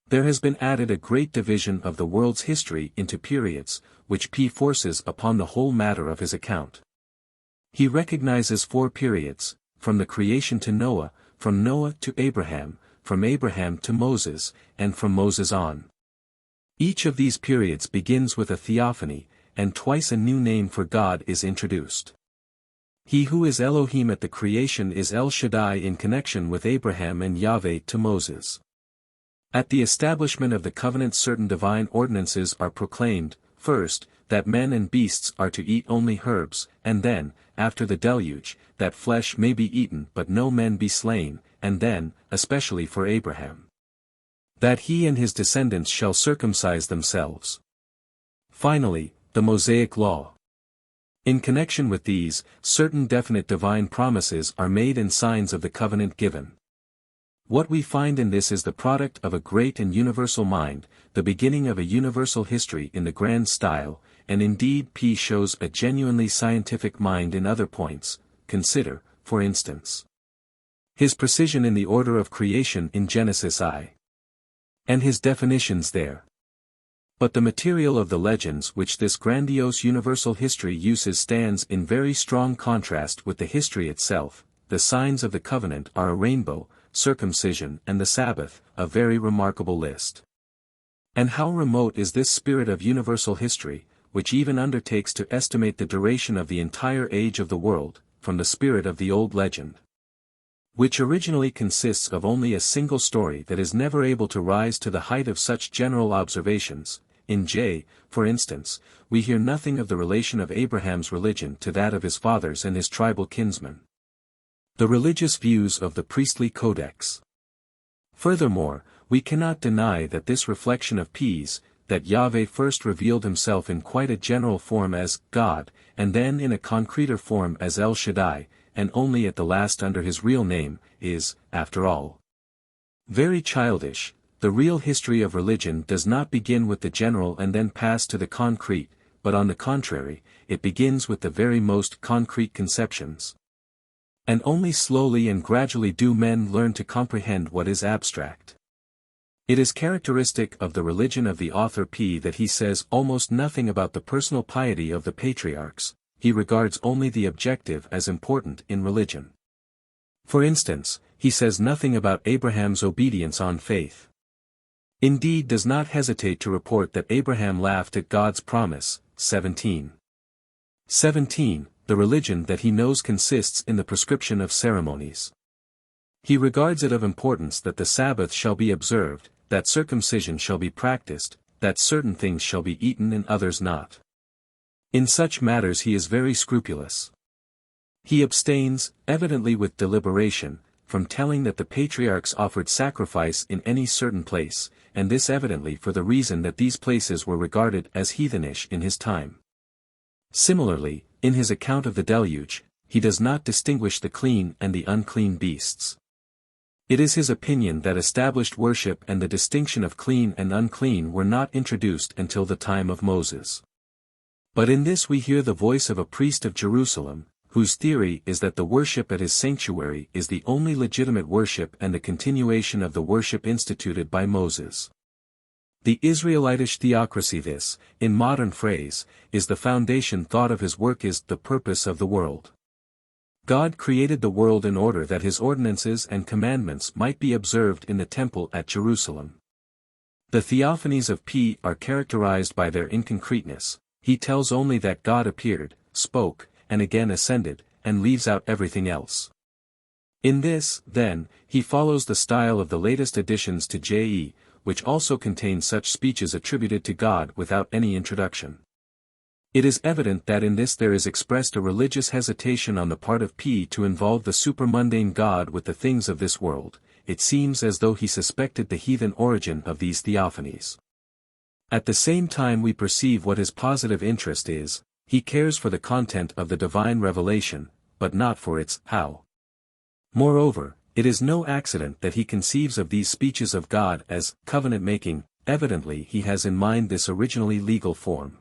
There has been added a great division of the world's history into periods, which P forces upon the whole matter of his account. He recognizes 4 periods, from the creation to Noah, from Noah to Abraham, from Abraham to Moses, and from Moses on. Each of these periods begins with a theophany, and twice a new name for God is introduced. He who is Elohim at the creation is El Shaddai in connection with Abraham, and Yahweh to Moses. At the establishment of the covenant certain divine ordinances are proclaimed, first, that men and beasts are to eat only herbs, and then, after the deluge, that flesh may be eaten but no men be slain, and then, especially for Abraham, that he and his descendants shall circumcise themselves. Finally, the Mosaic Law. In connection with these, certain definite divine promises are made and signs of the covenant given. What we find in this is the product of a great and universal mind, the beginning of a universal history in the grand style, and indeed P shows a genuinely scientific mind in other points. Consider, for instance, his precision in the order of creation in Genesis I. And his definitions there. But the material of the legends which this grandiose universal history uses stands in very strong contrast with the history itself. The signs of the covenant are a rainbow, circumcision and the Sabbath, a very remarkable list. And how remote is this spirit of universal history, which even undertakes to estimate the duration of the entire age of the world, from the spirit of the old legend, which originally consists of only a single story that is never able to rise to the height of such general observations. In J, for instance, we hear nothing of the relation of Abraham's religion to that of his fathers and his tribal kinsmen. The religious views of the priestly Codex. Furthermore, we cannot deny that this reflection of P's, that Yahweh first revealed himself in quite a general form as God, and then in a concreter form as El Shaddai, and only at the last under his real name, is, after all, very childish. The real history of religion does not begin with the general and then pass to the concrete, but on the contrary, it begins with the very most concrete conceptions. And only slowly and gradually do men learn to comprehend what is abstract. It is characteristic of the religion of the author P that he says almost nothing about the personal piety of the patriarchs. He regards only the objective as important in religion. For instance, he says nothing about Abraham's obedience on faith. Indeed, does not hesitate to report that Abraham laughed at God's promise. 17. The religion that he knows consists in the prescription of ceremonies. He regards it of importance that the Sabbath shall be observed, that circumcision shall be practiced, that certain things shall be eaten and others not. In such matters he is very scrupulous. He abstains, evidently with deliberation, from telling that the patriarchs offered sacrifice in any certain place, and this evidently for the reason that these places were regarded as heathenish in his time. Similarly, in his account of the deluge, he does not distinguish the clean and the unclean beasts. It is his opinion that established worship and the distinction of clean and unclean were not introduced until the time of Moses. But in this we hear the voice of a priest of Jerusalem, whose theory is that the worship at his sanctuary is the only legitimate worship and the continuation of the worship instituted by Moses. The Israelitish theocracy, this, in modern phrase, is the foundation thought of his work, is the purpose of the world. God created the world in order that his ordinances and commandments might be observed in the temple at Jerusalem. The theophanies of P are characterized by their inconcreteness. He tells only that God appeared, spoke, and again ascended, and leaves out everything else. In this, then, he follows the style of the latest additions to J.E., which also contain such speeches attributed to God without any introduction. It is evident that in this there is expressed a religious hesitation on the part of P to involve the supramundane God with the things of this world. It seems as though he suspected the heathen origin of these theophanies. At the same time we perceive what his positive interest is. He cares for the content of the divine revelation, but not for its how. Moreover, it is no accident that he conceives of these speeches of God as covenant-making. Evidently he has in mind this originally legal form.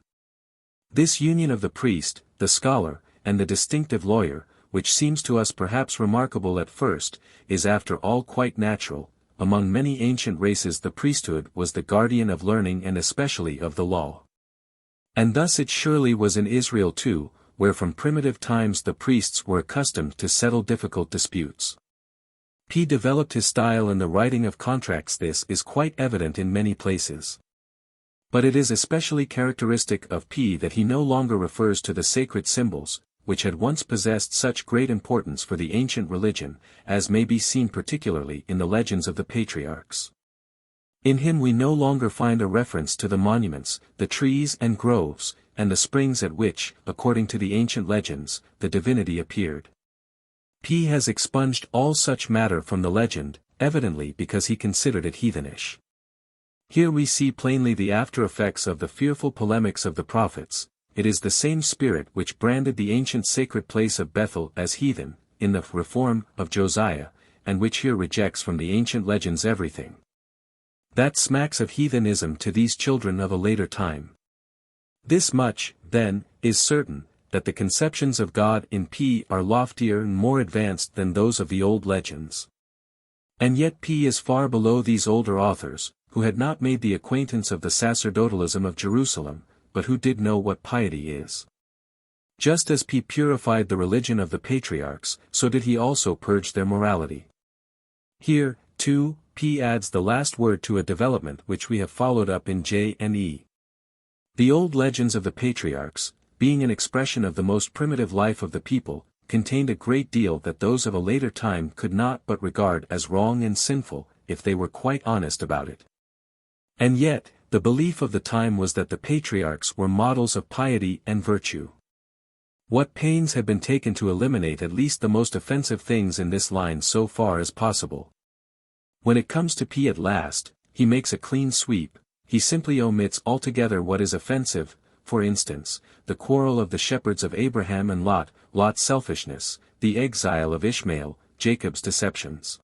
This union of the priest, the scholar, and the distinctive lawyer, which seems to us perhaps remarkable at first, is after all quite natural. Among many ancient races the priesthood was the guardian of learning and especially of the law. And thus it surely was in Israel too, where from primitive times the priests were accustomed to settle difficult disputes. P developed his style in the writing of contracts. This is quite evident in many places. But it is especially characteristic of P that he no longer refers to the sacred symbols, which had once possessed such great importance for the ancient religion, as may be seen particularly in the legends of the patriarchs. In him we no longer find a reference to the monuments, the trees and groves, and the springs at which, according to the ancient legends, the divinity appeared. P has expunged all such matter from the legend, evidently because he considered it heathenish. Here we see plainly the after-effects of the fearful polemics of the prophets. It is the same spirit which branded the ancient sacred place of Bethel as heathen, in the reform of Josiah, and which here rejects from the ancient legends everything that smacks of heathenism to these children of a later time. This much, then, is certain, that the conceptions of God in P are loftier and more advanced than those of the old legends. And yet P is far below these older authors, who had not made the acquaintance of the sacerdotalism of Jerusalem, but who did know what piety is. Just as P purified the religion of the patriarchs, so did he also purge their morality. Here, too, P adds the last word to a development which we have followed up in J and E. The old legends of the patriarchs, being an expression of the most primitive life of the people, contained a great deal that those of a later time could not but regard as wrong and sinful, if they were quite honest about it. And yet, the belief of the time was that the patriarchs were models of piety and virtue. What pains had been taken to eliminate at least the most offensive things in this line so far as possible. When it comes to P at last, he makes a clean sweep. He simply omits altogether what is offensive, for instance, the quarrel of the shepherds of Abraham and Lot, Lot's selfishness, the exile of Ishmael, Jacob's deceptions.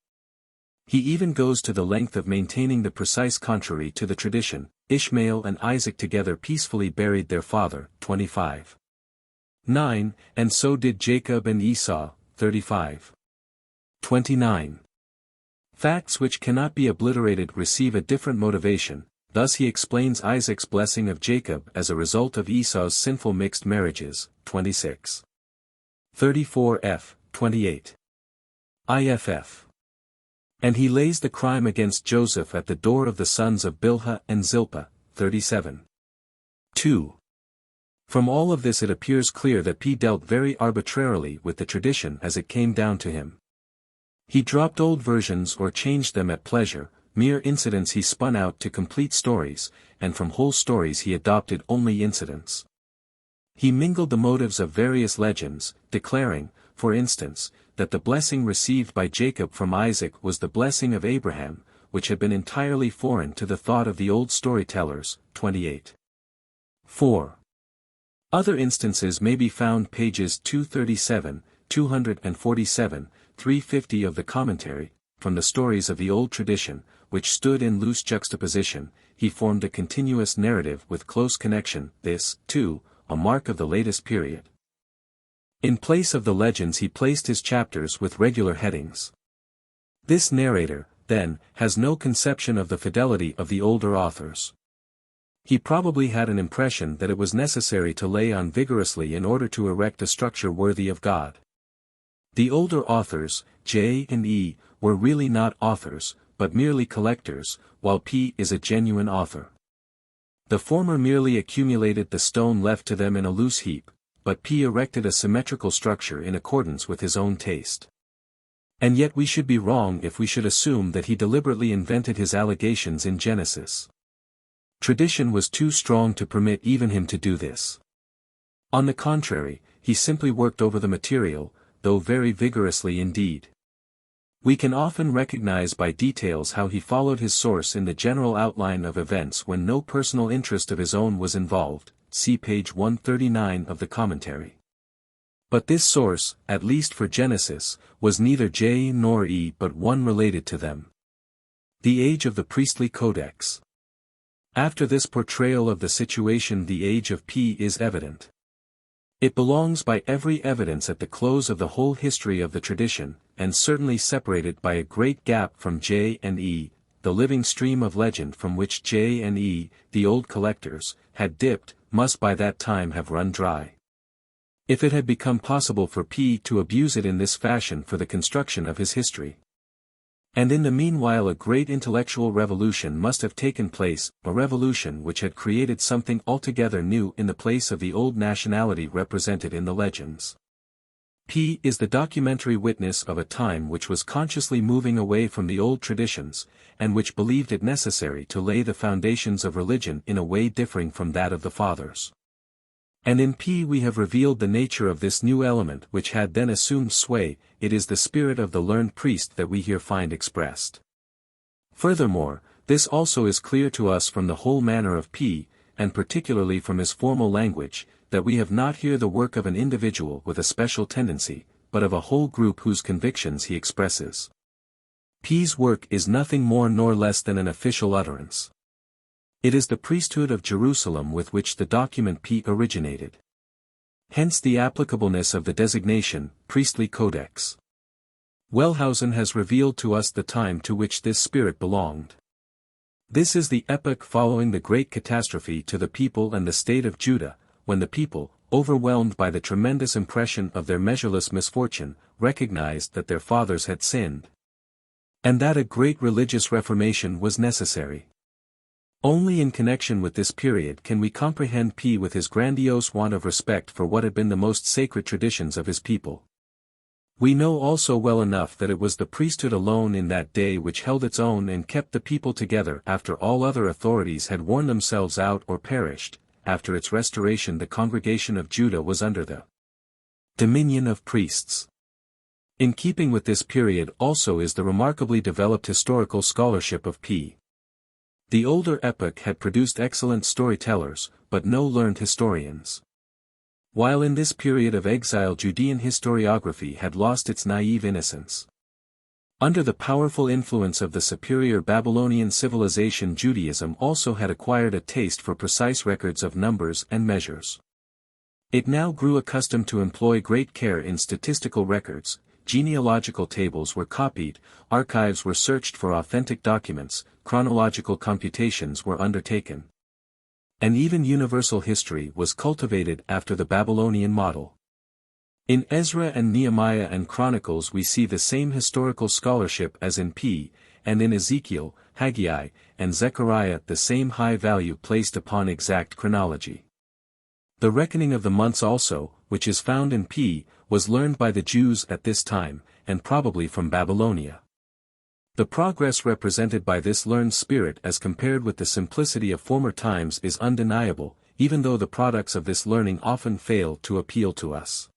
He even goes to the length of maintaining the precise contrary to the tradition. Ishmael and Isaac together peacefully buried their father, 25. 9, and so did Jacob and Esau, 35. 29. Facts which cannot be obliterated receive a different motivation. Thus he explains Isaac's blessing of Jacob as a result of Esau's sinful mixed marriages, 26. 34f, 28. IFF. And he lays the crime against Joseph at the door of the sons of Bilhah and Zilpah, 37. 2. From all of this it appears clear that P dealt very arbitrarily with the tradition as it came down to him. He dropped old versions or changed them at pleasure, mere incidents he spun out to complete stories, and from whole stories he adopted only incidents. He mingled the motives of various legends, declaring, for instance, that the blessing received by Jacob from Isaac was the blessing of Abraham, which had been entirely foreign to the thought of the old storytellers, 28. 4. Other instances may be found pages 237, 247, 350 of the commentary. From the stories of the old tradition, which stood in loose juxtaposition, he formed a continuous narrative with close connection. This, too, a mark of the latest period. In place of the legends he placed his chapters with regular headings. This narrator, then, has no conception of the fidelity of the older authors. He probably had an impression that it was necessary to lay on vigorously in order to erect a structure worthy of God. The older authors, J and E, were really not authors, but merely collectors, while P is a genuine author. The former merely accumulated the stone left to them in a loose heap, but P erected a symmetrical structure in accordance with his own taste. And yet we should be wrong if we should assume that he deliberately invented his allegations in Genesis. Tradition was too strong to permit even him to do this. On the contrary, he simply worked over the material, though very vigorously indeed. We can often recognize by details how he followed his source in the general outline of events when no personal interest of his own was involved, see page 139 of the commentary. But this source, at least for Genesis, was neither J nor E but one related to them. The age of the priestly Codex. After this portrayal of the situation, the age of P is evident. It belongs by every evidence at the close of the whole history of the tradition, and certainly separated by a great gap from J and E, the living stream of legend from which J and E, the old collectors, had dipped, must by that time have run dry. If it had become possible for P to abuse it in this fashion for the construction of his history. And in the meanwhile a great intellectual revolution must have taken place, a revolution which had created something altogether new in the place of the old nationality represented in the legends. P is the documentary witness of a time which was consciously moving away from the old traditions, and which believed it necessary to lay the foundations of religion in a way differing from that of the fathers. And in P we have revealed the nature of this new element which had then assumed sway. It is the spirit of the learned priest that we here find expressed. Furthermore, this also is clear to us from the whole manner of P, and particularly from his formal language, that we have not here the work of an individual with a special tendency, but of a whole group whose convictions he expresses. P's work is nothing more nor less than an official utterance. It is the priesthood of Jerusalem with which the document P originated. Hence the applicableness of the designation, priestly codex. Wellhausen has revealed to us the time to which this spirit belonged. This is the epoch following the great catastrophe to the people and the state of Judah, when the people, overwhelmed by the tremendous impression of their measureless misfortune, recognized that their fathers had sinned, and that a great religious reformation was necessary. Only in connection with this period can we comprehend P with his grandiose want of respect for what had been the most sacred traditions of his people. We know also well enough that it was the priesthood alone in that day which held its own and kept the people together after all other authorities had worn themselves out or perished. After its restoration the congregation of Judah was under the dominion of priests. In keeping with this period also is the remarkably developed historical scholarship of P. The older epoch had produced excellent storytellers, but no learned historians. While in this period of exile Judean historiography had lost its naive innocence. Under the powerful influence of the superior Babylonian civilization, Judaism also had acquired a taste for precise records of numbers and measures. It now grew accustomed to employ great care in statistical records. Genealogical tables were copied, archives were searched for authentic documents, chronological computations were undertaken. And even universal history was cultivated after the Babylonian model. In Ezra and Nehemiah and Chronicles we see the same historical scholarship as in P, and in Ezekiel, Haggai, and Zechariah the same high value placed upon exact chronology. The reckoning of the months also, which is found in P, was learned by the Jews at this time, and probably from Babylonia. The progress represented by this learned spirit as compared with the simplicity of former times is undeniable, even though the products of this learning often fail to appeal to us.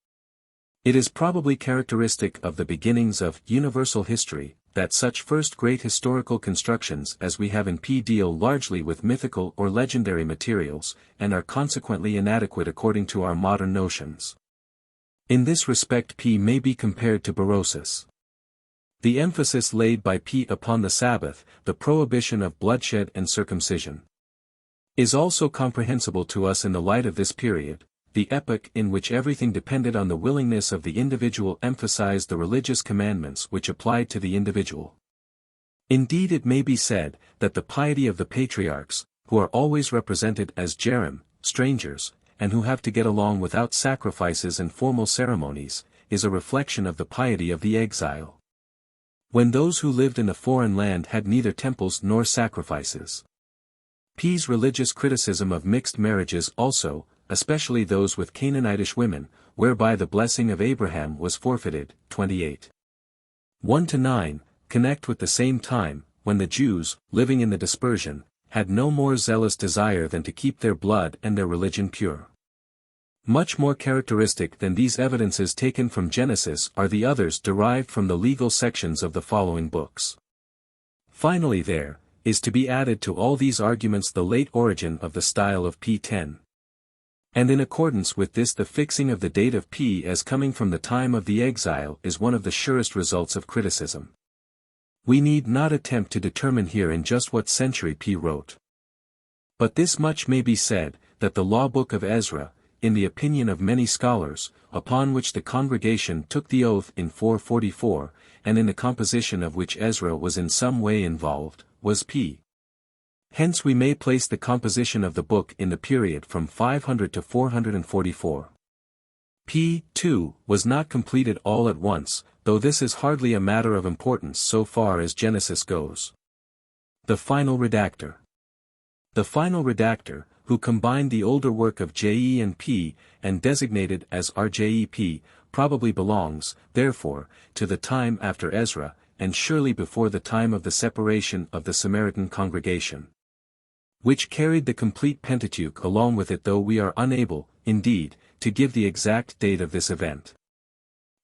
It is probably characteristic of the beginnings of universal history, that such first great historical constructions as we have in P deal largely with mythical or legendary materials, and are consequently inadequate according to our modern notions. In this respect P may be compared to Berosus. The emphasis laid by P upon the Sabbath, the prohibition of bloodshed and circumcision, is also comprehensible to us in the light of this period, the epoch in which everything depended on the willingness of the individual emphasized the religious commandments which applied to the individual. Indeed, it may be said that the piety of the patriarchs, who are always represented as Jerem, strangers, and who have to get along without sacrifices and formal ceremonies, is a reflection of the piety of the exile. When those who lived in a foreign land had neither temples nor sacrifices. P's religious criticism of mixed marriages also, especially those with Canaanitish women, whereby the blessing of Abraham was forfeited, 28. 1-9, connect with the same time, when the Jews, living in the dispersion, had no more zealous desire than to keep their blood and their religion pure. Much more characteristic than these evidences taken from Genesis are the others derived from the legal sections of the following books. Finally, there is to be added to all these arguments the late origin of the style of P10. And in accordance with this, the fixing of the date of P as coming from the time of the exile is one of the surest results of criticism. We need not attempt to determine here in just what century P wrote. But this much may be said, that the law book of Ezra, in the opinion of many scholars, upon which the congregation took the oath in 444, and in the composition of which Ezra was in some way involved, was P. Hence we may place the composition of the book in the period from 500 to 444. P. 2 was not completed all at once, though this is hardly a matter of importance so far as Genesis goes. The final redactor. The final redactor, who combined the older work of J.E. and P, and designated as RJEP, probably belongs, therefore, to the time after Ezra, and surely before the time of the separation of the Samaritan congregation, which carried the complete Pentateuch along with it, though we are unable, indeed, to give the exact date of this event.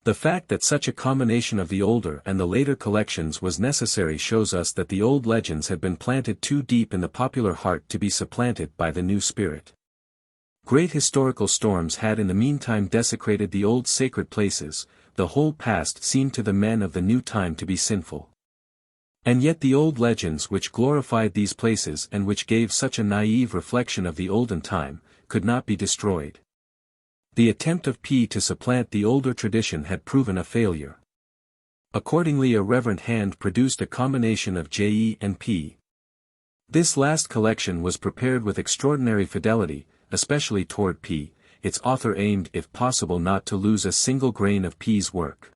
The fact that such a combination of the older and the later collections was necessary shows us that the old legends had been planted too deep in the popular heart to be supplanted by the new spirit. Great historical storms had in the meantime desecrated the old sacred places. The whole past seemed to the men of the new time to be sinful. And yet the old legends which glorified these places and which gave such a naive reflection of the olden time, could not be destroyed. The attempt of P to supplant the older tradition had proven a failure. Accordingly, a reverent hand produced a combination of J.E. and P. This last collection was prepared with extraordinary fidelity, especially toward P. Its author aimed if possible not to lose a single grain of P's work.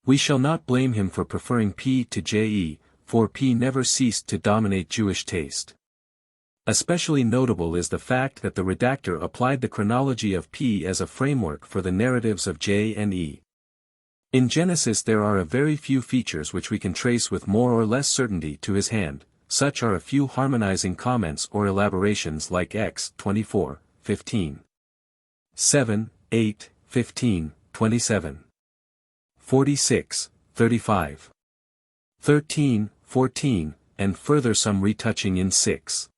We shall not blame him for preferring P to J.E., for P never ceased to dominate Jewish taste. Especially notable is the fact that the redactor applied the chronology of P as a framework for the narratives of J and E. In Genesis there are a very few features which we can trace with more or less certainty to his hand. Such are a few harmonizing comments or elaborations like X 24, 15. 7, 8, 15, 27. 46, 35. 13, 14, and further some retouching in 6.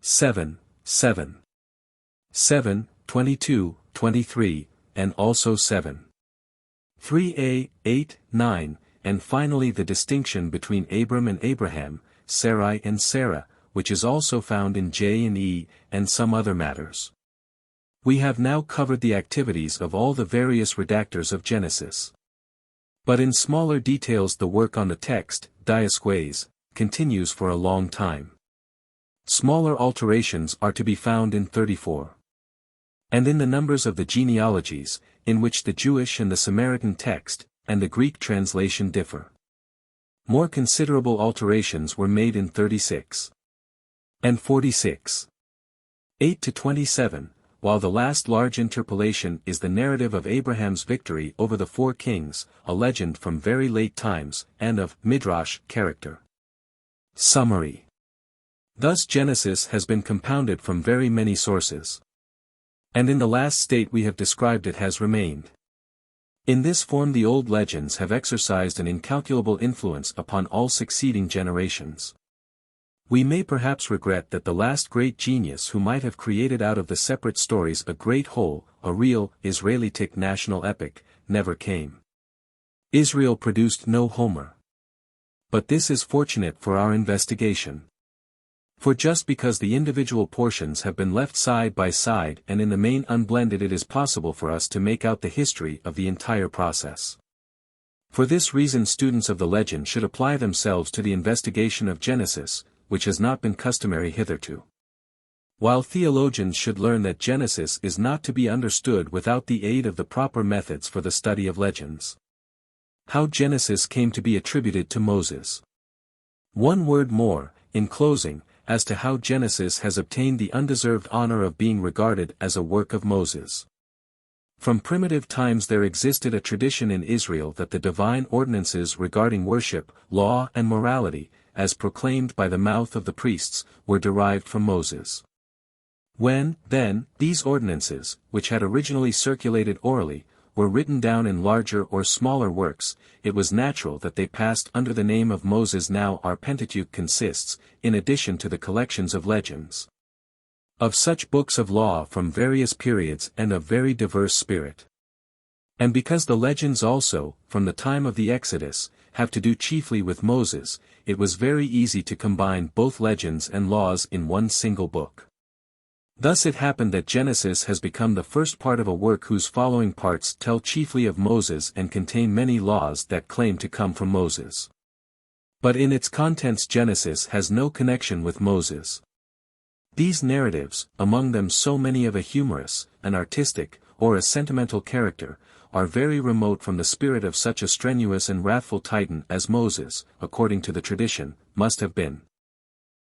7, 7. 7, 22, 23, and also 7. 3a, 8, 9, and finally the distinction between Abram and Abraham, Sarai and Sarah, which is also found in J and E, and some other matters. We have now covered the activities of all the various redactors of Genesis. But in smaller details the work on the text, Diasques, continues for a long time. Smaller alterations are to be found in 34. And in the numbers of the genealogies, in which the Jewish and the Samaritan text, and the Greek translation differ. More considerable alterations were made in 36. And 46. 8 to 27, while the last large interpolation is the narrative of Abraham's victory over the 4 kings, a legend from very late times, and of Midrash character. Summary. Thus Genesis has been compounded from very many sources. And in the last state we have described it has remained. In this form the old legends have exercised an incalculable influence upon all succeeding generations. We may perhaps regret that the last great genius who might have created out of the separate stories a great whole, a real, Israelitic national epic, never came. Israel produced no Homer. But this is fortunate for our investigation. For just because the individual portions have been left side by side and in the main unblended, it is possible for us to make out the history of the entire process. For this reason, students of the legend should apply themselves to the investigation of Genesis, which has not been customary hitherto. While theologians should learn that Genesis is not to be understood without the aid of the proper methods for the study of legends. How Genesis came to be attributed to Moses. One word more, in closing, as to how Genesis has obtained the undeserved honor of being regarded as a work of Moses. From primitive times there existed a tradition in Israel that the divine ordinances regarding worship, law and morality, as proclaimed by the mouth of the priests, were derived from Moses. When, then, these ordinances, which had originally circulated orally, were written down in larger or smaller works, it was natural that they passed under the name of Moses. Now our Pentateuch consists, in addition to the collections of legends, of such books of law from various periods and of very diverse spirit. And because the legends also, from the time of the Exodus, have to do chiefly with Moses, it was very easy to combine both legends and laws in one single book. Thus it happened that Genesis has become the first part of a work whose following parts tell chiefly of Moses and contain many laws that claim to come from Moses. But in its contents Genesis has no connection with Moses. These narratives, among them so many of a humorous, an artistic, or a sentimental character, are very remote from the spirit of such a strenuous and wrathful Titan as Moses, according to the tradition, must have been.